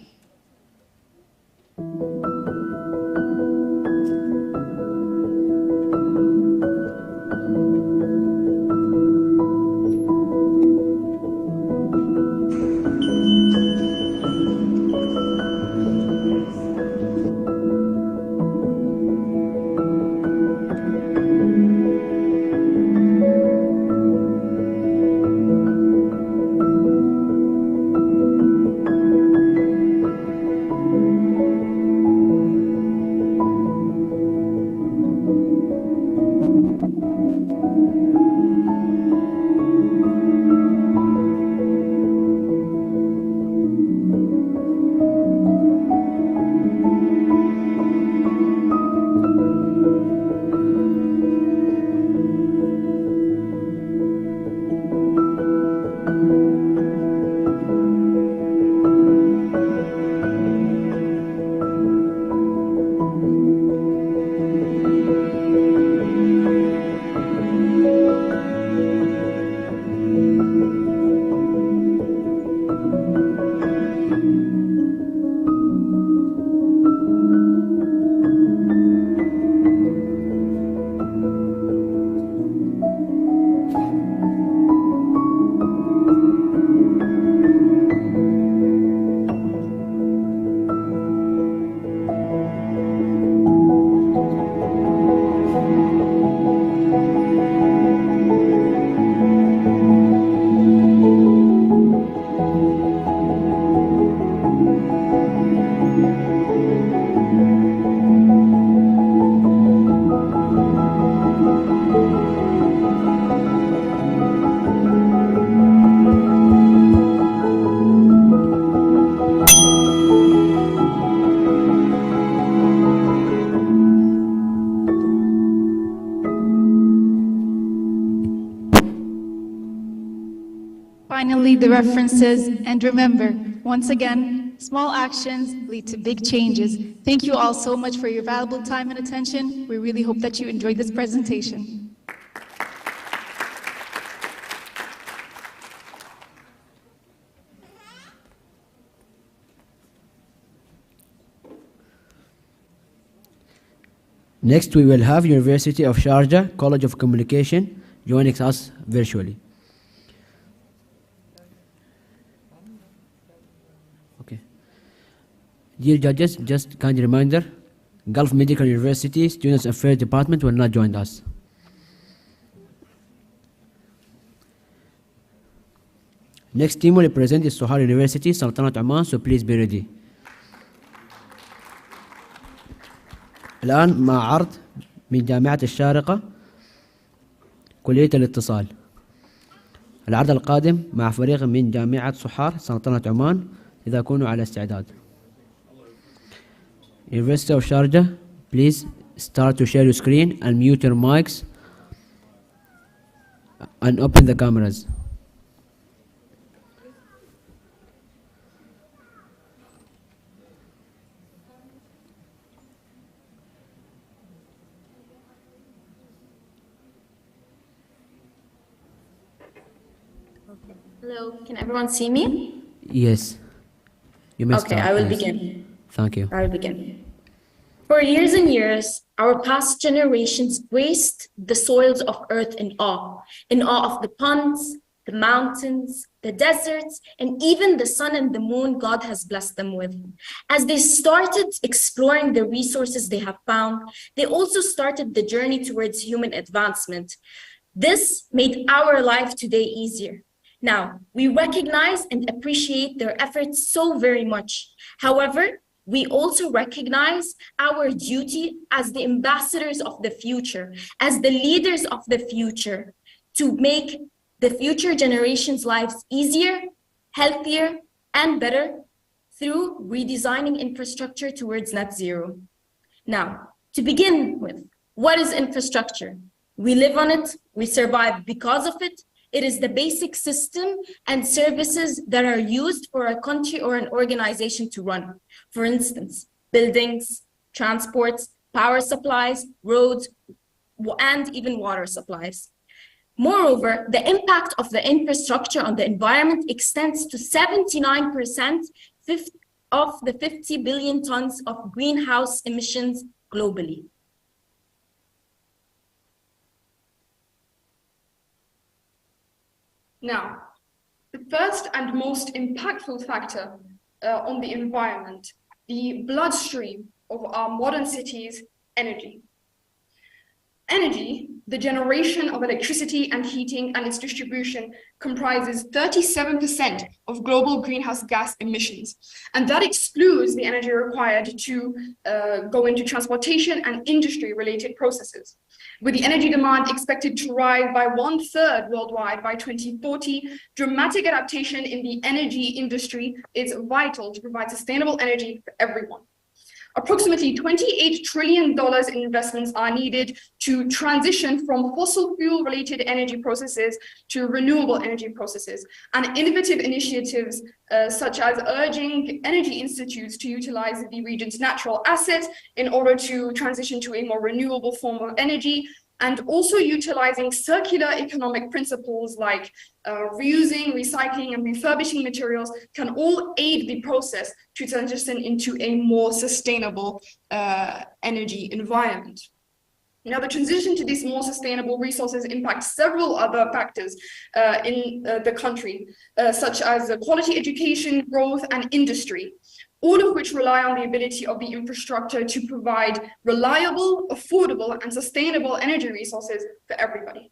finally, the references. And remember, once again, small actions lead to big changes. Thank you all so much for your valuable time and attention. We really hope that you enjoyed this presentation. Next, we will have University of Sharjah College of Communication joining us virtually. Okay. Dear judges, just kind reminder, Gulf Medical University Students Affairs Department will not join us. Next team will represent is Sohar University, Sultanate Oman, so please be ready. الآن مع عرض من جامعة الشارقة كلية الاتصال. العرض القادم مع فريق من جامعة صحار سلطنة عمان إذا كونوا على استعداد. University of Sharjah, please start to share your screen and mute your mics and open the cameras. Hello, can everyone see me? Yes. You may Okay, start, I will please. begin. Thank you. I will begin. For years and years, our past generations graced the soils of earth in awe of the ponds, the mountains, the deserts, and even the sun and the moon God has blessed them with. As they started exploring the resources they have found, they also started the journey towards human advancement. This made our life today easier. Now, we recognize and appreciate their efforts so very much. However, we also recognize our duty as the ambassadors of the future, as the leaders of the future, to make the future generations' lives easier, healthier, and better through redesigning infrastructure towards net zero. Now, to begin with, what is infrastructure? We live on it, we survive because of it. It is the basic system and services that are used for a country or an organization to run. For instance, buildings, transports, power supplies, roads, and even water supplies. Moreover, the impact of the infrastructure on the environment extends to 79% of the 50 billion tons of greenhouse emissions globally. Now, the first and most impactful factor on the environment, the bloodstream of our modern cities, energy. Energy, the generation of electricity and heating and its distribution, comprises 37% of global greenhouse gas emissions. And that excludes the energy required to go into transportation and industry-related processes. With the energy demand expected to rise by 1/3 worldwide by 2040, dramatic adaptation in the energy industry is vital to provide sustainable energy for everyone. Approximately $28 trillion in investments are needed to transition from fossil fuel-related energy processes to renewable energy processes, and innovative initiatives such as urging energy institutes to utilize the region's natural assets in order to transition to a more renewable form of energy, and also utilizing circular economic principles like reusing, recycling, and refurbishing materials can all aid the process to transition into a more sustainable energy environment. Now, the transition to these more sustainable resources impacts several other factors in the country, such as quality education, growth, and industry, all of which rely on the ability of the infrastructure to provide reliable, affordable, and sustainable energy resources for everybody.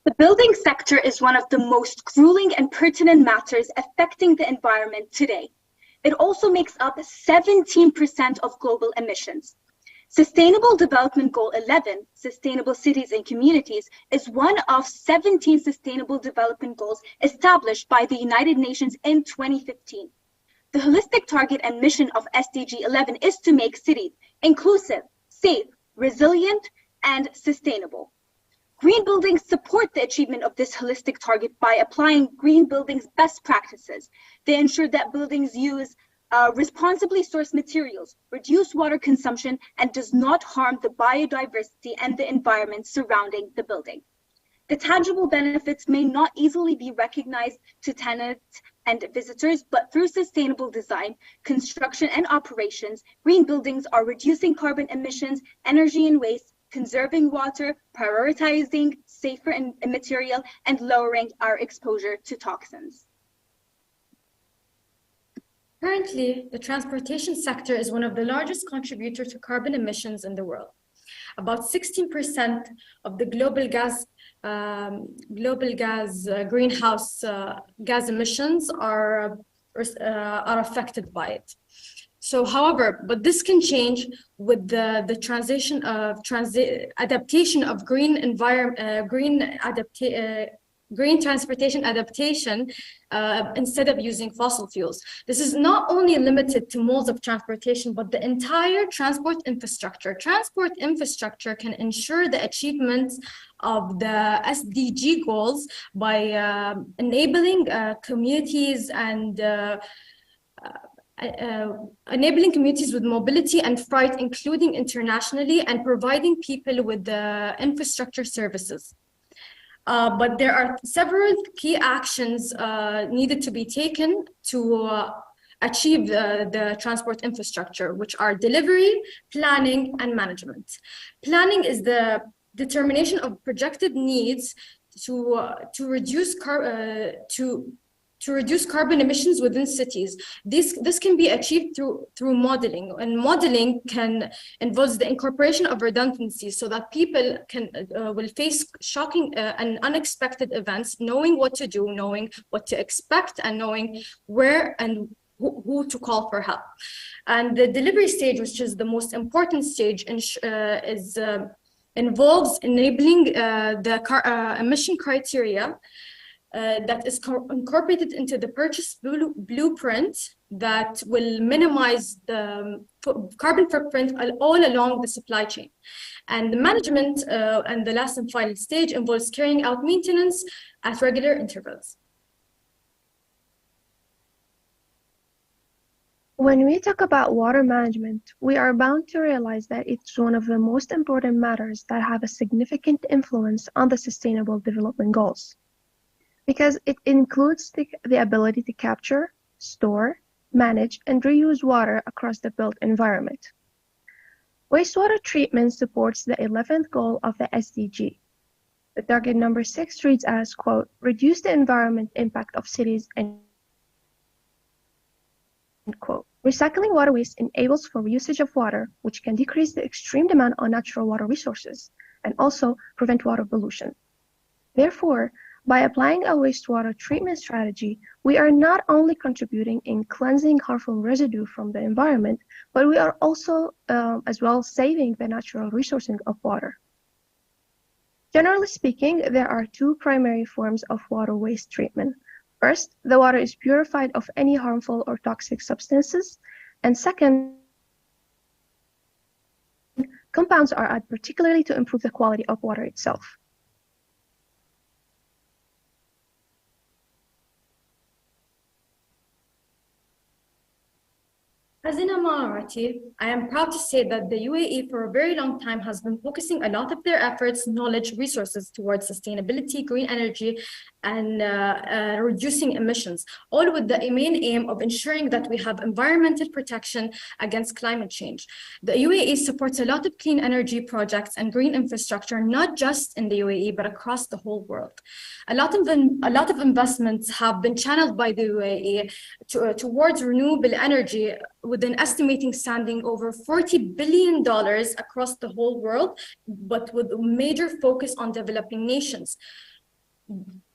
The building sector is one of the most grueling and pertinent matters affecting the environment today. It also makes up 17% of global emissions. Sustainable Development Goal 11, Sustainable Cities and Communities, is one of 17 Sustainable Development Goals established by the United Nations in 2015. The holistic target and mission of SDG 11 is to make cities inclusive, safe, resilient, and sustainable. Green buildings support the achievement of this holistic target by applying green buildings best practices. They ensure that buildings use responsibly sourced materials, reduce water consumption, and does not harm the biodiversity and the environment surrounding the building. The tangible benefits may not easily be recognized to tenants and visitors, but through sustainable design, construction, and operations, green buildings are reducing carbon emissions, energy and waste, conserving water, prioritizing safer material, and lowering our exposure to toxins. Currently, the transportation sector is one of the largest contributors to carbon emissions in the world. About 16% of the global greenhouse gas emissions are affected by it. So, however, but this can change with the adaptation of green transportation adaptation instead of using fossil fuels. This is not only limited to modes of transportation, but the entire transport infrastructure. Transport infrastructure can ensure the achievement of the SDG goals by enabling communities and enabling communities with mobility and freight, including internationally, and providing people with the infrastructure services. But there are several key actions needed to be taken to achieve the transport infrastructure, which are delivery, planning, and management. Planning is the determination of projected needs to reduce carbon emissions within cities. This can be achieved through modeling, and modeling involves the incorporation of redundancies so that people will face shocking and unexpected events, knowing what to do, knowing what to expect, and knowing where and who to call for help. And the delivery stage, which is the most important stage, involves enabling the emission criteria that is incorporated into the purchase blueprint that will minimize the carbon footprint all along the supply chain. And the management and the last and final stage involves carrying out maintenance at regular intervals. When we talk about water management, we are bound to realize that it's one of the most important matters that have a significant influence on the Sustainable Development Goals, because it includes the ability to capture, store, manage, and reuse water across the built environment. Wastewater treatment supports the 11th goal of the SDG. The target number 6 reads as, quote, reduce the environment impact of cities, end quote. Recycling water waste enables for reusage of water, which can decrease the extreme demand on natural water resources and also prevent water pollution. Therefore, by applying a wastewater treatment strategy, we are not only contributing in cleansing harmful residue from the environment, but we are also as well saving the natural resourcing of water. Generally speaking, there are two primary forms of water waste treatment. First, the water is purified of any harmful or toxic substances, and second, compounds are added particularly to improve the quality of water itself. As an Emirati, I am proud to say that the UAE for a very long time has been focusing a lot of their efforts, knowledge, resources towards sustainability, green energy, and reducing emissions, all with the main aim of ensuring that we have environmental protection against climate change. The UAE supports a lot of clean energy projects and green infrastructure, not just in the UAE, but across the whole world. A lot of investments have been channeled by the UAE towards renewable energy, with an estimating standing over $40 billion across the whole world, but with a major focus on developing nations.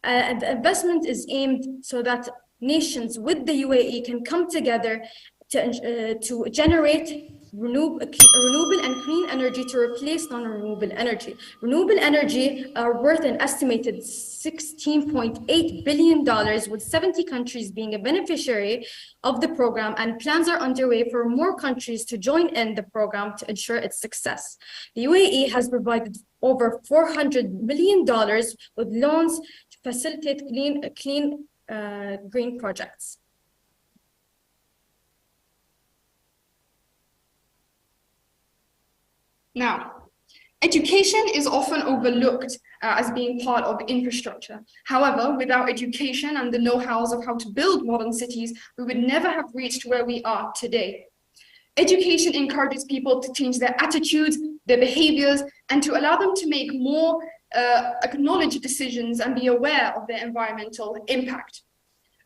And the investment is aimed so that nations with the UAE can come together to generate renewable and clean energy to replace non-renewable energy. Renewable energy are worth an estimated $16.8 billion, with 70 countries being a beneficiary of the program, and plans are underway for more countries to join in the program to ensure its success. The UAE has provided over $400 million with loans to facilitate clean green projects. Now, education is often overlooked as being part of infrastructure. However, without education and the know-hows of how to build modern cities, we would never have reached where we are today. Education encourages people to change their attitudes, their behaviors, and to allow them to make more acknowledged decisions and be aware of their environmental impact.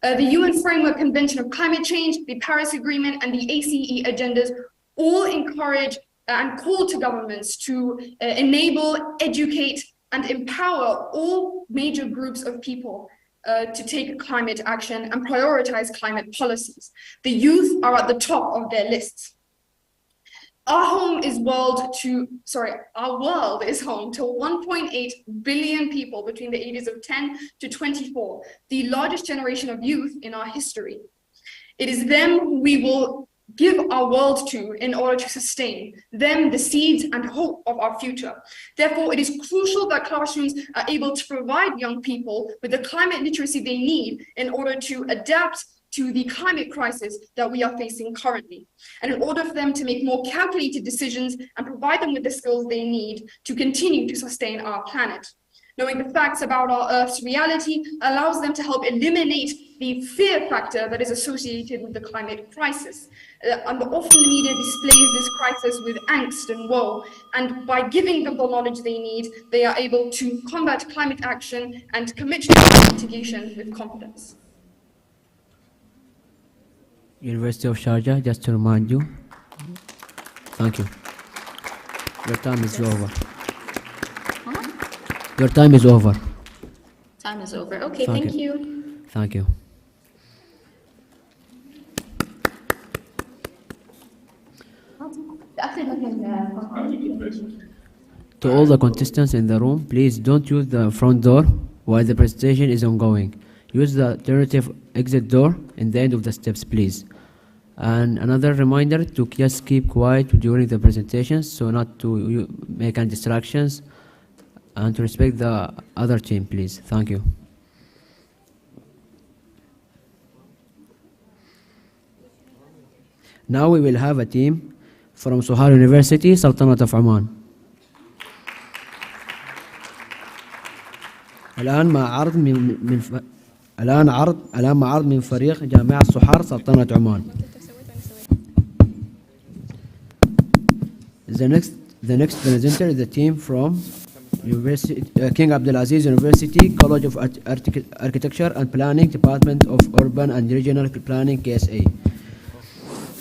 The UN Framework Convention of Climate Change, the Paris Agreement, and the ACE agendas all encourage and call to governments to enable, educate, and empower all major groups of people to take climate action and prioritize climate policies. The youth are at the top of their lists. Our world is home to 1.8 billion people between the ages of 10 to 24, the largest generation of youth in our history. It is them who we will give our world to in order to sustain them, the seeds and hope of our future. Therefore, it is crucial that classrooms are able to provide young people with the climate literacy they need in order to adapt to the climate crisis that we are facing currently, and in order for them to make more calculated decisions and provide them with the skills they need to continue to sustain our planet. Knowing the facts about our Earth's reality allows them to help eliminate the fear factor that is associated with the climate crisis. And often the media displays this crisis with angst and woe, and by giving them the knowledge they need, they are able to combat climate action and commit to climate mitigation with confidence. University of Sharjah, just to remind you. Thank you. Your time is over. Your time is over. Time is over. Okay, thank you. Thank you. To all the contestants in the room, please don't use the front door while the presentation is ongoing. Use the alternative exit door in the end of the steps, please. And another reminder to just keep quiet during the presentations, so not to make any distractions, and to respect the other team, please. Thank you. Now we will have a team from Sohar University, Sultanate of Oman. الآن مع عرض من فريق جامعة صحار سلطنة عمان. The next presenter is the team from King Abdulaziz University, College of Architecture and Planning, Department of Urban and Regional Planning, KSA.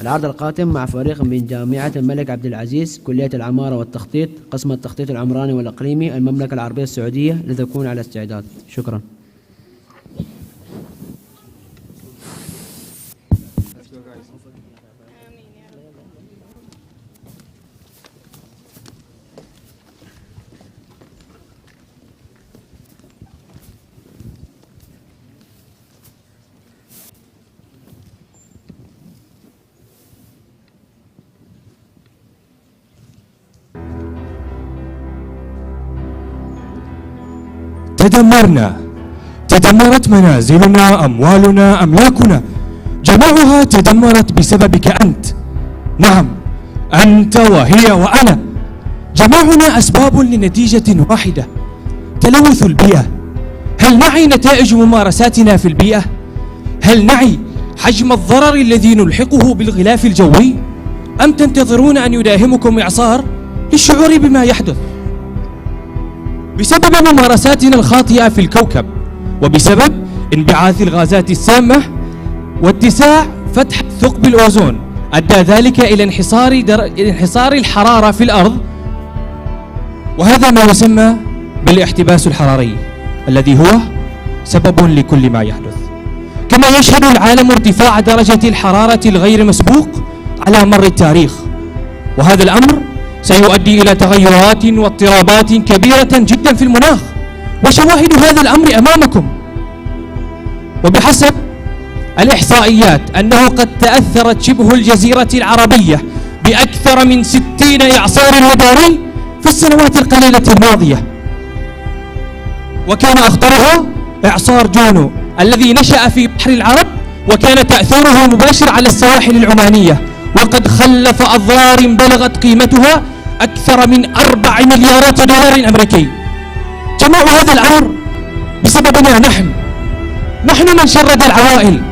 العرض القادم مع فريق من جامعة الملك عبد العزيز، كلية العمارة والتخطيط، قسم التخطيط العمراني والإقليمي، المملكة العربية السعودية، لتكون على استعداد. شكرا. تدمرنا، تدمرت منازلنا، أموالنا، أملاكنا، جميعها تدمرت بسببك أنت. نعم، أنت وهي وأنا، جميعنا أسباب لنتيجة واحدة: تلوث البيئة. هل نعي نتائج ممارساتنا في البيئة؟ هل نعي حجم الضرر الذي نلحقه بالغلاف الجوي؟ أم تنتظرون أن يداهمكم إعصار للشعور بما يحدث؟ بسبب ممارساتنا الخاطئة في الكوكب، وبسبب انبعاث الغازات السامة واتساع فتح ثقب الأوزون، أدى ذلك إلى انحصار الحرارة في الأرض، وهذا ما يسمى بالاحتباس الحراري الذي هو سبب لكل ما يحدث. كما يشهد العالم ارتفاع درجة الحرارة الغير مسبوق على مر التاريخ، وهذا الأمر سيؤدي إلى تغيرات واضطرابات كبيرة جدا في المناخ، وشواهد هذا الأمر أمامكم. وبحسب الإحصائيات أنه قد تأثرت شبه الجزيرة العربية بأكثر من 60 إعصار مداري في السنوات القليلة الماضية، وكان أخطرها إعصار جونو الذي نشأ في بحر العرب، وكان تأثيره مباشر على السواحل العمانية، وقد خلف أضرار بلغت قيمتها أكثر من 4 مليارات دولار أمريكي. جميع هذا الأمر بسببنا نحن من شرد العوائل،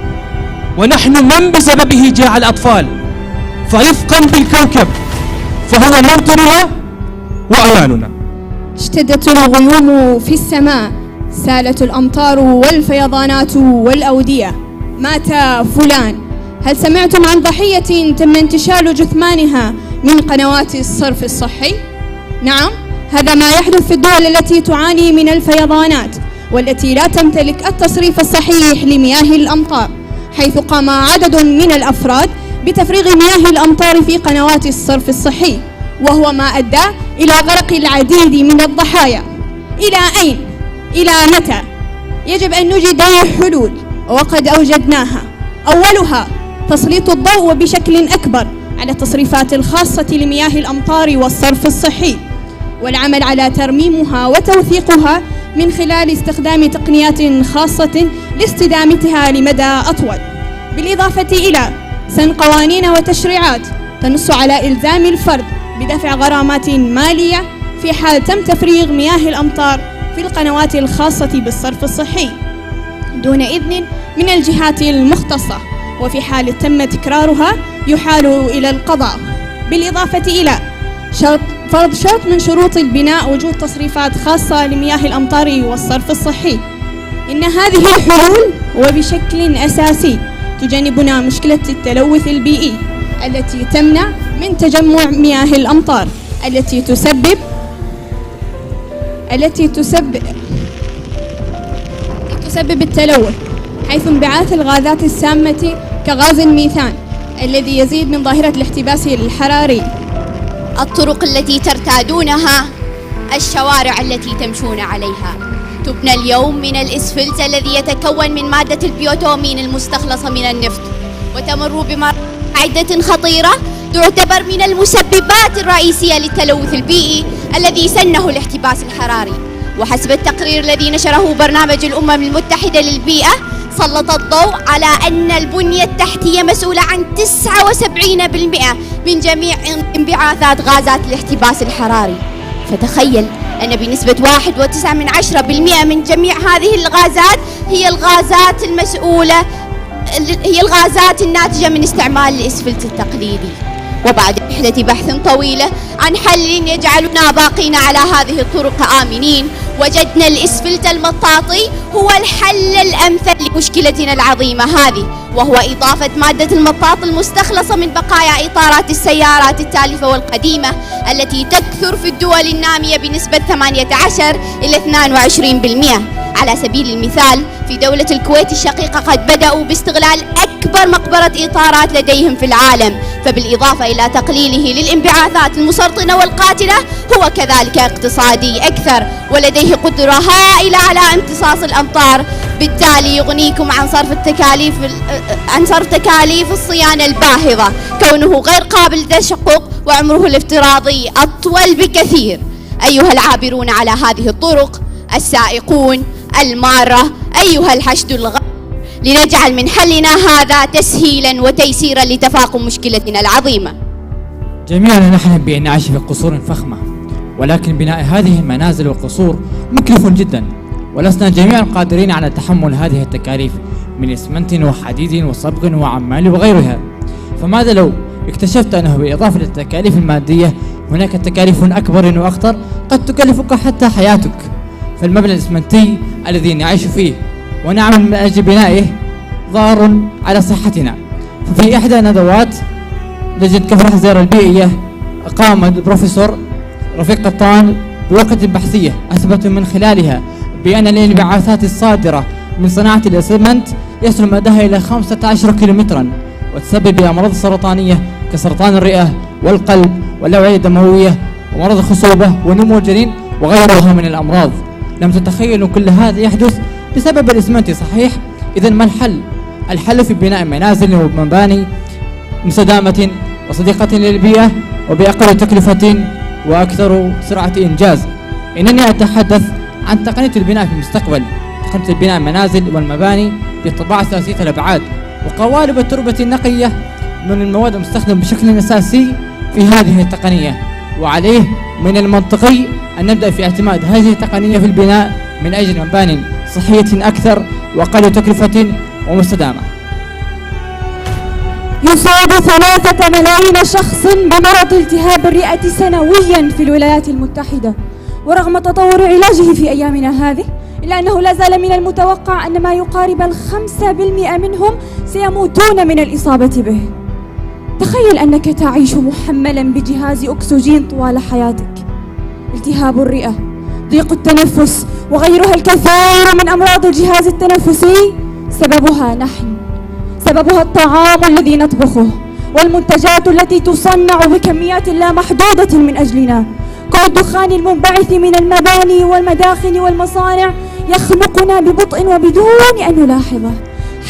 ونحن من بسببه جاع الأطفال. فرفقا بالكوكب فهو موطننا وأماننا. اشتدت الغيوم في السماء، سالت الأمطار والفيضانات والأودية، مات فلان. هل سمعتم عن ضحية تم انتشال جثمانها من قنوات الصرف الصحي؟ نعم، هذا ما يحدث في الدول التي تعاني من الفيضانات والتي لا تمتلك التصريف الصحيح لمياه الأمطار، حيث قام عدد من الأفراد بتفريغ مياه الأمطار في قنوات الصرف الصحي، وهو ما أدى إلى غرق العديد من الضحايا. إلى أين؟ إلى متى؟ يجب أن نجد حلول، وقد أوجدناها. أولها تسليط الضوء بشكل أكبر على التصريفات الخاصة لمياه الأمطار والصرف الصحي، والعمل على ترميمها وتوثيقها من خلال استخدام تقنيات خاصة لاستدامتها لمدى أطول، بالإضافة إلى سن قوانين وتشريعات تنص على إلزام الفرد بدفع غرامات مالية في حال تم تفريغ مياه الأمطار في القنوات الخاصة بالصرف الصحي دون إذن من الجهات المختصة، وفي حال تم تكرارها يحال إلى القضاء، بالإضافة إلى فرض شرط من شروط البناء وجود تصريفات خاصة لمياه الأمطار والصرف الصحي. إن هذه الحلول وبشكل أساسي تجنبنا مشكلة التلوث البيئي التي تمنع من تجمع مياه الأمطار التي تسبب التلوث، حيث انبعاث الغازات السامة كغاز الميثان الذي يزيد من ظاهرة الاحتباس الحراري. الطرق التي ترتادونها، الشوارع التي تمشون عليها، تبنى اليوم من الإسفلت الذي يتكون من مادة البيوتومين المستخلصة من النفط، وتمر بمراحل عدة خطيرة تعتبر من المسببات الرئيسية للتلوث البيئي الذي سنه الاحتباس الحراري. وحسب التقرير الذي نشره برنامج الأمم المتحدة للبيئة، سلط الضوء على أن البنية التحتية مسؤولة عن 79% من جميع انبعاثات غازات الاحتباس الحراري. فتخيل أن بنسبة 1.9% من جميع هذه الغازات هي الغازات الناتجة من استعمال الإسفلت التقليدي. وبعد رحلة بحث طويلة عن حل يجعلنا باقين على هذه الطرق آمنين، وجدنا الإسفلت المطاطي هو الحل الأمثل لمشكلتنا العظيمة هذه، وهو إضافة مادة المطاط المستخلصة من بقايا إطارات السيارات التالفة والقديمة التي تكثر في الدول النامية بنسبة 18 إلى 22%. على سبيل المثال، في دولة الكويت الشقيقة قد بدأوا باستغلال أكبر مقبرة إطارات لديهم في العالم، فبالإضافة إلى تقليله للانبعاثات المسرطنة والقاتلة هو كذلك اقتصادي أكثر، ولديه قدرة هائلة على امتصاص الأمطار، بالتالي يغنيكم عن صرف تكاليف الصيانة الباهظة، كونه غير قابل للتشقق وعمره الافتراضي أطول بكثير. أيها العابرون على هذه الطرق، السائقون، المارة، أيها الحشد الغائر، لنجعل من حلنا هذا تسهيلا وتيسيرا لتفاقم مشكلتنا العظيمة. جميعنا نحلم بأن نعيش في قصور فخمة، ولكن بناء هذه المنازل والقصور مكلف جدا، ولسنا جميعا قادرين على تحمل هذه التكاليف من إسمنت وحديد وصبغ وعمال وغيرها. فماذا لو اكتشفت أنه بالإضافة للتكاليف المادية هناك تكاليف أكبر وأخطر قد تكلفك حتى حياتك؟ فالمبنى الإسمنتي الذي نعيش فيه ونعمل من أجل بنائه ضار على صحتنا. ففي إحدى ندوات لجنة كفر الحظيرة البيئية قام البروفيسور رفيق قطان بوقت بحثية أثبت من خلالها بأن الانبعاثات الصادرة من صناعة الإسمنت يصل مداها إلى 15 كيلومترا، وتسبب أمراض سرطانية كسرطان الرئة والقلب والأوعية الدموية ومرض الخصوبة ونمو الجنين وغيرها من الأمراض. لم تتخيلوا كل هذا يحدث بسبب الإسمنت صحيح؟ إذا ما الحل؟ الحل في بناء منازل ومباني مستدامة وصديقة للبيئة وبأقل تكلفة وأكثر سرعة إنجاز. إنني أتحدث عن تقنية البناء في المستقبل، تقنية البناء المنازل والمباني بالطباعة ثلاثية الأبعاد وقوالب التربة النقية من المواد المستخدمة بشكل أساسي في هذه التقنية. وعليه من المنطقي أن نبدأ في اعتماد هذه التقنية في البناء من أجل مباني صحية أكثر وأقل تكلفة ومستدامة. يصاب 3 ملايين شخص بمرض التهاب الرئة سنويا في الولايات المتحدة، ورغم تطور علاجه في أيامنا هذه إلا أنه لا زال من المتوقع أن ما يقارب 5% منهم سيموتون من الإصابة به. تخيل أنك تعيش محملا بجهاز أكسجين طوال حياتك. التهاب الرئة، ضيق التنفس وغيرها الكثير من أمراض الجهاز التنفسي سببها نحن، سببها الطعام الذي نطبخه والمنتجات التي تصنع بكميات لا محدودة من أجلنا. كل الدخان المنبعث من المباني والمداخن والمصانع يخنقنا ببطء وبدون أن نلاحظه،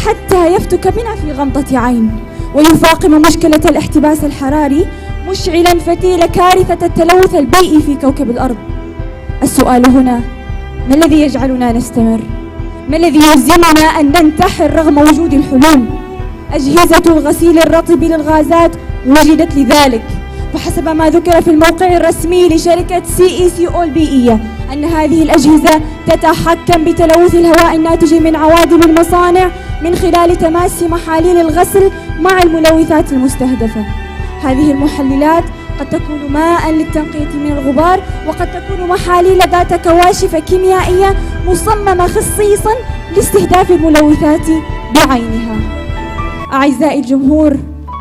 حتى يفتك بنا في غمضة عين ويفاقم مشكلة الاحتباس الحراري، مشعلا فتيل كارثة التلوث البيئي في كوكب الأرض. السؤال هنا: ما الذي يجعلنا نستمر؟ ما الذي يلزمنا أن ننتحر رغم وجود الحلول؟ أجهزة الغسيل الرطب للغازات وجدت لذلك، وحسب ما ذكر في الموقع الرسمي لشركة CECO البيئية أن هذه الأجهزة تتحكم بتلوث الهواء الناتج من عوادم المصانع من خلال تماس محاليل الغسل مع الملوثات المستهدفة. هذه المحللات قد تكون ماء للتنقية من الغبار، وقد تكون محاليل ذات كواشف كيميائية مصممة خصيصا لاستهداف الملوثات بعينها. أعزائي الجمهور،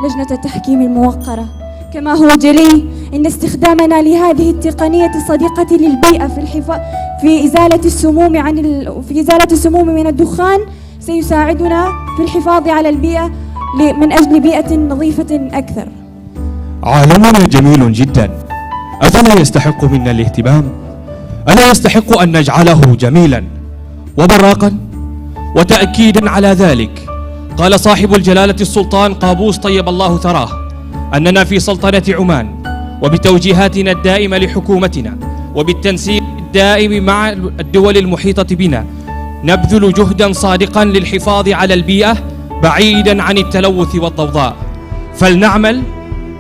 لجنة التحكيم الموقرة، كما هو جلي أن استخدامنا لهذه التقنية الصديقة للبيئة في إزالة السموم من الدخان سيساعدنا في الحفاظ على البيئة من أجل بيئة نظيفة أكثر. عالمنا جميل جدا، أفلا يستحق منا الاهتمام؟ ألا يستحق أن نجعله جميلا وبراقا؟ وتأكيدا على ذلك قال صاحب الجلالة السلطان قابوس طيب الله ثراه أننا في سلطنة عمان وبتوجيهاتنا الدائمة لحكومتنا وبالتنسيق الدائم مع الدول المحيطة بنا نبذل جهدا صادقا للحفاظ على البيئة بعيدا عن التلوث والضوضاء، فلنعمل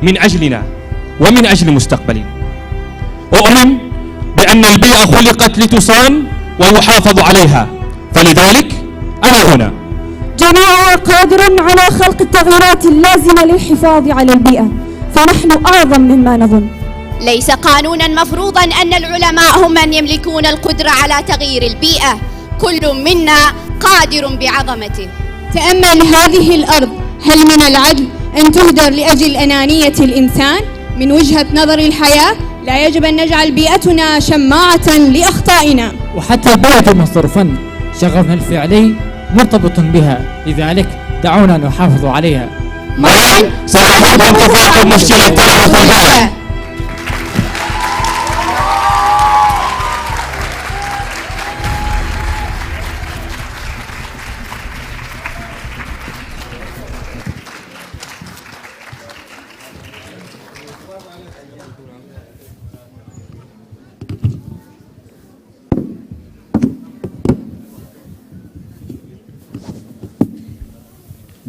من أجلنا ومن أجل مستقبلنا. أؤمن بأن البيئة خلقت لتصان ويحافظ عليها، فلذلك أنا هنا. جميعنا قادر على خلق التغييرات اللازمة للحفاظ على البيئة، فنحن أعظم مما نظن. ليس قانونا مفروضا أن العلماء هم من يملكون القدرة على تغيير البيئة، كل منا قادر بعظمته. تأمل هذه الأرض، هل من العدل أن تهدر لأجل أنانية الإنسان؟ من وجهة نظر الحياة لا يجب أن نجعل بيئتنا شماعة لأخطائنا. وحتى البيئة مصدر فن، شغفنا الفعلي مرتبط بها، لذلك دعونا نحافظ عليها. معا سنحاول أن نتفادى مشكلة تلوث البيئة.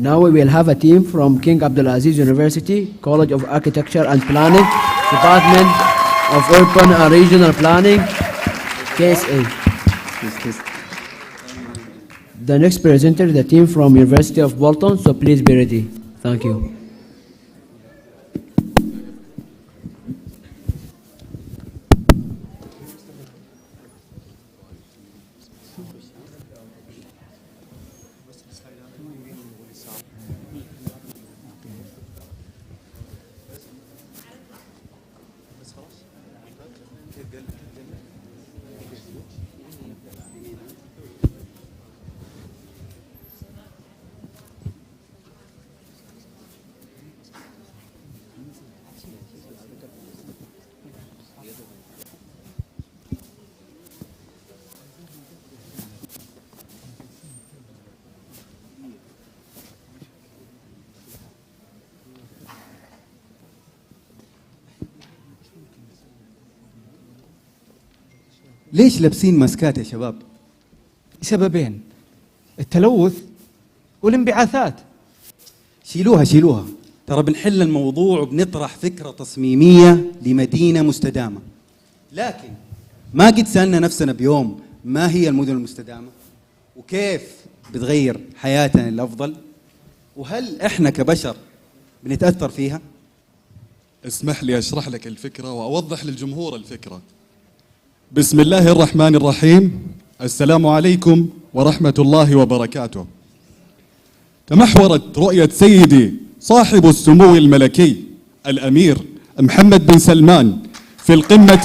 Now we will have a team from King Abdulaziz University, College of Architecture and Planning, Department of Urban and Regional Planning, Case A. The next presenter is the team from University of Bolton, so please be ready. Thank you. ليش لابسين ماسكات يا شباب؟ سببين: التلوث والانبعاثات. شيلوها، ترى بنحل الموضوع وبنطرح فكرة تصميمية لمدينة مستدامة. لكن ما قد سألنا نفسنا بيوم ما هي المدن المستدامة وكيف بتغير حياتنا للأفضل، وهل إحنا كبشر بنتأثر فيها؟ اسمح لي أشرح لك الفكرة وأوضح للجمهور الفكرة. بسم الله الرحمن الرحيم. السلام عليكم ورحمة الله وبركاته. تمحورت رؤية سيدي صاحب السمو الملكي الأمير محمد بن سلمان في القمة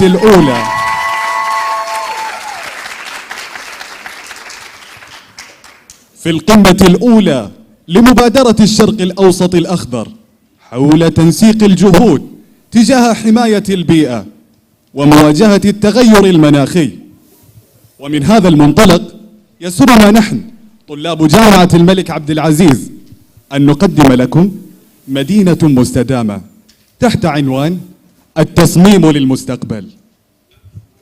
الأولى لمبادرة الشرق الأوسط الأخضر حول تنسيق الجهود تجاه حماية البيئة ومواجهة التغير المناخي. ومن هذا المنطلق يسرنا نحن طلاب جامعة الملك عبد العزيز أن نقدم لكم مدينة مستدامة تحت عنوان التصميم للمستقبل.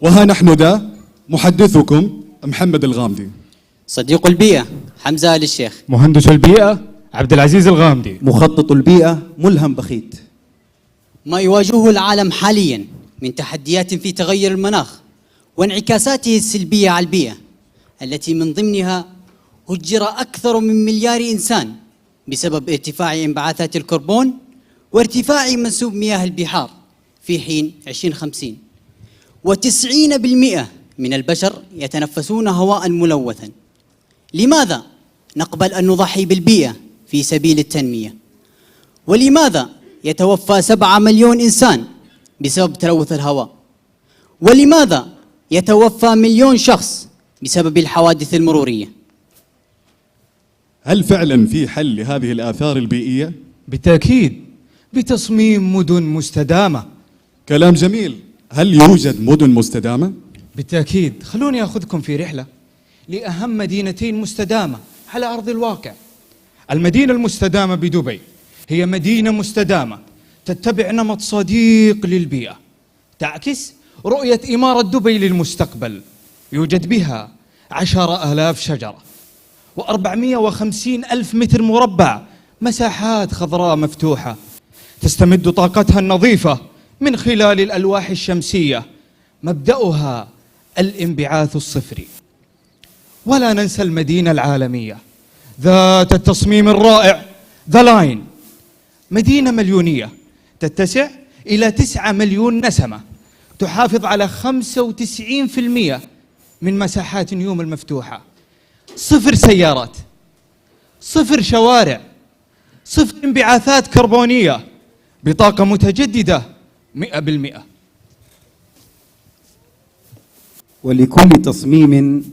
وها نحن ذا محدثكم محمد الغامدي. صديق البيئة حمزة آل الشيخ. مهندس البيئة عبد العزيز الغامدي. مخطط البيئة ملهم بخيت. ما يواجهه العالم حاليا من تحديات في تغير المناخ وانعكاساته السلبية على البيئة، التي من ضمنها هجر أكثر من مليار إنسان بسبب ارتفاع انبعاثات الكربون وارتفاع منسوب مياه البحار في حين 2050، و90% من البشر يتنفسون هواء ملوثا. لماذا نقبل أن نضحي بالبيئة في سبيل التنمية؟ ولماذا يتوفى 7 مليون إنسان بسبب تلوث الهواء؟ ولماذا يتوفى 1,000,000 شخص بسبب الحوادث المرورية؟ هل فعلا في حل لهذه الآثار البيئية؟ بالتأكيد، بتصميم مدن مستدامة. كلام جميل. هل يوجد مدن مستدامة؟ بالتأكيد. خلوني أخذكم في رحلة لأهم مدينتين مستدامة على أرض الواقع. المدينة المستدامة بدبي هي مدينة مستدامة تتبع نمط صديق للبيئة، تعكس رؤية إمارة دبي للمستقبل. يوجد بها 10,000 شجرة و450,000 متر مربع مساحات خضراء مفتوحة، تستمد طاقتها النظيفة من خلال الألواح الشمسية، مبدأها الانبعاث الصفري. ولا ننسى المدينة العالمية ذات التصميم الرائع ذا لاين، مدينة مليونية تتسع إلى 9 مليون نسمة، تحافظ على 95% من مساحات نيوم المفتوحة، 0 سيارات، 0 شوارع، 0 انبعاثات كربونية، بطاقة متجددة 100%. ولكل تصميم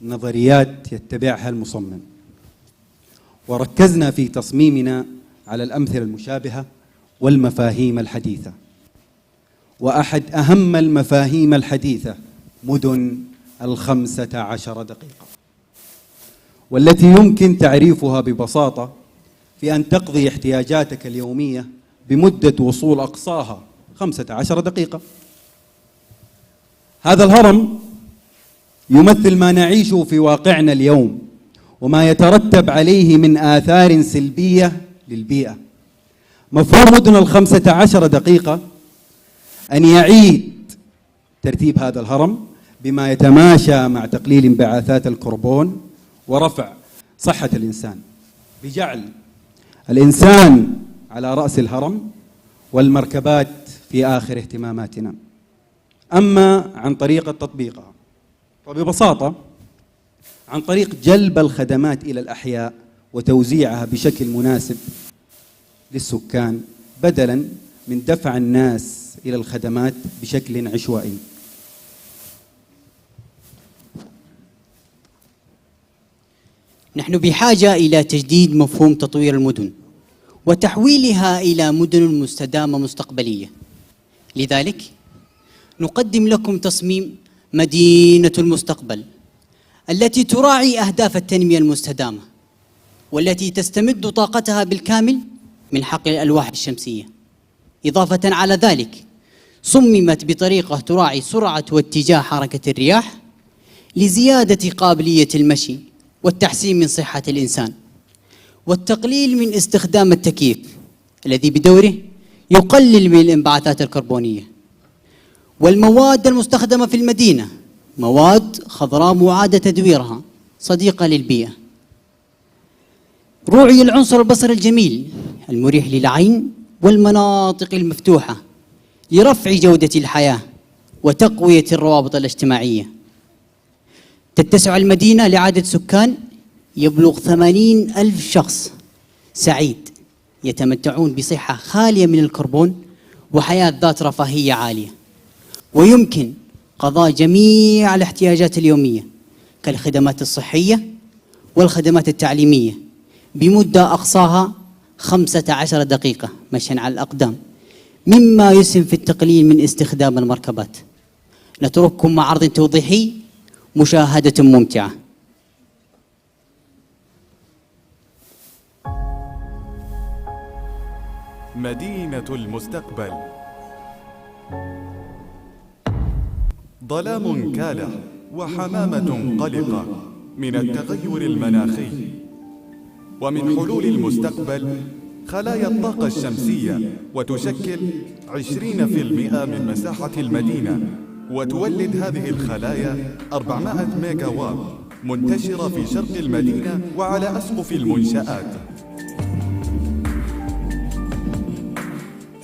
نظريات يتبعها المصمم، وركزنا في تصميمنا على الأمثلة المشابهة والمفاهيم الحديثة. وأحد أهم المفاهيم الحديثة مدن 15 دقيقة، والتي يمكن تعريفها ببساطة في أن تقضي احتياجاتك اليومية بمدة وصول أقصاها 15 دقيقة. هذا الهرم يمثل ما نعيشه في واقعنا اليوم وما يترتب عليه من آثار سلبية للبيئة. مفهوم مدن 15 دقيقة أن يعيد ترتيب هذا الهرم بما يتماشى مع تقليل انبعاثات الكربون ورفع صحة الإنسان، بجعل الإنسان على رأس الهرم والمركبات في آخر اهتماماتنا. أما عن طريقة تطبيقها فببساطة عن طريق جلب الخدمات إلى الأحياء وتوزيعها بشكل مناسب للسكان، بدلاً من دفع الناس إلى الخدمات بشكل عشوائي. نحن بحاجة إلى تجديد مفهوم تطوير المدن وتحويلها إلى مدن مستدامة مستقبلية. لذلك نقدم لكم تصميم مدينة المستقبل التي تراعي أهداف التنمية المستدامة، والتي تستمد طاقتها بالكامل من حقل الألواح الشمسية. إضافة على ذلك صممت بطريقة تراعي سرعة واتجاه حركة الرياح لزيادة قابلية المشي والتحسين من صحة الإنسان والتقليل من استخدام التكييف الذي بدوره يقلل من الانبعاثات الكربونية. والمواد المستخدمة في المدينة مواد خضراء معاد تدويرها صديقة للبيئة. روعي العنصر البصري الجميل المريح للعين والمناطق المفتوحة لرفع جودة الحياة وتقوية الروابط الاجتماعية. تتسع المدينة لعدد سكان يبلغ 80,000 شخص سعيد يتمتعون بصحة خالية من الكربون وحياة ذات رفاهية عالية، ويمكن قضاء جميع الاحتياجات اليومية كالخدمات الصحية والخدمات التعليمية بمدة أقصاها 15 دقيقة مشيا على الأقدام، مما يسهم في التقليل من استخدام المركبات. نترككم مع عرض توضيحي، مشاهدة ممتعة. مدينة المستقبل. ظلام كالح وحمامة قلقة من التغير المناخي. ومن حلول المستقبل خلايا الطاقة الشمسية، وتشكل 20% من مساحة المدينة، وتولد هذه الخلايا 400 ميجا وات منتشرة في شرق المدينة وعلى أسقف المنشآت.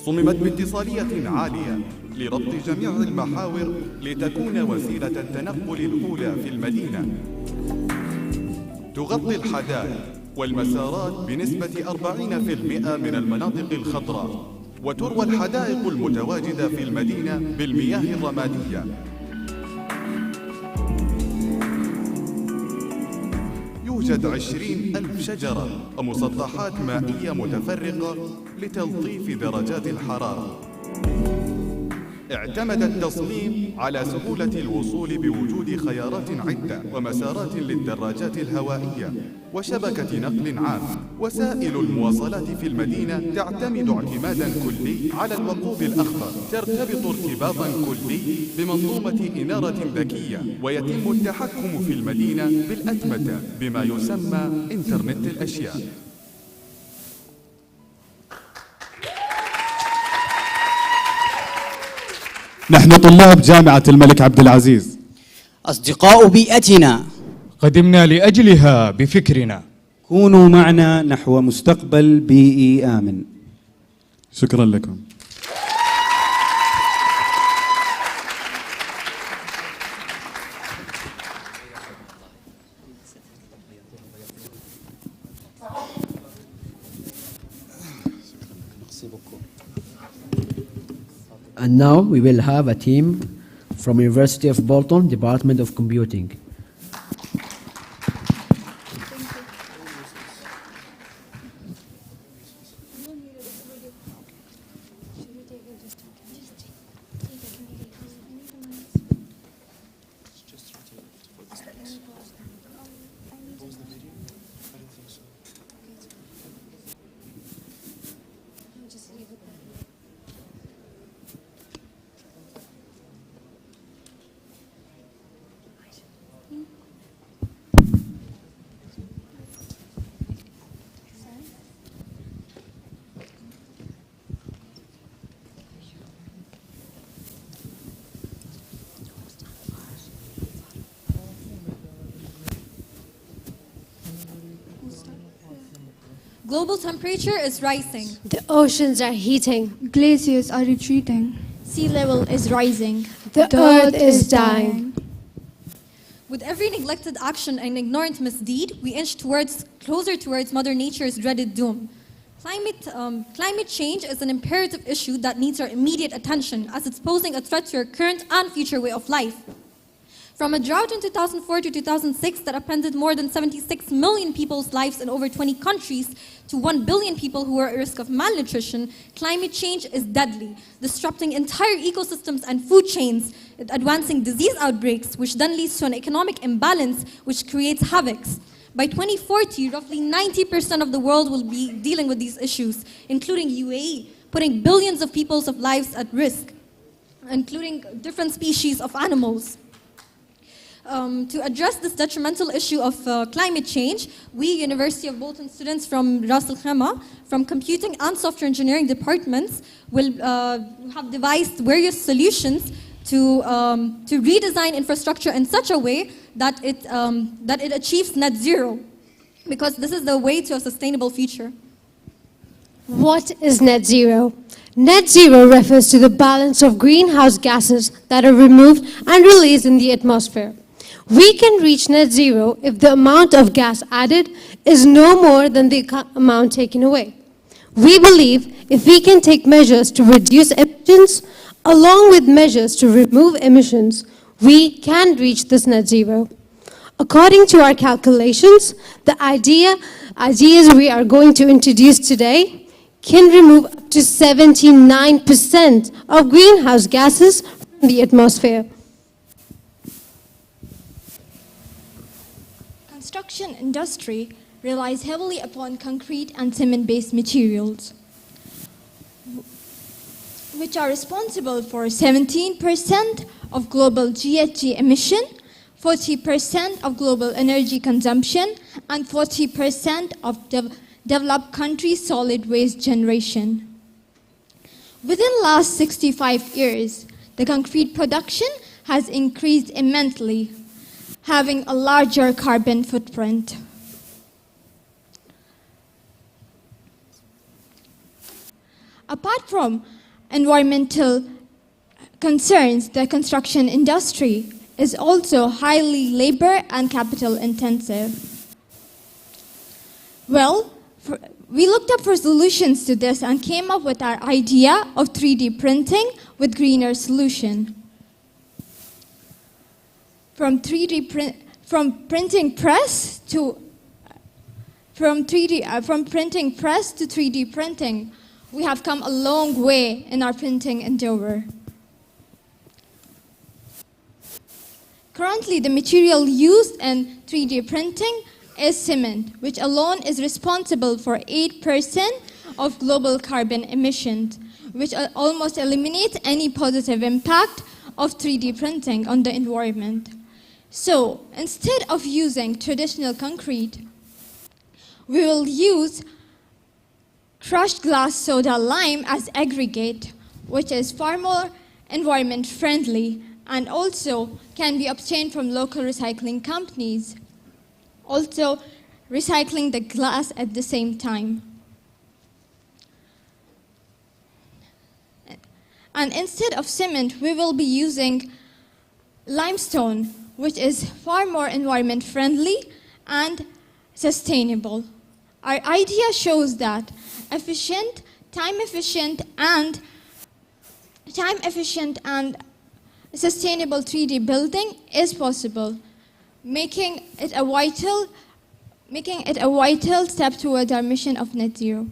صممت باتصالية عالية لربط جميع المحاور لتكون وسيلة التنقل الأولى في المدينة. تغطي الحدائق والمسارات بنسبة 40% من المناطق الخضراء، وتروى الحدائق المتواجدة في المدينة بالمياه الرمادية. يوجد 20,000 شجرة ومسطحات مائية متفرقة لتلطيف درجات الحرارة. اعتمد التصميم على سهولة الوصول بوجود خيارات عدة ومسارات للدراجات الهوائية وشبكة نقل عام. وسائل المواصلات في المدينة تعتمد اعتمادا كلي على الوقود الأخضر، ترتبط ارتباطا كلي بمنظومة إنارة ذكية، ويتم التحكم في المدينة بالأتمتة بما يسمى إنترنت الأشياء. نحن طلاب جامعة الملك عبد العزيز، أصدقاء بيئتنا، قدمنا لأجلها بفكرنا. كونوا معنا نحو مستقبل بيئي آمن. شكرا لكم. And now we will have a team from University of Bolton, Department of Computing. Global temperature is rising. The oceans are heating. Glaciers are retreating. Sea level is rising. The earth is dying. With every neglected action and ignorant misdeed, we inch closer towards Mother Nature's dreaded doom. Climate change is an imperative issue that needs our immediate attention, as it's posing a threat to our current and future way of life. From a drought in 2004 to 2006 that upended more than 76 million people's lives in over 20 countries to 1 billion people who are at risk of malnutrition, climate change is deadly, disrupting entire ecosystems and food chains, advancing disease outbreaks, which then leads to an economic imbalance which creates havocs. By 2040, roughly 90% of the world will be dealing with these issues, including UAE, putting billions of people's lives at risk. including different species of animals. To address this detrimental issue of climate change, we, University of Bolton students from Ras Al Khaimah, from computing and software engineering departments, will have devised various solutions to redesign infrastructure in such a way that it achieves net zero, because this is the way to a sustainable future. What is net zero? Net zero refers to the balance of greenhouse gases that are removed and released in the atmosphere. We can reach net zero if the amount of gas added is no more than the amount taken away. We believe if we can take measures to reduce emissions along with measures to remove emissions, we can reach this net zero. According to our calculations, the ideas we are going to introduce today can remove up to 79% of greenhouse gases from the atmosphere. Construction industry relies heavily upon concrete and cement-based materials, which are responsible for 17% of global GHG emission, 40% of global energy consumption, and 40% of developed countries' solid waste generation. Within the last 65 years, the concrete production has increased immensely, having a larger carbon footprint. Apart from environmental concerns, the construction industry is also highly labor and capital intensive. Well, we looked up for solutions to this and came up with our idea of 3D printing with greener solution. From printing press to 3D printing, we have come a long way in our printing endeavor. Currently, the material used in 3D printing is cement, which alone is responsible for 8% of global carbon emissions, which almost eliminates any positive impact of 3D printing on the environment. So, instead of using traditional concrete, we will use crushed glass soda lime as aggregate, which is far more environment friendly and also can be obtained from local recycling companies, also recycling the glass at the same time. And instead of cement, we will be using limestone, which is far more environment friendly and sustainable. Our idea shows that time efficient and sustainable 3D building is possible, making it a vital step towards our mission of net zero.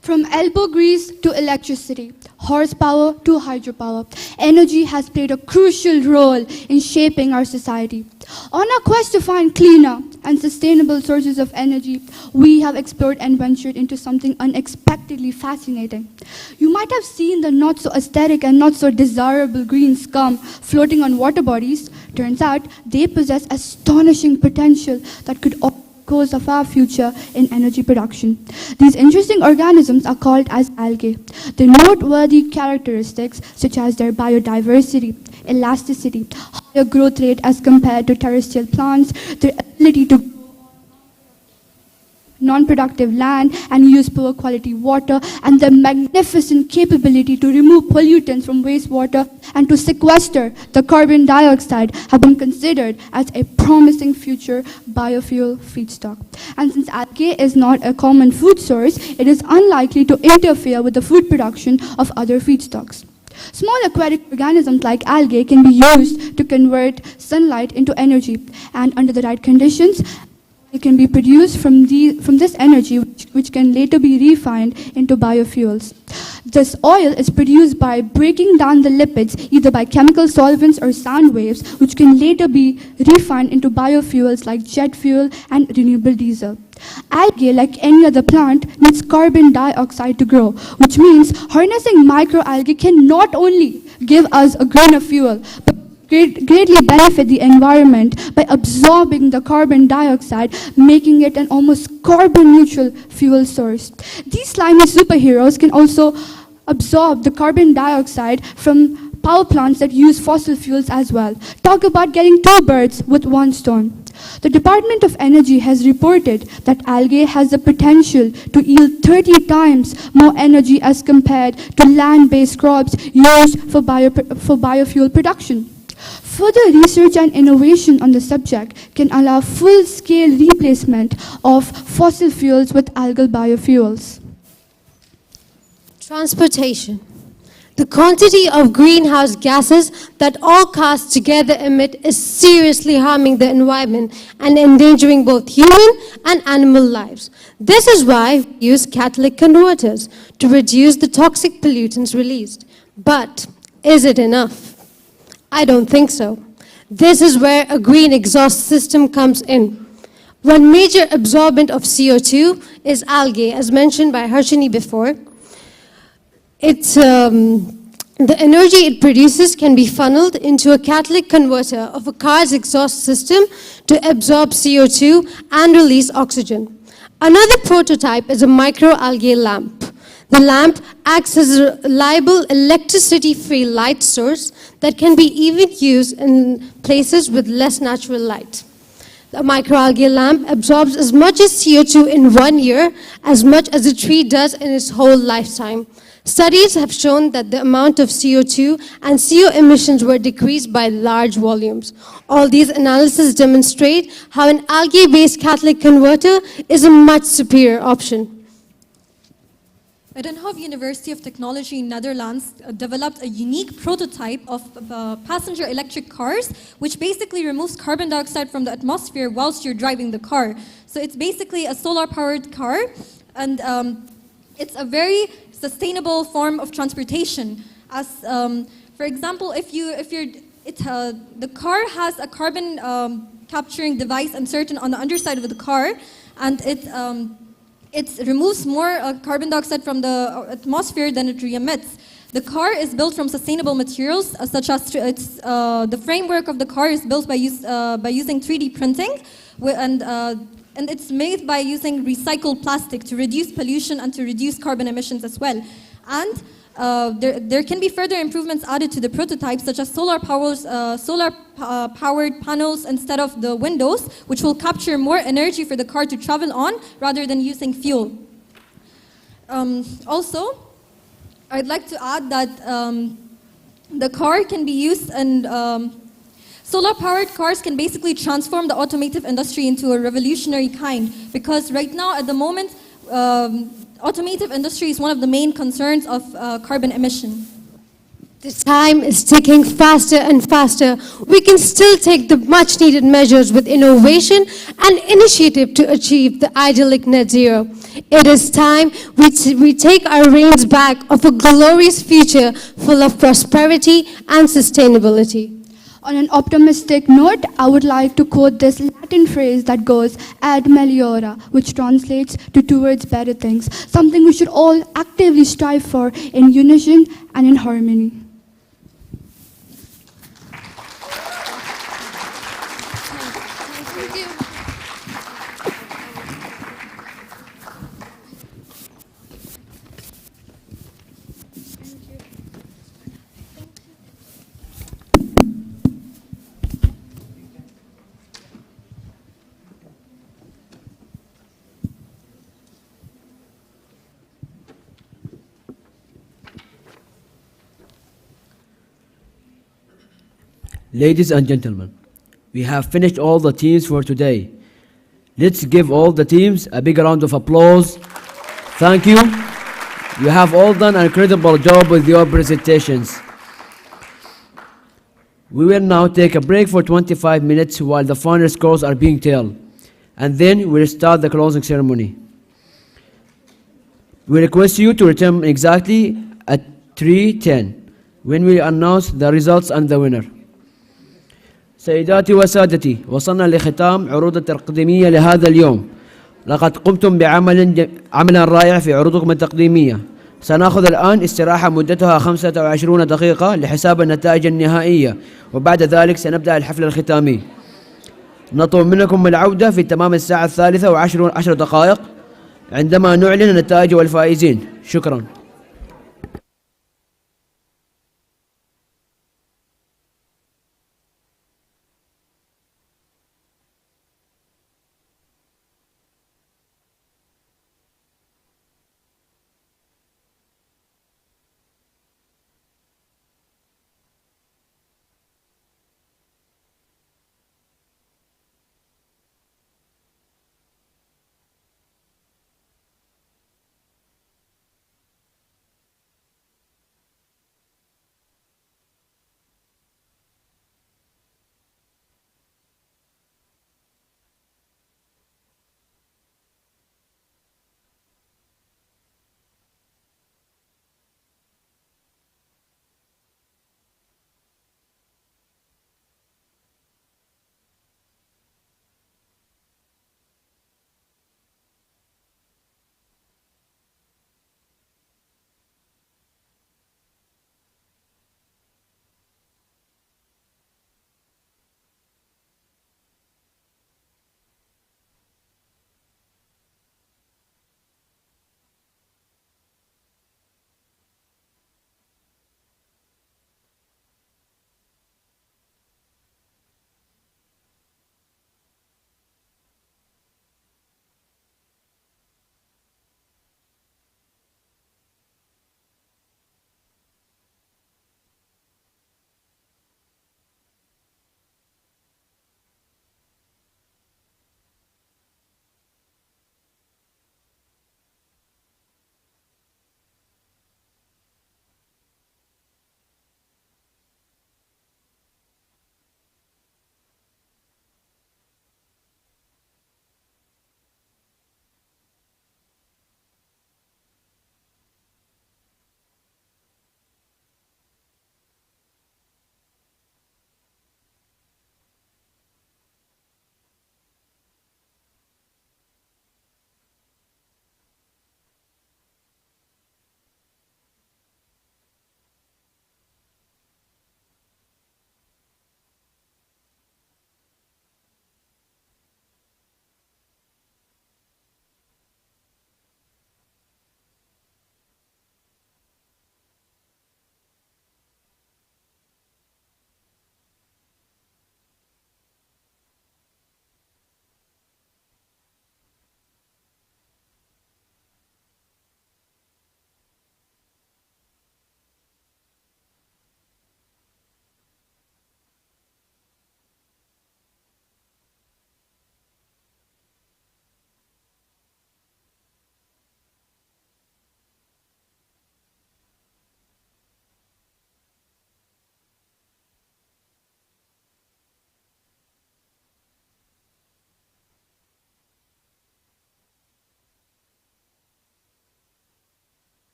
From elbow grease to electricity, horsepower to hydropower, energy has played a crucial role in shaping our society. On our quest to find cleaner and sustainable sources of energy, we have explored and ventured into something unexpectedly fascinating. You might have seen the not so aesthetic and not so desirable green scum floating on water bodies. Turns out they possess astonishing potential that could course of our future in energy production. These interesting organisms are called as algae. Their noteworthy characteristics, such as their biodiversity, elasticity, higher growth rate as compared to terrestrial plants, their ability to non-productive land and use poor quality water, and the magnificent capability to remove pollutants from wastewater and to sequester the carbon dioxide have been considered as a promising future biofuel feedstock. And since algae is not a common food source, it is unlikely to interfere with the food production of other feedstocks. Small aquatic organisms like algae can be used to convert sunlight into energy, and under the right conditions, it can be produced from this energy, which can later be refined into biofuels. This oil is produced by breaking down the lipids either by chemical solvents or sound waves, which can later be refined into biofuels like jet fuel and renewable diesel. Algae, like any other plant, needs carbon dioxide to grow, which means harnessing microalgae can not only give us a greener fuel, but greatly benefit the environment by absorbing the carbon dioxide, making it an almost carbon neutral fuel source. These slimy superheroes can also absorb the carbon dioxide from power plants that use fossil fuels as well. Talk about getting two birds with one stone. The Department of Energy has reported that algae has the potential to yield 30 times more energy as compared to land-based crops used for biofuel production. Further research and innovation on the subject can allow full-scale replacement of fossil fuels with algal biofuels. Transportation. The quantity of greenhouse gases that all cars together emit is seriously harming the environment and endangering both human and animal lives. This is why we use catalytic converters to reduce the toxic pollutants released. But is it enough? I don't think so. This is where a green exhaust system comes in. One major absorbent of CO2 is algae, as mentioned by Harshini before. The energy it produces can be funneled into a catalytic converter of a car's exhaust system to absorb CO2 and release oxygen. Another prototype is a microalgae lamp. The lamp acts as a reliable electricity-free light source that can be even used in places with less natural light. The microalgae lamp absorbs as much as CO2 in 1 year as much as a tree does in its whole lifetime. Studies have shown that the amount of CO2 and CO emissions were decreased by large volumes. All these analyses demonstrate how an algae-based catalytic converter is a much superior option. Eindhoven University of Technology in Netherlands developed a unique prototype of passenger electric cars, which basically removes carbon dioxide from the atmosphere whilst you're driving the car. So it's basically a solar-powered car, and it's a very sustainable form of transportation. As, for example, the car has a carbon capturing device inserted on the underside of the car, and it removes more carbon dioxide from the atmosphere than it re-emits. The car is built from sustainable materials, such as the framework of the car is built by using 3D printing, and it's made by using recycled plastic to reduce pollution and to reduce carbon emissions as well. And there can be further improvements added to the prototype, such as solar-powered panels instead of the windows, which will capture more energy for the car to travel on rather than using fuel. Also, I'd like to add that the car can be used and solar-powered cars can basically transform the automotive industry into a revolutionary kind, because right now, at the moment, automotive industry is one of the main concerns of carbon emission. The time is ticking faster and faster. We can still take the much needed measures with innovation and initiative to achieve the idyllic net zero. It is time we take our reins back of a glorious future full of prosperity and sustainability. On an optimistic note, I would like to quote this Latin phrase that goes ad meliora, which translates to towards better things, something we should all actively strive for in unison and in harmony. Ladies and gentlemen, we have finished all the teams for today. Let's give all the teams a big round of applause. Thank you. You have all done an incredible job with your presentations. We will now take a break for 25 minutes while the final scores are being told, and then we'll start the closing ceremony. We request you to return exactly at 3:10 when we announce the results and the winner. سيداتي وسادتي، وصلنا لختام عروض التقديمية لهذا اليوم. لقد قمتم بعمل رائع في عروضكم التقديمية. سنأخذ الآن استراحة مدتها 25 دقيقة لحساب النتائج النهائية، وبعد ذلك سنبدأ الحفل الختامي. نطلب منكم العودة في تمام الساعة 3:10 عندما نعلن النتائج والفائزين. شكرا.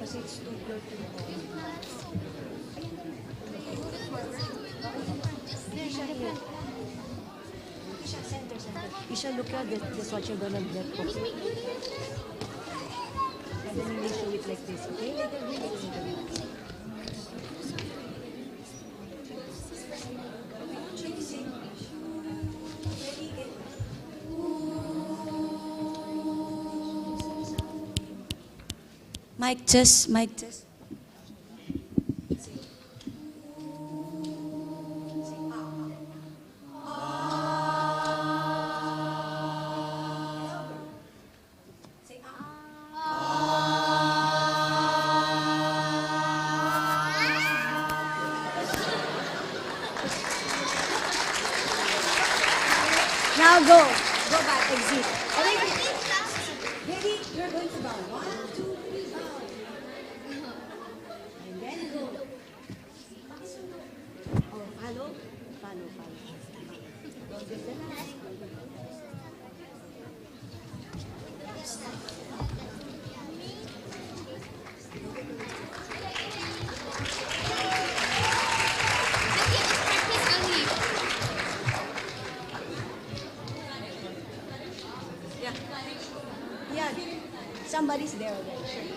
Kasi it's too dirty. Center. You shall look at it. That's what you're gonna get. And then you will show it like this, okay? Mic test, mic test. Now go back, exit. Ready? You're going to bow. 1, 2, 3, bow. And then go. Oh, follow. Don't get the last. Yeah, somebody's there already.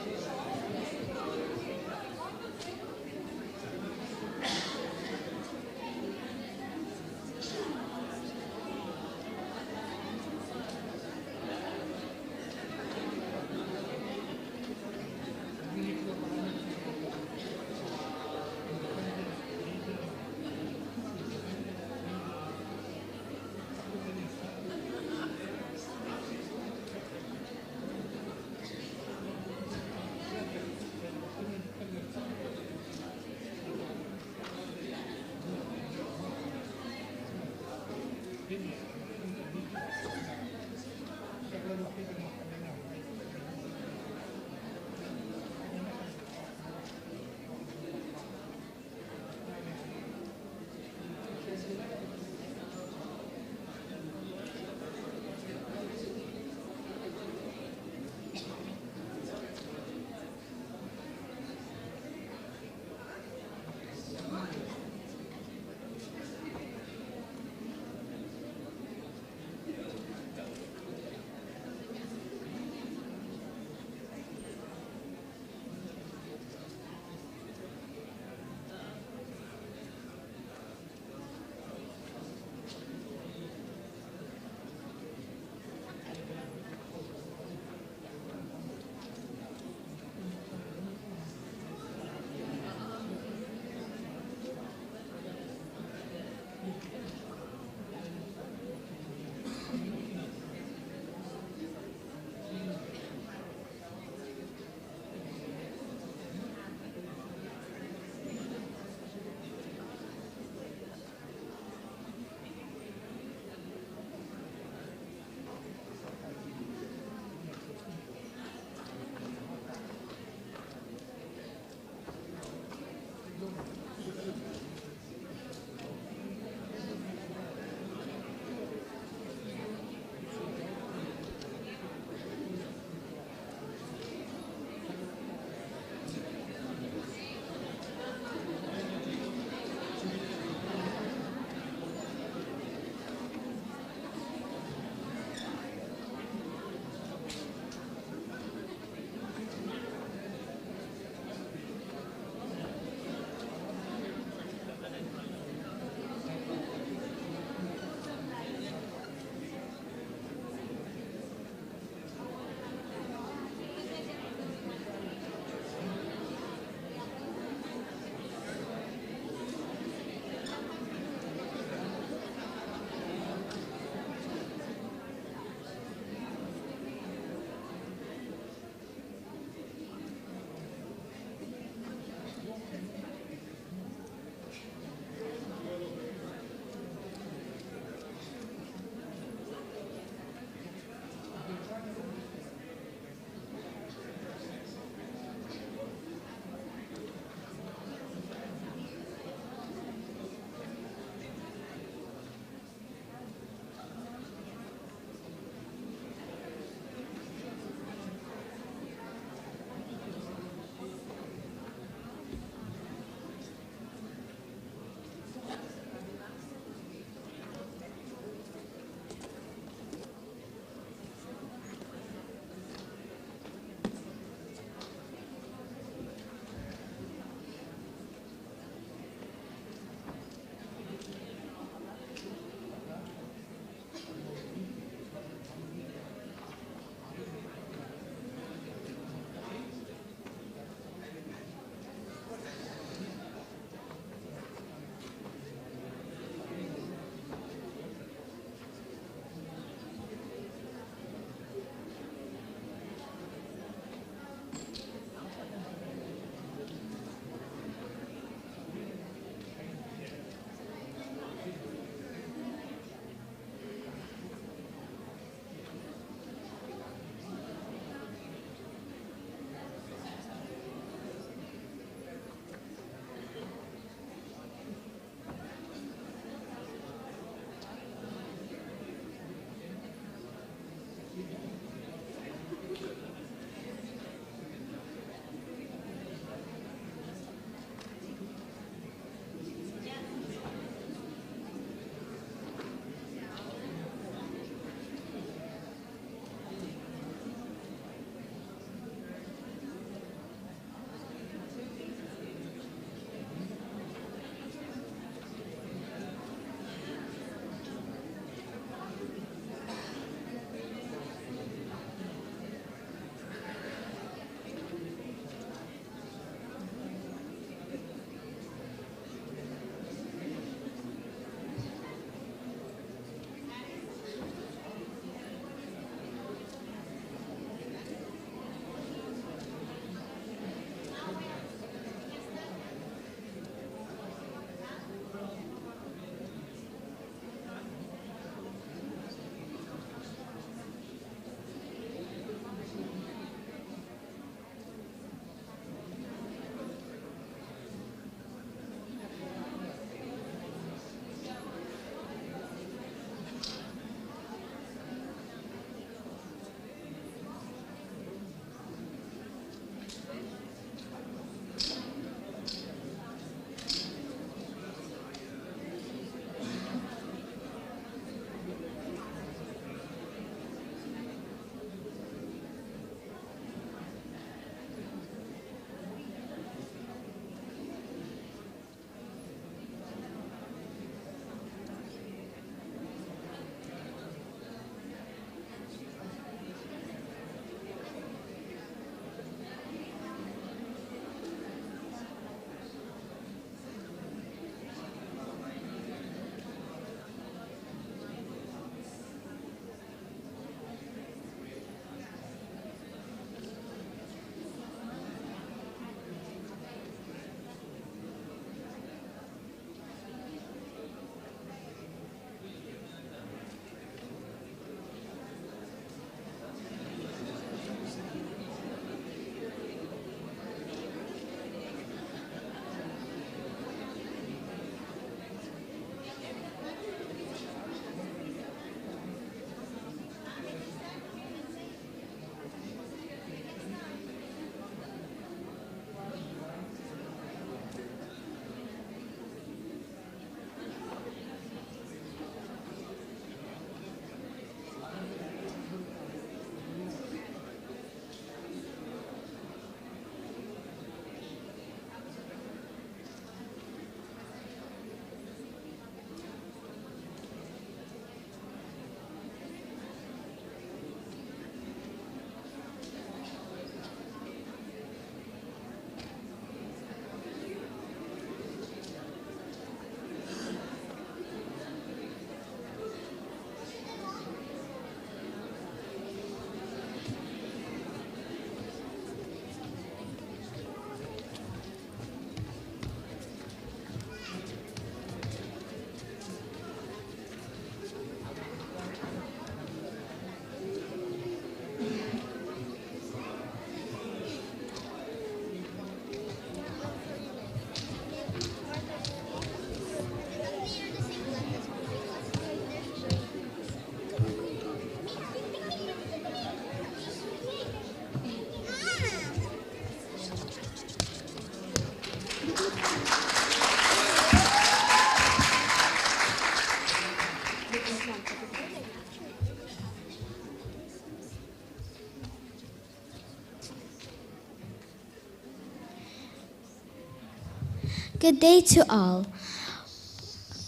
Good day to all.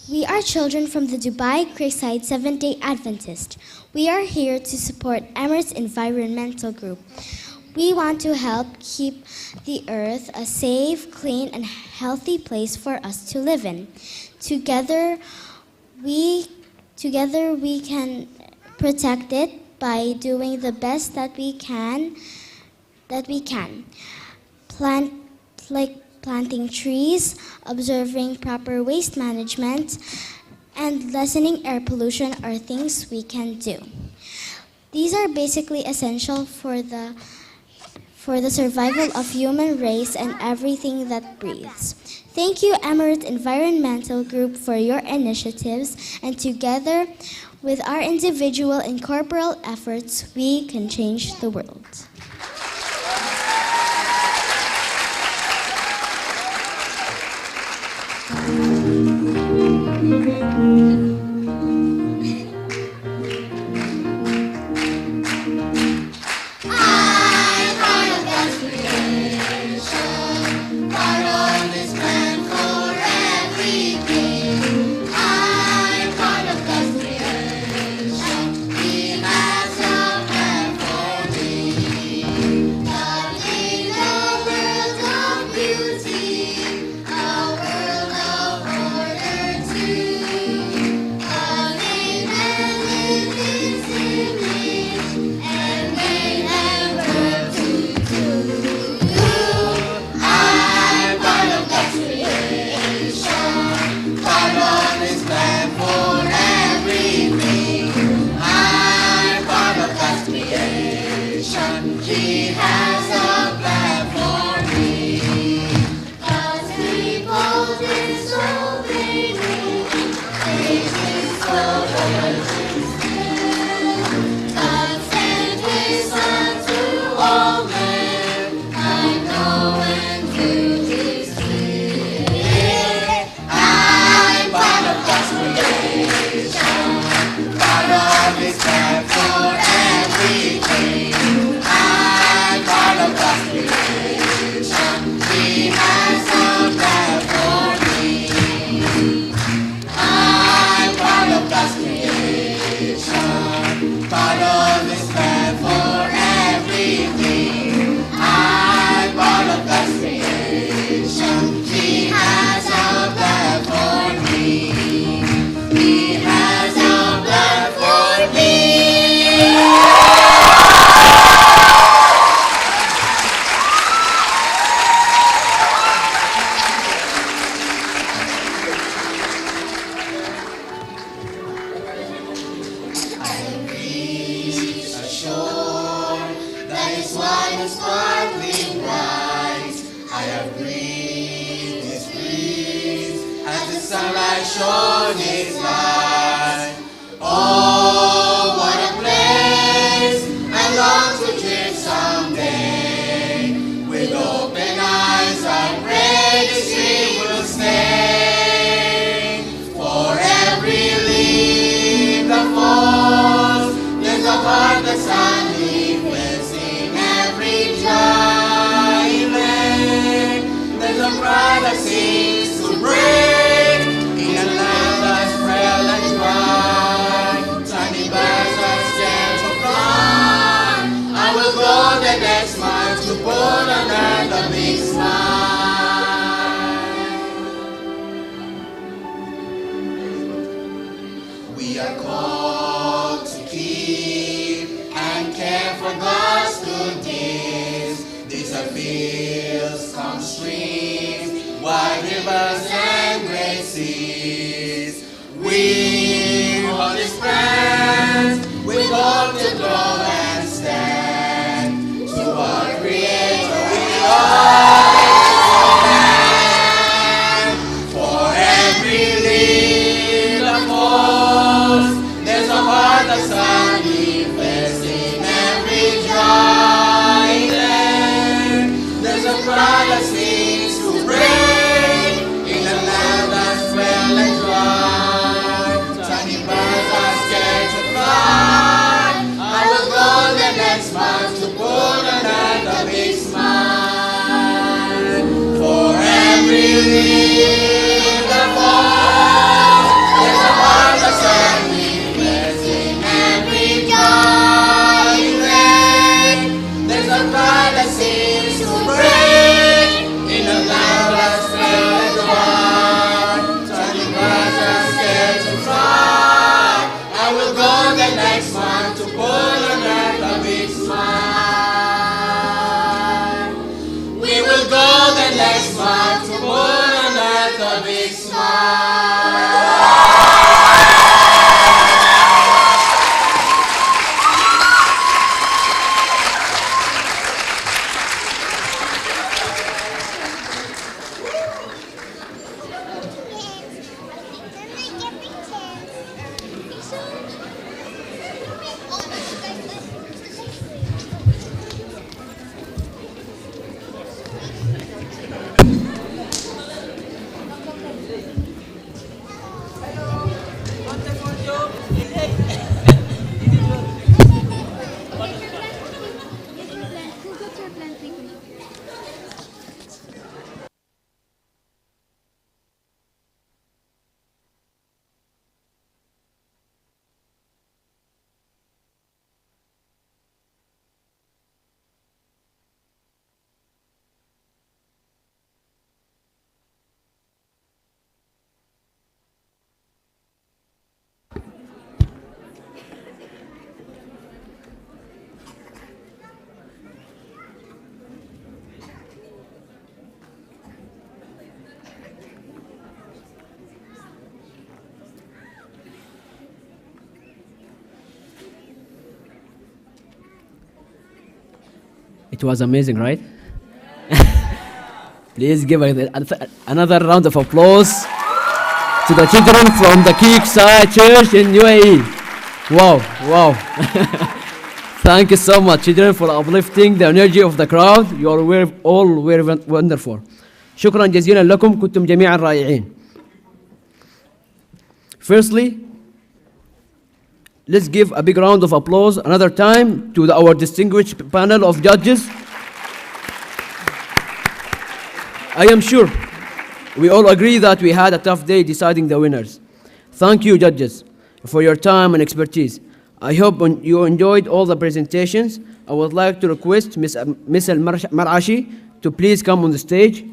We are children from the Dubai Creekside Seventh-day Adventist. We are here to support Emirates Environmental Group. We want to help keep the earth a safe, clean, and healthy place for us to live in. Together we can protect it by doing the best that we can. Planting trees, observing proper waste management, and lessening air pollution are things we can do. These are basically essential for the survival of human race and everything that breathes. Thank you, Emirates Environmental Group, for your initiatives, and together with our individual and corporal efforts, we can change the world. I will go Let's smile to put on earth a big smile. It was amazing, right? Please give another round of applause to the children from the Keekside Church in UAE. Wow, wow. Thank you so much, children, for uplifting the energy of the crowd. You are all very wonderful. شكرا جزيلا لكم، كنتم جميعا رائعين. Firstly, let's give a big round of applause another time to our distinguished panel of judges. I am sure we all agree that we had a tough day deciding the winners. Thank you, judges, for your time and expertise. I hope you enjoyed all the presentations. I would like to request Miss Al-Marashi to please come on the stage.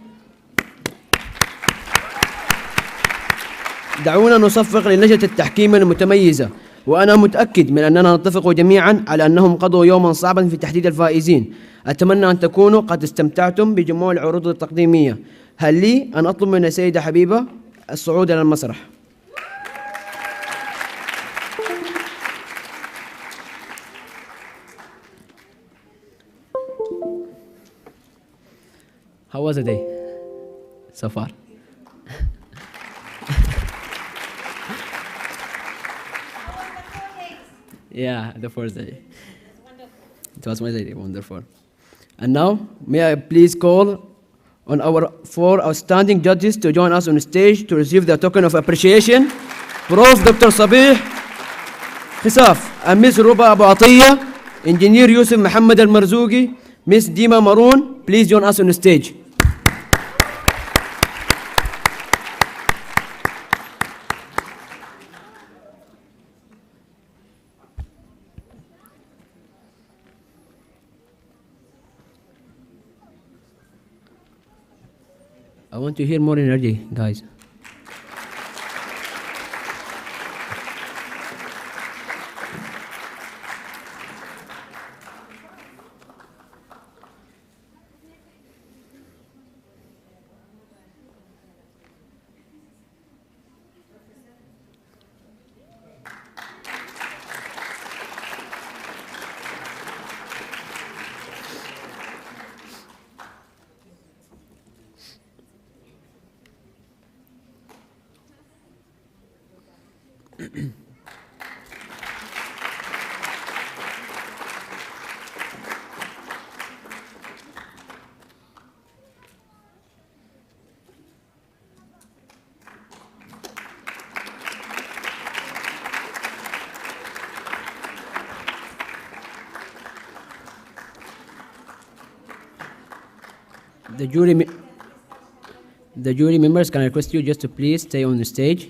دعونا نصفق للجنة التحكيم المتميزة، وأنا متأكد من أننا نتفق جميعا على أنهم قضوا يوما صعبا في تحديد الفائزين. أتمنى أن تكونوا قد استمتعتم بجموع العروض التقديمية. هل لي أن أطلب من السيدة حبيبة الصعود إلى المسرح؟ How was the day so far? Yeah, the first day. It was my day, wonderful. And now, may I please call on our 4 outstanding judges to join us on stage to receive the token of appreciation. Prof. Dr. Sabih Khissaf and Ms. Ruba Abu Atiyya, Engineer Yusuf Muhammad Al-Marzuki, Ms. Dima Maroon, please join us on stage. I want to hear more energy, guys. The jury members, can I request you just to please stay on the stage?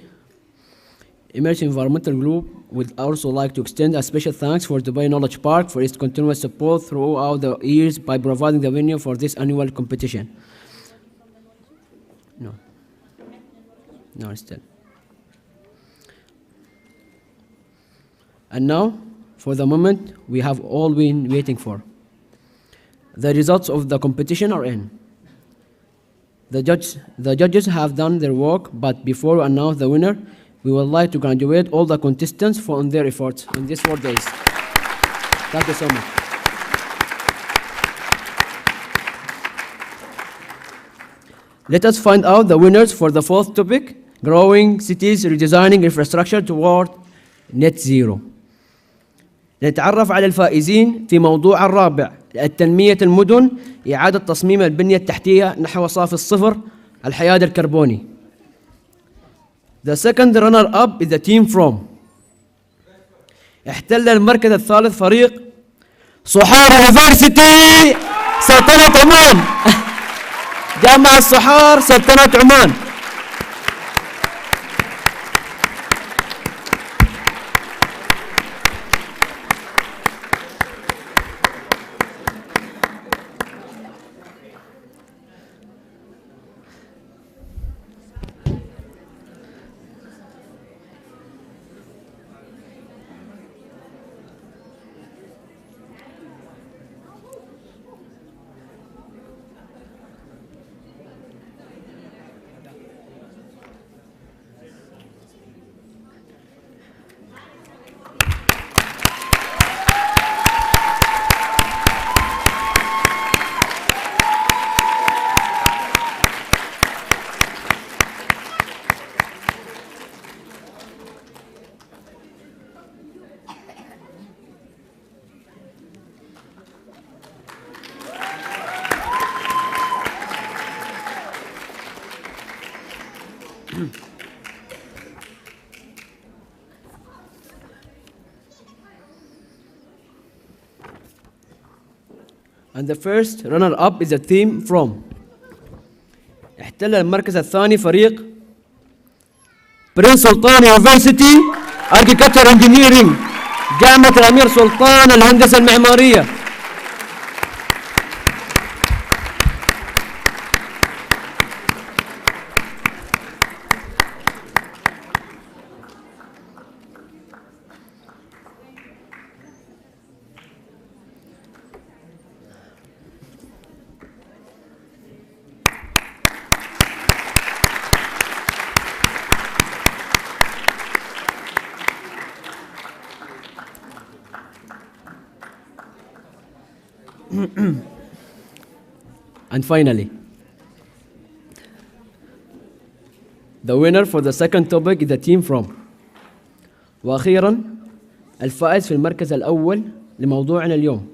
Emerge Environmental Group would also like to extend a special thanks for Dubai Knowledge Park for its continuous support throughout the years by providing the venue for this annual competition. No, still. And now, for the moment we have all been waiting for. The results of the competition are in. The judges have done their work, but before we announce the winner, we would like to congratulate all the contestants for their efforts in these 4 days. Thank you so much. Let us find out the winners for the 4th topic, growing cities, redesigning infrastructure toward net zero. نتعرف على الفائزين في موضوع الرابع، التنمية المدن، إعادة تصميم البنية التحتية نحو صافي الصفر، الحياد الكربوني. The second runner-up is the team from. احتل المركز الثالث فريق صحار يونيفرسيتي سلطنة عمان. جامعة الصحار سلطنة عمان. And the first runner-up is a team from. احتل المركز الثاني فريق برنس سلطان يونيفرسيتي Architecture Engineering، جامعة الأمير سلطان الهندسة المعمارية. And finally, the winner for the second topic is the team from. وأخيرا الفائز في المركز الأول لموضوعنا اليوم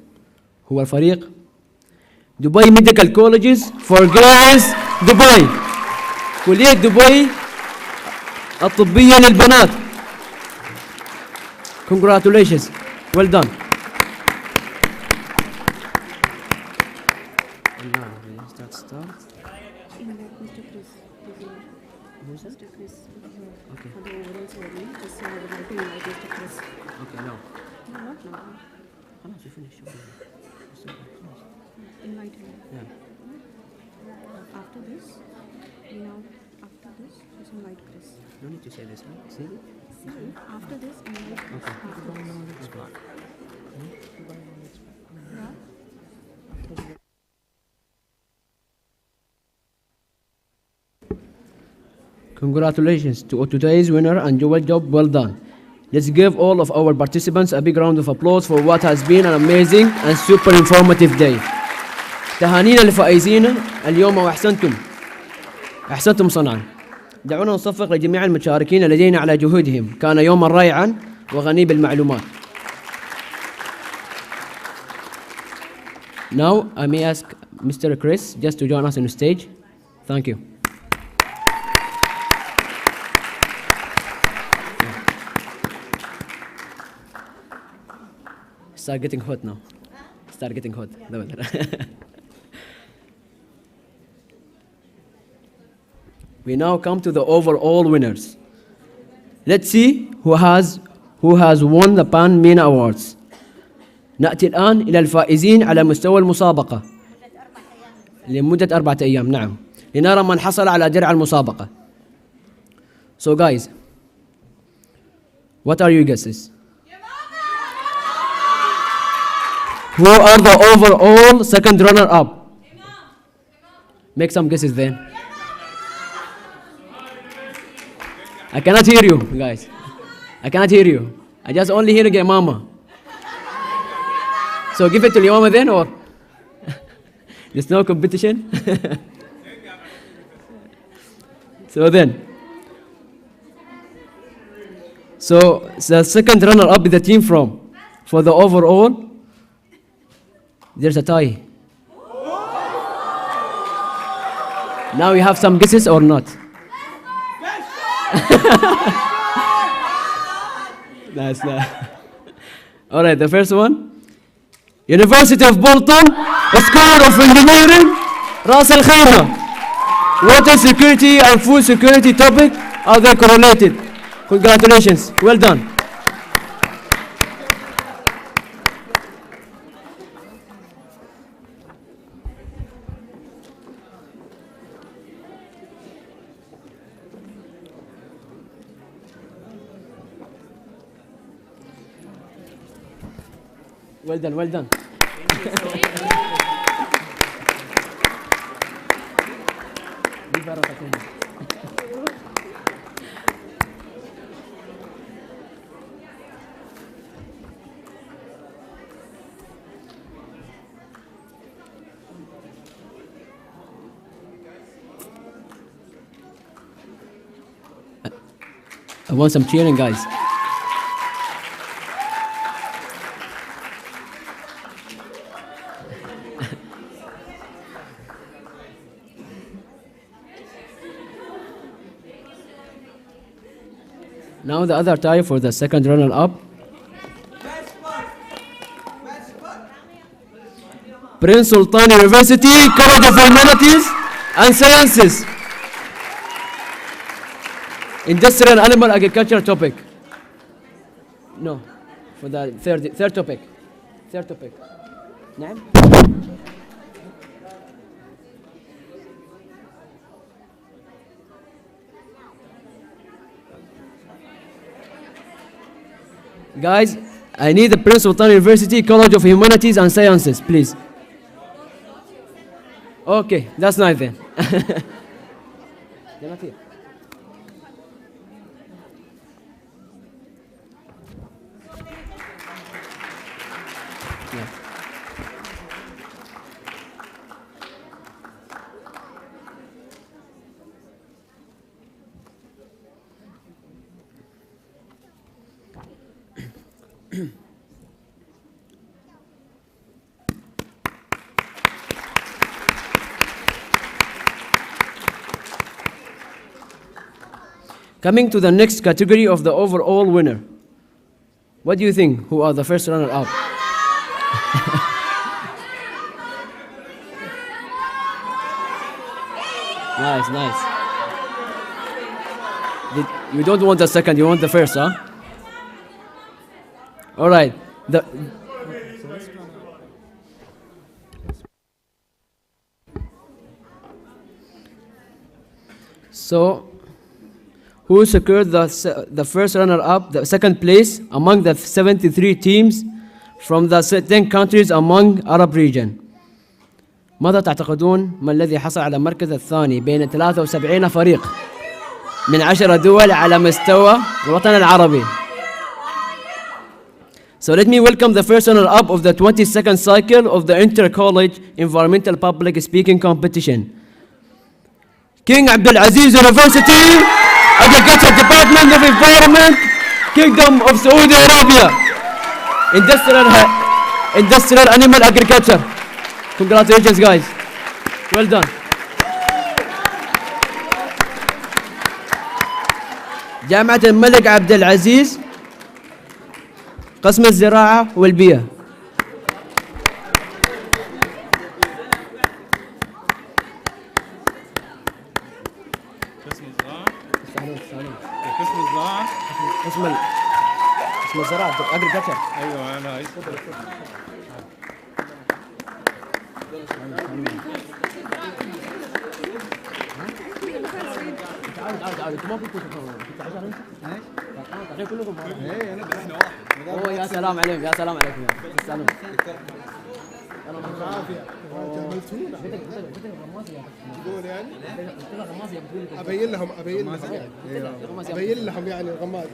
هو الفريق دبي ميديكال كوليجز فور جيرلز دبي، كلية دبي الطبية للبنات. Congratulations, well done. No need to say this, right? See? After this, Congratulations to today's winner and your job well done. Let's give all of our participants a big round of applause for what has been an amazing and super informative day. تهانينا لفائزين اليوم وأحسنتم صنعا. دعونا نصفق لجميع المشاركين لدينا على جهودهم، كان يوما رائعا وغني بالمعلومات. Now I may ask Mr. Chris just to join us on stage. Thank you. Start getting hot now. Start getting hot. We now come to the overall winners. Let's see who has won the Pan MENA Awards. نأتي الآن إلى الفائزين على مستوى المسابقة لمدة 4 أيام. نعم، لنرى من حصل على درع المسابقة. So guys, what are your guesses? Who are the overall second runner-up? Make some guesses then. I cannot hear you, guys. I cannot hear you. I just only hear Yamama. So give it to Yamama then, or there's no competition? So then. So the second runner-up is the team from. For the overall, there's a tie. Now you have some guesses or not? Nice. All right, the first one. University of Bolton, School of Engineering, Ras Al Khaimah. Water security and food security topic are they correlated? Congratulations, well done. Well done, well done. I want some cheering, guys. Now the other tie for the second runner-up. Prince Sultan University, College of Humanities and Sciences. Industrial and Animal Agriculture topic. No, for the third topic. Third topic. نعم. Guys, I need the Prince Sultan University College of Humanities and Sciences, please. Okay, that's nice then. They're not here. Yeah. Coming to the next category of the overall winner. What do you think? Who are the first runner-up? Nice. You don't want the second, you want the first, huh? All right. So, who secured the first runner-up, the second place among the 73 teams from the 10 countries among Arab region. ماذا تعتقدون ما الذي حصل على المركز الثاني بين 73 فريق من 10 دول على مستوى الوطن العربي؟ So let me welcome the first runner-up of the 22nd cycle of the Inter-College Environmental Public Speaking Competition. King Abdulaziz University, Agriculture Department of Environment, Kingdom of Saudi Arabia, Industrial Animal Agriculture. Congratulations, guys. Well done. جامعة الملك عبد العزيز قسم الزراعة والبيئة. قسم الزراعة agriculture. ايوه انا تعال انتوا ما كنتوا تفهموا كنتوا 10 انت؟ ايش؟ كلكم ايه انا احنا واحد. يا سلام عليكم يا سلام عليكم يا سلام. بالعافيه جاملتونا تقول يعني ابين لهم ابين لهم يعني الغماز.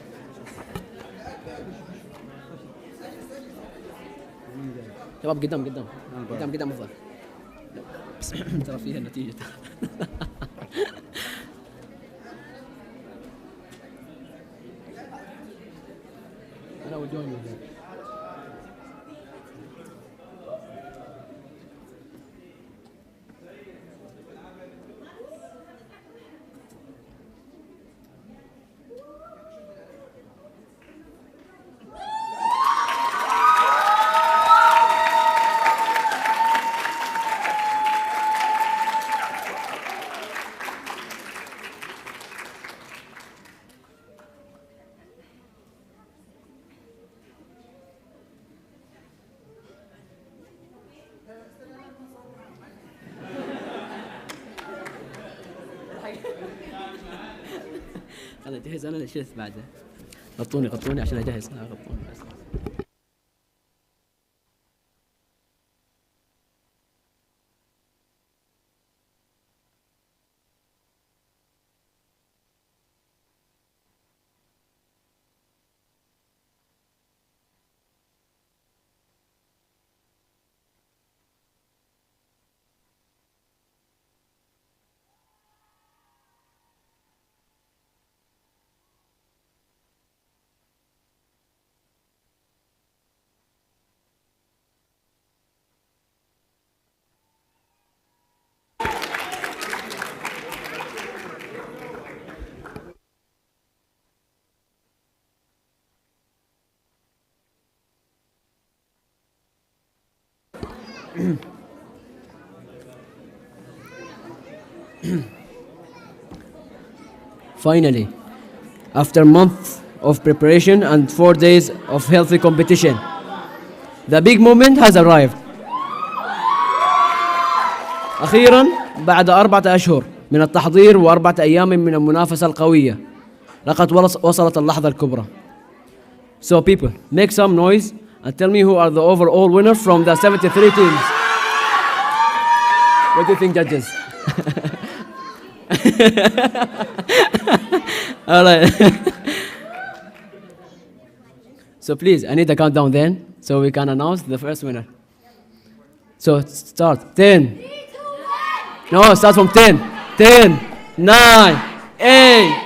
شباب قدام افضل. ترى فيها النتيجة. أنا وجوني. خلنا نجهز. أنا اللي بعده. غطوني عشان أجهز. غطوني بس. Finally, after months of preparation and 4 days of healthy competition, the big moment has arrived. أخيراً بعد 4 أشهر من التحضير و4 أيام من المنافسة القوية لقد وصلت اللحظة الكبرى. So people, make some noise and tell me who are the overall winners from the 73 teams. What do you think, judges? All right. So please, I need a countdown then, so we can announce the first winner. So start. 10. No, start from 10. 10, 9, 8.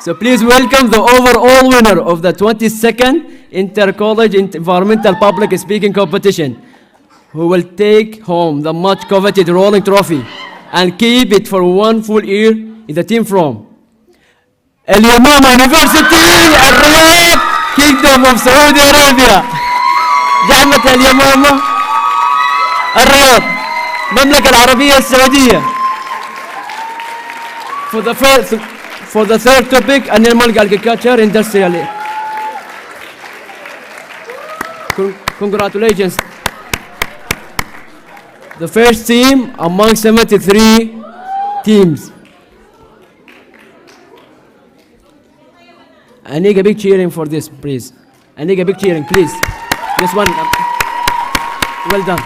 So please welcome the overall winner of the 22nd Inter-College Environmental Public Speaking Competition, who will take home the much coveted rolling trophy and keep it for 1 full year, is the team from اليمامة University, الرياض, Kingdom of Saudi Arabia. جامعة اليمامة الرياض، المملكة العربية السعودية. For the third topic, animal agriculture industrially. Congratulations. The first team among 73 teams. I need a big cheering for this, please. I need a big cheering, please. This one. Well done.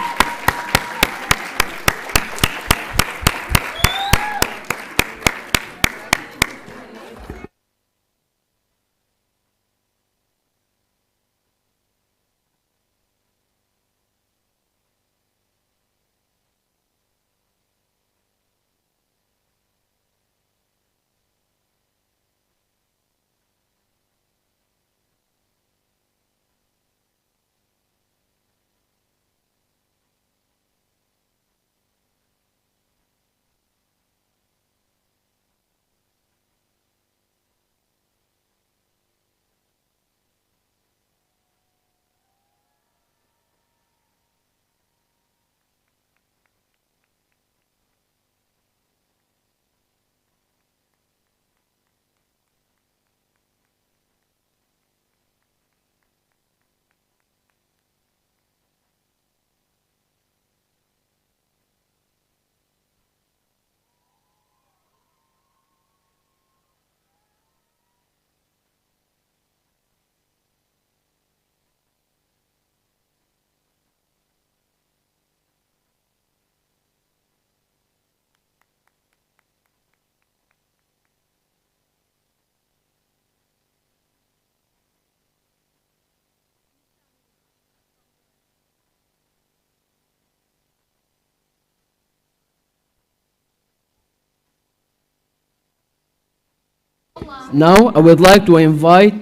Now, I would like to invite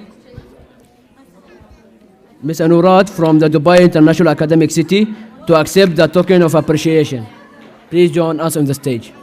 Ms. Anurad from the Dubai International Academic City to accept the token of appreciation. Please join us on the stage.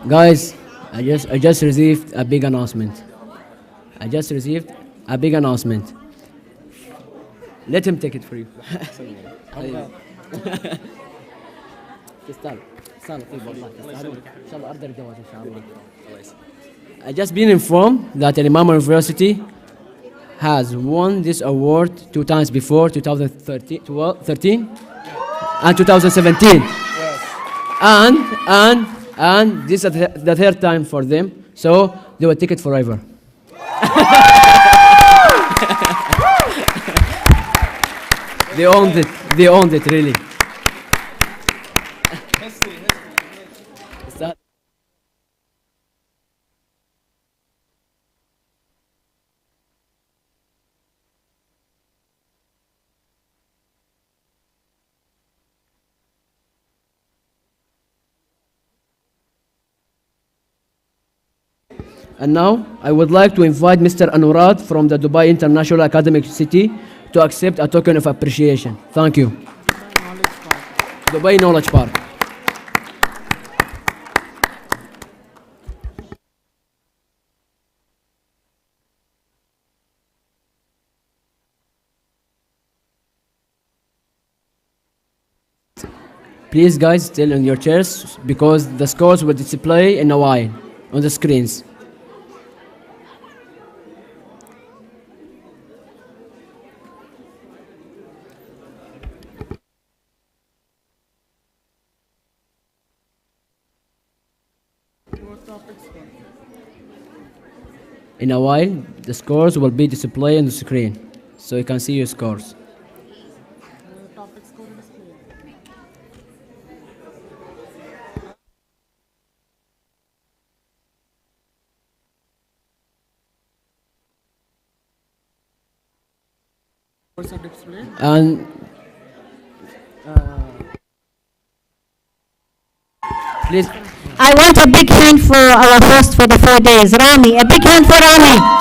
Guys, I just received a big announcement. I just received a big announcement. Let him take it for you. I just been informed that Al Imam University has won this award 2 times before, 2013 and 2017. And this is the third time for them, so they will take it forever. They owned it. They owned it, really. Is that? And now, I would like to invite Mr. Anurad from the Dubai International Academic City to accept a token of appreciation. Thank you. Dubai Knowledge Park. Please, guys, stay on your chairs because the scores will display in a while on the screens. In a while, the scores will be displayed on the screen, so you can see your scores. And please. I want a big hand for our host for the 4 days, Rami. A big hand for Rami.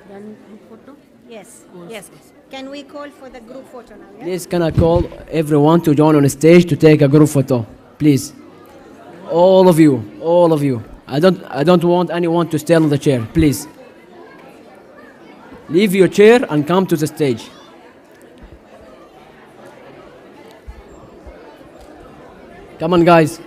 Then group photo? Yes, yes. Can we call for the group photo now? Yes? Please, can I call everyone to join on stage to take a group photo? Please. All of you, all of you. I don't want anyone to stay on the chair, please. Leave your chair and come to the stage. Come on, guys.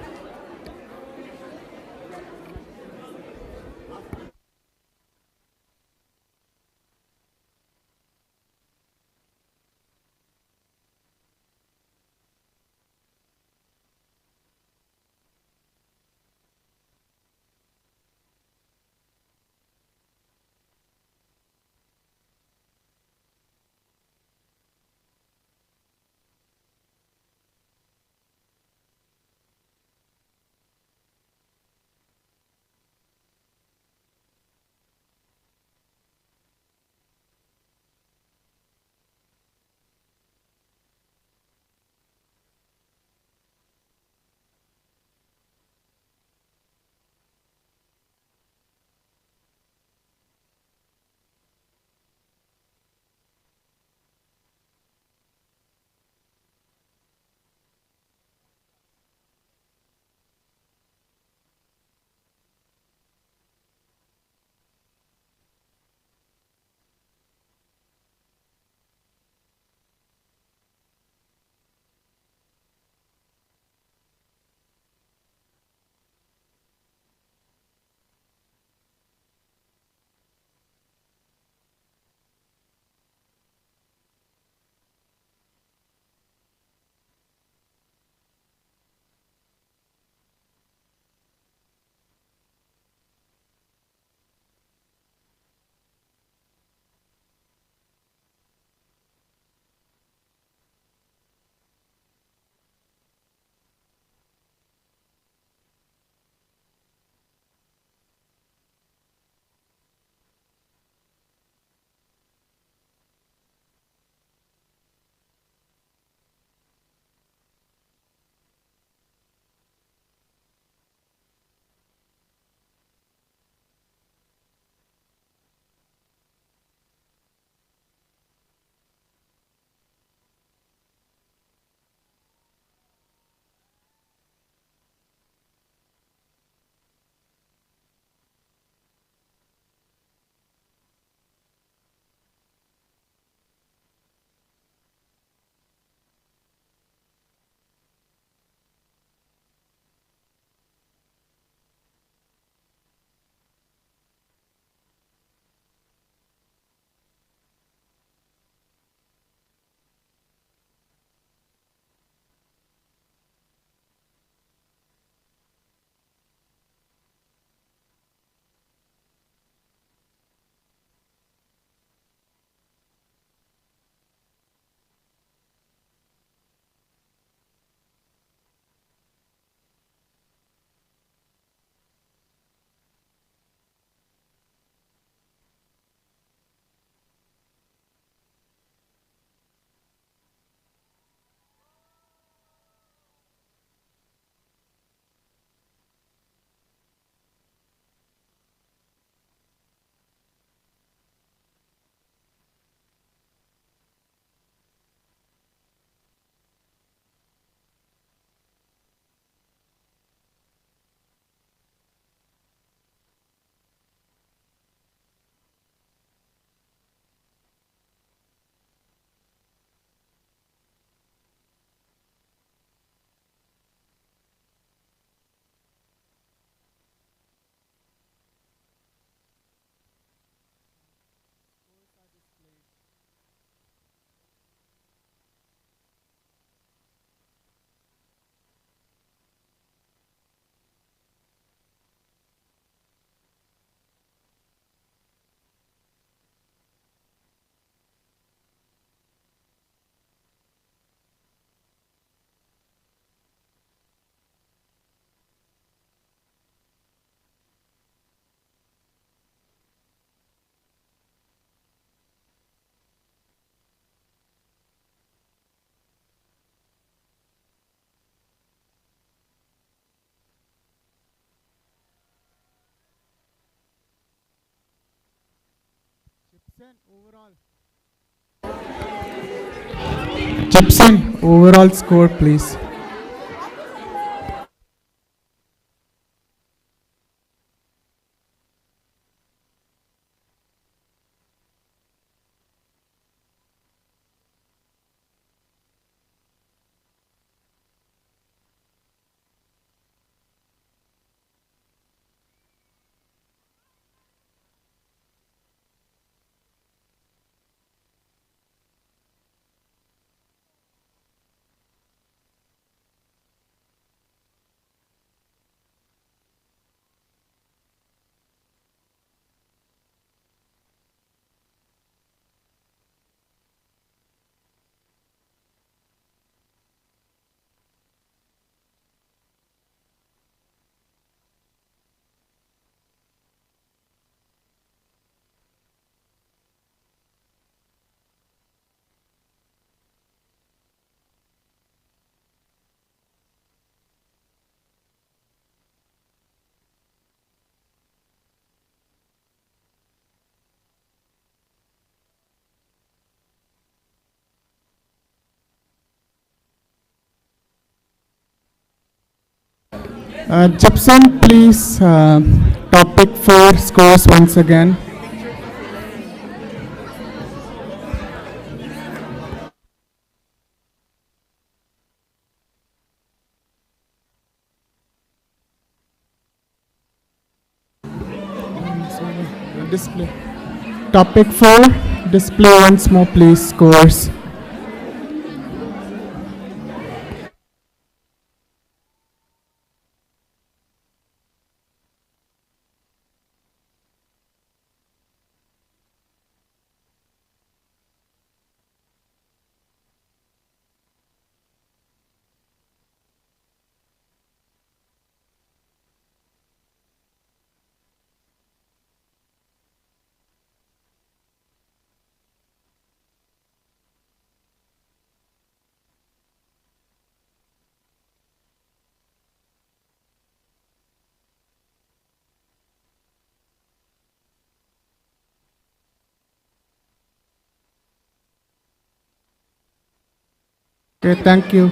Gibson, overall score, please. Gibson, please. Topic 4 scores once again. Display. Topic 4, display once more, please. Scores. Okay, thank you.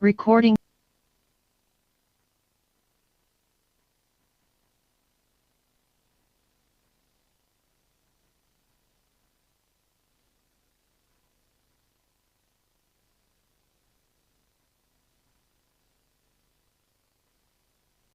Recording